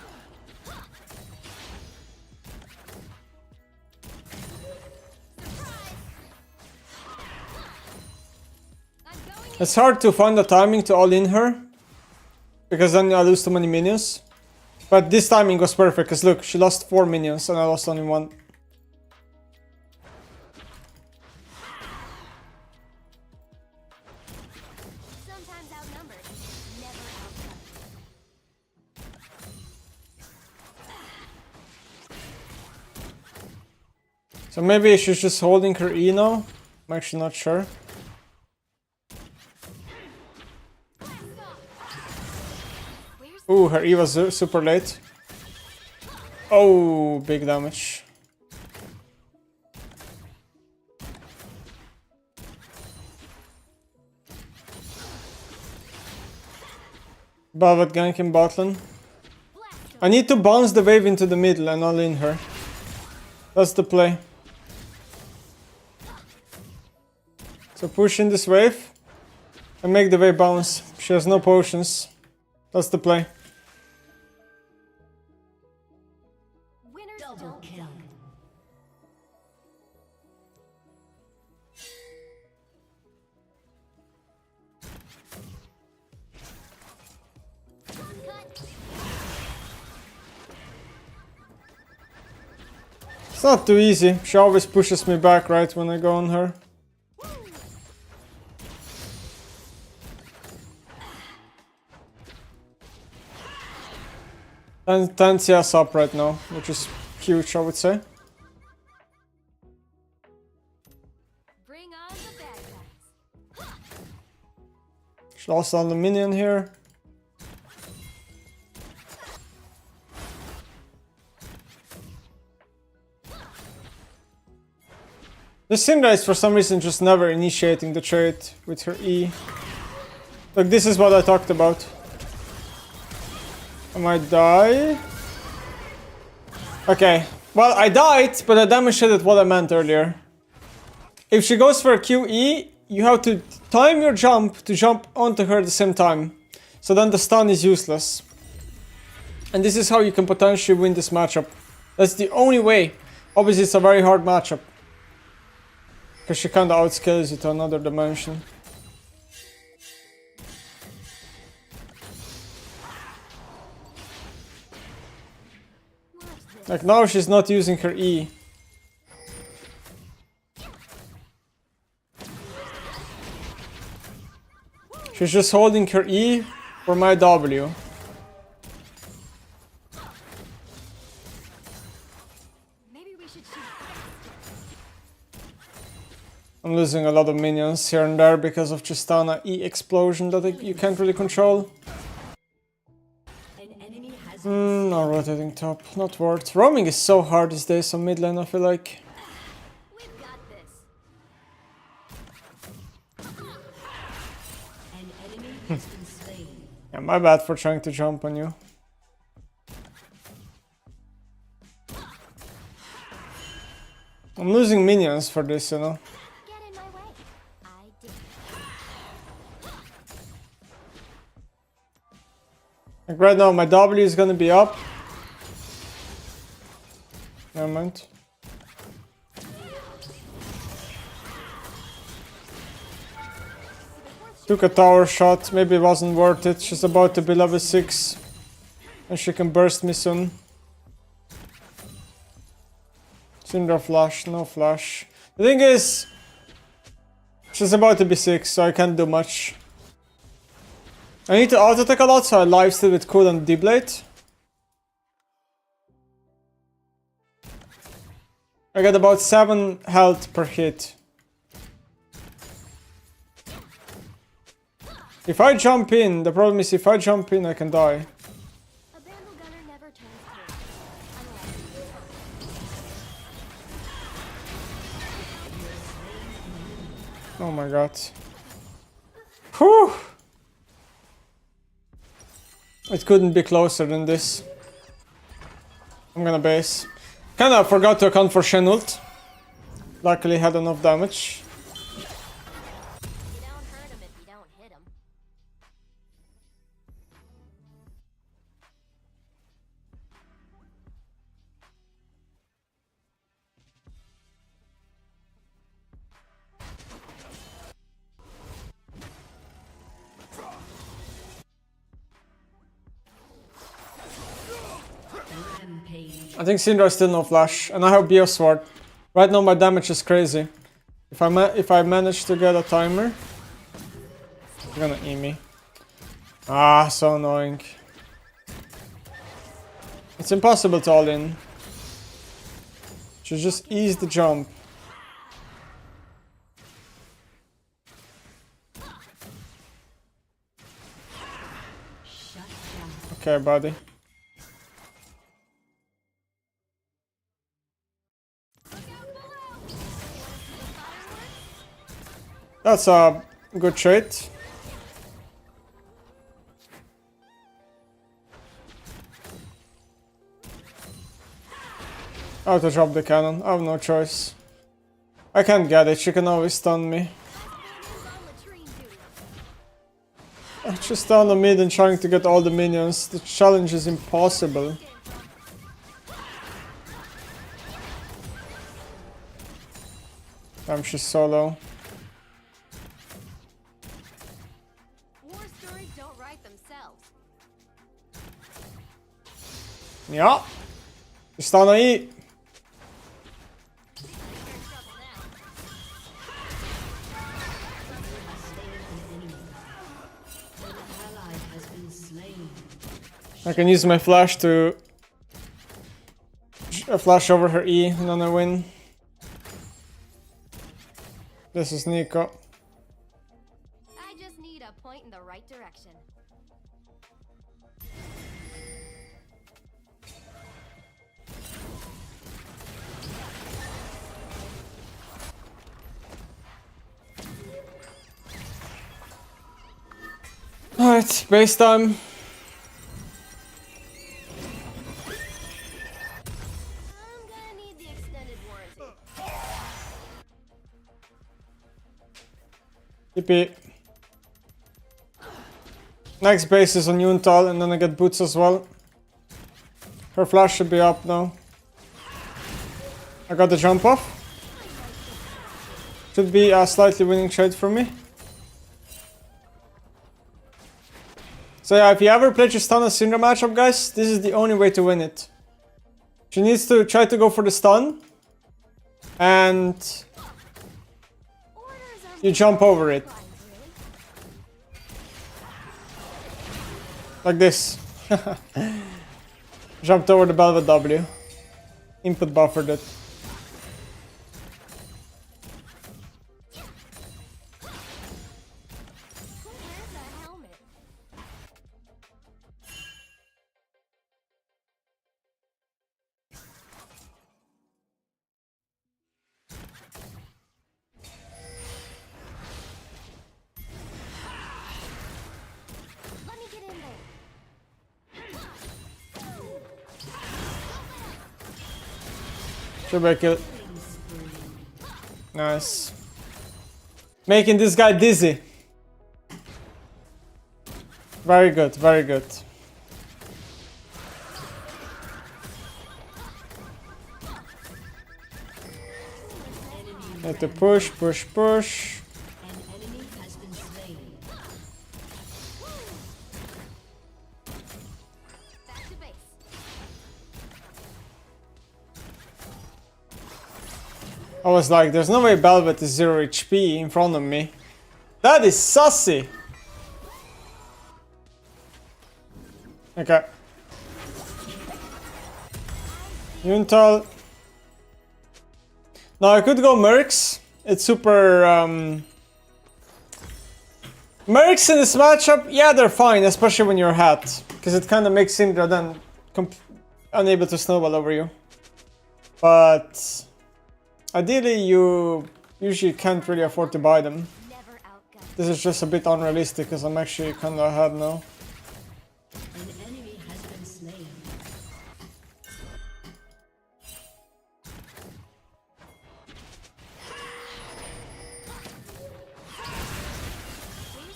It's hard to find the timing to all in her. Because then I lose too many minions. But this timing was perfect, because look, she lost 4 minions and I lost only 1. Sometimes outnumbered, never outnumbered. So maybe she's just holding her E now. I'm actually not sure. Ooh, her E was super late. Oh, big damage. Velvet gank in bot lane. I need to bounce the wave into the middle and all in her. That's the play. So push in this wave and make the wave bounce. She has no potions. That's the play. Winners Double don't kill. cut. It's not too easy. She always pushes me back right when I go on her. And 10 CS up right now, which is huge, I would say. Bring on the bad guys. She lost on the minion here. This Syndra is for some reason just never initiating the trade with her E. Look, this is what I talked about. I might die. Okay. Well, I died, but I demonstrated what I meant earlier. If she goes for a QE, you have to time your jump to jump onto her at the same time. So then the stun is useless. And this is how you can potentially win this matchup. That's the only way. Obviously, it's a very hard matchup. Because she kinda outscales you to another dimension. Like now she's not using her E. She's just holding her E for my W. Maybe we should shoot. I'm losing a lot of minions here and there because of Tristana E explosion that you can't really control. An enemy has No rotating top, not worth. Roaming is so hard these days on mid lane, I feel like. We've got this. an enemy has been slain. Yeah, my bad for trying to jump on you. I'm losing minions for this, you know. Get in my way. I did. Like right now, my W is gonna be up. Never mind. Took a tower shot, maybe it wasn't worth it. She's about to be level 6. And she can burst me soon. Syndra flash, no flash. The thing is, she's about to be 6, so I can't do much. I need to auto-attack a lot, so I lifesteal with cool and D-blade. I got about 7 health per hit. If I jump in, the problem is if I jump in, I can die. A bamboo gunner never turns cold. Unless Oh my god. Whew! It couldn't be closer than this. I'm gonna base. Kinda forgot to account for Shen ult. Luckily had enough damage. you don't hurt him if you don't hit him. Rampage. I think Syndra still no flash, and I have Bio Sword. Right now my damage is crazy. If I manage to get a timer, you're gonna eat me. Ah, so annoying. It's impossible to all in. Should just ease the jump. Shut down. Okay, buddy. That's a good trait. I have to drop the cannon. I have no choice. I can't get it. She can always stun me. I'm just down the mid and trying to get all the minions. The challenge is impossible. Damn, she's so low. War stories don't write themselves. Ja. Just on E. Ally has been slain. I can use my flash to flash over her E and then I win. This is Nico. I just need a point in the right direction. Alright, base time. I'm gonna need the extended warranty. TP. Next base is on Yuntal and then I get boots as well. Her flash should be up now. I got the jump off. Should be a slightly winning trade for me. So yeah, if you ever play Tristana Syndra matchup, guys, this is the only way to win it. She needs to try to go for the stun. And you jump over it. Like this. Jumped over the Belvet W. Input buffered it. Where's the helmet? Let me get in there. Should make it. Nice. Making this guy dizzy. Very good, very good. Need to push, push, push. An enemy has been slain. Back to base. I was like, there's no way Velvet is 0 HP in front of me. That is sussy! Okay. Yuntal. Now I could go Mercs. It's super... Mercs in this matchup, yeah, they're fine, especially when you're hat. Because it kind of makes Syndra then unable to snowball over you. But... ideally, you usually can't really afford to buy them. Never outgun. This is just a bit unrealistic because I'm actually kind of ahead now. An enemy has been slain.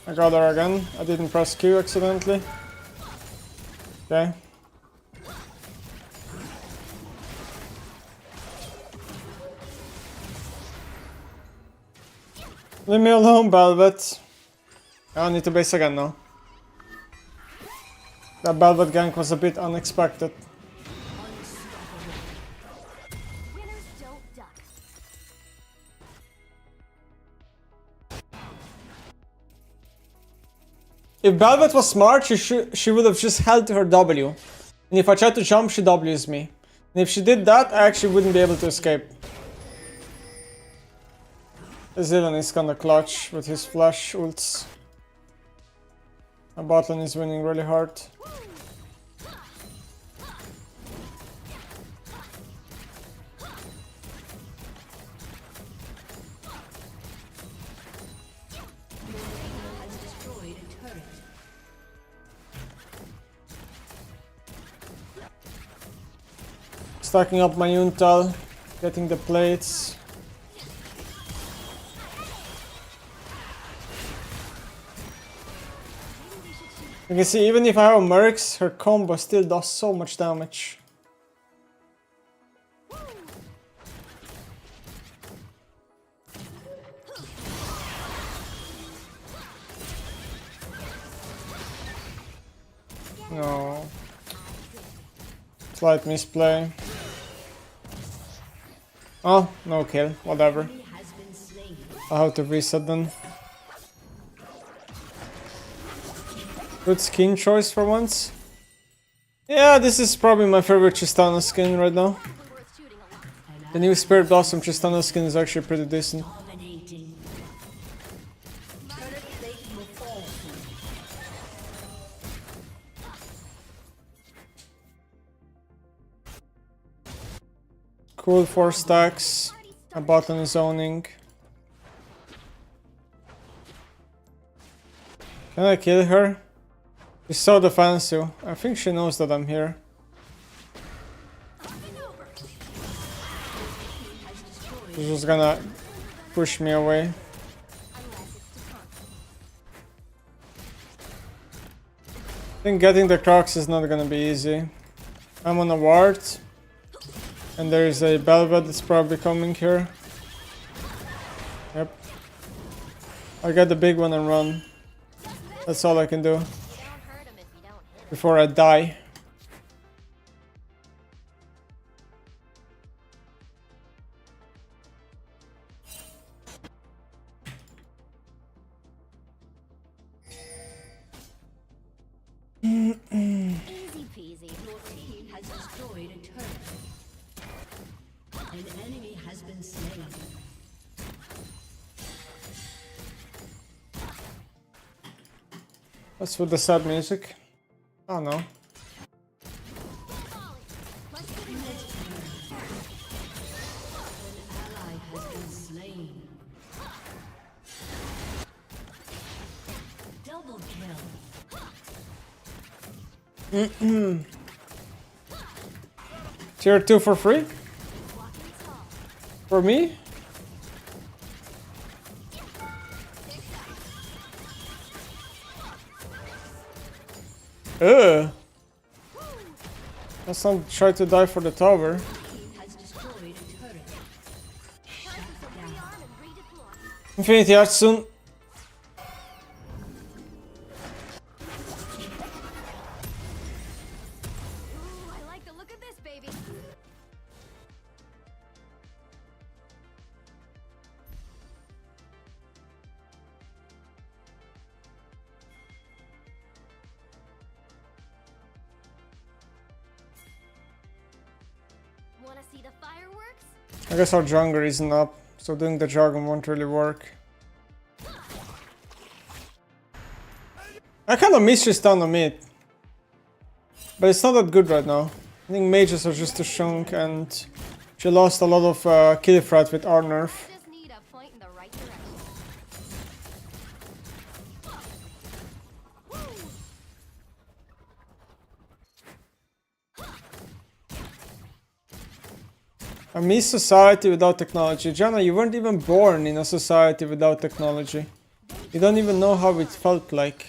I got her again. I didn't press Q accidentally. Okay. Leave me alone, Velvet. I need to base again now. That Velvet gank was a bit unexpected. Winners don't duck. If Velvet was smart, she would have just held to her W. And if I tried to jump, she Ws me. And if she did that, I actually wouldn't be able to escape. Zilean is kinda clutch with his flash ults. My bot lane is winning really hard. Has destroyed a turret. Stacking up my Yuntal, getting the plates. You can see, even if I have Mercs, her combo still does so much damage. No. Slight misplay. Oh, no kill, whatever. Has been slain. I have to reset then. Good skin choice for once. Yeah, this is probably my favorite Tristana skin right now. Worth shooting a lot. The new Spirit Blossom Tristana skin is actually pretty decent. Dominating. Turret plate will fall soon. Cool 4 stacks. A button is zoning. Can I kill her? She's so defensive. I think she knows that I'm here. She's just gonna push me away. Unless it's to taunt. I think getting the Crocs is not gonna be easy. I'm on a ward. And there is a Velvet that's probably coming here. Yep. I get the big one and run. That's all I can do You don't hurt 'em if you don't hit 'em. before I die. Easy peasy. Your team has destroyed a turret. An enemy has been slain. What's with the sad music? Oh no. Let's get in there. An ally has been slain. Double kill. Tier 2 for free? Walking tall. For me? Ugh. Let's not try to die for the tower. Team has destroyed a turret. Time for some rearm and redeploy. Infinity Arch soon. Ooh, I like the look of this, baby. see the fireworks? I guess our jungler isn't up, so doing the jargon won't really work. I kind of miss this down on mid, but it's not that good right now. I think mages are just too strong, and she lost a lot of kill threat with our nerf. Just need a point in the right direction. I miss society without technology. Jana, you weren't even born in a society without technology. You don't even know how it felt like.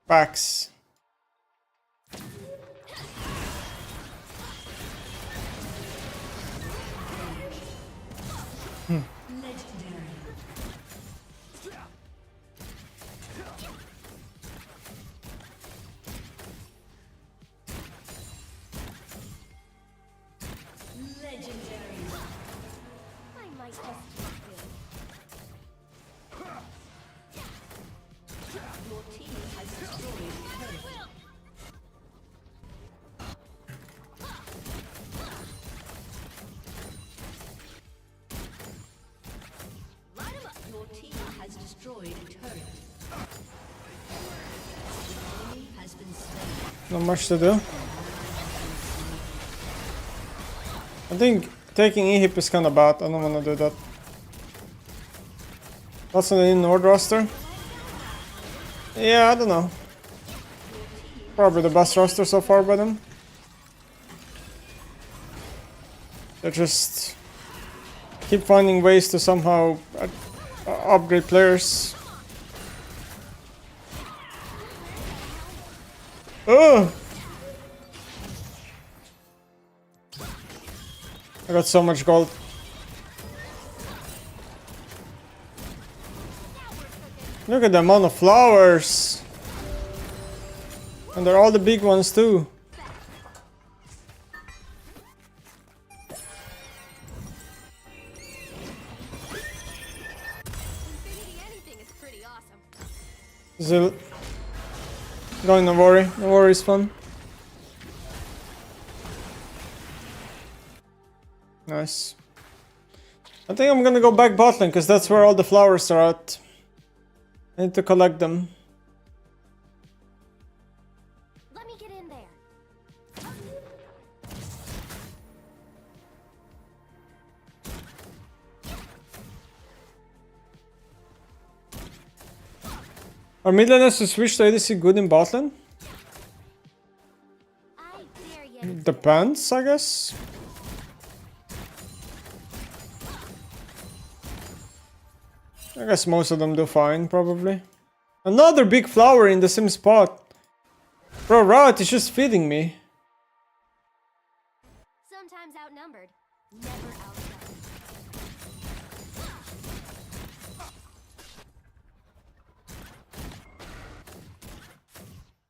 Facts. I might just take it. Your team has destroyed a turret. Light 'em up. Your team has destroyed a turret. The enemy has been slain. Not much to do. I think taking E-hip is kinda bad. I don't wanna do that. What's on the Nord roster? Yeah, I don't know. Probably the best roster so far by them. They just keep finding ways to somehow upgrade players. Oh! I got so much gold. Look at the amount of flowers. And they're all the big ones too. Infinity anything is pretty awesome. Zil. Going, no worry. No worry, is fun. Nice. I think I'm gonna go back bot lane because that's where all the flowers are at. I need to collect them. Let me get in there. Are mid laners to switch to ADC good in bot lane? I dare you. Depends, I guess. I guess most of them do fine, probably. Another big flower in the same spot. Bro, Riot is just feeding me. Sometimes outnumbered, never outdone.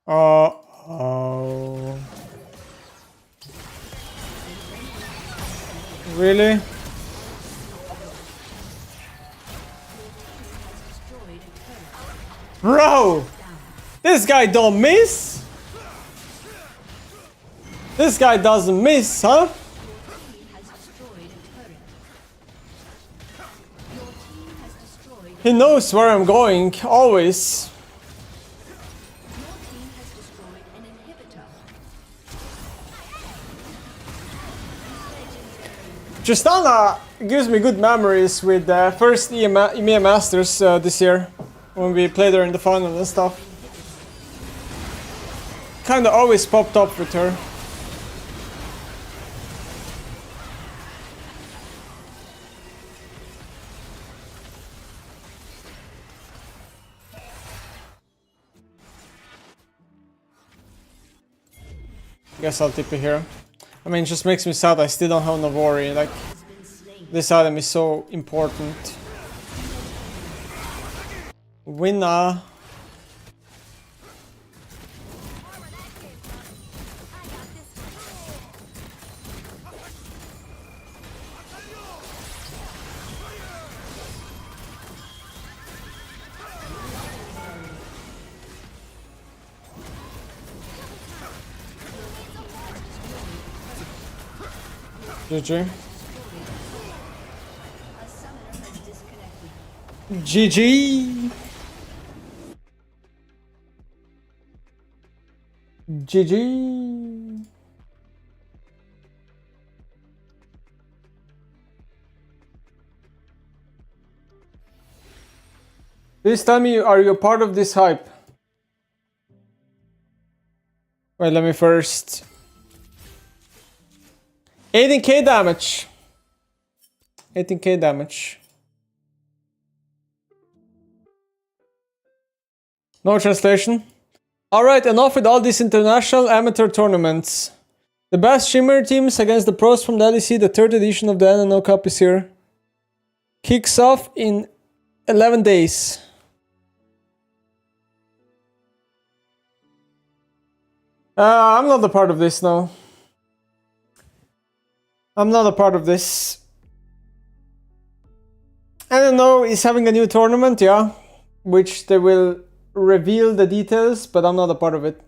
Oh. Really? Bro! This guy don't miss? This guy doesn't miss, huh? Has destroyed a turret. Your team has destroyed. He knows where I'm going, always. Your team has destroyed an inhibitor. Tristana gives me good memories with the first EMEA Masters this year, when we played her in the final and stuff. Kinda always popped up with her. Guess I'll TP here. I mean, it just makes me sad I still don't have Navori. Like, this item is so important. Winner. GG. A summoner has disconnected. GG. GG. Please tell me, are you a part of this hype? Wait, let me first. 18k damage. 18k damage. No translation. Alright, enough with all these international amateur tournaments. The best streamer teams against the pros from the LEC, the third edition of the NNO Cup is here. Kicks off in 11 days. I'm not a part of this now. I'm not a part of this. NNO is having a new tournament, yeah, which they will reveal the details, but I'm not a part of it.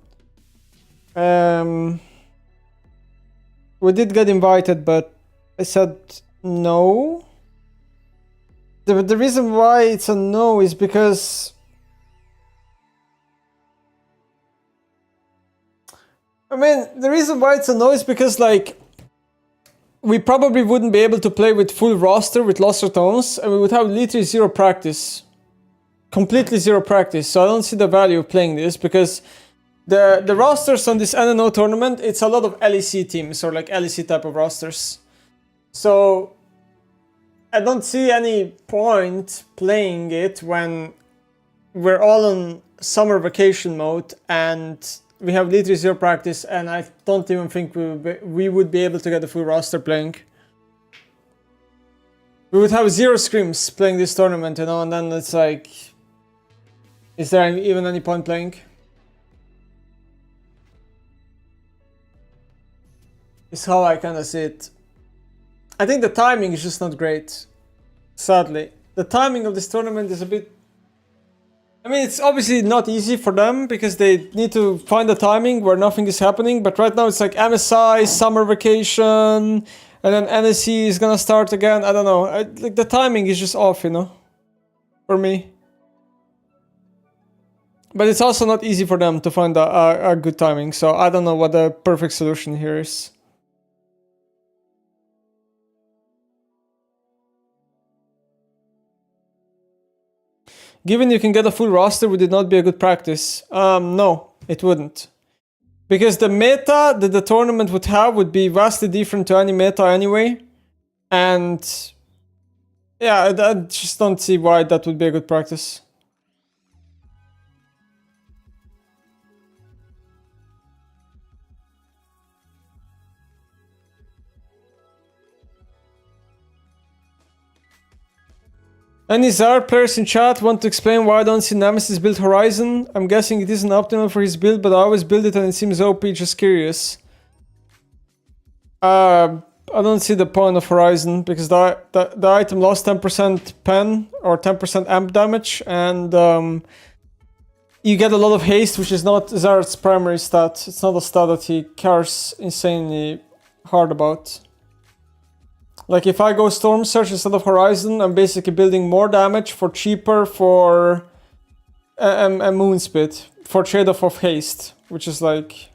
We did get invited, but I said no. The reason why it's a no is because the reason why it's a no is because like we probably wouldn't be able to play with full roster with Lost Tones, and we would have literally zero practice. Completely zero practice, so I don't see the value of playing this because the rosters on this NNO tournament, it's a lot of LEC teams or like LEC type of rosters. So I don't see any point playing it when we're all on summer vacation mode and we have literally zero practice, and I don't even think we would be able to get a full roster playing. We would have zero scrims playing this tournament, you know, and then it's like, is there even any point playing? Is how I kind of see it. I think the timing is just not great, sadly. The timing of this tournament is a bit... it's obviously not easy for them because they need to find the timing where nothing is happening, but right now it's like MSI, summer vacation, and then NSC is gonna start again. I don't know. Like the timing is just off, you know, for me. But it's also not easy for them to find a good timing, so I don't know what the perfect solution here is. Given you can get a full roster, would it not be a good practice? No, it wouldn't. Because the meta that the tournament would have would be vastly different to any meta anyway. And yeah, I just don't see why that would be a good practice. Any Zard players in chat want to explain why I don't see Nemesis build Horizon? I'm guessing it isn't optimal for his build, but I always build it and it seems OP, just curious. I don't see the point of Horizon because the item lost 10% pen or 10% amp damage, and you get a lot of haste, which is not Zard's primary stat. It's not a stat that he cares insanely hard about. Like if I go Storm Surge instead of Horizon, I'm basically building more damage for cheaper for a Moon Spit for trade-off of haste, which is like...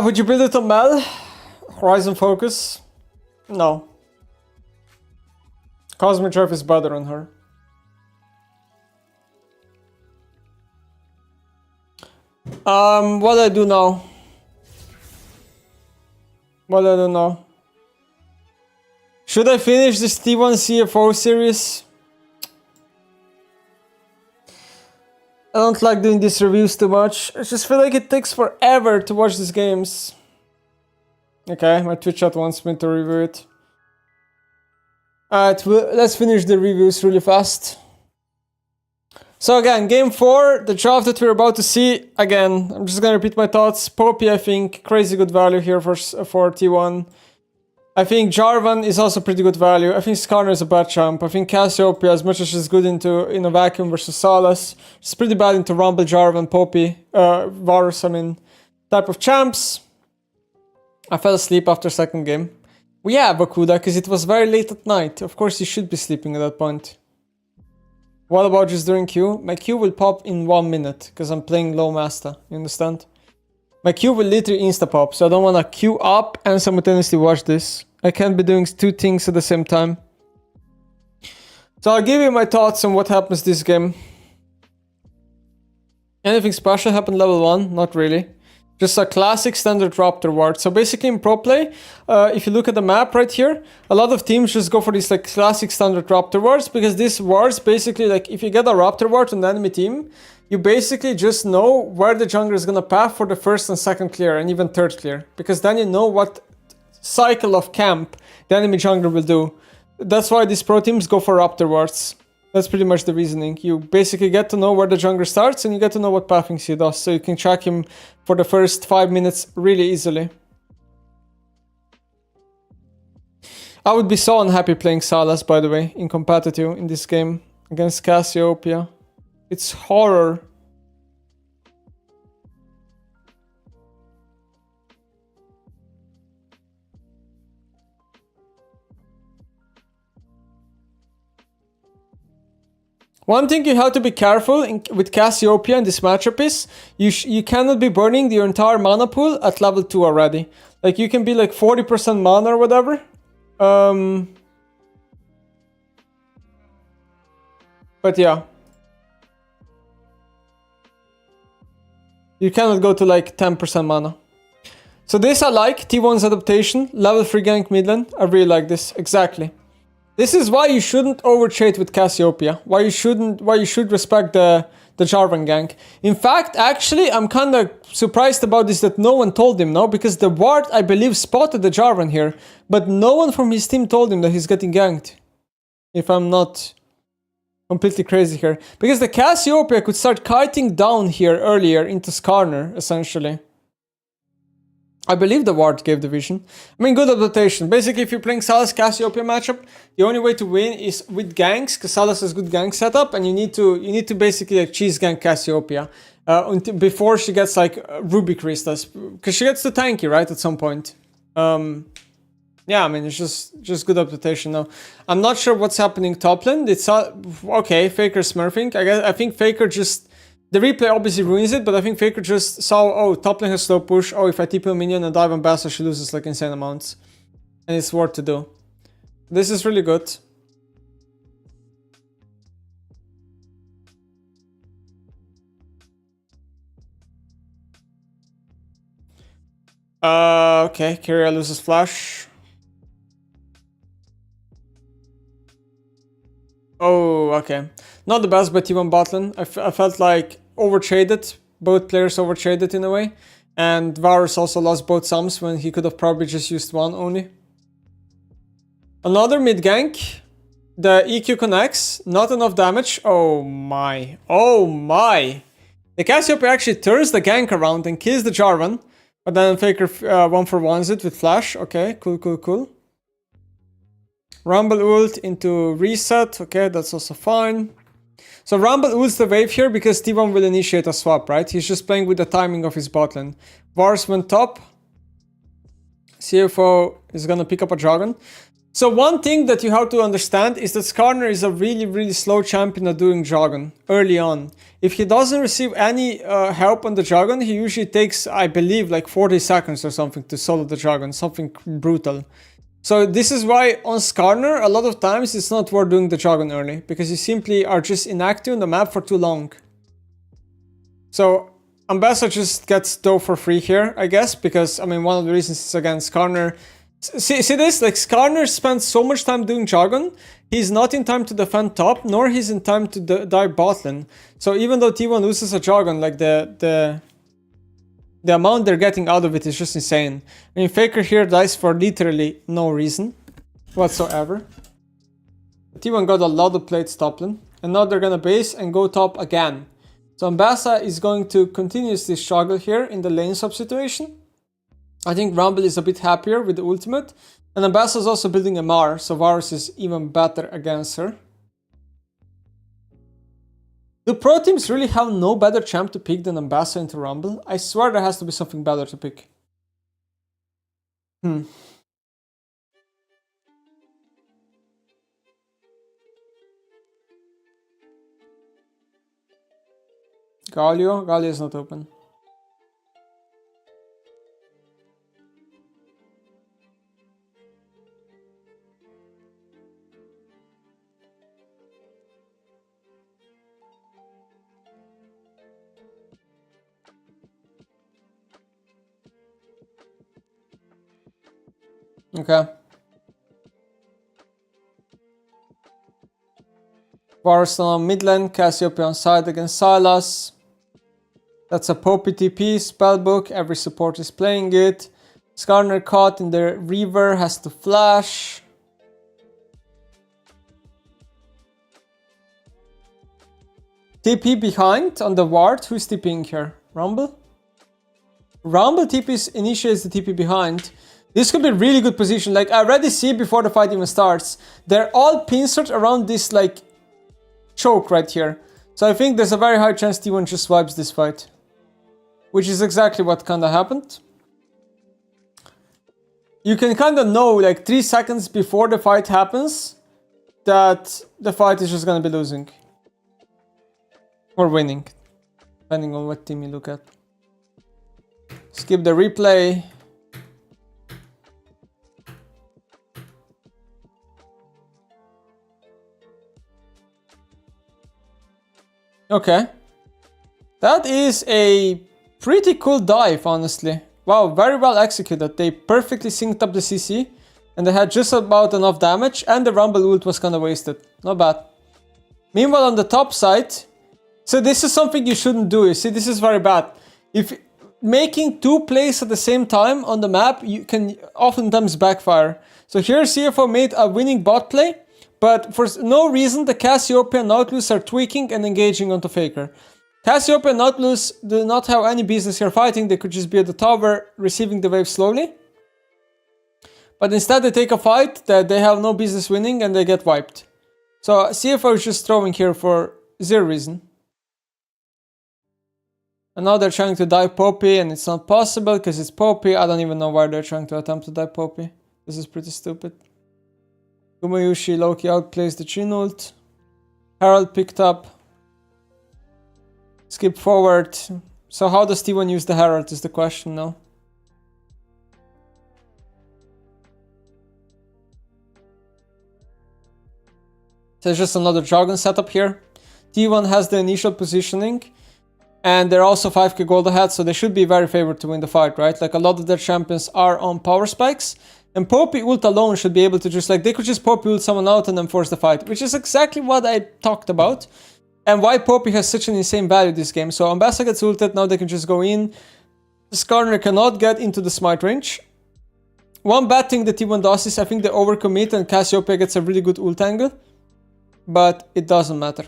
would you build it on Mel? Horizon Focus? No. Cosmic Drive is better on her. What do I do now? Well, I don't know. Should I finish this T1 CFO series? I don't like doing these reviews too much. I just feel like it takes forever to watch these games. Okay, my Twitch chat wants me to review it. Alright, let's finish the reviews really fast. So again, game 4, the draft that we're about to see. Again, I'm just gonna repeat my thoughts. Poppy, I think, crazy good value here for T1. I think Jarvan is also pretty good value. I think Skarner is a bad champ. I think Cassiopeia, as much as she's good in a vacuum versus Salas, she's pretty bad into Rumble, Jarvan, Poppy, Varus, type of champs. I fell asleep after second game. Well, yeah, Bakuda, because it was very late at night. Of course, you should be sleeping at that point. What about just during Q? My Q will pop in 1 minute, because I'm playing low master. You understand? My Q will literally insta-pop, so I don't want to queue up and simultaneously watch this. I can't be doing 2 things at the same time. So I'll give you my thoughts on what happens this game. Anything special happened level 1? Not really. Just a classic standard Raptor ward. So basically in pro play, if you look at the map right here, a lot of teams just go for these like classic standard Raptor wards, because these wards basically, like if you get a Raptor ward on the enemy team, you basically just know where the jungler is gonna path for the first and second clear and even third clear, because then you know what cycle of camp the enemy jungler will do. That's why these pro teams go for Raptor wards. That's pretty much the reasoning. You basically get to know where the jungler starts and you get to know what pathing he does, so you can track him for the first 5 minutes really easily. I would be so unhappy playing Salas, by the way, in competitive in this game against Cassiopeia. It's horror. One thing you have to be careful with Cassiopeia in this matchup is you cannot be burning your entire mana pool at level 2 already. Like you can be like 40% mana or whatever. But yeah. You cannot go to like 10% mana. So this I like, T1's adaptation, level 3 gank mid lane. I really like this, exactly. This is why you shouldn't overtrade with Cassiopeia. Why you should respect the Jarvan gank. In fact, actually, I'm kind of surprised about this that no one told him, no? Because the ward, I believe, spotted the Jarvan here. But no one from his team told him that he's getting ganked. If I'm not completely crazy here. Because the Cassiopeia could start kiting down here earlier into Skarner, essentially. I believe the ward gave the vision. I mean, good adaptation. Basically, if you're playing Salas Cassiopeia matchup, the only way to win is with ganks, because Salas has good gank setup, and you need to basically like cheese gank Cassiopeia before she gets like Ruby Crystals, because she gets too tanky, right, at some point. Yeah, I mean, it's just good adaptation now. I'm not sure what's happening top lane. It's okay, Faker smurfing. I think Faker just... The replay obviously ruins it, but I think Faker just saw, oh, top lane has slow push. Oh, if I TP a minion and dive on Basta, she loses like insane amounts. And it's worth to do. This is really good. Okay, Kyria loses flash. Oh, okay. Not the best by T1 bot lane. I felt like overtraded. Both players overtraded in a way. And Varus also lost both sums when he could have probably just used one only. Another mid gank. The EQ connects. Not enough damage. Oh my. Oh my. The Cassiopeia actually turns the gank around and kills the Jarvan. But then Faker 1-for-1s it with flash. Okay, cool. Rumble ult into reset. Okay, that's also fine. So Rumble ults the wave here because T1 will initiate a swap, right? He's just playing with the timing of his bot lane. Varus went top. CFO is gonna pick up a dragon. So one thing that you have to understand is that Skarner is a really slow champion at doing dragon early on. If he doesn't receive any help on the dragon, he usually takes, I believe, like 40 seconds or something to solo the dragon, something brutal. So this is why on Skarner, a lot of times it's not worth doing the dragon early, because you simply are just inactive on the map for too long. So Ambassa just gets dough for free here, I guess, because, I mean, one of the reasons is against Skarner. See this? Like, Skarner spends so much time doing Jargon, he's not in time to defend top, nor he's in time to dive bot lane. So even though T1 loses a Jargon, like, the amount they're getting out of it is just insane. I mean, Faker here dies for literally no reason whatsoever. T1 got a lot of plates top lane, and now they're gonna base and go top again. So Ambassa is going to continuously struggle here in the lane swap situation. I think Rumble is a bit happier with the ultimate. And Ambassa is also building a Mar, so Varus is even better against her. Do pro teams really have no better champ to pick than Ambassa into Rumble? I swear there has to be something better to pick. Galio? Galio is not open. Okay. Varus on mid lane, Cassiopeia on side against Sylas. That's a Poppy TP spellbook, every support is playing it. Skarner caught in the river, has to flash. TP behind on the ward, who's TPing here? Rumble? Rumble TPs initiates the TP behind. This could be a really good position. Like, I already see before the fight even starts. They're all pincered around this, like, choke right here. So I think there's a very high chance T1 just wipes this fight. Which is exactly what kinda happened. You can kinda know, like, 3 seconds before the fight happens, that the fight is just gonna be losing. Or winning. Depending on what team you look at. Skip the replay. Okay. That is a pretty cool dive, honestly. Wow, very well executed. They perfectly synced up the CC. And they had just about enough damage. And the Rumble ult was kind of wasted. Not bad. Meanwhile, on the top side... So this is something you shouldn't do. You see, this is very bad. If making 2 plays at the same time on the map, you can oftentimes backfire. So here CFO made a winning bot play. But for no reason, the Cassiopeia and Nautilus are tweaking and engaging onto Faker. Cassiopeia and Nautilus do not have any business here fighting. They could just be at the tower, receiving the wave slowly. But instead they take a fight that they have no business winning and they get wiped. So CFO is just throwing here for 0 reason. And now they're trying to dive Poppy and it's not possible because it's Poppy. I don't even know why they're trying to attempt to dive Poppy. This is pretty stupid. Gumayushi Loki outplays the Chin ult. Herald picked up. Skip forward. So how does T1 use the Herald is the question now. So it's just another Dragon setup here. T1 has the initial positioning. And they're also 5k gold ahead, so they should be very favored to win the fight, right? Like, a lot of their champions are on power spikes. And Poppy ult alone should be able to just, like, they could just Poppy ult someone out and then force the fight. Which is exactly what I talked about. And why Poppy has such an insane value this game. So Ambassa gets ulted, now they can just go in. Skarner cannot get into the smite range. One bad thing that T1 does is I think they overcommit and Cassiopeia gets a really good ult angle. But it doesn't matter.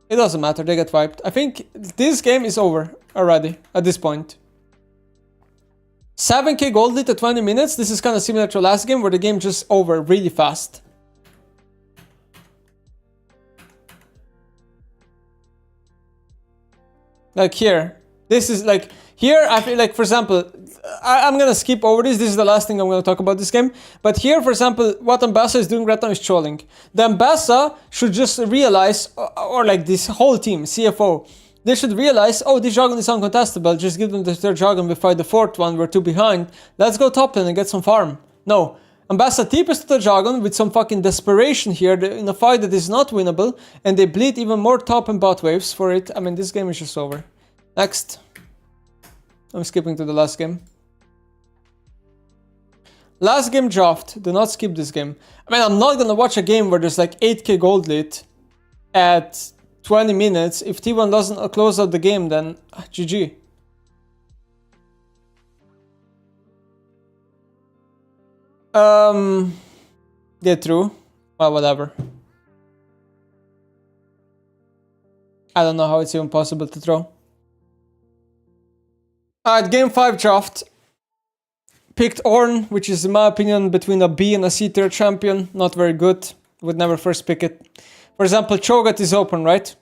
It doesn't matter, they get wiped. I think this game is over already at this point. 7k gold lead at 20 minutes. This is kind of similar to last game where the game just over really fast. Like here. This is like... Here, I feel like, for example, I'm gonna skip over this. This is the last thing I'm gonna talk about this game. But here, for example, what Ambassa is doing right now is trolling. The Ambassa should just realize, or like this whole team, CFO, they should realize, oh, this Dragon is uncontestable. Just give them the 3rd Dragon, we fight the 4th one, we're 2 behind. Let's go top lane and get some farm. No. Ambassa TPs to the Dragon with some fucking desperation here in a fight that is not winnable. And they bleed even more top and bot waves for it. I mean, this game is just over. Next. I'm skipping to the last game. Last game draft. Do not skip this game. I mean, I'm not gonna watch a game where there's like 8k gold lead at 20 minutes. If T1 doesn't close out the game, then GG. Get through. Well, whatever. I don't know how it's even possible to throw. Alright, game 5 draft. Picked Ornn, which is in my opinion between a B and a C tier champion. Not very good. Would never first pick it. For example, Cho'Gath is open, right?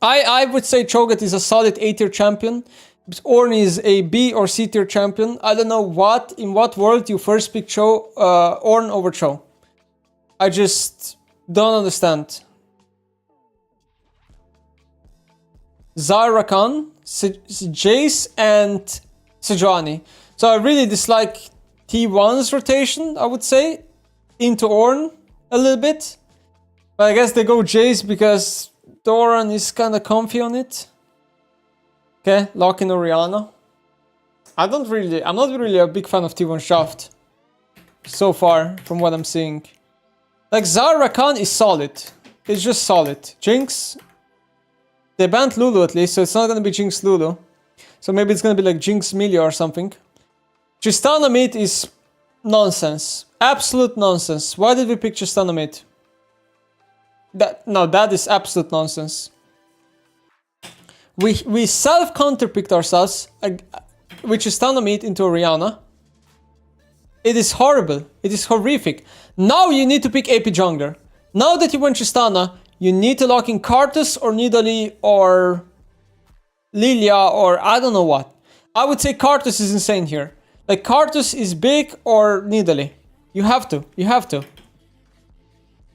I would say Cho'Gath is a solid A tier champion. But Ornn is a B or C tier champion. I don't know in what world you first pick Ornn over Cho. I just don't understand. Zyra Khan, Jace, and Sejuani. So I really dislike T1's rotation, I would say, into Ornn a little bit. But I guess they go Jace because Doran is kind of comfy on it. Okay, lock in Orianna. I'm not really a big fan of T1's draft so far from what I'm seeing. Like Zyra Khan is solid. It's just solid. Jinx. They banned Lulu at least, so it's not gonna be Jinx Lulu. So maybe it's gonna be like Jinx Milia or something. Tristana mid is nonsense. Absolute nonsense. Why did we pick Tristana mid? That is absolute nonsense. We self-counter picked ourselves with Tristana mid into Orianna. It is horrible. It is horrific. Now you need to pick AP jungler. Now that you went Tristana, you need to lock in Karthus or Nidalee or Lilia or I don't know what. I would say Karthus is insane here. Like Karthus is big or Nidalee. You have to. You have to.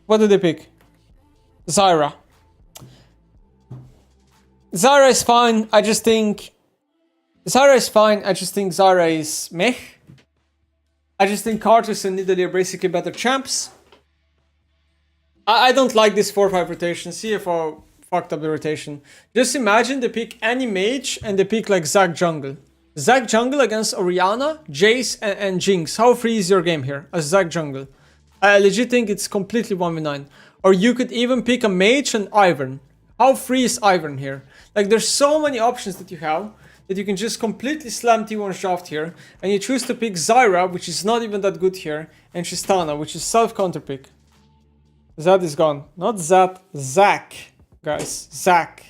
What did they pick? Zyra. Zyra is fine. I just think Zyra is fine. I just think Zyra is meh. I just think Karthus and Nidalee are basically better champs. I don't like this 4-5 rotation. CFO fucked up the rotation. Just imagine they pick any mage and they pick like Zac jungle. Zac jungle against Orianna, Jace, and Jinx. How free is your game here as Zac jungle? I legit think it's completely 1v9. Or you could even pick a mage and Ivern. How free is Ivern here? Like there's so many options that you have that you can just completely slam T1's draft here. And you choose to pick Zyra, which is not even that good here. And Tristana, which is self-counter pick. Zad is gone. Not Zad, Zac. Guys, Zac.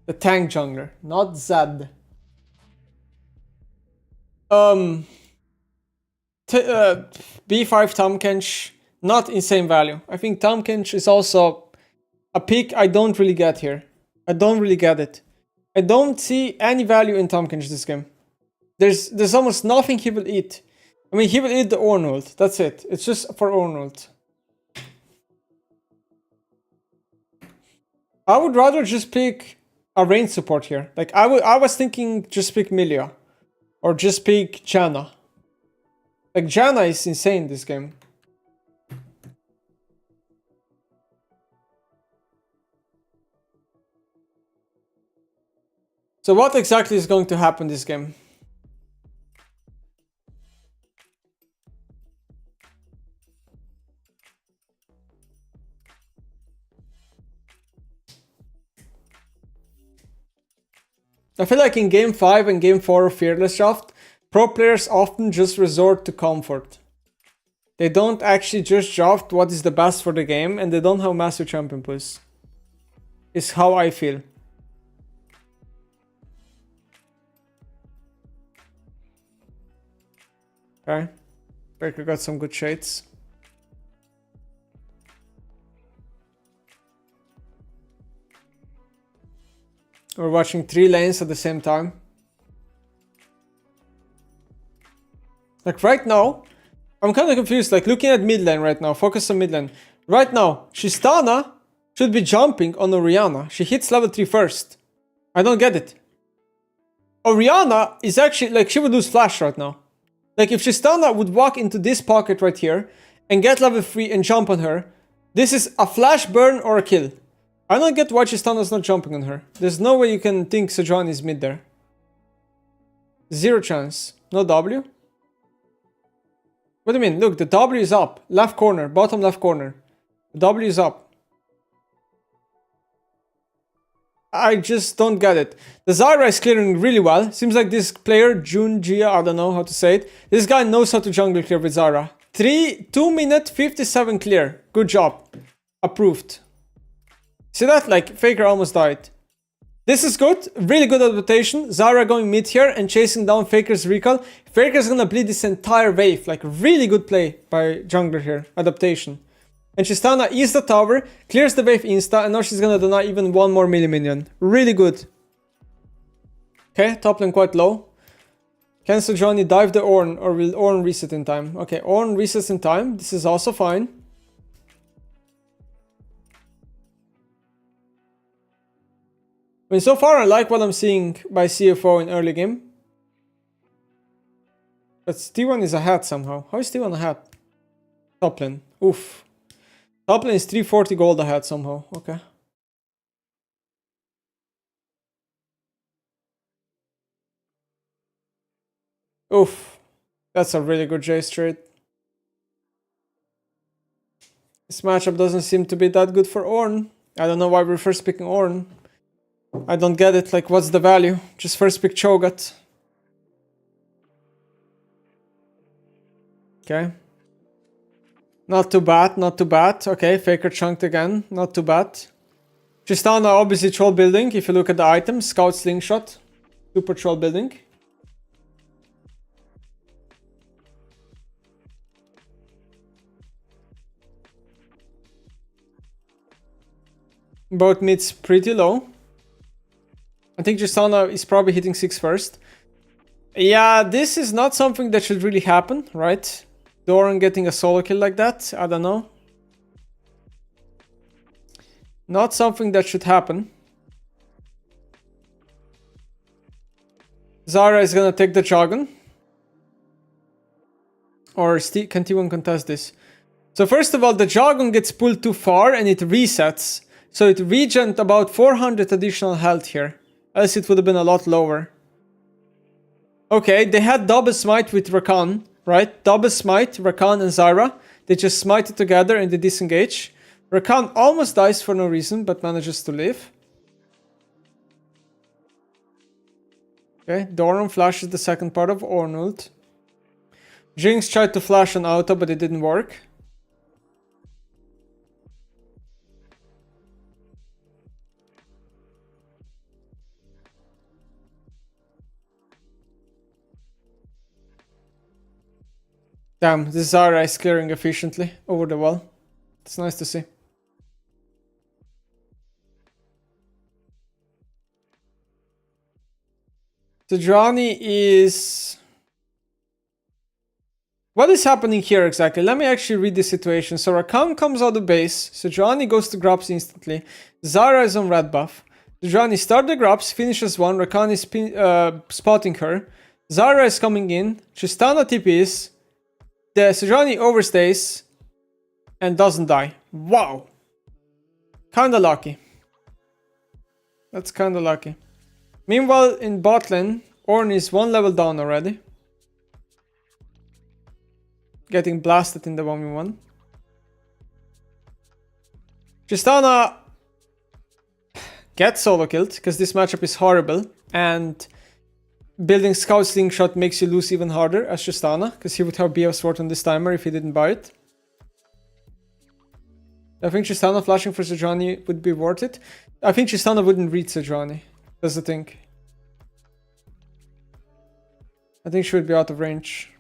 The tank jungler, not Zad. B5 Tahm Kench, not insane value. I think Tahm Kench is also a pick I don't really get here. I don't really get it. I don't see any value in Tahm Kench this game. There's almost nothing he will eat. I mean, he will eat the Ornn ult. That's it. It's just for Ornn ult. I would rather just pick a range support here. Like I was thinking just pick Milia. Or just pick Janna. Like Janna is insane this game. So what exactly is going to happen this game? I feel like in game 5 and game 4 of Fearless Draft, pro players often just resort to comfort. They don't actually just draft what is the best for the game and they don't have massive champion pools. Is how I feel. Okay. Breaker got some good shades. We're watching 3 lanes at the same time. Like right now, I'm kind of confused. Like looking at mid lane right now, focus on mid lane. Right now, Tristana should be jumping on Orianna. She hits level 3 first. I don't get it. Orianna is actually, like she would lose flash right now. Like if Tristana would walk into this pocket right here and get level 3 and jump on her, this is a flash burn or a kill. I don't get why Tristana's not jumping on her. There's no way you can think Sejuani is mid there. Zero chance. No W? What do you mean? Look, the W is up. Left corner, bottom left corner. The W is up. I just don't get it. The Zyra is clearing really well. Seems like this player, Junjia, I don't know how to say it. This guy knows how to jungle clear with Zyra. 2 minute 57 clear. Good job. Approved. See that? Like, Faker almost died. This is good. Really good adaptation. Zyra going mid here and chasing down Faker's recall. Faker's gonna bleed this entire wave. Like, really good play by jungler here. Adaptation. And Tristana eats the tower, clears the wave insta, and now she's gonna deny even one more melee minion. Really good. Okay, top lane quite low. Can Sejuani dive the Ornn, or will Ornn reset in time? Okay, Ornn resets in time. This is also fine. I mean, so far I like what I'm seeing by CFO in early game. But T1 is ahead somehow. How is T1 ahead? Top lane. Oof. Top lane is 340 gold ahead somehow. Okay. Oof. That's a really good Jace trade. This matchup doesn't seem to be that good for Ornn. I don't know why we're first picking Ornn. I don't get it. Like, what's the value? Just first pick Cho'Gath. Okay. Not too bad, not too bad. Okay, Faker chunked again. Not too bad. Tristana obviously troll building. If you look at the items, Scout Slingshot. Super troll building. Both mids pretty low. I think Tristana is probably hitting 6 first. Yeah, this is not something that should really happen, right? Doran getting a solo kill like that, I don't know. Not something that should happen. Zyra is gonna take the Jargon. Or can T1 contest this? So first of all, the Jargon gets pulled too far and it resets. So it regened about 400 additional health here. Else it would have been a lot lower. Okay, they had double smite with Rakan, right? Double smite, Rakan and Zyra. They just smite it together and they disengage. Rakan almost dies for no reason, but manages to live. Okay, Doran flashes the second part of Ornn ult. Jinx tried to flash an auto, but it didn't work. Damn, this Zyra is clearing efficiently over the wall. It's nice to see. Sejuani is... What is happening here exactly? Let me actually read the situation. So Rakan comes out of base. Sejuani goes to grabs instantly. Zyra is on red buff. Sejuani starts the grabs, finishes one. Rakan is spotting her. Zyra is coming in. Tristana TPs. The Sejuani overstays and doesn't die. Wow. Kinda lucky. That's kinda lucky. Meanwhile, in bot lane, Ornn is 1 level down already. Getting blasted in the 1v1. Tristana gets solo killed because this matchup is horrible. And building Scout Slingshot makes you lose even harder as Tristana, because he would have BF Sword on this timer if he didn't buy it. I think Tristana flashing for Sejuani would be worth it. I think Tristana wouldn't read Sejuani. That's the thing. I think she would be out of range.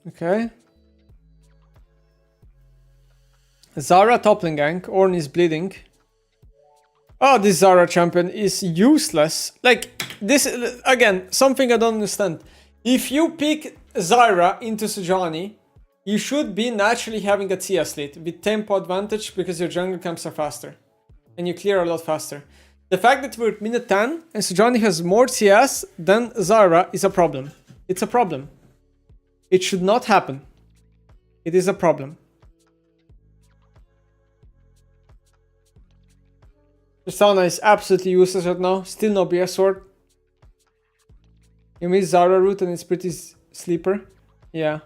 Okay. Zyra toppling gank. Ornn is bleeding. Oh, this Zyra champion is useless. Like, this, again, something I don't understand. If you pick Zyra into Sejuani, you should be naturally having a TS lead with tempo advantage because your jungle camps are faster. And you clear a lot faster. The fact that we're at minute 10 and Sejuani has more CS than Zyra is a problem. It's a problem. It should not happen. It is a problem. Tristana is absolutely useless right now. Still no BS sword. You miss Zara route and it's pretty sleeper. Yeah.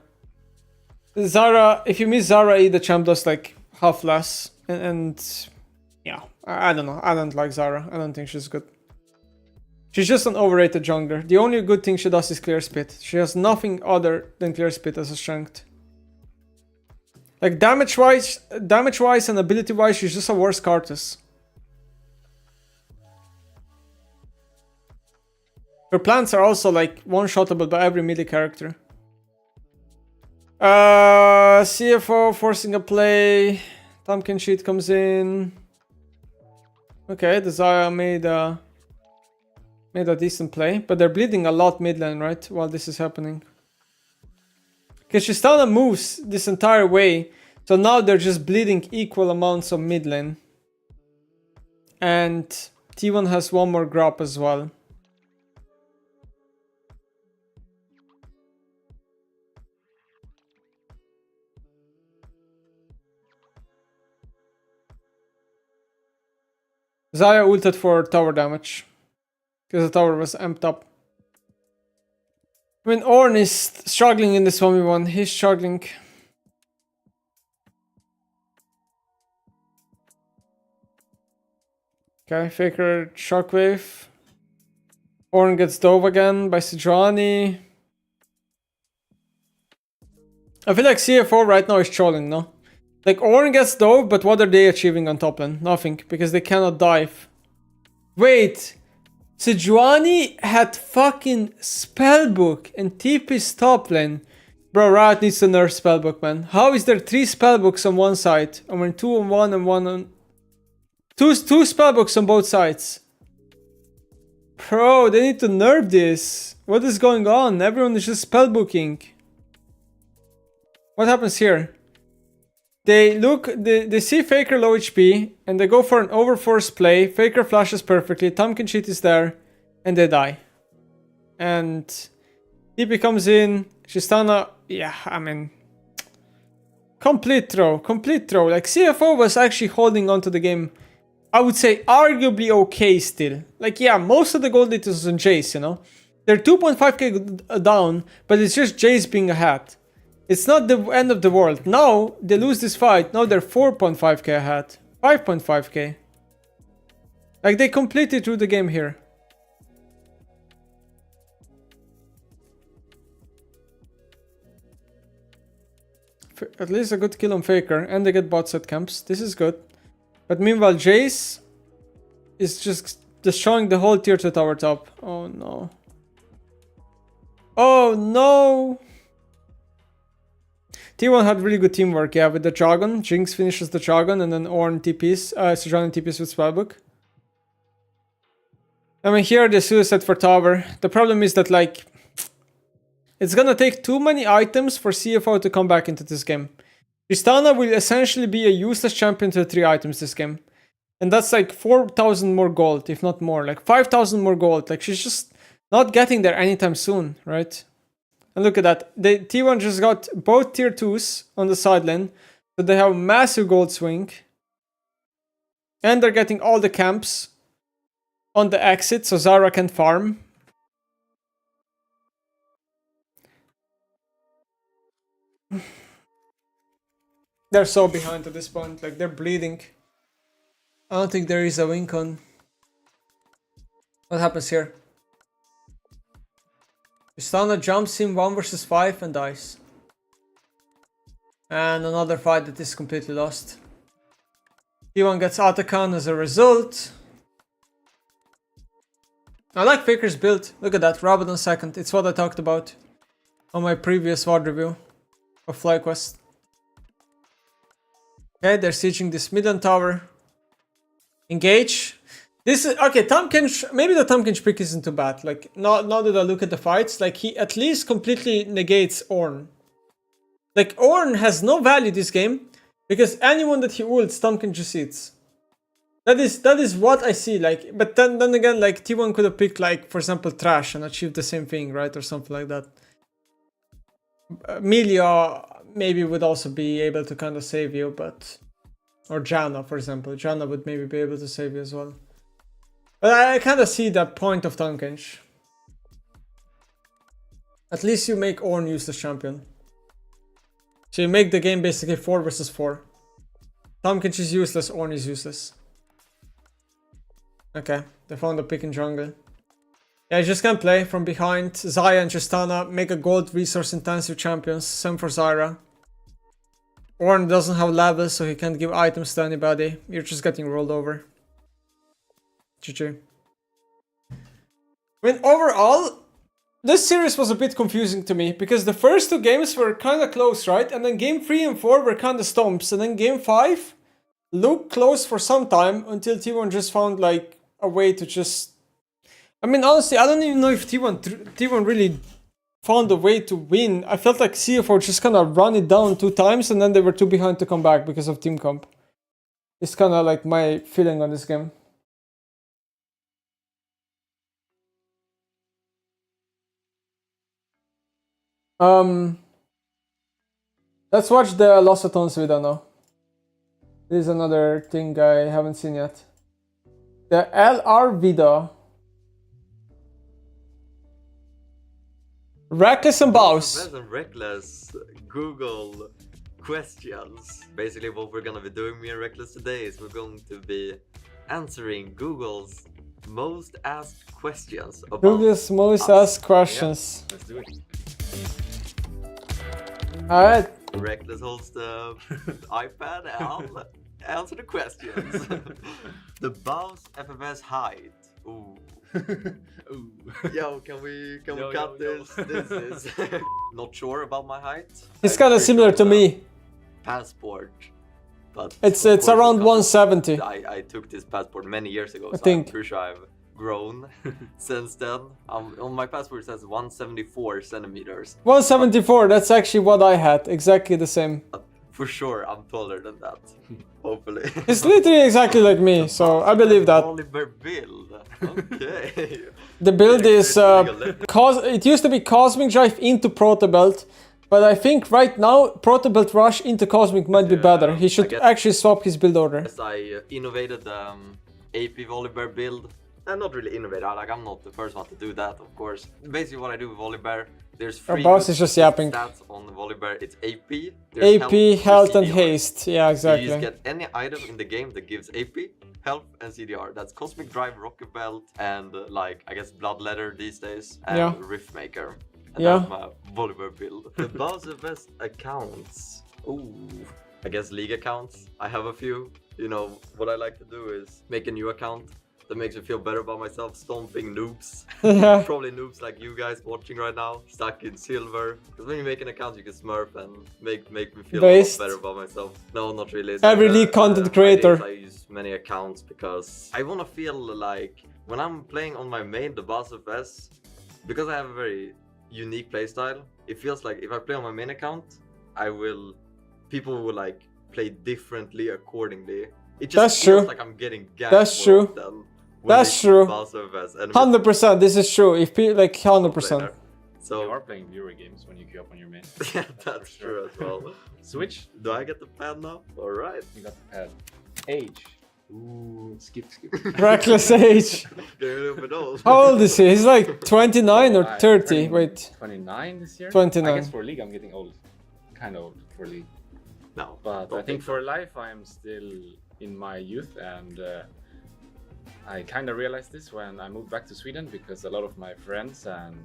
Zara, if you miss Zara, the champ does like half less. And yeah, I don't know. I don't like Zara. I don't think she's good. She's just an overrated jungler. The only good thing she does is clear spit. She has nothing other than clear spit as a strength. Like damage wise and ability wise, she's just a worse Karthus. Her plants are also like one-shottable by every melee character. CFO forcing a play. Pumpkin sheet comes in. Okay, the Zaya made a decent play, but they're bleeding a lot mid lane, right? While this is happening. Because Tristana moves this entire way, so now they're just bleeding equal amounts of mid lane. And T1 has one more grab as well. Zaya ulted for tower damage. Because the tower was amped up. I mean, Ornn is struggling in this 1v1. He's struggling. Okay, Faker shockwave. Ornn gets dove again by Sejuani. I feel like CFO right now is trolling, no? Like, Ornn gets dove, but what are they achieving on top lane? Nothing, because they cannot dive. Wait! Sejuani had fucking spellbook and TP's top lane. Bro, Riot needs to nerf spellbook, man. How is there 3 spellbooks on one side? I mean, 2 on one and 1 on... Two spellbooks on both sides. Bro, they need to nerf this. What is going on? Everyone is just spellbooking. What happens here? They see Faker low HP, and they go for an overforce play. Faker flashes perfectly, Pumpkin Sheet is there, and they die. And TP comes in, Tristana, yeah, I mean... Complete throw. Like, CFO was actually holding on to the game, I would say, arguably okay still. Like, yeah, most of the gold it is on Jace, you know? They're 2.5k down, but it's just Jace being ahead. It's not the end of the world. Now, they lose this fight. Now they're 4.5k ahead. 5.5k. Like, they completely threw the game here. At least a good kill on Faker. And they get bot set camps. This is good. But meanwhile, Jace is just destroying the whole tier 2 tower top. Oh, no. Oh, no. T1 had really good teamwork, yeah, with the Dragon. Jinx finishes the Dragon, and then Ornn TPs, Sejuani TPs with Spellbook. I mean, here the suicide for tower. The problem is that, like, it's gonna take too many items for CFO to come back into this game. Tristana will essentially be a useless champion to 3 items this game. And that's like 4,000 more gold, if not more. Like 5,000 more gold. Like, she's just not getting there anytime soon, right? And look at that. T1 just got both tier 2s on the side lane. So they have massive gold swing. And they're getting all the camps on the exit, so Zara can farm. They're so behind at this point. Like, they're bleeding. I don't think there is a win con. What happens here? Tristana jumps in 1 versus 5 and dies. And another fight that is completely lost. T1 gets Atakan as a result. I like Faker's build. Look at that, Rabadon second. It's what I talked about on my previous VOD review of FlyQuest. Okay, they're sieging this midland tower. Engage. This is okay. Maybe the Tahm pick isn't too bad. Like, now that I look at the fights, like, he at least completely negates Ornn. Like, Ornn has no value this game because anyone that he ults, Tahm just eats. That is what I see. Like, but then again, like, T1 could have picked, like, for example, Trash and achieved the same thing, right, or something like that. Melia maybe would also be able to kind of save you, but... Or Janna, for example. Janna would maybe be able to save you as well. But I kind of see that point of Tankage. At least you make Ornn useless champion. So you make the game basically 4 versus 4. Tankage is useless, Ornn is useless. Okay, they found a pick in jungle. Yeah, you just can play from behind. Xayah and Tristana make a gold resource intensive champions. Same for Zyra. Ornn doesn't have levels, so he can't give items to anybody. You're just getting rolled over. GG. I mean, overall, this series was a bit confusing to me, because the first 2 games were kind of close, right? And then game 3 and 4 were kind of stomps. And then game 5 looked close for some time, until T1 just found like a way to just... I mean, honestly, I don't even know if T1 really found a way to win. I felt like CFO just kind of run it down 2 times, and then they were too behind to come back because of team comp. It's kind of like my feeling on this game. Let's watch the Lost Atones video now. This is another thing I haven't seen yet. The LR video. Reckless and Bows. Reckless Google questions. Basically what we're gonna be doing, me and Reckless, today is we're going to be answering Google's most asked questions about Google's most asked questions. Let's do it. Alright. Reckless holds the iPad and I'll answer the questions. The Bows FFS height. Ooh. Ooh. Yo, can we cut this? This is not sure about my height. It's kind of similar to me. Passport, but It's of course around because 170. I took this passport many years ago, I so think. I'm pretty sure I've grown since then. On my passport it says 174 centimeters. 174, that's actually what I had. Exactly the same. But for sure, I'm taller than that. Hopefully. It's literally exactly like me, so I believe that. Oliver build. Okay. The build is it used to be Cosmic Drive into Protobelt, but I think right now Protobelt Rush into Cosmic might be better. He should actually swap his build order. As I innovated AP Volibear build. And not really innovated, like I'm not the first one to do that, of course. Basically what I do with Volibear, there's 3 boss is just yapping. stats on the Volibear. It's AP, there's AP, health and CDR. haste. Yeah, exactly. You just get any item in the game that gives AP, health and CDR. That's Cosmic Drive, Rocket Belt, and like I guess Bloodletter these days, and Rift Maker. And that's my Volibear build. The Bows of Best accounts. Ooh, I guess league accounts. I have a few. You know, what I like to do is make a new account that makes me feel better about myself, stomping noobs. Probably noobs like you guys watching right now, stuck in silver. Because when you make an account, you can smurf and make me feel a lot better about myself. No, not really. Every league content creator. I use many accounts because I want to feel like when I'm playing on my main, the Boss of S, because I have a very unique playstyle, it feels like if I play on my main account, people will like play differently accordingly. It just feels like I'm getting ganked. That's true. That's true. 100%. This is true. If people like 100%. So you are playing viewer games when you queue up on your main. Yeah, that's true as well. Switch. Do I get the pad now? All right. You got the pad. Age. Ooh, skip. Reckless age. How old is he? He's like 29 or 30. Wait. 29 this year? 29. I guess for League I'm getting old. Kind of old for League. No. But I think for life I'm still in my youth, and I kind of realized this when I moved back to Sweden, because a lot of my friends and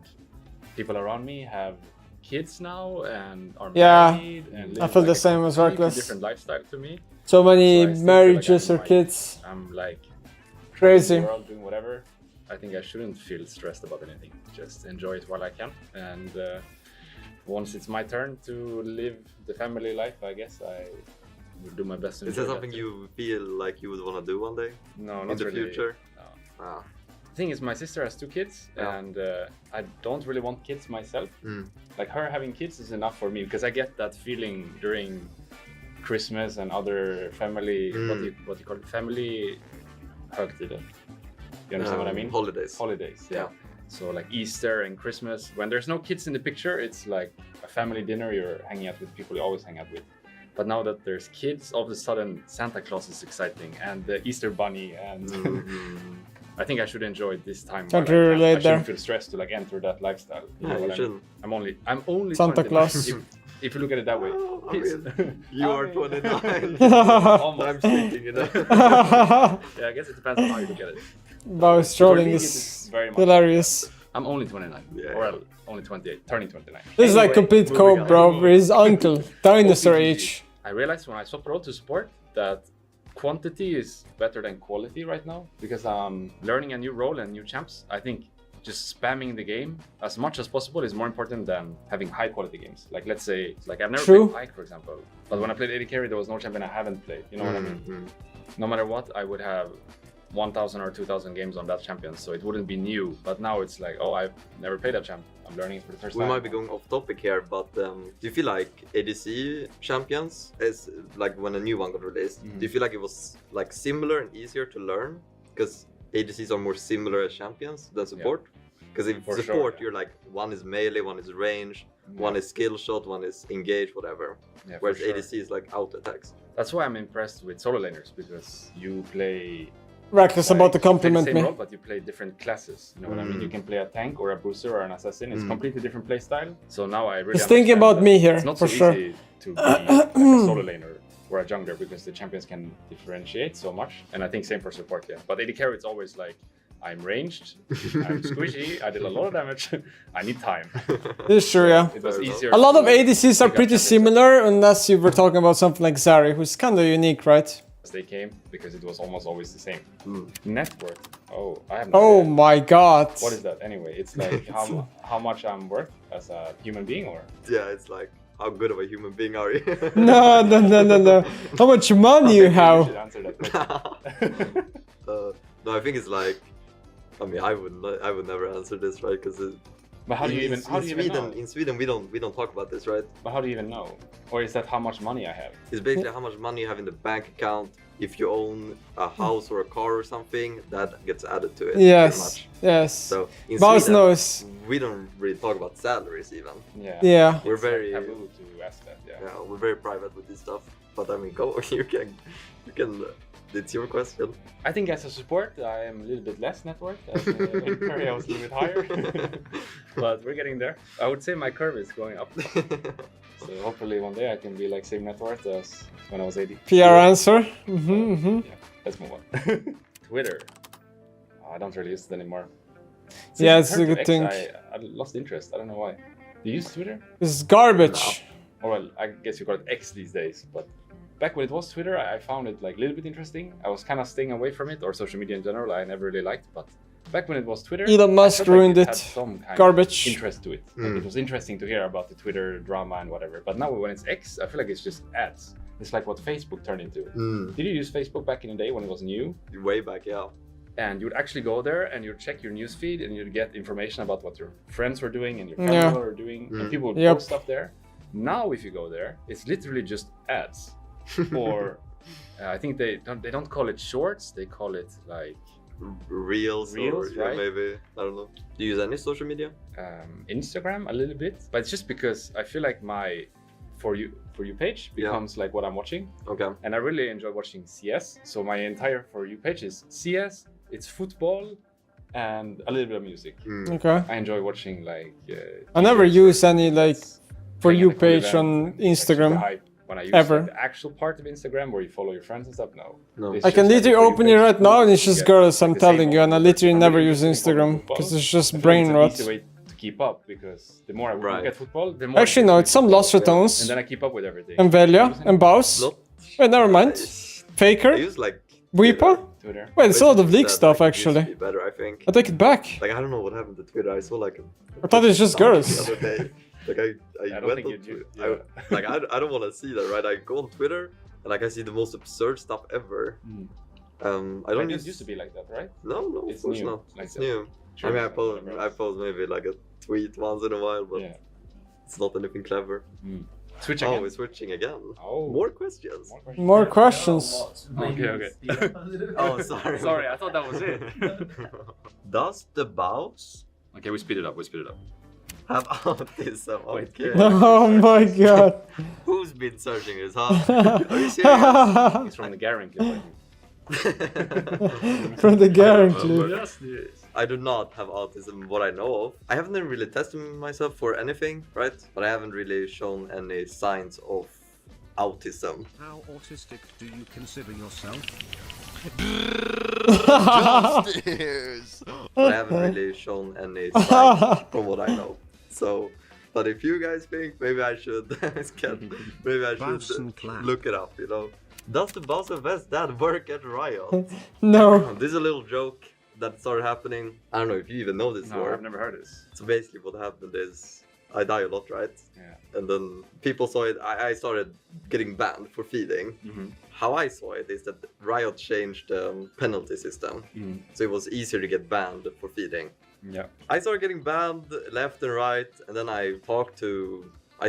people around me have kids now and are married and live I feel like the same as Reckless. different lifestyle to me. So many So marriages or kids. I'm like crazy. in the world doing whatever. I think I shouldn't feel stressed about anything. Just enjoy it while I can. And once it's my turn to live the family life, I guess I will do my best to enjoy. Is that something you feel like you would want to do one day? No, not in the really. future? No. The thing is, my sister has 2 kids, and I don't really want kids myself. Like her having kids is enough for me, because I get that feeling during Christmas and other family, what you call it, family högtider. You understand what I mean? Holidays. Holidays, yeah. So like Easter and Christmas, when there's no kids in the picture, it's like a family dinner, you're hanging out with people you always hang out with. But now that there's kids, all of a sudden Santa Claus is exciting, and the Easter Bunny, and I think I should enjoy this time. Can't while I relate can. I shouldn't there. feel stressed to like enter that lifestyle. You know you what I mean? shouldn't. I'm only Santa 29. Claus. If you look at it that way. I mean, you are 29. Almost. I'm speaking, you know. Yeah, I guess it depends on how you look at it. Bow's For trolling me, it is very much. hilarious. I'm only 29. Yeah. Or only 28, turning 29. This is like Anyway, complete moving cope, on. bro. For his uncle, dinosaur OPGG. age. I realized when I swapped role to support that quantity is better than quality right now because I'm learning a new role and new champs. I think just spamming the game as much as possible is more important than having high quality games. Like let's say, like I've never True. played Pike, for example, but when I played AD Carry, there was no champion I haven't played. You know what I mean? No matter what, I would have 1,000 or 2,000 games on that champion, so it wouldn't be new. But now it's like, oh, I've never played that champ. I'm learning it for the first We time. might be going off topic here, but do you feel like ADC champions is like when a new one got released? Do you feel like it was like similar and easier to learn because ADCs are more similar as champions than support? Because if For support, sure. you're like one is melee, one is range, one is skill shot, one is engage, whatever. Yeah, for Whereas sure. ADC is like auto attacks. That's why I'm impressed with solo laners because you play. Reckless about to you play the compliment same me. role, but you play different classes. You know what I mean? You can play a tank or a booster or an assassin. It's completely different play style. So now I really. He's thinking understand about that me here, It's not for so sure. easy to be like a solo laner or a jungler because the champions can differentiate so much. And I think same for support. Yeah, but AD carry it's always like. I'm ranged, I'm squishy, I did a lot of damage, I need time. This is true, yeah. It was easier. A lot of to ADCs are pick up pretty champions similar, unless you were talking about something like Zari, who's kind of unique, right? as they came because it was almost always the same. Network. Oh, I have no Oh idea. my god. What is that anyway? It's like how much I'm worth as a human being, or Yeah, it's like how good of a human being are you? No. How much money you You have? should answer that question. No, I think it's like. I mean, I would never answer this, right? Because But how do you even know? in Sweden we don't talk about this, right? But how do you even know? Or is that how much money I have? It's basically how much money you have in the bank account. If you own a house or a car or something, that gets added to it. pretty Yes, much. yes. So in Boss Sweden, knows. we don't really talk about salaries even. Yeah. Yeah. We're It's like very taboo to ask that. Yeah. yeah, we're very private with this stuff. But I mean, go. You can. It's your question. I think as a support, I am a little bit less net worth. As in Curry, I was a little bit higher. But we're getting there. I would say my curve is going up. So hopefully one day I can be like same net worth as when I was 80. PR answer. Yeah, let's move on. Twitter. I don't really use it anymore. Since Yeah, it it's a turned to good X, thing. I lost interest. I don't know why. Do you use Twitter? It's garbage. Or well, I guess you call it X these days. But back when it was Twitter, I found it like a little bit interesting. I was kind of staying away from it, or social media in general. I never really liked. But back when it was Twitter, Elon I Musk felt like ruined had it. some kind Garbage. of interest to it. Like, it was interesting to hear about the Twitter drama and whatever. But now when it's X, I feel like it's just ads. It's like what Facebook turned into. Did you use Facebook back in the day when it was new? Way back, yeah. And you'd actually go there and you'd check your newsfeed and you'd get information about what your friends were doing and your family Yeah. were doing. And people would Yep. post stuff there. Now, if you go there, it's literally just ads. Or I think they don't call it shorts. They call it like Reels, or Reels, yeah, right? maybe I don't know. Do you use any social media? Instagram a little bit. But it's just because I feel like my for you page becomes like what I'm watching. Okay. And I really enjoy watching CS. So my entire For You page is CS, it's football, and a little bit of music. Okay. I enjoy watching like... I never use any like that's For playing You at a cool page event on and it's, like, Instagram. super hype. When I use Ever. like, the actual part of Instagram where you follow your friends and stuff, no. No. It's I can just, like, literally For You open it page right is now cool and it's to just get, girls, like, I'm the same telling you, and I over. literally I'm never really use interested in following Instagram football. because it's just I feel brain like rot. it's an easy way to keep up because the more I Right. look at football, the more... Actually, no, it's some lost and retones. then I keep up with everything. And Velia, and Baus. Not. Wait, never mind. I Faker, use like Weepa. Twitter. Wait, it's a lot of leak That, stuff like, used to actually. be better, I think. I take it back. Like I don't know what happened to Twitter. I saw like I thought it's just the girls. other day. Like I don't went think on you do. Twitter. Like I don't want to see that, right? I go on Twitter and like I see the most absurd stuff ever. I don't It use. used to be like that, right? No, It's of course new, not. like It's that. new. Sure, I mean, whatever I else. post maybe like a tweet once in a while, but Yeah. it's not anything clever. Switch Oh, again. we're switching again. Oh. More questions. More questions. Okay. Oh, sorry. Sorry, I thought that was it. Does the bows Okay, we speed it up. have autism? Wait. Okay. Oh my god. Who's been searching this, huh? Are you serious? It's from the Garen clip, I think. From the Garen clip. Yes, yes. I do not have autism, what I know of. I haven't really tested myself for anything, right? But I haven't really shown any signs of autism. How autistic do you consider yourself? Justice! But I haven't really shown any signs from what I know. So, but if you guys think maybe I should, Bounce and clap. look it up, you know. Does the boss of West Dad work at Riot? No. This is a little joke that started happening. I don't know if you even know this No, or. I've never heard this. So basically what happened is I die a lot, right? Yeah. And then people saw it. I started getting banned for feeding. Mm-hmm. How I saw it is that Riot changed the penalty system. Mm. So it was easier to get banned for feeding. Yeah. I started getting banned left and right, and then I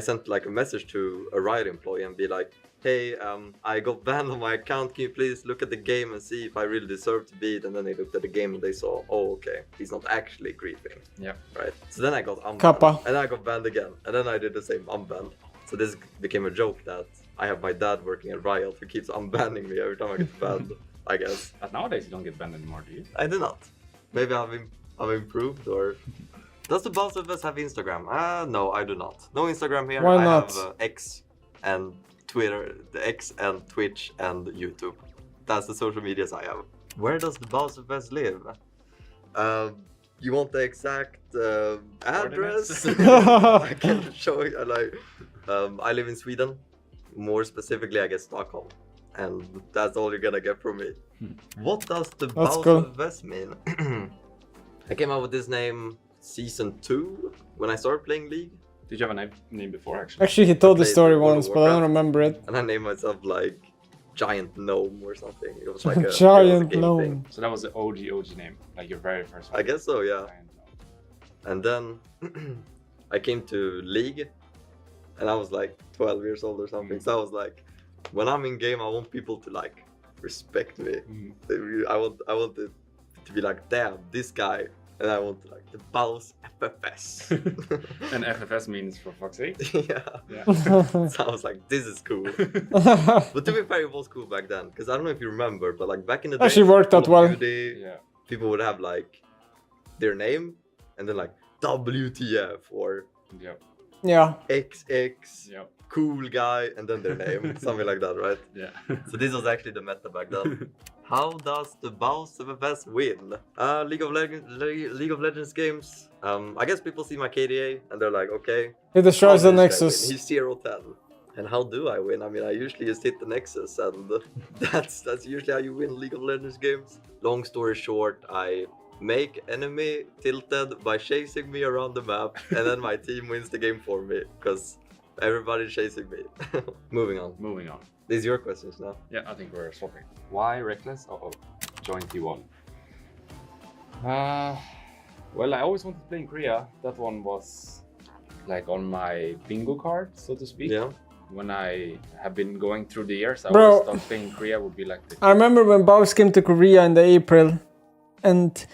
sent like a message to a Riot employee and be like, hey, I got banned on my account, can you please look at the game and see if I really deserve to beat? And then they looked at the game and they saw, oh, okay, he's not actually griefing. Yeah. Right? So then I got unbanned. Kappa. And then I got banned again. And then I did the same unbanned. So this became a joke that I have my dad working at Riot who keeps unbanning me every time I get banned, I guess. But nowadays you don't get banned anymore, do you? I do not. Maybe I've improved or... Does the boss of us have Instagram? No, I do not. No Instagram here. Why I not? have X and Twitter, the X and Twitch and YouTube. That's the social medias I have. Where does the boss of us live? You want the exact address? I can show you. I live in Sweden. More specifically, I guess Stockholm. And that's all you're gonna get from me. What does the boss cool. of us mean? I came up with this name season 2 when I started playing League. Did you have a name before, actually? Actually, he told the played story World of once, but I don't Warcraft. remember it. And I named myself like Giant Gnome or something. It was like a Giant game gnome. thing. So that was the OG name, like your very first one. I guess so, yeah. Giant gnome. And then I came to League and I was like 12 years old or something. So I was like, when I'm in game, I want people to like respect me. I want it to be like, damn, this guy. And I want like the Baus FFS. And FFS means for fuck's sake. Yeah. Yeah. So I was like, this is cool. But to be fair, it was cool back then. Because I don't know if you remember, but like back in the day, Actually worked out well. Yeah. People would have like their name and then like WTF or Yep. Yeah. XX, Yep. cool guy, and then their name. Something like that, right? Yeah. So this was actually the meta back then. How does the Baus FFS win? League of Legends games. I guess people see my KDA and they're like, okay. He destroys how the does this guy Nexus. win? He's 0-10. And how do I win? I mean, I usually just hit the Nexus, and that's usually how you win League of Legends games. Long story short, I make enemy tilted by chasing me around the map, and then my team wins the game for me because everybody's chasing me. Moving on. Moving on. These are your questions now. Yeah, I think we're swapping. Why Reckless? Oh, join T1. Well, I always wanted to play in Korea. That one was like on my bingo card, so to speak. Yeah. When I have been going through the years, I Bro. always thought playing Korea would be like the... I remember when Baus came to Korea in the April, and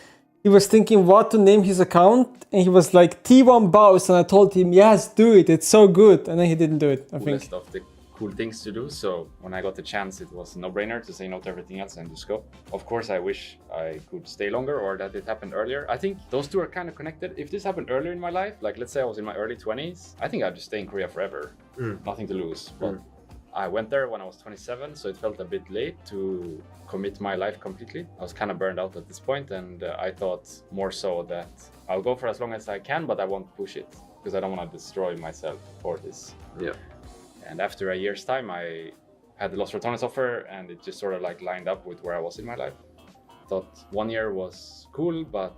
he was thinking what to name his account, and he was like T1 Baus, and I told him, yes, do it, it's so good, and then he didn't do it, I think. coolest of the cool things to do. So when I got the chance, it was a no-brainer to say no to everything else and just go. Of course, I wish I could stay longer or that it happened earlier. I think those two are kind of connected. If this happened earlier in my life, like let's say I was in my early 20s, I think I'd just stay in Korea forever. Nothing to lose. But I went there when I was 27, so it felt a bit late to commit my life completely. I was kind of burned out at this point, and I thought more so that I'll go for as long as I can, but I won't push it because I don't want to destroy myself for this. Yeah. And after a year's time, I had the Lost Returns offer, and it just sort of like lined up with where I was in my life. Thought 1 year was cool, but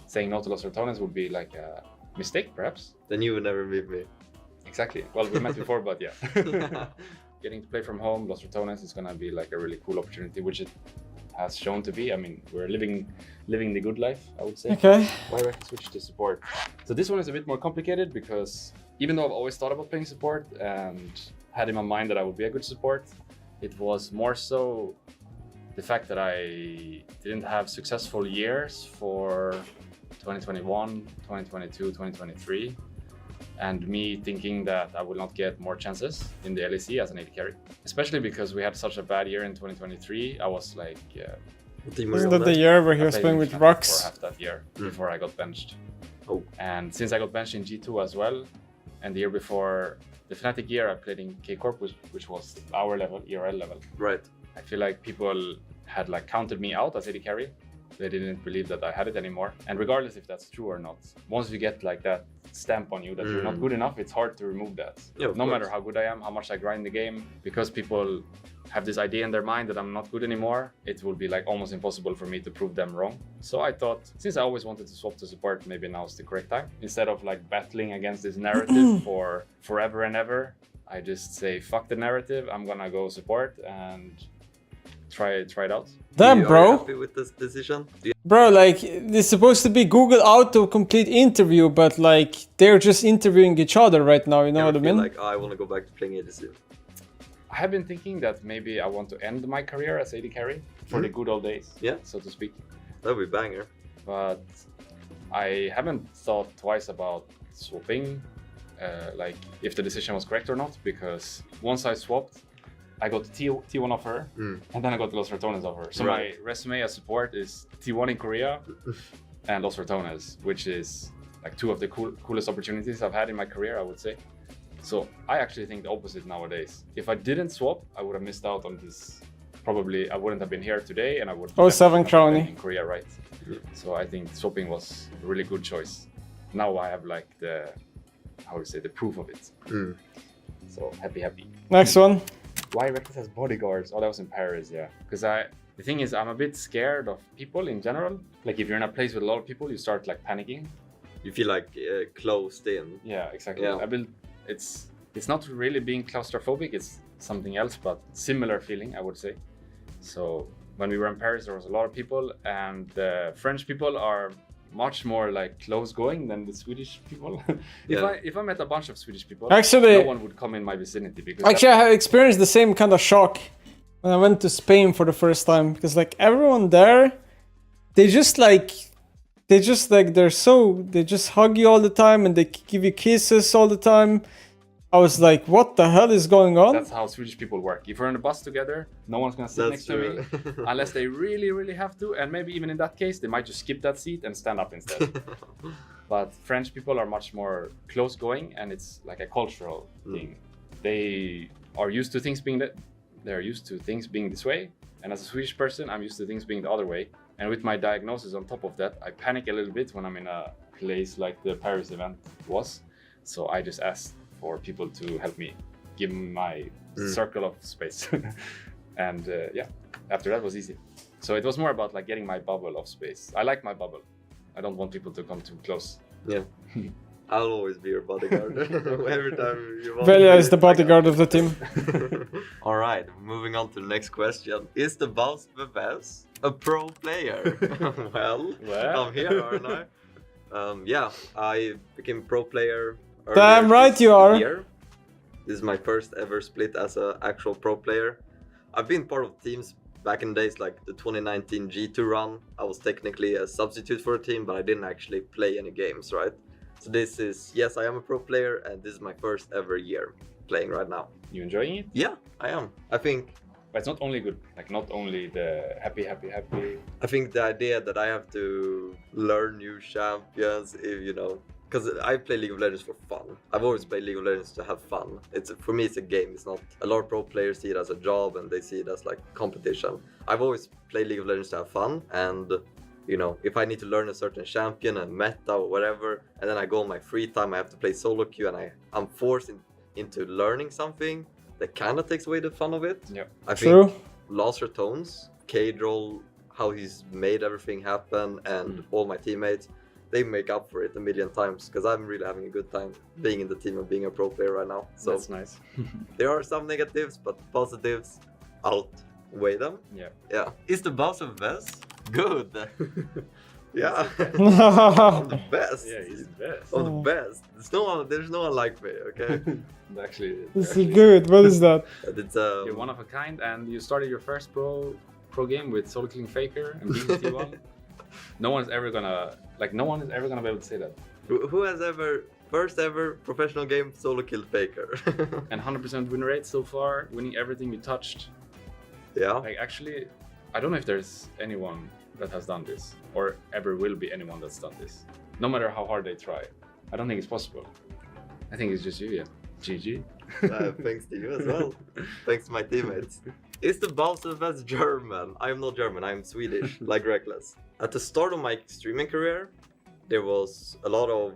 saying no to Lost Returns would be like a mistake, perhaps. Then you would never meet me. Exactly. Well, we met before, but yeah. Getting to play from home, Lost Returns is gonna be like a really cool opportunity, which it has shown to be. I mean, we're living the good life, I would say. Okay. Why I can switch to support. So this one is a bit more complicated because even though I've always thought about playing support and had in my mind that I would be a good support, it was more so the fact that I didn't have successful years for 2021, 2022, 2023. and me thinking that I will not get more chances in the LEC as an AD carry, especially because we had such a bad year in 2023. I was like, Isn't that the year where he was playing with for Rux? half that year before I got benched. Oh. And since I got benched in G2 as well, and the year before the Fnatic year, I played in K Corp, which was our level, ERL level. Right. I feel like people had like counted me out as AD carry. They didn't believe that I had it anymore. And regardless if that's true or not, once you get like that stamp on you that you're not good enough, it's hard to remove that. Yeah, no matter how good I am, how much I grind the game, because people have this idea in their mind that I'm not good anymore, it will be like almost impossible for me to prove them wrong. So I thought, since I always wanted to swap to support, maybe now is the correct time. Instead of like battling against this narrative for forever and ever, I just say, fuck the narrative, I'm gonna go support and try it out. Damn, Are you bro. happy with this decision? Bro, like, it's supposed to be Google auto-complete interview, but like, they're just interviewing each other right now, you know what I mean? Like, I want to go back to playing ADC. I have been thinking that maybe I want to end my career as AD carry for the good old days, so to speak. That would be banger. But I haven't thought twice about swapping, like if the decision was correct or not, because once I swapped, I got T1 offer, and then I got Los Ratones offer. So my resume as support is T1 in Korea and Los Ratones, which is like two of the coolest opportunities I've had in my career, I would say. So I actually think the opposite nowadays. If I didn't swap, I would have missed out on this. Probably I wouldn't have been here today, and I would. Oh, 7 crowny in Korea, right? So I think swapping was a really good choice. Now I have like the, how would you say, the proof of it. So happy. Next one. Why Reckless has bodyguards? Oh, that was in Paris, yeah. Because the thing is, I'm a bit scared of people in general. Like if you're in a place with a lot of people, you start like panicking. You feel like closed in. Yeah, exactly. Yeah. It's not really being claustrophobic, it's something else, but similar feeling, I would say. So when we were in Paris, there was a lot of people, and the French people are much more like close going than the Swedish people. If I met a bunch of Swedish people, actually, no one would come in my vicinity, because actually I have experienced the same kind of shock when I went to Spain for the first time, because like everyone there, they just hug you all the time and they give you kisses all the time. I was like, what the hell is going on? That's how Swedish people work. If we're on a bus together, no one's gonna sit next to me unless they really, really have to. And maybe even in that case, they might just skip that seat and stand up instead. But French people are much more close going, and it's like a cultural thing. They are used to things being this way. And as a Swedish person, I'm used to things being the other way. And with my diagnosis on top of that, I panic a little bit when I'm in a place like the Paris event was. So I just asked for people to help me give my circle of space. And after that was easy. So it was more about like getting my bubble of space. I like my bubble. I don't want people to come too close. Yeah. I'll always be your bodyguard. Every time you want. Velia is the bodyguard of the team. Alright, moving on to the next question. Is the boss Vivez a pro player? well, I'm here, aren't I? I became a pro player. Damn right you are. Year. This is my first ever split as an actual pro player. I've been part of teams back in days like the 2019 G2 run. I was technically a substitute for a team, but I didn't actually play any games, right? So this is, yes, I am a pro player, and this is my first ever year playing right now. You enjoying it? Yeah, I am. I think... But it's not only good, like not only the happy. I think the idea that I have to learn new champions, because I play League of Legends for fun. I've always played League of Legends to have fun. For me, it's a game. It's not. A lot of pro players see it as a job and they see it as like competition. I've always played League of Legends to have fun, and if I need to learn a certain champion and meta or whatever, and then I go on my free time, I have to play solo queue, and I'm forced into learning something that kind of takes away the fun of it. Yeah, I think Lost Tones, K-Droll, how he's made everything happen, and all my teammates, they make up for it a million times, because I'm really having a good time being in the team and being a pro player right now. So that's nice. There are some negatives, but positives outweigh them. Yeah. Is the boss of best? Good. Yeah. I'm the best. Yeah, he's the best. I'm the best. There's no one like me, okay? This is good. What is that? You're one of a kind, and you started your first pro game with Soloq Faker and being T1. No one is ever gonna be able to say that. Who has ever First ever professional game solo killed Faker. And 100% win rate so far, winning everything we touched. Yeah. Like actually, I don't know if there's anyone that has done this, or ever will be anyone that's done this. No matter how hard they try. I don't think it's possible. I think it's just you, yeah. GG. Thanks to you as well. Thanks to my teammates. Is the Bowser's German? I'm not German, I'm Swedish, like Reckless. At the start of my streaming career, there was a lot of,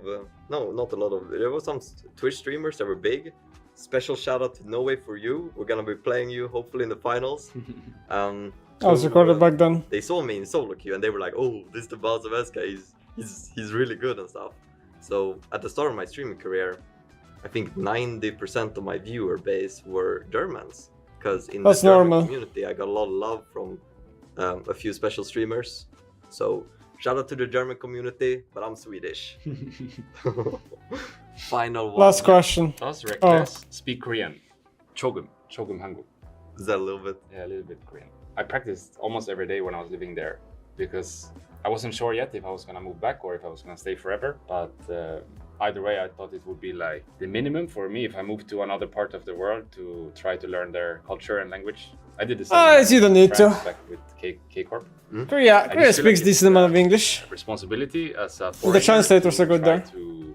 no, not a lot of, there was some Twitch streamers that were big. Special shout out to No Way For You. We're gonna be playing you hopefully in the finals. I was recorded back then. They saw me in solo queue and they were like, oh, this is the Bowser guy, he's really good and stuff. So at the start of my streaming career, I think 90% of my viewer base were Germans. Because in the German community, I got a lot of love from a few special streamers. So shout out to the German community, but I'm Swedish. Final one. Last question. Us, Reckless, speak Korean. Chogum Hangul. Is that a little bit? Yeah, a little bit Korean. I practiced almost every day when I was living there because I wasn't sure yet if I was gonna move back or if I was gonna stay forever. But either way, I thought it would be like the minimum for me if I moved to another part of the world to try to learn their culture and language. I did the same. You don't need to. Back with K-Corp. Korea speaks decent amount of English. Responsibility as a the translators are good there. To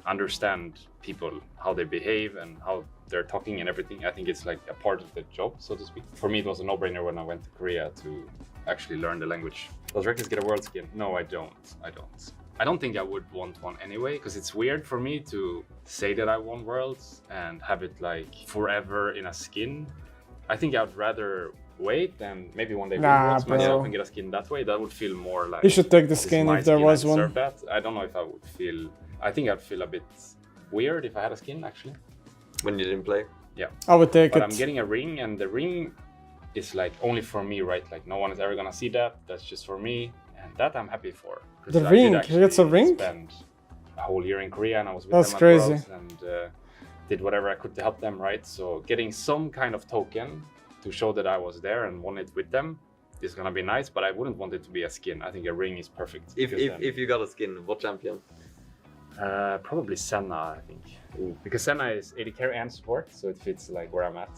understand people, how they behave and how they're talking and everything. I think it's like a part of the job, so to speak. For me, it was a no-brainer when I went to Korea to actually learn the language. Does Reckless get a world skin? No, I don't. I don't think I would want one anyway, because it's weird for me to say that I want worlds and have it like forever in a skin. I think I'd rather wait and maybe one day win worlds myself and get a skin that way. That would feel more like... You should take the skin if there was one. That. I don't know if I would feel... I think I'd feel a bit weird if I had a skin, actually. When you didn't play? Yeah. I would take it. But I'm getting a ring, and the ring is like only for me, right? Like no one is ever gonna see that. That's just for me, and that I'm happy for. The ring? It's a ring? Spend a whole year in Korea, and I was with That's them crazy. At Worlds and did whatever I could to help them, right? So getting some kind of token to show that I was there and won it with them is gonna be nice, but I wouldn't want it to be a skin. I think a ring is perfect. If you got a skin, what champion? Probably Senna, I think. Ooh. Because Senna is AD carry and support, so it fits like where I'm at.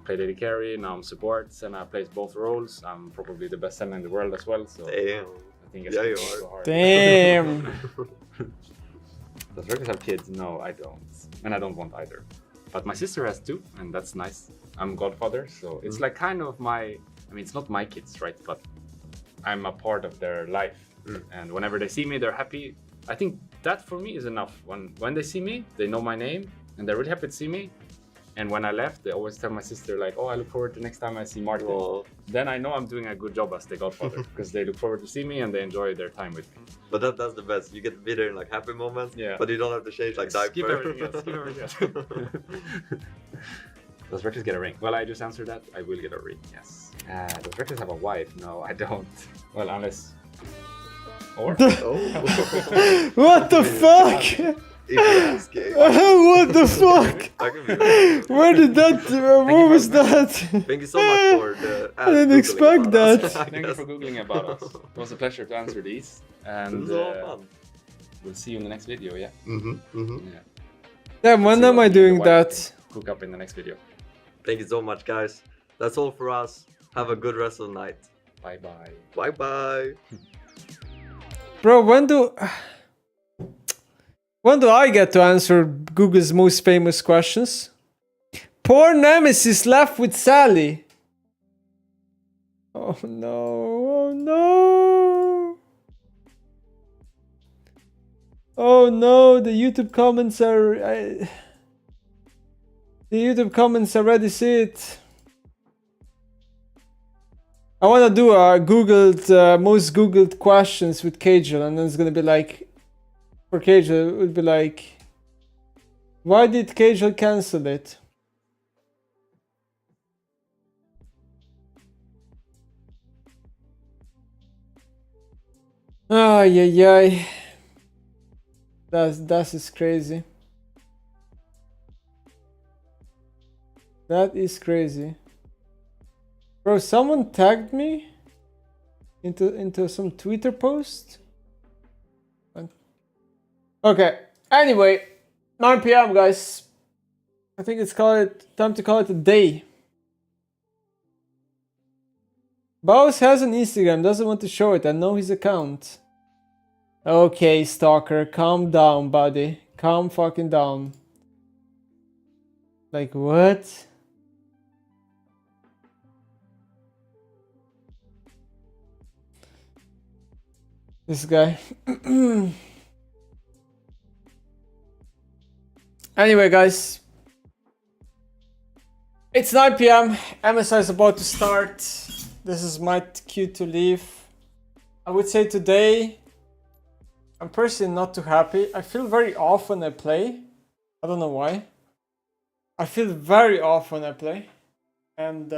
Played AD carry, now I'm support. Senna plays both roles. I'm probably the best Senna in the world as well. So damn. I think it's you are. hard. Damn. Does Reckless have kids? No, I don't. And I don't want either. But my sister has two, and that's nice. I'm godfather, so it's like kind of my... I mean, it's not my kids, right? But I'm a part of their life. And whenever they see me, they're happy. I think that for me is enough. When they see me, they know my name and they're really happy to see me. And when I left, they always tell my sister like, oh, I look forward to next time I see Martin. Whoa. Then I know I'm doing a good job as the godfather because they look forward to see me and they enjoy their time with me. But that's the best. You get bitter in like happy moments, but you don't have to change like skip diaper. everything. Does Reckless get a ring? Well, I just answered that. I will get a ring, yes. Does Reckless have a wife? No, I don't. Well, unless... Or? What the fuck? What the fuck? Where did that? What was that? Thank you so much for the. I didn't expect that. Thank you for googling about us. It was a pleasure to answer these, and we'll see you in the next video. Yeah. Yeah. When am I doing that? Cook up in the next video. Thank you so much, guys. That's all for us. Have a good rest of the night. Bye bye. Bye bye. Bro, when do I get to answer Google's most famous questions? Poor Nemesis left with Sally. Oh no, oh no. Oh no, the YouTube comments are... the YouTube comments already see it. I want to do a Googled, most Googled questions with Cajal, and then it's going to be like, for Cajal, it would be like, why did Cajal cancel it? Ay, ay, ay. That is crazy. That is crazy. Bro, someone tagged me into some Twitter post. Okay. Anyway, 9 p.m. guys. I think it's time to call it a day. Bowes has an Instagram, doesn't want to show it. I know his account. Okay, Stalker, calm down, buddy. Calm fucking down. Like, what? This guy. Anyway, guys. It's 9 p.m. MSI is about to start. This is my cue to leave. I would say today, I'm personally not too happy. I feel very off when I play. I don't know why. I feel very off when I play. And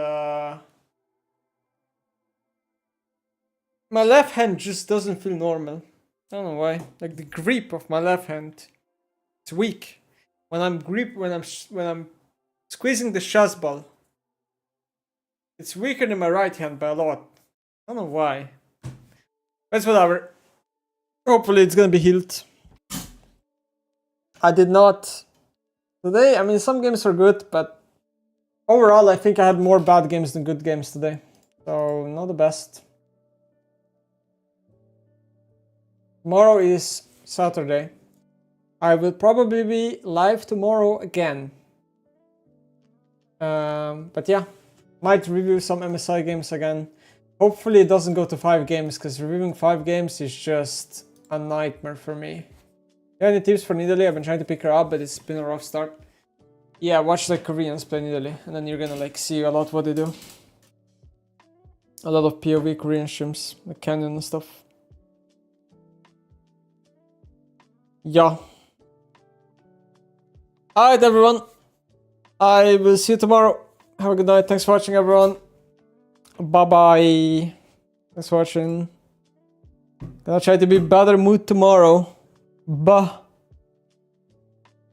my left hand just doesn't feel normal. I don't know why. Like the grip of my left hand, it's weak. When I'm squeezing the shot ball, it's weaker than my right hand by a lot. I don't know why. That's whatever. Hopefully it's gonna be healed. I did not today. I mean, some games were good, but overall, I think I had more bad games than good games today. So not the best. Tomorrow is Saturday. I will probably be live tomorrow again. But yeah, might review some MSI games again. Hopefully it doesn't go to 5 games, because reviewing 5 games is just a nightmare for me. You have any tips for Nidalee? I've been trying to pick her up, but it's been a rough start. Yeah, watch like Koreans play Nidalee, and then you're gonna like see a lot what they do. A lot of POV Korean streams, like Canyon and stuff. Yeah. Alright everyone. I will see you tomorrow. Have a good night. Thanks for watching everyone. Bye bye. Thanks for watching. Gonna try to be better mood tomorrow. Bye.